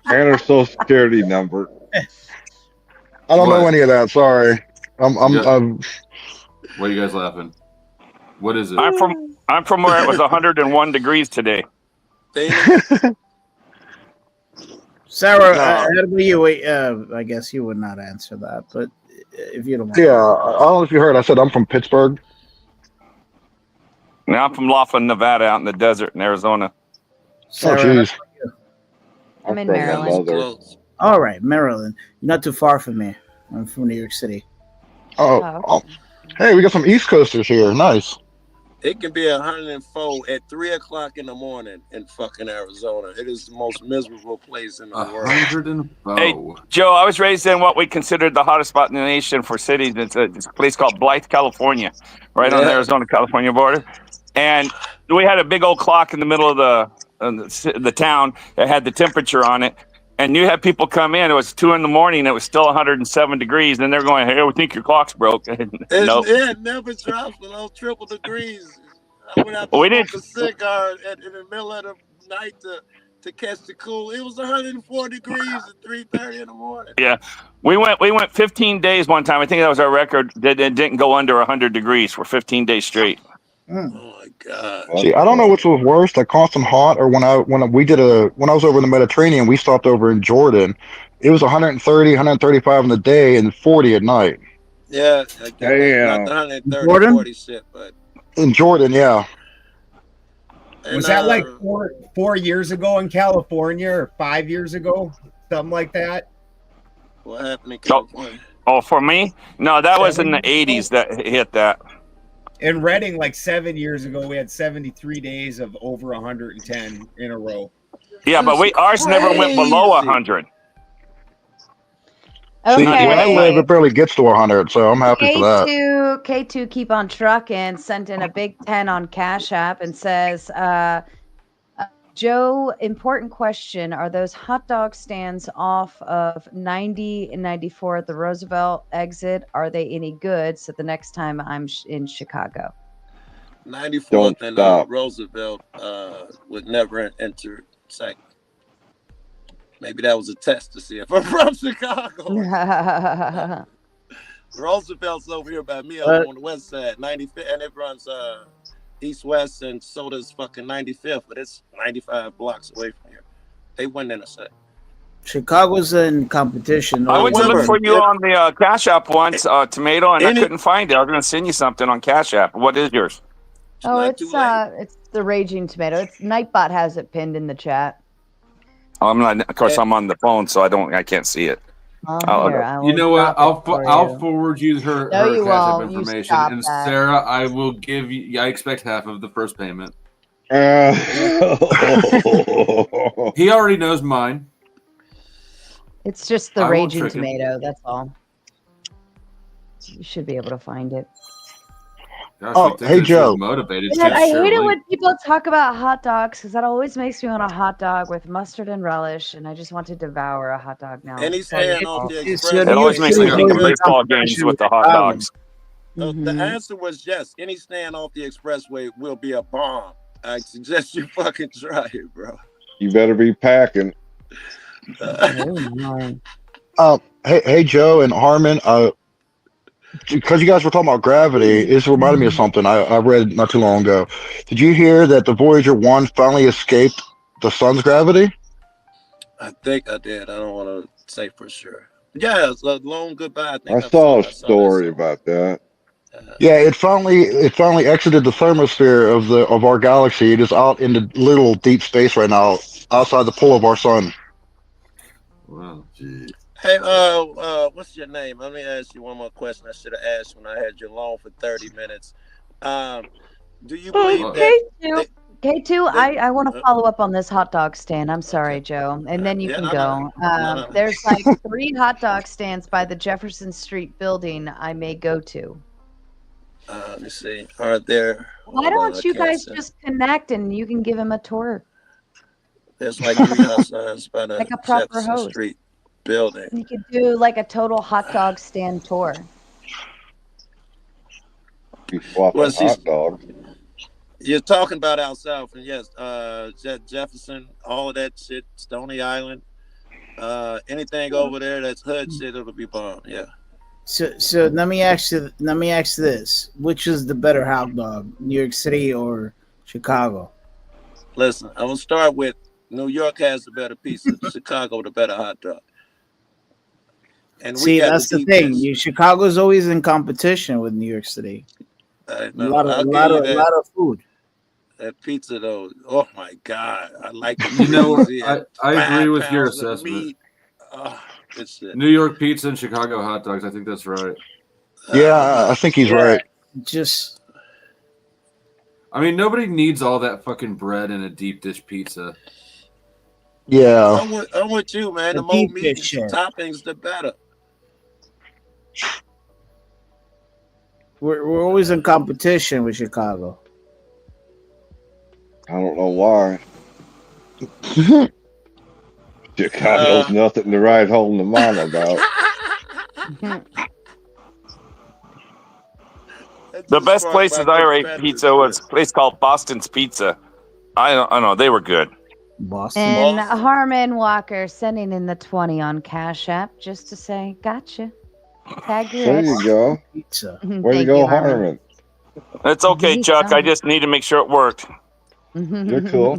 And her social security number. I don't know What? any of that. Sorry. I'm What are you guys laughing? What is it? I'm from where it was 101 degrees today. Sarah, No. how do you? I guess you would not answer that, but if you don't mind. Yeah, I don't know if you heard. I said I'm from Pittsburgh. Now I'm from Laughlin, Nevada, out in the desert in Arizona. Sarah, Oh, jeez. I'm in from my Maryland. mother. all right, Maryland. You're not too far from me. I'm from New York City. Oh, hey, we got some East Coasters here. Nice. It can be 104 at 3 o'clock in the morning in fucking Arizona. It is the most miserable place in the world. 104. Hey, Joe, I was raised in what we considered the hottest spot in the nation for cities. It's a place called Blythe, California, right on the Yeah. Arizona-California border. And we had a big old clock in the middle of the town that had the temperature on it. And you had people come in. It was 2 a.m. It was still 107 degrees, and they're going, "Hey, we think your clock's broke." Nope. It never drops below triple degrees. I went out to We smoke didn't. a cigar in the middle of the night to to catch the cool. It was 104 degrees at 3:30 in the morning. Yeah, we went 15 days one time. I think that was our record. It didn't go under 100 degrees for 15 days straight. Oh my God! See, I don't know which was worse, that constant hot, or when I was over in the Mediterranean, we stopped over in Jordan. It was 130, 135 in the day and 40 at night. Yeah, like that, not the 130, Jordan? 40 shit, but In Jordan, yeah. Was that like 4 years ago in California, or 5 years ago, something like that? What happened in California? Oh, for me? No, that was in the 80s that hit that. In Reading, like 7 years ago, we had 73 days of over 110 in a row. Yeah, but ours never went below 100. See, Okay. where I live, it barely gets to 100, so I'm happy for that. K2 keep on trucking sent in a big 10 on Cash App and says, Joe, important question. Are those hot dog stands off of 90 and 94 at the Roosevelt exit, are they any good? So the next time I'm in Chicago. 94th and Roosevelt would never enter second. Maybe that was a test to see if I'm from Chicago. Roosevelt's over here by me up on the west side, 95th, and it runs east-west, and so does fucking 95th, but it's 95 blocks away from here. They wouldn't intersect. Chicago's in competition. I went to look for you on the Cash App once, Tomato, and I couldn't find it. I was going to send you something on Cash App. What is yours? Oh, it's the Raging Tomato. It's Nightbot has it pinned in the chat. I'm not. Of course, I'm on the phone, so I can't see it. You know what? I'll forward you her Cash App information, and Sarah, I will give you. I expect half of the first payment. He already knows mine. It's just the I won't Raging trick him. Tomato. That's all. You should be able to find it. Gosh, hey, Joe. Motivated. Man, I hate it when people talk about hot dogs because that always makes me want a hot dog with mustard and relish, and I just want to devour a hot dog now. And he's staying off the express. It always makes me think of baseball games with the hot dogs. The answer was yes. Any stand off the expressway will be a bomb. I suggest you fucking try it, bro. You better be packing. Hey, Joe and Harmon. Because you guys were talking about gravity, it's reminded me of something I read not too long ago. Did you hear that the Voyager 1 finally escaped the sun's gravity? I think I did. I don't want to say for sure. Yeah, it's a long goodbye. I saw a story about that. Yeah, it finally exited the thermosphere of our galaxy. It is out in the little deep space right now, outside the pull of our sun. Wow, geez. Hey, what's your name? Let me ask you one more question. I should have asked when I had you alone for 30 minutes. Do you believe that? K2, I want to follow up on this hot dog stand. I'm sorry, Joe. And then you can go. There's like 3 hot dog stands by the Jefferson Street building I may go to. Let me see. Are there? Why don't you guys just connect and you can give him a tour? There's like 3 hot signs by the like a proper Jefferson host. Street building. You could do like a total hot dog stand tour. You swap hot dogs. You're talking about out south, and yes, Jefferson, all of that shit, Stony Island, anything over there that's hood shit, it'll be bomb. Yeah. So let me ask you this: which is the better hot dog, New York City or Chicago? Listen, I'm gonna start with New York has the better pizza, Chicago the better hot dog. And see, that's the thing. Chicago's always in competition with New York City. A lot of food. That pizza though, oh my God, I like it. You know, I agree with your assessment. New York pizza and Chicago hot dogs. I think that's right. Yeah, I think he's right. I mean, nobody needs all that fucking bread in a deep dish pizza. Yeah. I'm with you, man. The more meat and toppings, the better. We're always in competition with Chicago. I don't know why. Chicago's nothing to write home to mom about. The best places I ate pizza was a place called Boston's Pizza. I don't know. They were good. Boston. And Harmon Walker sending in the 20 on Cash App just to say, gotcha. Tag your There ex. you go. Pizza. Way to Thank go, you, Harmon. Harmon. It's okay, He's Chuck. I done. just need to make sure it worked. You're cool.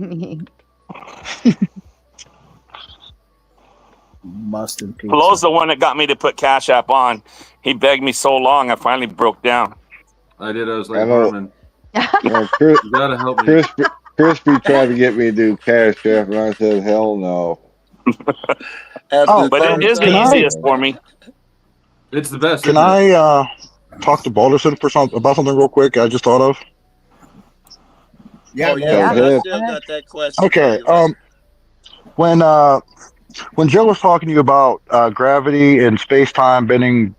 Boston pizza. Flo's the one that got me to put Cash App on. He begged me so long, I finally broke down. I did. I was I like, know. Harmon, Chris, you gotta help me. Crispy tried to get me to do Cash App, and I said, hell no. Oh, But it is the can I easiest for me. It's the best. can isn't it? I talk to Balderson for about something real quick? I just thought of. Yeah, Go ahead. I still got that question. Okay. For you. When Joe was talking to you about gravity and space time bending,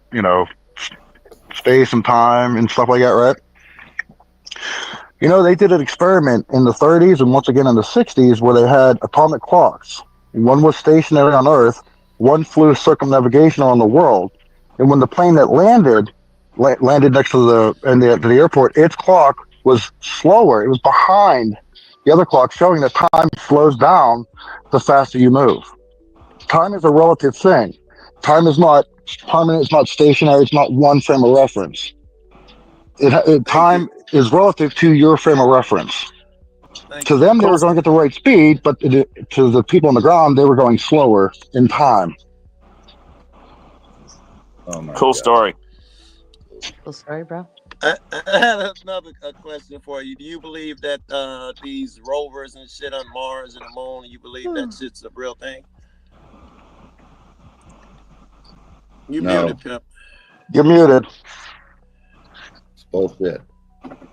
space and time and stuff like that, right? They did an experiment in the 30s and once again in the 60s where they had atomic clocks. One was stationary on Earth, one flew circumnavigation around the world, and when the plane that landed next to the airport, its clock was slower. It was behind the other clock, showing that time slows down the faster you move. Time is a relative thing. Time is not permanent. It's not stationary. It's not one frame of reference. Time is relative to your frame of reference. To them, they were going at the right speed, but to the people on the ground, they were going slower in time. Oh my Cool story. Cool story, bro. I have another question for you. Do you believe that these rovers and shit on Mars and the moon, you believe that shit's a real thing? You No. muted, pimp. You're muted. It's bullshit.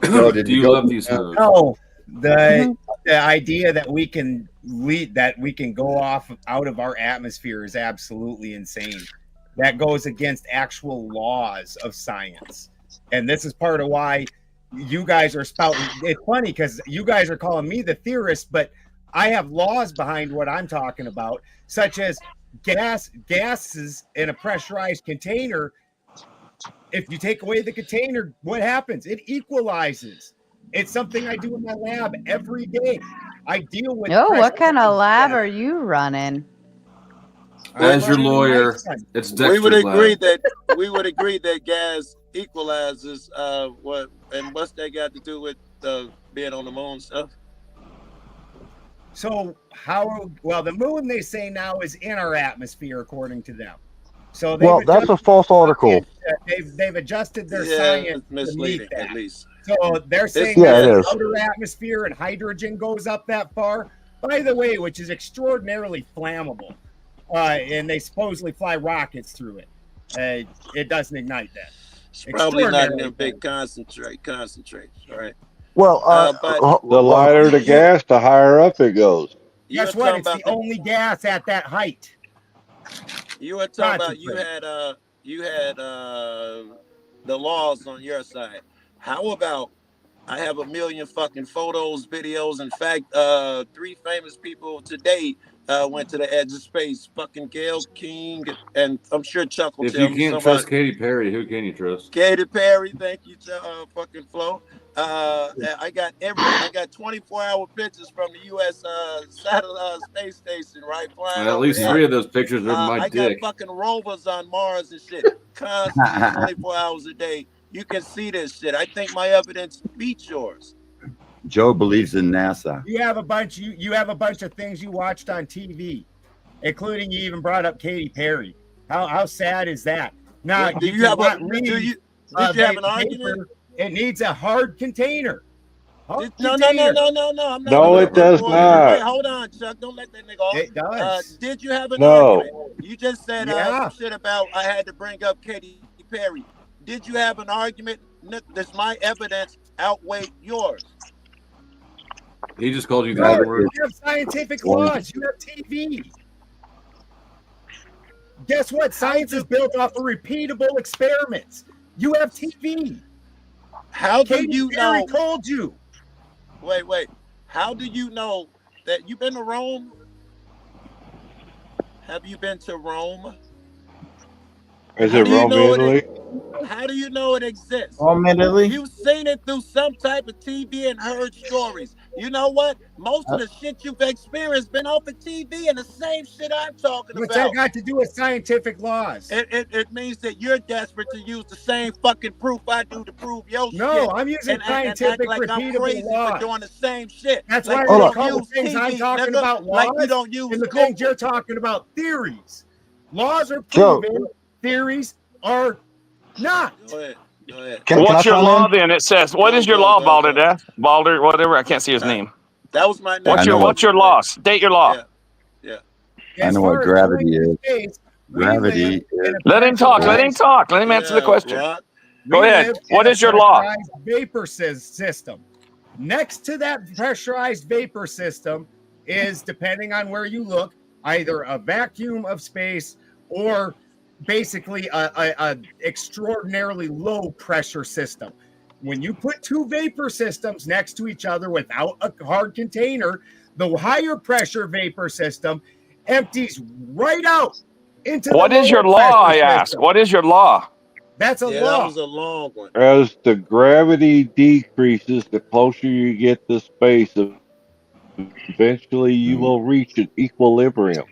Joe, did Do you you go love through these that? hoes? No, the idea that we can go off out of our atmosphere is absolutely insane. That goes against actual laws of science, and this is part of why you guys are spouting. It's funny because you guys are calling me the theorist, but I have laws behind what I'm talking about, such as gases in a pressurized container. If you take away the container, what happens? It equalizes. It's something I do in my lab every day. I deal with. Oh, what kind of lab are you running? As your lawyer, it's Dexter's We would agree lab. that gas equalizes. What's that got to do with being on the moon stuff? So the moon, they say now, is in our atmosphere according to them. So That's a false article. They've adjusted their Yeah, science it's misleading, to meet that. at least. So they're saying Yeah, that it the is. outer atmosphere and hydrogen goes up that far. By the way, which is extraordinarily flammable, and they supposedly fly rockets through it. It doesn't ignite that. It's probably not in Extraordinarily them big concentrates, right? Well, The lighter the gas, the higher up it goes. Guess what? It's the only gas at that height. You were talking about you had the laws on your side. How about I have a million fucking photos, videos. In fact, 3 famous people today went to the edge of space. Fucking Gail King, and I'm sure Chuck will If tell you me can't trust Katy Perry, who can you trust? Katy Perry, thank you, fucking Flo. I got 24-hour pictures from the U.S. Satellite space station, right? Flying At least overhead. 3 of those pictures are my I dick. got fucking rovers on Mars and shit, constantly 24 hours a day. You can see this shit. I think my evidence beats yours. Joe believes in NASA. You have a bunch. You have a bunch of things you watched on TV, including you even brought up Katy Perry. How sad is that? Now, Do you have an paper, argument? it needs a hard container. No. I'm not. No, it does not. Wait, hold on, Chuck. Don't let that nigga off. It does. Did you have an No. argument? You just said some shit about I had to bring up Katy Perry. Did you have an argument? Does my evidence outweigh yours? He just called you the No, other word. you have scientific laws. You have TV. Guess what? Science is built off of repeatable experiments. You have TV. How do Katy you Perry know? told you. Wait. How do you know that you've been to Rome? Have you been to Rome? Is it Rome, Italy? How do you know it exists? Rome, Italy? You've seen it through some type of TV and heard stories. You know what? Most of the shit you've experienced been off of TV and the same shit I'm talking What's about. that got to do with scientific laws? It means that you're desperate to use the same fucking proof I do to prove your shit. No, I'm using and scientific act like I'm repeatable crazy laws. for doing the same shit. That's like why you there's a don't couple use things I'm TV, talking nigga, about laws, like you don't use and the Google. things you're talking about theories. Laws are Joe. proven, theories are not. Go ahead. What's your law then? It says, what is your law, Balder? Balder, whatever. I can't see his name. That was my name. What's your law? State your law. Yeah. I know what gravity is. Gravity is. Let him talk. Let him talk. Let him answer the question. Go ahead. What is your law? Vapor system. Next to that pressurized vapor system is, depending on where you look, either a vacuum of space or basically a extraordinarily low pressure system. When you put two vapor systems next to each other without a hard container, the higher pressure vapor system empties right out into the What is your lower law, I pressure ask? system. What is your law? That's a law. That was a long one. As the gravity decreases, the closer you get to space, eventually you will reach an equilibrium.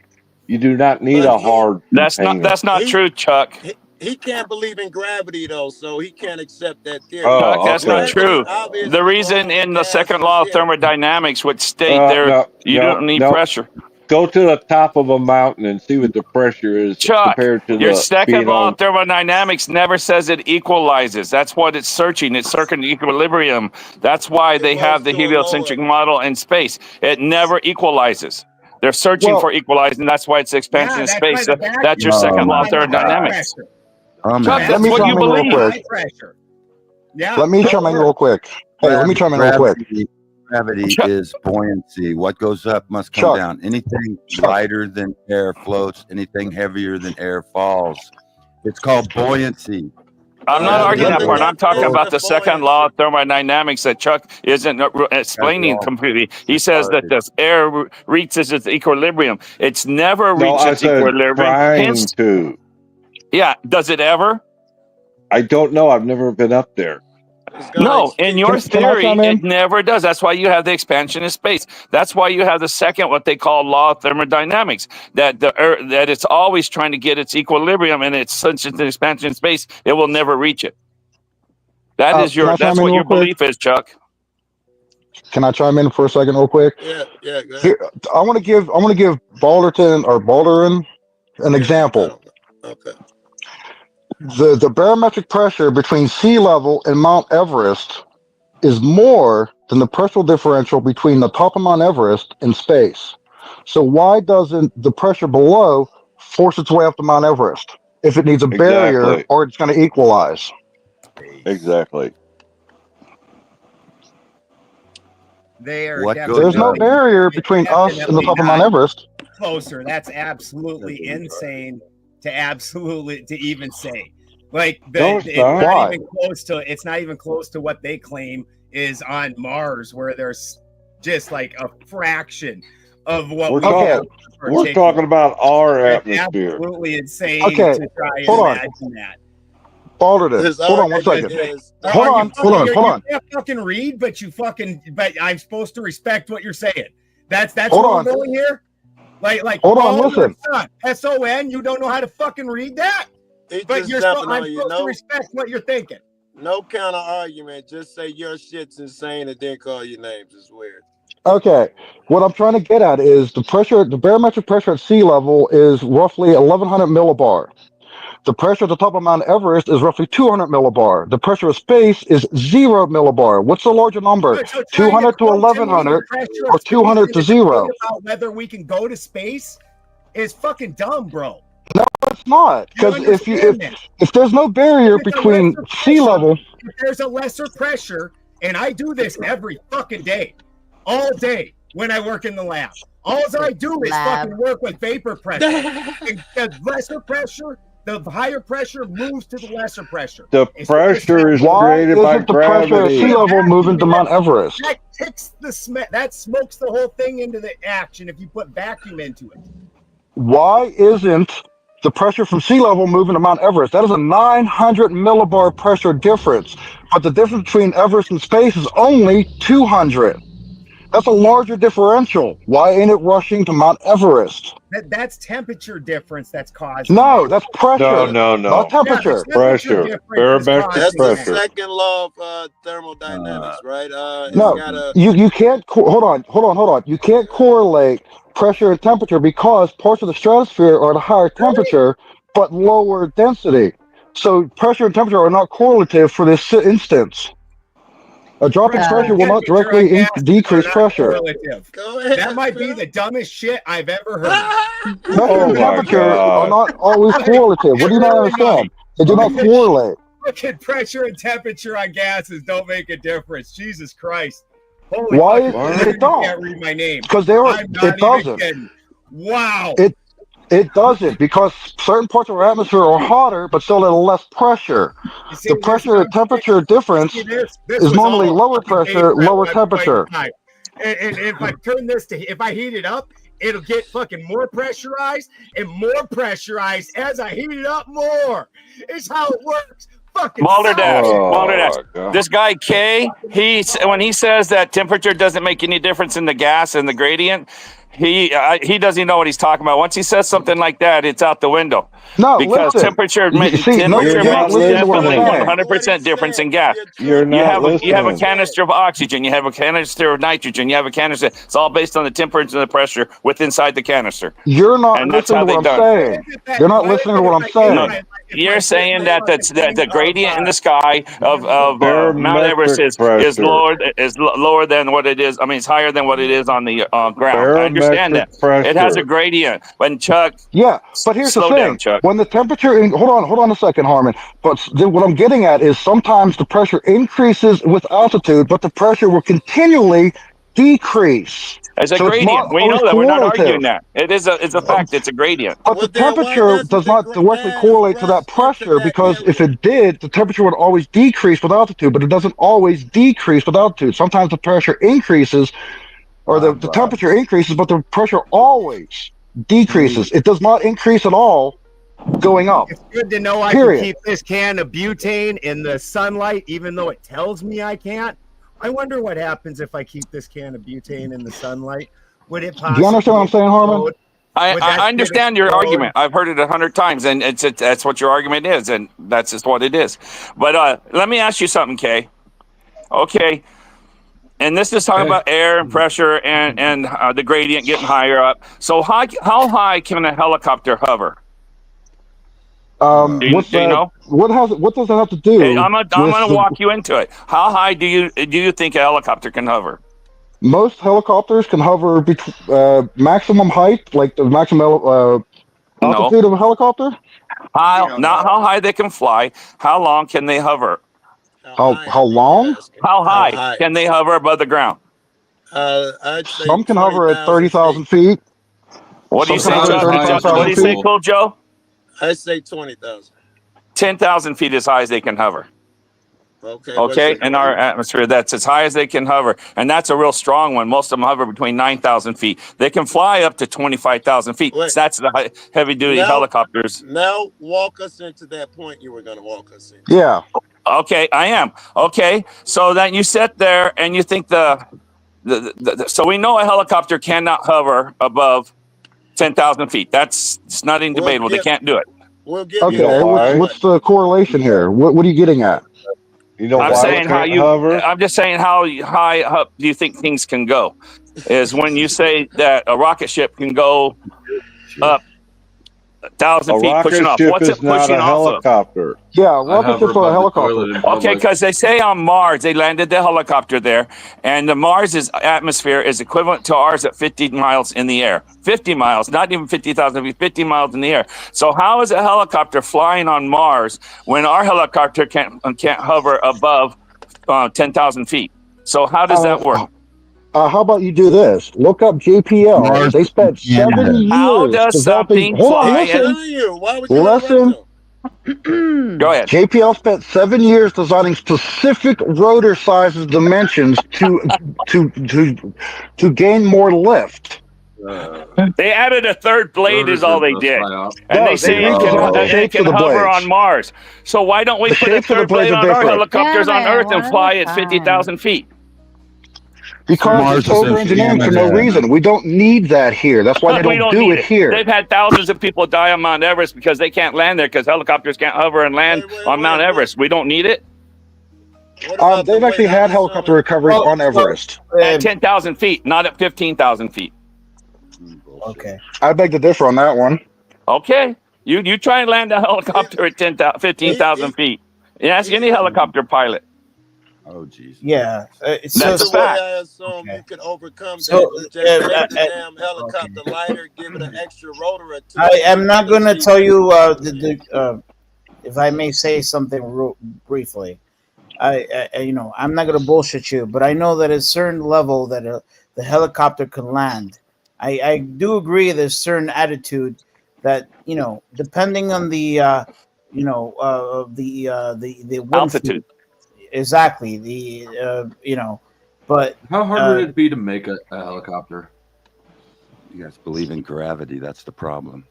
You do not need a hard container. That's not true, Chuck. He can't believe in gravity though, so he can't accept that theory. Chuck, that's not true. The reason in the second law of thermodynamics would state you don't need pressure. Go to the top of a mountain and see what the pressure is compared to Your the second being law on. of thermodynamics never says it equalizes. That's what it's searching. It's searching equilibrium. That's why they have the heliocentric model in space. It never equalizes. They're searching for equalizing. That's why it's expansion in space. That's your second law of thermodynamics. Chuck, that's what you believe. Yeah. Let me chime in real quick. Hey, let me chime in real quick. Gravity is buoyancy. What goes up must come down. Anything lighter than air floats. Anything heavier than air falls. It's called buoyancy. I'm not arguing that part. I'm talking about the second law of thermodynamics that Chuck isn't explaining completely. He says that the air reaches its equilibrium. It's never reached its equilibrium. Trying to. Yeah. Does it ever? I don't know. I've never been up there. No, in your theory, it never does. That's why you have the expansion in space. That's why you have the second, what they call law of thermodynamics, that that it's always trying to get its equilibrium, and it's such an expansion in space, it will never reach it. That is that's what your belief is, Chuck. Can I chime in for a second, real quick? Yeah. Go ahead. Here, I want to give Balderin an example. Okay. The barometric pressure between sea level and Mount Everest is more than the pressure differential between the top of Mount Everest and space. So why doesn't the pressure below force its way up to Mount Everest if it needs a barrier or it's going to equalize? Exactly. There's no barrier between us and the top of Mount Everest. Closer. That's absolutely insane to even say. Like it's not even close to what they claim is on Mars, where there's just like a fraction of what we're talking about our atmosphere. Absolutely insane to try and imagine that. Balder, hold on 1 second. Hold on. You can't fucking read, but I'm supposed to respect what you're saying. That's hold what on. we're going here. Like hold on, listen. SON, you don't know how to fucking read that? But I'm supposed to respect what you're thinking. No counter argument. Just say your shit's insane and then call your names. It's weird. Okay. What I'm trying to get at is the barometric pressure at sea level is roughly 1100 millibar. The pressure at the top of Mount Everest is roughly 200 millibar. The pressure of space is 0 millibar. What's the larger number? 200 to 1100 or 200 to 0? About whether we can go to space is fucking dumb, bro. No, it's not. Because if there's no barrier between sea level, if there's a lesser pressure, and I do this every fucking day, all day when I work in the lab. All I do is fucking work with vapor pressure. The lesser pressure, the higher pressure moves to the lesser pressure. The pressure is created by the pressure at sea level moving to Mount Everest? That kicks that smokes the whole thing into the action if you put vacuum into it. Why isn't the pressure from sea level moving to Mount Everest? That is a 900 millibar pressure difference. But the difference between Everest and space is only 200. That's a larger differential. Why ain't it rushing to Mount Everest? That's temperature difference that's causing No, that. that's pressure, No. not temperature. Yeah, the temperature difference is Barometric causing That's the that. pressure. second law of thermodynamics, right? It's No, gotta. you can't. Hold on. You can't correlate pressure and temperature because parts of the stratosphere are at a higher temperature but lower density. So pressure and temperature are not correlative for this instance. A drop in pressure will not Temperature on directly gases decrease are not pressure. correlative. Go ahead. That might be the dumbest shit I've ever heard. Pressure Oh and my temperature are God. not always correlative. What do you not Really understand? They do not correlate. Look at pressure and temperature on gases don't make a difference. Jesus Christ. Holy Why fucking it you don't? can't read my name. Because I'm not it doesn't. kidding. Wow. It doesn't because certain parts of our atmosphere are hotter, but still at less pressure. You see, The pressure and temperature difference this is was normally all lower fucking pressure, paper at lower one temperature. point in time. And if I turn this to, if I heat it up, it'll get fucking more pressurized and more pressurized as I heat it up more. It's how it works. Fucking Balderdash, Oh, Balderdash. God. This guy K, when he says that temperature doesn't make any difference in the gas and the gradient, he doesn't know what he's talking about. Once he says something like that, it's out the window. No, Because listen. temperature See, makes You're not definitely listening. 100% difference in gas. You're You not have a listening. canister of oxygen, you have a canister of nitrogen, you have a canister. It's all based on the temperature and the pressure within inside the canister. You're not And that's listening how to they what done. I'm saying. You're not listening to what I'm No, saying. you're saying that the gradient in the sky of Mount Everest Barometric is pressure. lower than what it is. I mean, it's higher than what it is on the ground. I understand that. Barometric It has a pressure. gradient. When Chuck, Yeah, but here's the slow down, thing. Chuck. When the temperature, hold on a second, Harmon. But what I'm getting at is sometimes the pressure increases with altitude, but the pressure will continually decrease. It's a So it's not gradient. We always know that. We're not arguing correlative. that. It's a fact. It's a gradient. But the temperature does not directly correlate to that pressure because if it did, the temperature would always decrease with altitude, but it doesn't always decrease with altitude. Sometimes the pressure increases or the temperature increases, but the pressure always decreases. It does not increase at all going up. It's good to know I Period. can keep this can of butane in the sunlight, even though it tells me I can't. I wonder what happens if I keep this can of butane in the sunlight. Would it possibly? Do you understand what I'm saying, Harmon? I understand your argument. I've heard it 100 times, and that's what your argument is, and that's just what it is. But let me ask you something, Kay. Okay, and this is talking about air and pressure and the gradient getting higher up. So how high can a helicopter hover? Do you know? What does that have to do? Hey, I'm gonna walk you into it. How high do you think a helicopter can hover? Most helicopters can hover between maximum height, like the maximum altitude of a helicopter. Not how high they can fly. How long can they hover? How long? How high can they hover above the ground? I'd say Some can hover at 30,000 feet. What do you say, Some can hover at 30,000 What do you say, feet. Cool Joe? I'd say 20,000. 10,000 feet as high as they can hover. Okay. Okay, in our atmosphere, that's as high as they can hover, and that's a real strong one. Most of them hover between 9,000 feet. They can fly up to 25,000 feet. That's the heavy-duty helicopters. Now walk us into that point you were going to walk us in. Yeah. Okay, I am. Okay, so then you sit there and you think so we know a helicopter cannot hover above 10,000 feet. It's not even debatable. They can't do it. We'll give Okay, what's the correlation here? What are you getting at? You know I'm why saying it how can't you. hover? I'm just saying how high up do you think things can go? Is when you say that a rocket ship can go up 1,000 A feet pushing rocket off. ship What's it is not pushing a off of? helicopter. Yeah, rocket ship's not a helicopter. Okay, because they say on Mars, they landed the helicopter there, and the Mars's atmosphere is equivalent to ours at 50 miles in the air. 50 miles, not even 50,000 feet, 50 miles in the air. So how is a helicopter flying on Mars when our helicopter can't hover above 10,000 feet? So how does that work? How about you do this? Look up JPL. They spent 7 years How does developing. something Hold on, fly? listen. Go ahead. JPL spent 7 years designing specific rotor sizes, dimensions to gain more lift. They added a third blade is all they did. And they say it can hover on Mars. So why don't we put a third blade on our helicopters on Earth and fly at 50,000 feet? Because Mars it's is over engineering for no empty. reason. We don't need that here. That's why they We don't don't do need it here. They've had thousands of people die on Mount Everest because they can't land there because helicopters can't hover and land on Mount Everest. We don't need it. They've actually had helicopter recoveries on Everest. At 10,000 feet, not at 15,000 feet. Okay. I beg to differ on that one. Okay. You try and land a helicopter at 15,000 feet. You ask any helicopter pilot. Oh, jeez. Yeah. That's So, a fact. I assume you can overcome that. So, You just make the damn helicopter lighter, give it an extra rotor or two. I am not going to tell you if I may say something briefly. I'm not going to bullshit you, but I know that at a certain level that the helicopter can land. I do agree there's certain attitude that, depending on the altitude. Exactly. But how hard would it be to make a helicopter? You guys believe in gravity. That's the problem.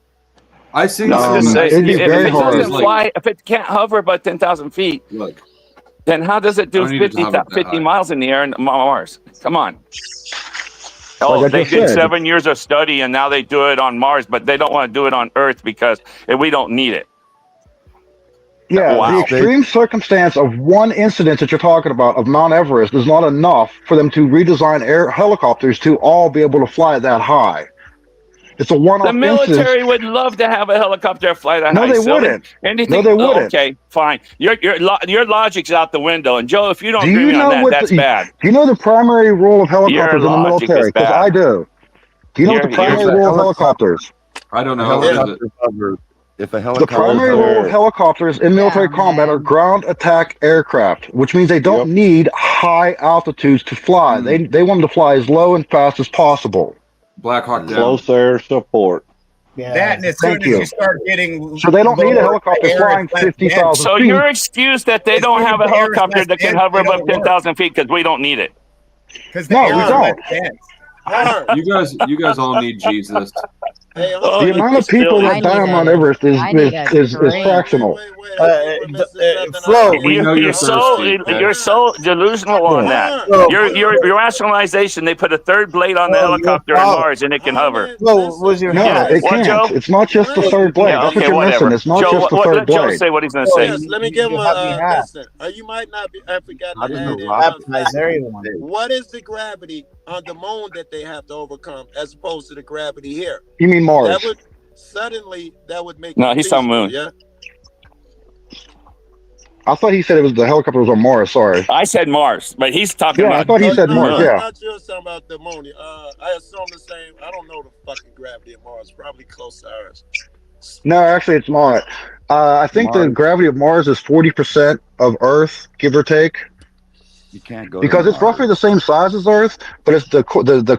I see. It'd be very hard. Doesn't fly, if it can't hover about 10,000 feet, look, then how does it do 50 miles in the air on Mars? Come on. Oh, Like I they just did said. 7 years of study, and now they do it on Mars, but they don't want to do it on Earth because we don't need it. Yeah, Wow. the extreme circumstance of one incident that you're talking about of Mount Everest is not enough for them to redesign air helicopters to all be able to fly that high. It's a one-off The military would love to have a helicopter fly that No, high. they Silly. wouldn't. Anything? No, they Oh, wouldn't. okay, fine. Your logic's out the window. And Joe, if you don't Do agree you with me on know that, what? that's bad. Do you know the primary role of helicopters in the logic is military? Because bad. I do. Do you know what the primary role of helicopters? I don't know. If a The helicopter primary role of helicopters in military combat are ground attack aircraft, which means they don't need high altitudes to fly. They want them to fly as low and fast as possible. Black Hawk down. Close air support. Yeah. That, and as soon Thank as you. you start getting So they don't need a lower helicopter air, flying it's less 50,000 dense. So feet. your excuse that they As don't soon have as a the air is helicopter less that can dense, hover they above don't work. 10,000 feet because we don't need it. No, we don't. You guys all need Jesus. Hey, The amount of people that die on Mount Everest is fractional. Flo, You're so delusional on that. Your rationalization, they put a third blade on the helicopter on Mars and it can hover. Flo, was your No, it What, can't. Joe? It's not just the third blade. Yeah, That's okay, what you're whatever. missing. It's not Joe, just the third let Joe blade. say what he's going to say. Yes, let me give him a listen. You might not be. I forgot to add in baptize everyone. what is the gravity on the moon that they have to overcome as opposed to the gravity here? You mean Mars? That would make No, it he's on feasible, Moon. Yeah. I thought he said it was the helicopter was on Mars. Sorry. I said Mars, but he's talking Yeah, I about. thought he said Mars. I Yeah. thought you were talking about the moon. I assume the same. I don't know the fucking gravity of Mars. Probably close to ours. No, actually, it's not. I think the gravity of Mars is 40% of Earth, give or take. You can't go Because to it's roughly the same size as Earth, but it's the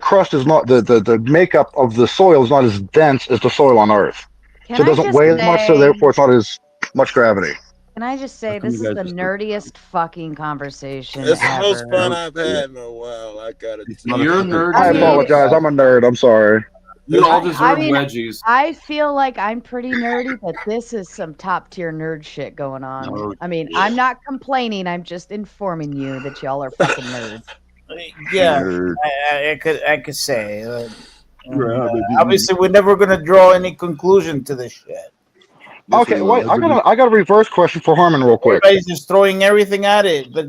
crust is not the makeup of the soil is not as dense as the soil on Earth, Can so it I doesn't just weigh as much. So say- therefore, it's not as much gravity. Can I just say come this you is guys the just- nerdiest fucking conversation It's the ever. most fun I've had in a while. I gotta. You're a nerd. I apologize. I'm a nerd. I'm sorry. You all deserve I mean, wedgies. I feel like I'm pretty nerdy, but this is some top tier nerd shit going on. Oh, I mean, I'm not complaining. I'm just informing you that y'all are fucking nerds. Yeah, Nerd. I could say. Obviously, we're never gonna draw any conclusion to this shit. Okay, wait. I got a reverse question for Harmon real quick. Everybody's just throwing everything at it, but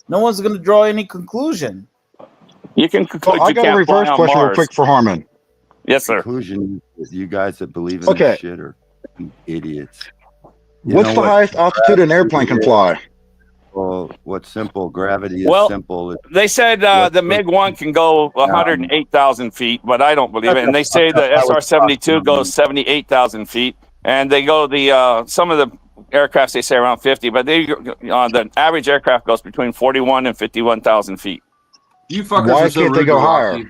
no one's gonna draw any conclusion. You can conclude I you got a can't reverse fly on question real Mars. quick for Harmon. Yes, sir. Conclusion is you guys that believe in Okay. this shit are idiots. You What's know the what? highest altitude an airplane can fly? Well, what's simple? Gravity is Well, simple. They said the MiG-1 can go 108,000 feet, but I don't believe it. And they say the SR-72 goes 78,000 feet, and they go some of the aircrafts they say around 50, but the average aircraft goes between 41 and 51,000 feet. You fuckers Why are so can't they rude go to higher? Rocky.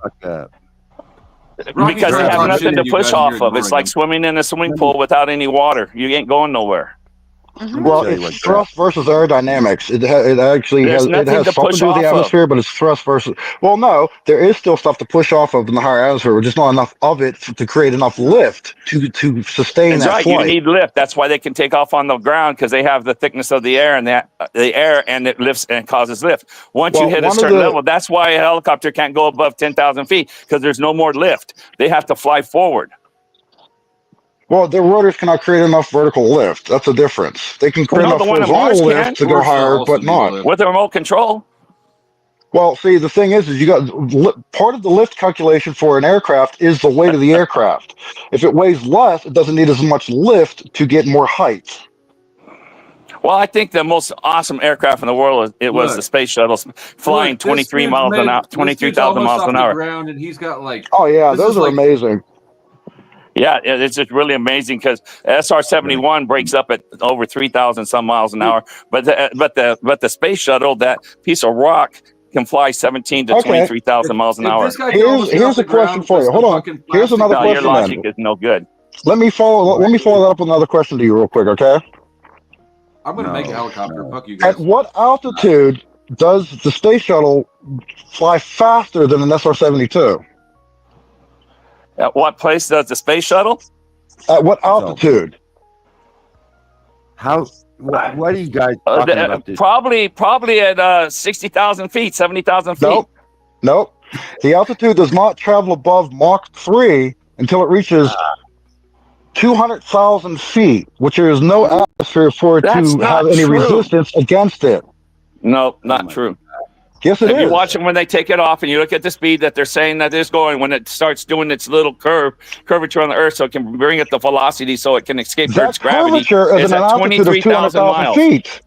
Fuck up. Rocky's Because they trying to have talk nothing shit to and you push guys off are of. It's ignoring like him. swimming in a swimming pool without any water. You ain't going nowhere. Well, it's thrust versus aerodynamics. It actually There's has nothing to something push to do with the off of. atmosphere, but it's thrust versus. Well, no, there is still stuff to push off of in the higher atmosphere, but just not enough of it to create enough lift to sustain That's that right. flight. You need lift. That's why they can take off on the ground, because they have the thickness of the air and and it lifts and causes lift. Once you hit a certain level, that's why a helicopter can't go above 10,000 feet, because there's no more lift. They have to fly forward. Well, their rotors cannot create enough vertical lift. That's the difference. They can create No, enough the one on horizontal Mars lift can. to go higher, but not with a remote control. Well, see, the thing is you got part of the lift calculation for an aircraft is the weight of the aircraft. If it weighs less, it doesn't need as much lift to get more height. Well, I think the most awesome aircraft in the world was the space shuttles flying 23 miles an hour, 23,000 miles an hour. Ground, and he's got like. Oh yeah, those are amazing. Yeah, it's just really amazing, because SR-71 breaks up at over 3,000 some miles an hour, but the space shuttle, that piece of rock, can fly 17 to 23,000 miles an hour. Here's a question for you. Hold on. Here's another question. Your logic is no good. Let me follow that up with another question to you real quick, okay? I'm going to make a helicopter. Fuck you guys. At what altitude does the space shuttle fly faster than an SR-72? At what place does the space shuttle? At what altitude? What are you guys talking about this? Probably at 60,000 feet, 70,000 feet. Nope. The altitude does not travel above Mach 3 until it reaches 200,000 feet, which there is no atmosphere for it to have any resistance against it. No, not true. Yes, it is. If you watch them when they take it off and you look at the speed that they're saying that it's going, when it starts doing its little curvature on the Earth, so it can bring it the velocity so it can escape Earth's gravity, is at an altitude of 200,000 feet.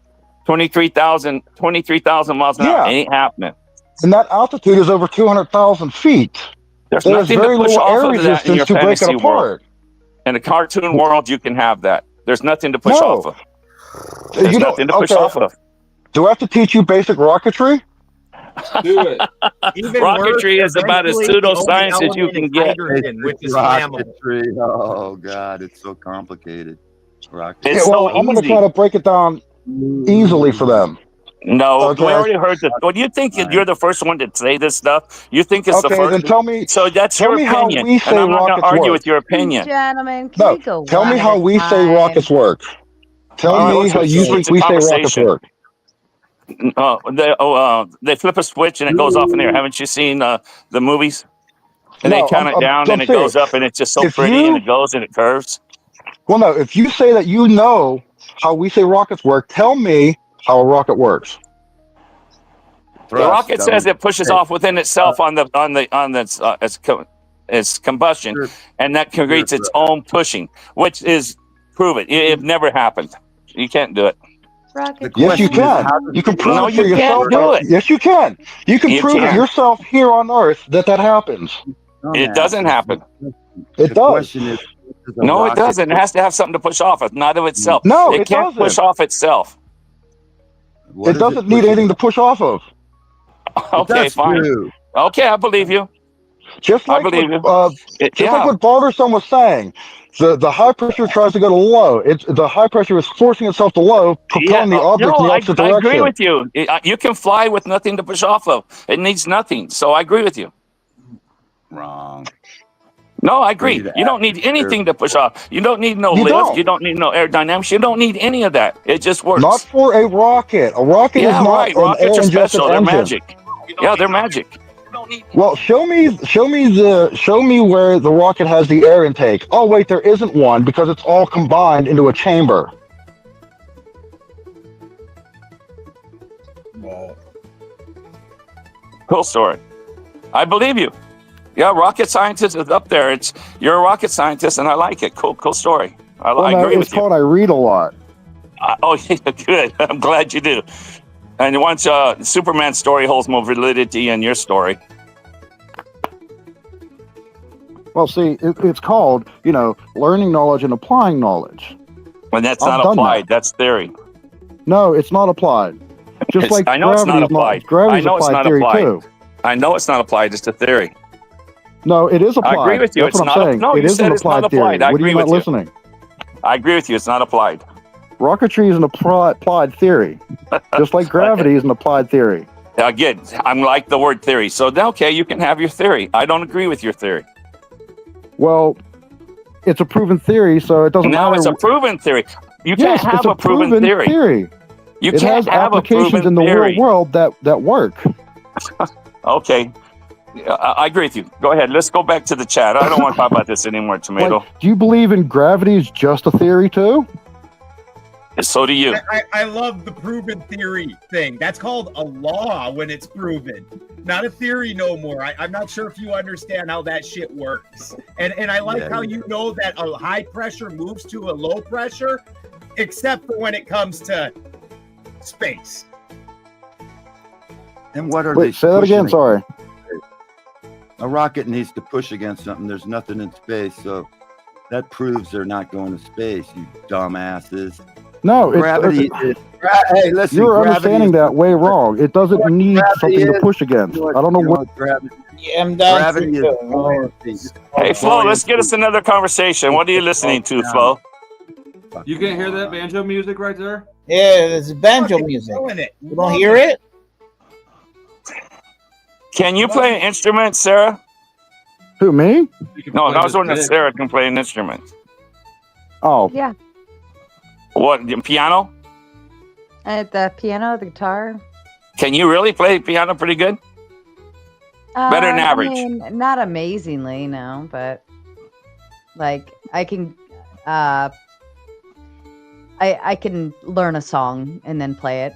23,000 miles an hour. It ain't happening. And that altitude is over 200,000 feet. There's There's nothing very to push little air off of that in resistance your to break it fantasy apart. world. In a cartoon world, you can have that. There's nothing to push off of. There's nothing to push off of. Do I have to teach you basic rocketry? Do it. Rocketry is about as pseudoscience as you can get. Which is rocketry. Oh God, it's so complicated. Rocketry. I'm going to try to break it down easily for them. No, we already heard this. Well, you think you're the first one to say this stuff? You think it's the first? Then tell me. So that's tell your me how opinion, we say and I'm not going to rockets argue work. with your opinion. Gentlemen, can we go Tell me one how at a we say time? rockets work. Tell me how usually we say rockets work. They flip a switch and it goes off in the air. Haven't you seen the movies? And No, they count it down and it goes up and it's just so pretty and it goes and it curves. Well, no, if you say that you know how we say rockets work, tell me how a rocket works. The rocket says it pushes off within itself on its combustion, and that creates its own pushing, which is prove it. It never happened. You can't do it. Yes, you can. You can prove it for yourself. Can't do it. Yes, you can. You can prove it yourself here on Earth that happens. It doesn't happen. It does. No, it doesn't. It has to have something to push off. It's not of itself. No, it can't doesn't. push off itself. It doesn't need anything to push off of. Okay, fine. Okay, I believe you. Just like I believe you. Like what Balderson was saying, the high pressure tries to go to low. The high pressure is forcing itself to low, propelling the object in the opposite direction. I agree with you. You can fly with nothing to push off of. It needs nothing. So I agree with you. Wrong. No, I agree. You don't need anything to push off. You don't need no lift. You don't need no aerodynamics. You don't need any of that. It just works. Not for a rocket. A rocket is not right. an Rockets are air-injected special. They're engine. magic. Yeah, they're magic. Well, show me where the rocket has the air intake. Oh wait, there isn't one because it's all combined into a chamber. Cool story. I believe you. Yeah, rocket scientist is up there. You're a rocket scientist, and I like it. Cool story. I agree with you. It's called I read a lot. Yeah, good. I'm glad you do. And once Superman's story holds more validity in your story. Well, see, it's called, learning knowledge and applying knowledge. And that's not applied. That's theory. No, it's not applied. Just like I know it's not applied. Gravity's applied theory too. I know it's not applied. It's a theory. No, it is applied. I agree with you. That's what I'm saying. No, it you is said an it's not applied theory. applied. I What are agree you with not listening? I agree with you. It's not applied. Rocketry is an applied theory, just like gravity is an applied theory. Again, I'm like the word theory. So, okay, you can have your theory. I don't agree with your theory. Well, it's a proven theory, so it doesn't matter. No, it's a proven theory. You Yes, can't have it's a proven theory. You it can't has have a applications proven in the real theory. world that work. Okay. I agree with you. Go ahead. Let's go back to the chat. I don't want to talk about this anymore, Tomato. Like, do you believe in gravity is just a theory too? So do you. I love the proven theory thing. That's called a law when it's proven, not a theory no more. I'm not sure if you understand how that shit works. And I like how you know that a high pressure moves to a low pressure, except for when it comes to space. And what are Wait, they? say that again. Sorry. A rocket needs to push against something. There's nothing in space, so that proves they're not going to space. You dumbasses. No, gravity. Hey, listen. You're understanding that way wrong. It doesn't need something to push against. I don't know what. Gravity. Yeah, I'm down Gravity to is. Hey, Flo, let's get us another conversation. What are you listening to, Flo? You can't hear that banjo music right there? Yeah, there's banjo music. You don't hear it? Can you play an instrument, Sarah? Who, me? No, I was wondering if Sarah can play an instrument. Oh. Yeah. What, piano? The piano, the guitar. Can you really play piano pretty good? Better than average. I mean, not amazingly, no, but like I can I can learn a song and then play it.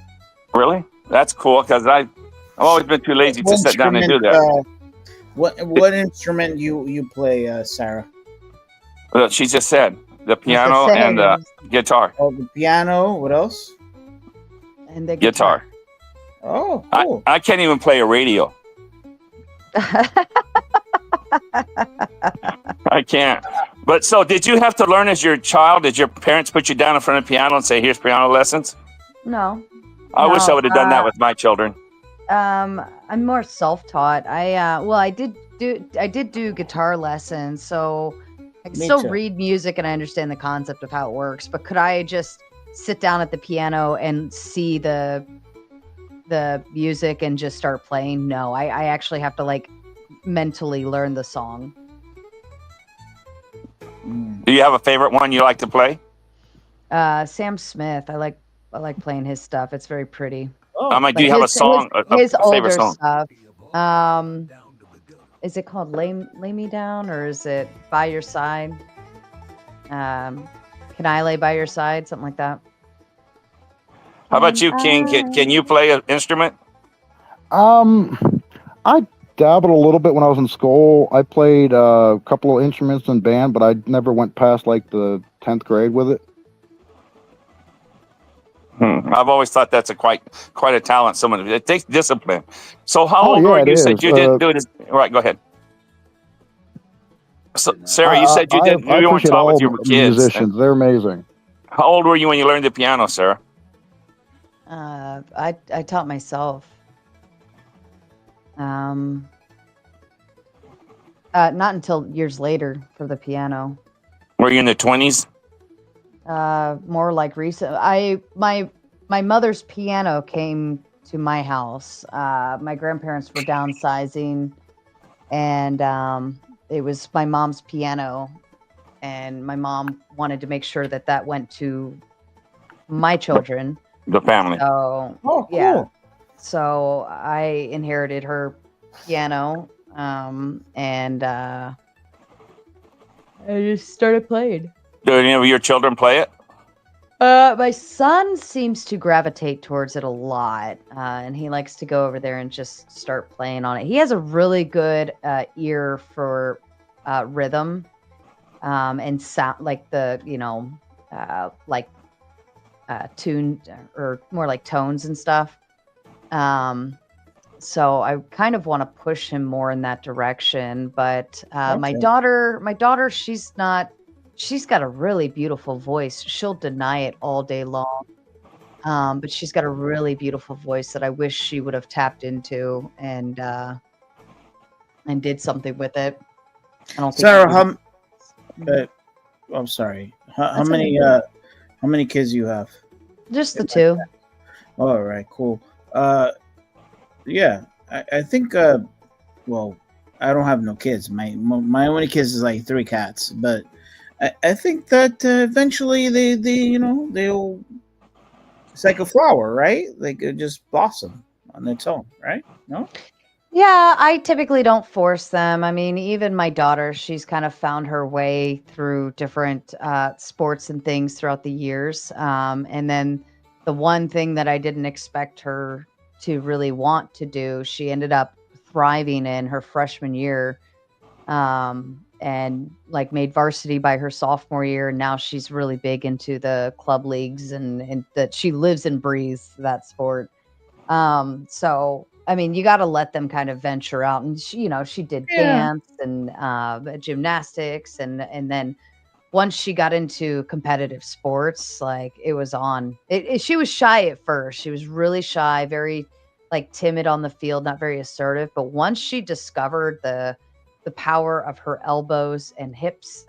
Really? That's cool, because I've always been too lazy to sit down and do that. What instrument you play, Sarah? Well, she just said the piano and the guitar. Oh, the piano. What else? And the Guitar. Oh, cool. I can't even play a radio. I can't. But so, did you have to learn as your child? Did your parents put you down in front of the piano and say, "Here's piano lessons"? No. I wish I would have done that with my children. I'm more self-taught. I did do guitar lessons, so I can Me still too. read music and I understand the concept of how it works. But could I just sit down at the piano and see the music and just start playing? No, I actually have to like mentally learn the song. Do you have a favorite one you like to play? Sam Smith. I like playing his stuff. It's very pretty. Do you have a song? His a older favorite song? stuff. Is it called Lay Me Down, or is it By Your Side? Can I Lay By Your Side? Something like that. How about you, King? Can you play an instrument? I dabbled a little bit when I was in school. I played a couple of instruments in band, but I never went past like the 10th grade with it. I've always thought that's quite a talent. Someone it takes discipline. So how old were you? You said you didn't do it. Right, go ahead. So, Sarah, you said you didn't. You weren't taught with your kids. Musicians, they're amazing. How old were you when you learned the piano, Sarah? I taught myself. Not until years later for the piano. Were you in the 20s? More like recent. My mother's piano came to my house. My grandparents were downsizing, and it was my mom's piano, and my mom wanted to make sure that went to my children, the family. So yeah, so I inherited her piano, and I just started playing. Do any of your children play it? My son seems to gravitate towards it a lot, and he likes to go over there and just start playing on it. He has a really good ear for rhythm and sound, like the tune, or more like tones and stuff. So I kind of want to push him more in that direction. But my daughter, she's got a really beautiful voice. She'll deny it all day long. But she's got a really beautiful voice that I wish she would have tapped into and did something with it. I don't think Sarah, I'm sorry. How That's many? okay. How many kids you have? Just the two. All right, cool. Yeah, I think. Well, I don't have no kids. My only kids is like 3 cats, but I think that eventually they they'll. It's like a flower, right? Like it just blossom on its own, right? No. Yeah, I typically don't force them. I mean, even my daughter, she's kind of found her way through different sports and things throughout the years. And then the one thing that I didn't expect her to really want to do, she ended up thriving in her freshman year, and like made varsity by her sophomore year. And now she's really big into the club leagues and that she lives and breathes that sport. So I mean, you got to let them kind of venture out, and she did dance and gymnastics, and then once she got into competitive sports, like it was on. She was shy at first. She was really shy, very like timid on the field, not very assertive. But once she discovered the power of her elbows and hips,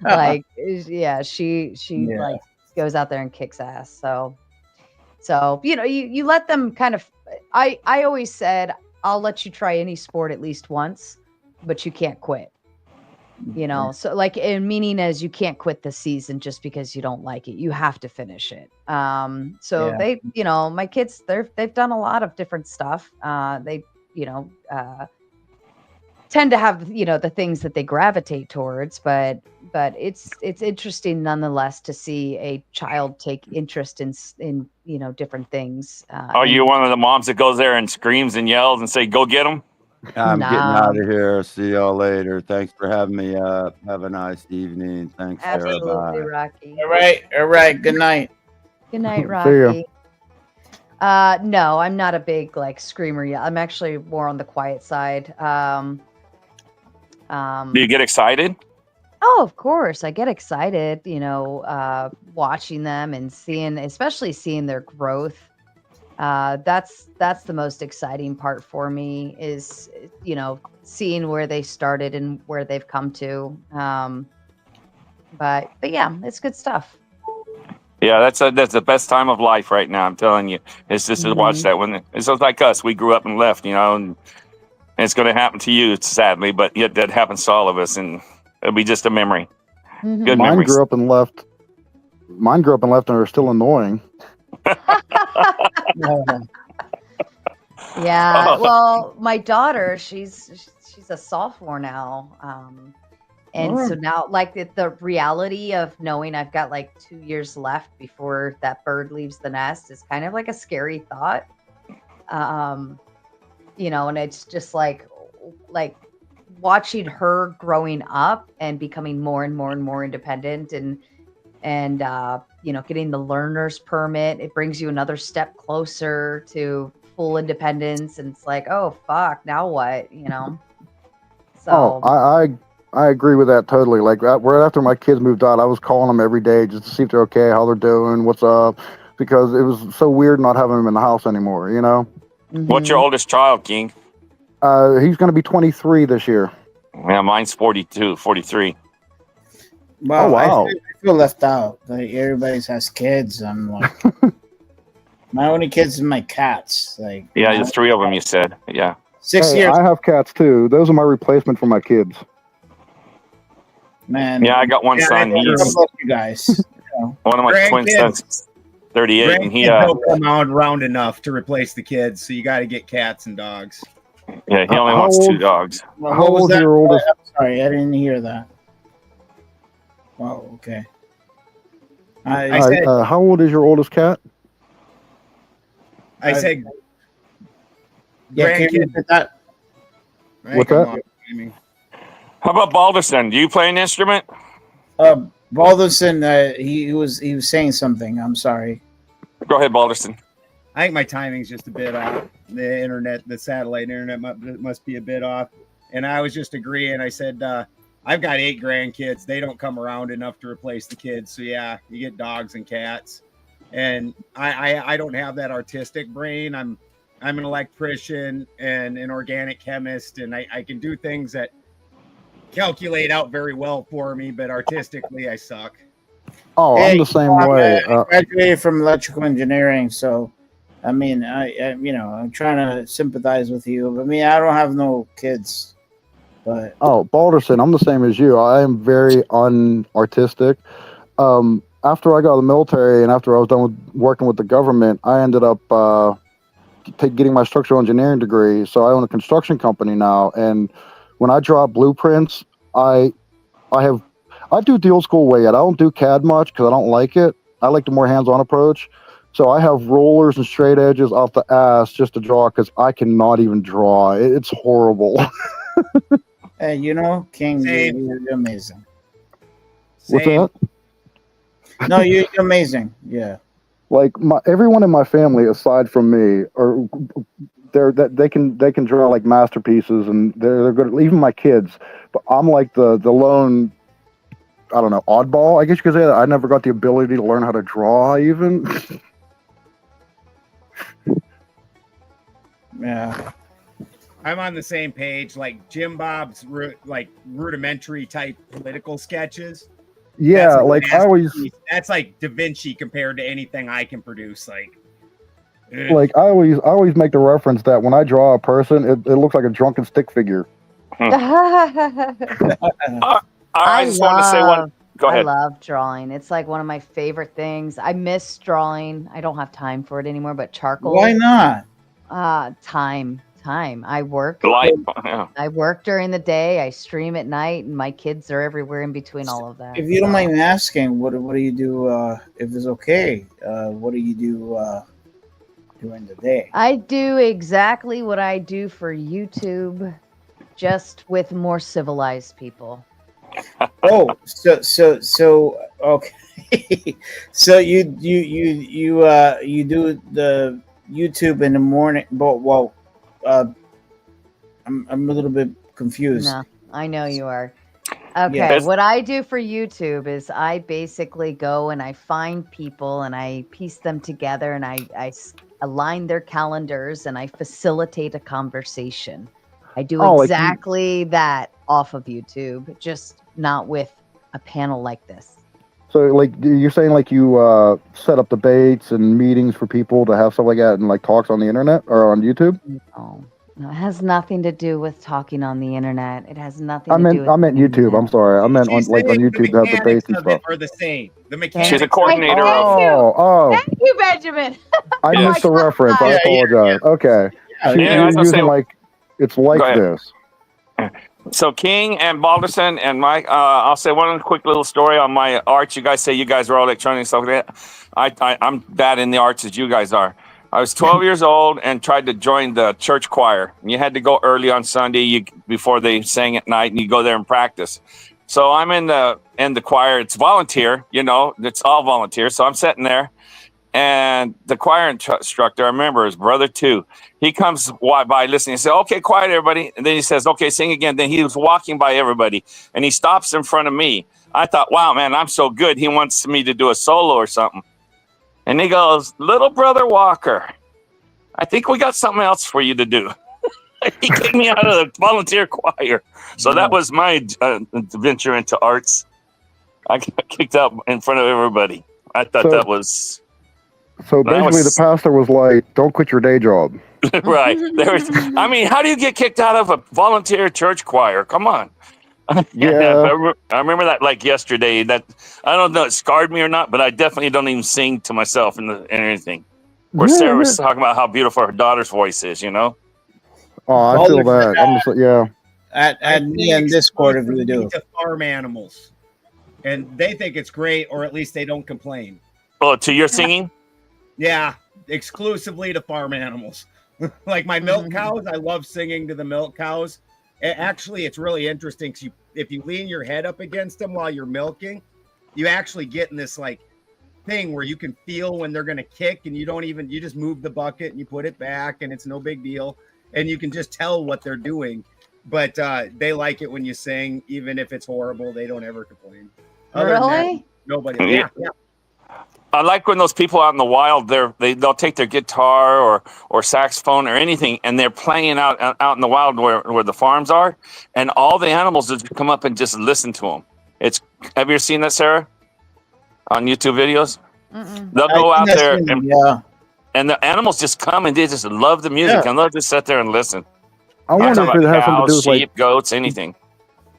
like yeah, she like goes out there and kicks ass. So, you let them kind of, I always said, I'll let you try any sport at least once, but you can't quit, so like, in meaning as you can't quit the season just because you don't like it, you have to finish it. So Yeah. they, my kids, they've done a lot of different stuff. They, tend to have, the things that they gravitate towards, but it's interesting nonetheless to see a child take interest in different things. Are you one of the moms that goes there and screams and yells and say, "Go get them"? I'm getting Nah. out of here. See y'all later. Thanks for having me up. Have a nice evening. Thanks, Sarah. Absolutely, Bye. Rocky. All right. Good night. Good night, ya. Rocky. No, I'm not a big like screamer yet. I'm actually more on the quiet side. Do you get excited? Oh, of course. I get excited, watching them and especially seeing their growth. That's the most exciting part for me is, seeing where they started and where they've come to. But yeah, it's good stuff. Yeah, that's the best time of life right now. I'm telling you, it's just to watch that when it's just like us. We grew up and left, and it's going to happen to you, sadly, but yet that happens to all of us, and it'll be just a memory. Good Mine memories. grew up and left. Mine grew up and left and are still annoying. Yeah. Well, my daughter, she's a sophomore now. And so now, like the reality of knowing I've got like 2 years left before that bird leaves the nest is kind of like a scary thought. And it's just like watching her growing up and becoming more and more and more independent and getting the learner's permit. It brings you another step closer to full independence. And it's like, oh, fuck, now what, So I agree with that totally. Like right after my kids moved out, I was calling them every day just to see if they're okay, how they're doing, what's up, because it was so weird not having them in the house anymore, What's your oldest child, King? He's going to be 23 this year. Yeah, mine's 42, 43. Wow, Oh, wow. I feel left out. Like everybody has kids. I'm like, my only kids are my cats. Like, Yeah, there's 3 of them. You said, yeah. 6 Hey, years. I have cats too. Those are my replacement for my kids. Man. Yeah, I got one son. He's you guys. one of my twin Grandkids. sons, 38, and he Grandkids don't come out round enough to replace the kids, so you got to get cats and dogs. he only How wants 2 old- dogs. Well, How what was old that? is your oldest? I'm sorry, I didn't hear that. Oh, okay. I said, How old is your oldest cat? I said, yeah, can you grandkids. repeat that? What's Come that? on, I mean, How about Balderson? Do you play an instrument? Balderson, he was saying something. I'm sorry. Go ahead, Balderson. I think my timing's just a bit off. The internet, the satellite internet must be a bit off. And I was just agreeing. I said, I've got 8 grandkids. They don't come around enough to replace the kids. So yeah, you get dogs and cats. And I don't have that artistic brain. I'm an electrician and an organic chemist, and I can do things that calculate out very well for me, but artistically I suck. Oh, I'm the same way. I graduated from electrical engineering, so I mean, I'm trying to sympathize with you. I mean, I don't have no kids, but Balderson, I'm the same as you. I am very unartistic. After I got out of the military and after I was done with working with the government, I ended up getting my structural engineering degree. So I own a construction company now, and when I draw blueprints, I do the old school way. I don't do CAD much because I don't like it. I like the more hands-on approach. So I have rollers and straight edges off the ass just to draw because I cannot even draw. It's horrible. hey, King, you're amazing. What's that? No, you're amazing. Yeah. Like everyone in my family, aside from me, they can draw like masterpieces, and they're good. Even my kids, but I'm like the lone, I don't know, oddball. I guess you could say that. I never got the ability to learn how to draw, even. Yeah. I'm on the same page. Like Jim Bob's rudimentary type political sketches. Yeah, that's like Da Vinci compared to anything I can produce. I always make the reference that when I draw a person, it looks like a drunken stick figure. I just want to say one. Go ahead. I love drawing. It's like one of my favorite things. I miss drawing. I don't have time for it anymore, but charcoal. Why not? Time. I work. Yeah. I work during the day. I stream at night, and my kids are everywhere in between all of that. If you don't mind me asking, what do you do? If it's okay, what do you do during the day? I do exactly what I do for YouTube, just with more civilized people. Oh, so okay. So you do the YouTube in the morning, but I'm a little bit confused. No, I know you are. Okay, Yes. what I do for YouTube is I basically go and I find people and I piece them together and I align their calendars and I facilitate a conversation. I do exactly that off of YouTube, just not with a panel like this. So, like, you're saying, like, you set up debates and meetings for people to have stuff like that and, like, talks on the internet or on YouTube? No, it has nothing to do with talking on the internet. It has nothing I to do with meant YouTube. I'm sorry. I meant on YouTube to have debates and stuff. Are the same. The mechanics. She's a coordinator of. Thank you, Benjamin. I missed the reference. I apologize. Okay. You're using, like, it's like this. So King and Balderson and Mike, I'll say one quick little story on my arts. You guys say you guys are all electronic and stuff like that. I'm bad in the arts as you guys are. I was 12 years old and tried to join the church choir. You had to go early on Sunday before they sang at night, and you go there and practice. So I'm in the choir. It's volunteer, it's all volunteer. So I'm sitting there, and the choir instructor, I remember his brother too. He comes by listening. He said, "Okay, quiet, everybody." And then he says, "Okay, sing again." Then he was walking by everybody, and he stops in front of me. I thought, "Wow, man, I'm so good. He wants me to do a solo or something." And he goes, "Little brother Walker, I think we got something else for you to do." He kicked me out of the volunteer choir. So that was my venture into arts. I got kicked out in front of everybody. I thought that was... So basically the pastor was like, "Don't quit your day job." Right. How do you get kicked out of a volunteer church choir? Come on. Yeah. I remember that like yesterday. That I don't know, it scarred me or not, but I definitely don't even sing to myself in anything. Where Sarah was talking about how beautiful her daughter's voice is, Oh, I feel that. I'm just yeah. At me in Discord, if you do. To farm animals, and they think it's great, or at least they don't complain. Oh, to your singing? Yeah, exclusively to farm animals. Like my milk cows, I love singing to the milk cows. Actually, it's really interesting because if you lean your head up against them while you're milking, you actually get in this like thing where you can feel when they're going to kick, and you just move the bucket and you put it back, and it's no big deal, and you can just tell what they're doing. But they like it when you sing, even if it's horrible. They don't ever complain. Really? Nobody. Yeah. I like when those people out in the wild, they'll take their guitar or saxophone or anything, and they're playing out in the wild where the farms are, and all the animals just come up and just listen to them. Have you ever seen that, Sarah? on YouTube videos. Mm-mm. They'll I go think out that's there been- yeah. and the animals just come and they just love the music Yeah. and they'll just sit there and listen. I I'm wonder talking if it about has something to do cows, with like. sheep, goats, anything.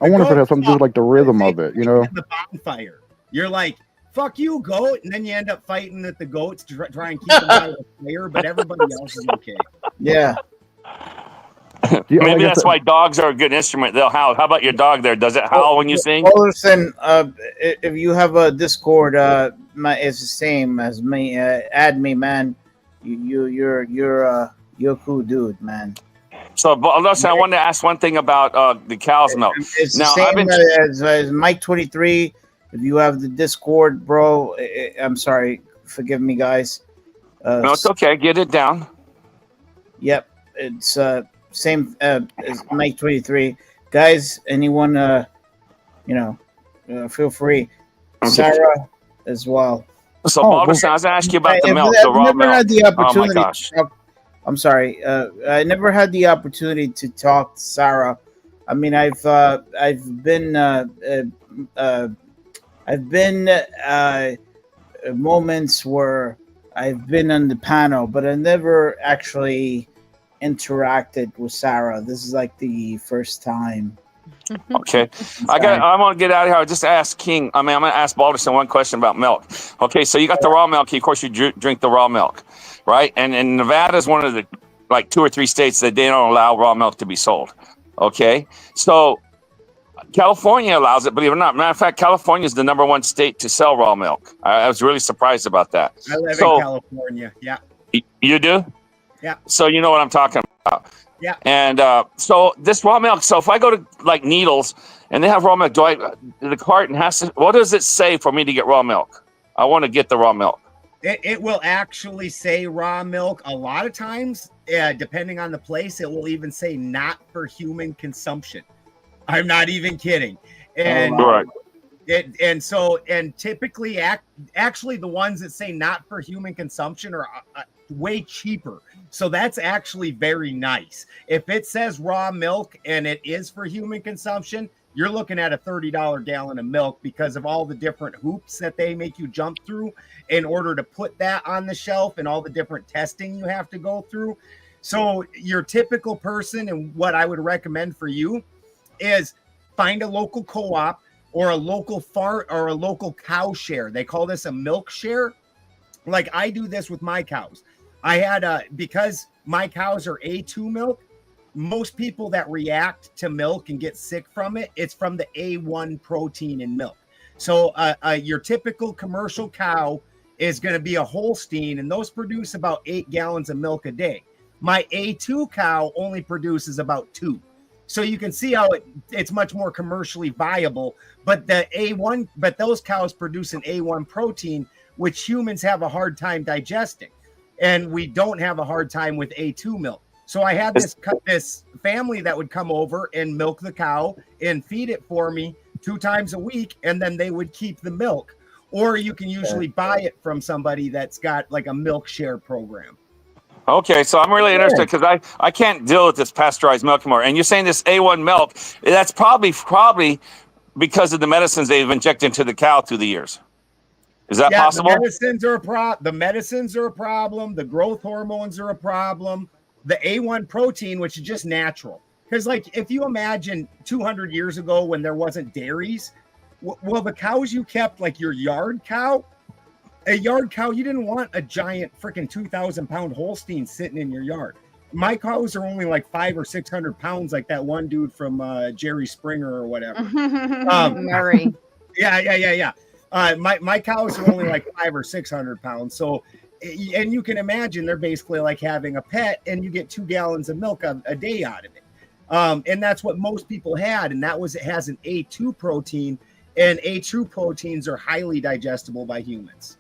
I wonder if it has something to do with like the rhythm of it. You know. The bonfire. You're like, fuck you, goat, and then you end up fighting at the goats to try and keep them out of the fire, but everybody else is okay. Yeah. Maybe that's why dogs are a good instrument. They'll howl. How about your dog there? Does it howl when you sing? Well, listen, if you have a Discord, it's the same as me. Add me, man. You're a cool dude, man. So, but listen, I wanted to ask one thing about the cow's milk. It's Now, the I've same been as Mike 23. If you have the Discord, bro, I'm sorry. Forgive me, guys. no, it's okay. Get it down. Yep, it's same as Mike 23. Guys, anyone, feel free. Sarah as well. So, Balderson, I was asking you about the milk, I've the raw never milk. had the Oh my opportunity. gosh. I'm sorry. I never had the opportunity to talk to Sarah. I mean, I've been moments where I've been on the panel, but I never actually interacted with Sarah. This is like the first time. Okay, I want to get out of here. I'll just ask King. I'm going to ask Balderson one question about milk. Okay, so you got the raw milk. Of course, you drink the raw milk, right? And Nevada is one of the 2 or 3 states that they don't allow raw milk to be sold. Okay, so California allows it. Believe it or not. Matter of fact, California is the #1 state to sell raw milk. I was really surprised about that. I live in California. Yeah. You do? Yeah. So you know what I'm talking about. Yeah. And so this raw milk. So if I go to like Needles and they have raw milk, the carton has to? What does it say for me to get raw milk? I want to get the raw milk. It will actually say raw milk. A lot of times, depending on the place, it will even say not for human consumption. I'm not even kidding. And right. And typically, actually, the ones that say not for human consumption are way cheaper. So that's actually very nice. If it says raw milk and it is for human consumption, you're looking at a $30 gallon of milk because of all the different hoops that they make you jump through in order to put that on the shelf and all the different testing you have to go through. So your typical person, and what I would recommend for you is find a local co-op or a local farm or a local cow share. They call this a milk share. Like I do this with my cows. I had because my cows are A2 milk. Most people that react to milk and get sick from it, it's from the A1 protein in milk. So your typical commercial cow is going to be a Holstein, and those produce about 8 gallons of milk a day. My A2 cow only produces about 2. So you can see how it's much more commercially viable. But those cows produce an A1 protein, which humans have a hard time digesting. And we don't have a hard time with A2 milk. So I had this family that would come over and milk the cow and feed it for me 2 times a week, and then they would keep the milk. Or you can usually buy it from somebody that's got like a milk share program. Okay, so I'm really interested because I can't deal with this pasteurized milk anymore. And you're saying this A1 milk, that's probably because of the medicines they've injected into the cow through the years. Is that possible? The medicines are a problem. The growth hormones are a problem. The A1 protein, which is just natural. Because like if you imagine 200 years ago when there wasn't dairies, well, the cows you kept, like your yard cow, you didn't want a giant freaking 2,000-pound Holstein sitting in your yard. My cows are only like 500 or 600 pounds, like that one dude from Jerry Springer or whatever. Murray. Yeah. My cows are only like 500 or 600 pounds. So, and you can imagine they're basically like having a pet, and you get 2 gallons of milk a day out of it. And that's what most people had. And it has an A2 protein, and A2 proteins are highly digestible by humans.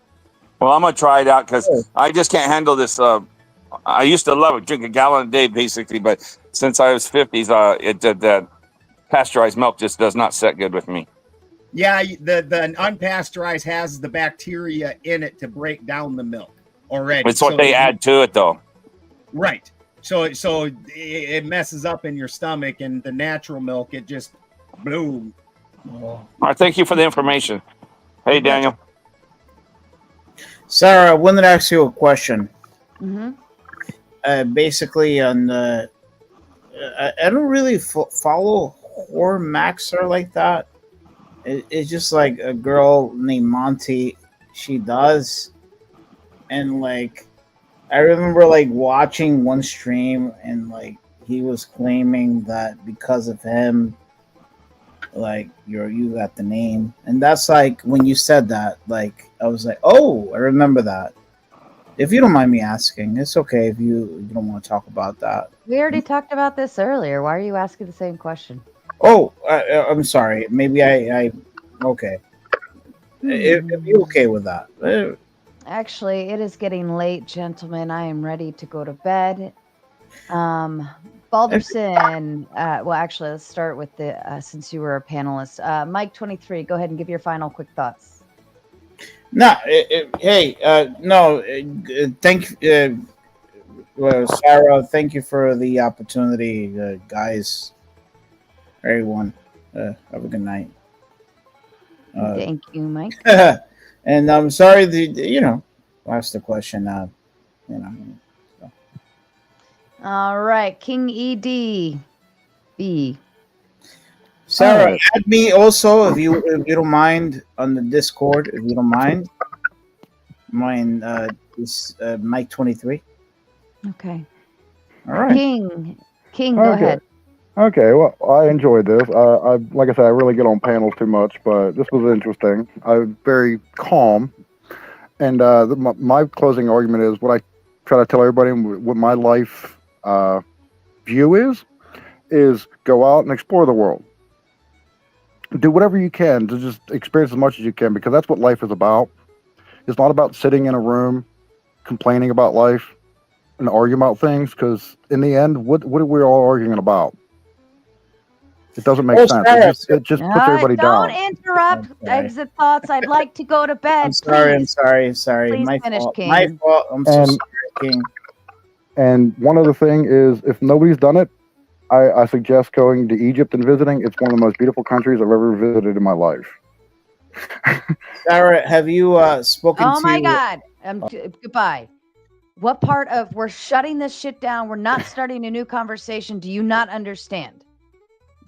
Well, I'm going to try it out because I just can't handle this. I used to love it, drink a gallon a day basically. But since I was 50s, that pasteurized milk just does not set good with me. Yeah, the unpasteurized has the bacteria in it to break down the milk already. It's what they add to it, though. Right. So it messes up in your stomach, and the natural milk, it just boom. All right, thank you for the information. Hey, Daniel. Sarah, I wanted to ask you a question. Mm-hmm. Basically, on the, I don't really follow horror Maxer like that. It's just like a girl named Monty. She does, and like I remember like watching one stream, and like he was claiming that because of him, like you got the name, and that's like when you said that, like I was like, oh, I remember that. If you don't mind me asking, it's okay if you don't want to talk about that. We already talked about this earlier. Why are you asking the same question? Oh, I'm sorry. Maybe I okay. If you're okay with that. Actually, it is getting late, gentlemen. I am ready to go to bed. Balderson, well, actually, let's start with the, since you were a panelist. Mike 23, go ahead and give your final quick thoughts. No, hey, no, thank Sarah, thank you for the opportunity, guys, everyone. Have a good night. Thank you, Mike. And I'm sorry that, asked the question. All right, King ED B. Sarah, All right. add me also if you don't mind on the Discord, if you don't mind. Mine is Mike 23. Okay. All right. King, go ahead. Okay, well, I enjoyed this. I like I said, I really get on panels too much, but this was interesting. I was very calm, and my closing argument is what I try to tell everybody. What my life view is go out and explore the world. Do whatever you can to just experience as much as you can, because that's what life is about. It's not about sitting in a room complaining about life and arguing about things, because in the end, what are we all arguing about? It doesn't make sense. It just puts everybody Don't down. interrupt. Exit thoughts. I'd like to go to bed. I'm sorry. Please. Sorry. Please My finish, fault. King. My fault. I'm so sorry, King. And one other thing is, if nobody's done it, I suggest going to Egypt and visiting. It's one of the most beautiful countries I've ever visited in my life. Sarah, have you spoken to... Oh my God. Goodbye. What part of we're shutting this shit down? We're not starting a new conversation. Do you not understand?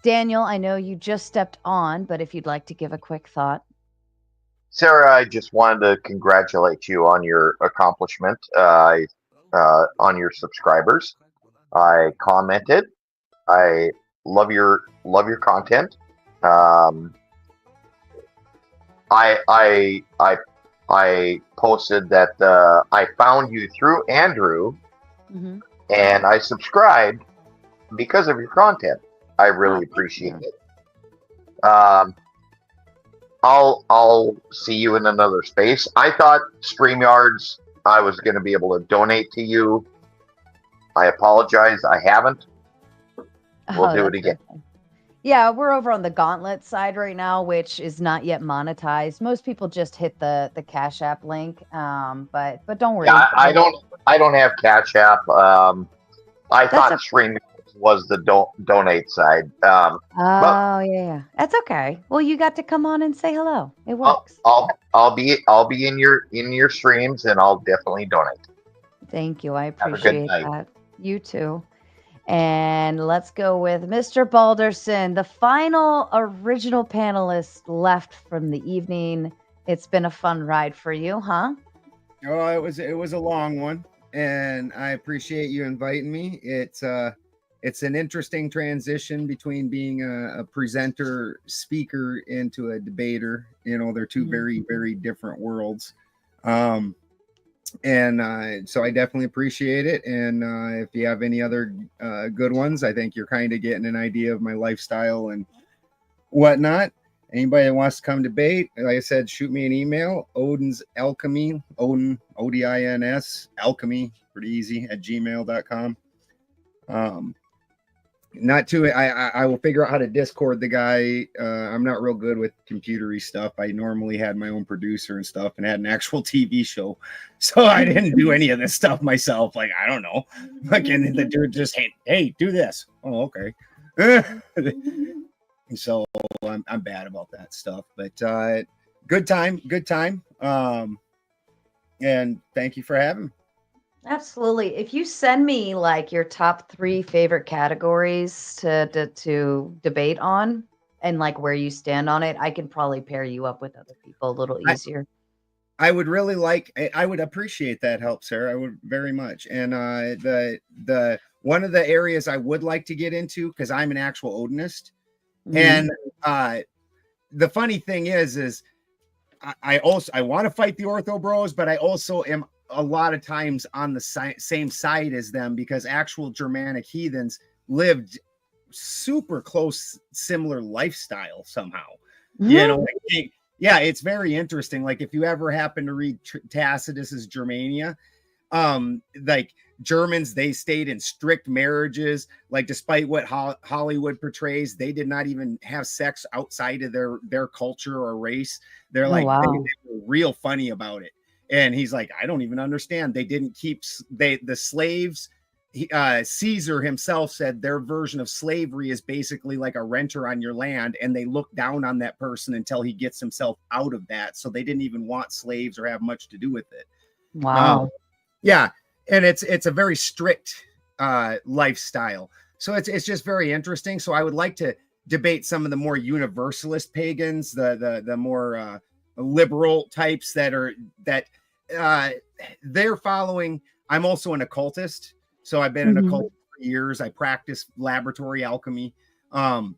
Daniel, I know you just stepped on, but if you'd like to give a quick thought. Sarah, I just wanted to congratulate you on your accomplishment, on your subscribers. I commented. I love your content. I posted that I found you through Andrew, and I subscribed because of your content. I really appreciate it. I'll see you in another space. I thought StreamYards, I was going to be able to donate to you. I apologize. I haven't. We'll do it again. Okay. Yeah, we're over on the Gauntlet side right now, which is not yet monetized. Most people just hit the Cash App link, but don't worry. Yeah, I don't have Cash App. I thought StreamYards was the donate side. Oh yeah, that's okay. Well, you got to come on and say hello. It works. I'll be in your streams, and I'll definitely donate. Thank you. I Have a good appreciate night. that. You too. And let's go with Mr. Balderson, the final original panelist left from the evening. It's been a fun ride for you, huh? Oh, it was a long one, and I appreciate you inviting me. It's an interesting transition between being a presenter, speaker into a debater. They're two very, very different worlds. And so I definitely appreciate it. And if you have any other good ones, I think you're kind of getting an idea of my lifestyle and whatnot. Anybody that wants to come debate, like I said, shoot me an email. Odin's Alchemy, Odin, Odins, Alchemy, pretty easy, at gmail.com. I will figure out how to Discord the guy. I'm not real good with computery stuff. I normally had my own producer and stuff and had an actual TV show. So I didn't do any of this stuff myself. Like, I don't know. And the dude just, hey, do this. Oh, okay. So I'm bad about that stuff. But good time. And thank you for having me. Absolutely. If you send me like your top 3 favorite categories to debate on and like where you stand on it, I can probably pair you up with other people a little easier. I would really I would appreciate that help, Sarah. I would very much. And the one of the areas I would like to get into, because I'm an actual Odinist, and the funny thing is I want to fight the Ortho Bros, but I also am a lot of times on the same side as them, because actual Germanic heathens lived super close, similar lifestyle somehow. You know, yeah, it's very interesting. Like if you ever happen to read Tacitus's Germania, like Germans, they stayed in strict marriages. Like despite what Hollywood portrays, they did not even have sex outside of their culture or race. They're like they were real funny about it. And he's like, I don't even understand. They didn't keep the slaves. Caesar himself said their version of slavery is basically like a renter on your land, and they look down on that person until he gets himself out of that. So they didn't even want slaves or have much to do with it. Wow. Yeah, and it's a very strict lifestyle. So it's just very interesting. So I would like to debate some of the more universalist pagans, the more liberal types that they're following. I'm also an occultist. So I've been an occultist for years. I practice laboratory alchemy. And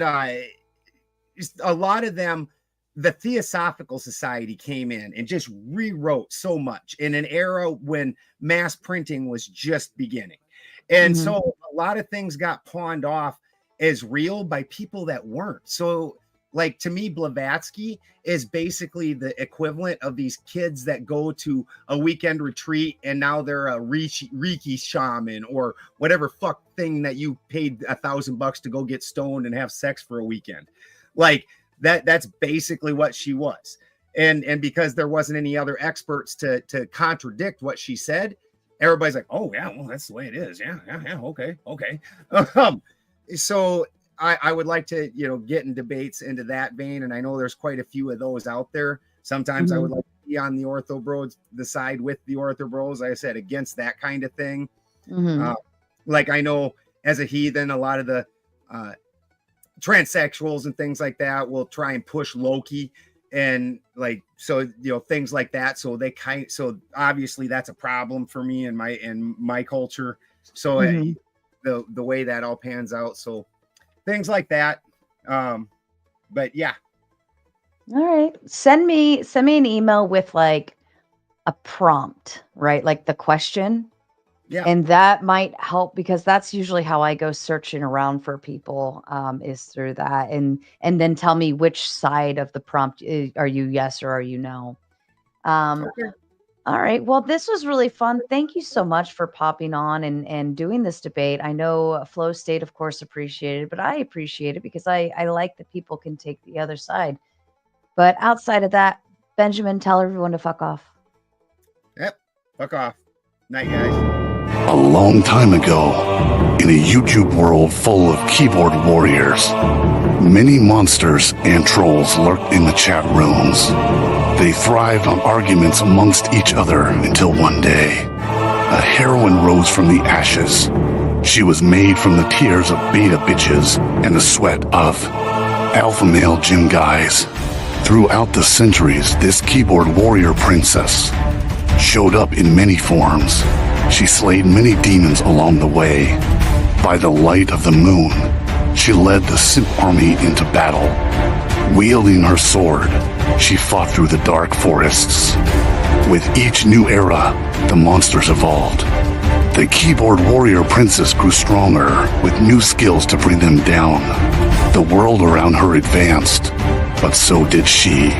a lot of them, the Theosophical Society came in and just rewrote so much in an era when mass printing was just beginning. And so a lot of things got pawned off as real by people that weren't. So like to me, Blavatsky is basically the equivalent of these kids that go to a weekend retreat and now they're a Reiki shaman or whatever fuck thing that you paid $1,000 to go get stoned and have sex for a weekend. Like that's basically what she was. And because there wasn't any other experts to contradict what she said, everybody's like, oh yeah, well, that's the way it is. Yeah. Okay. So I would like to, get in debates into that vein. And I know there's quite a few of those out there. Sometimes I would like to be on the Ortho Bros, the side with the Ortho Bros, like I said, against that kind of thing. Like I know as a heathen, a lot of the transsexuals and things like that will try and push Loki and like, so, things like that. So so obviously that's a problem for me and my culture. So the way that all pans out. So things like that. But yeah. All right. Send me an email with like a prompt, right? Like the question. Yeah. And that might help because that's usually how I go searching around for people, is through that. And then tell me which side of the prompt are you yes or are you no? Okay. All right. Well, this was really fun. Thank you so much for popping on and doing this debate. I know Flowstate, of course, appreciated it, but I appreciate it because I like that people can take the other side. But outside of that, Benjamin, tell everyone to fuck off. Yep. Fuck off. Night, guys. A long time ago, in a YouTube world full of keyboard warriors, many monsters and trolls lurked in the chat rooms. They thrived on arguments amongst each other until one day, a heroine rose from the ashes. She was made from the tears of beta bitches and the sweat of alpha male gym guys. Throughout the centuries, this keyboard warrior princess showed up in many forms. She slayed many demons along the way. By the light of the moon, she led the simp army into battle. Wielding her sword, she fought through the dark forests. With each new era, the monsters evolved. The keyboard warrior princess grew stronger, with new skills to bring them down. The world around her advanced, but so did she.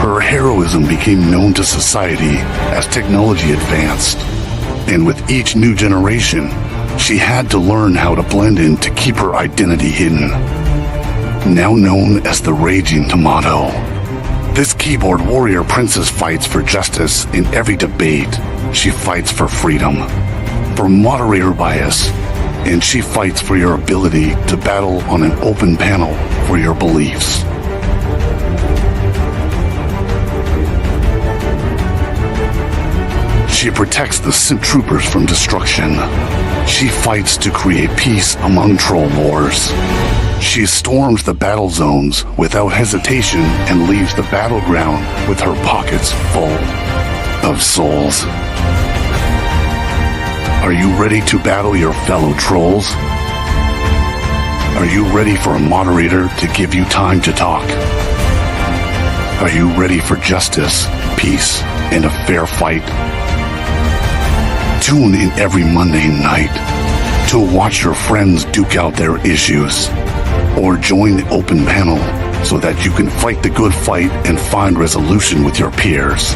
Her heroism became known to society as technology advanced, and with each new generation, she had to learn how to blend in to keep her identity hidden. Now known as the Raging Tomato, this keyboard warrior princess fights for justice in every debate. She fights for freedom, for moderator bias, and she fights for your ability to battle on an open panel for your beliefs. She protects the Simp Troopers from destruction. She fights to create peace among troll wars. She storms the battle zones without hesitation and leaves the battleground with her pockets full of souls. Are you ready to battle your fellow trolls? Are you ready for a moderator to give you time to talk? Are you ready for justice, peace, and a fair fight? Tune in every Monday night to watch your friends duke out their issues, or join the open panel so that you can fight the good fight and find resolution with your peers.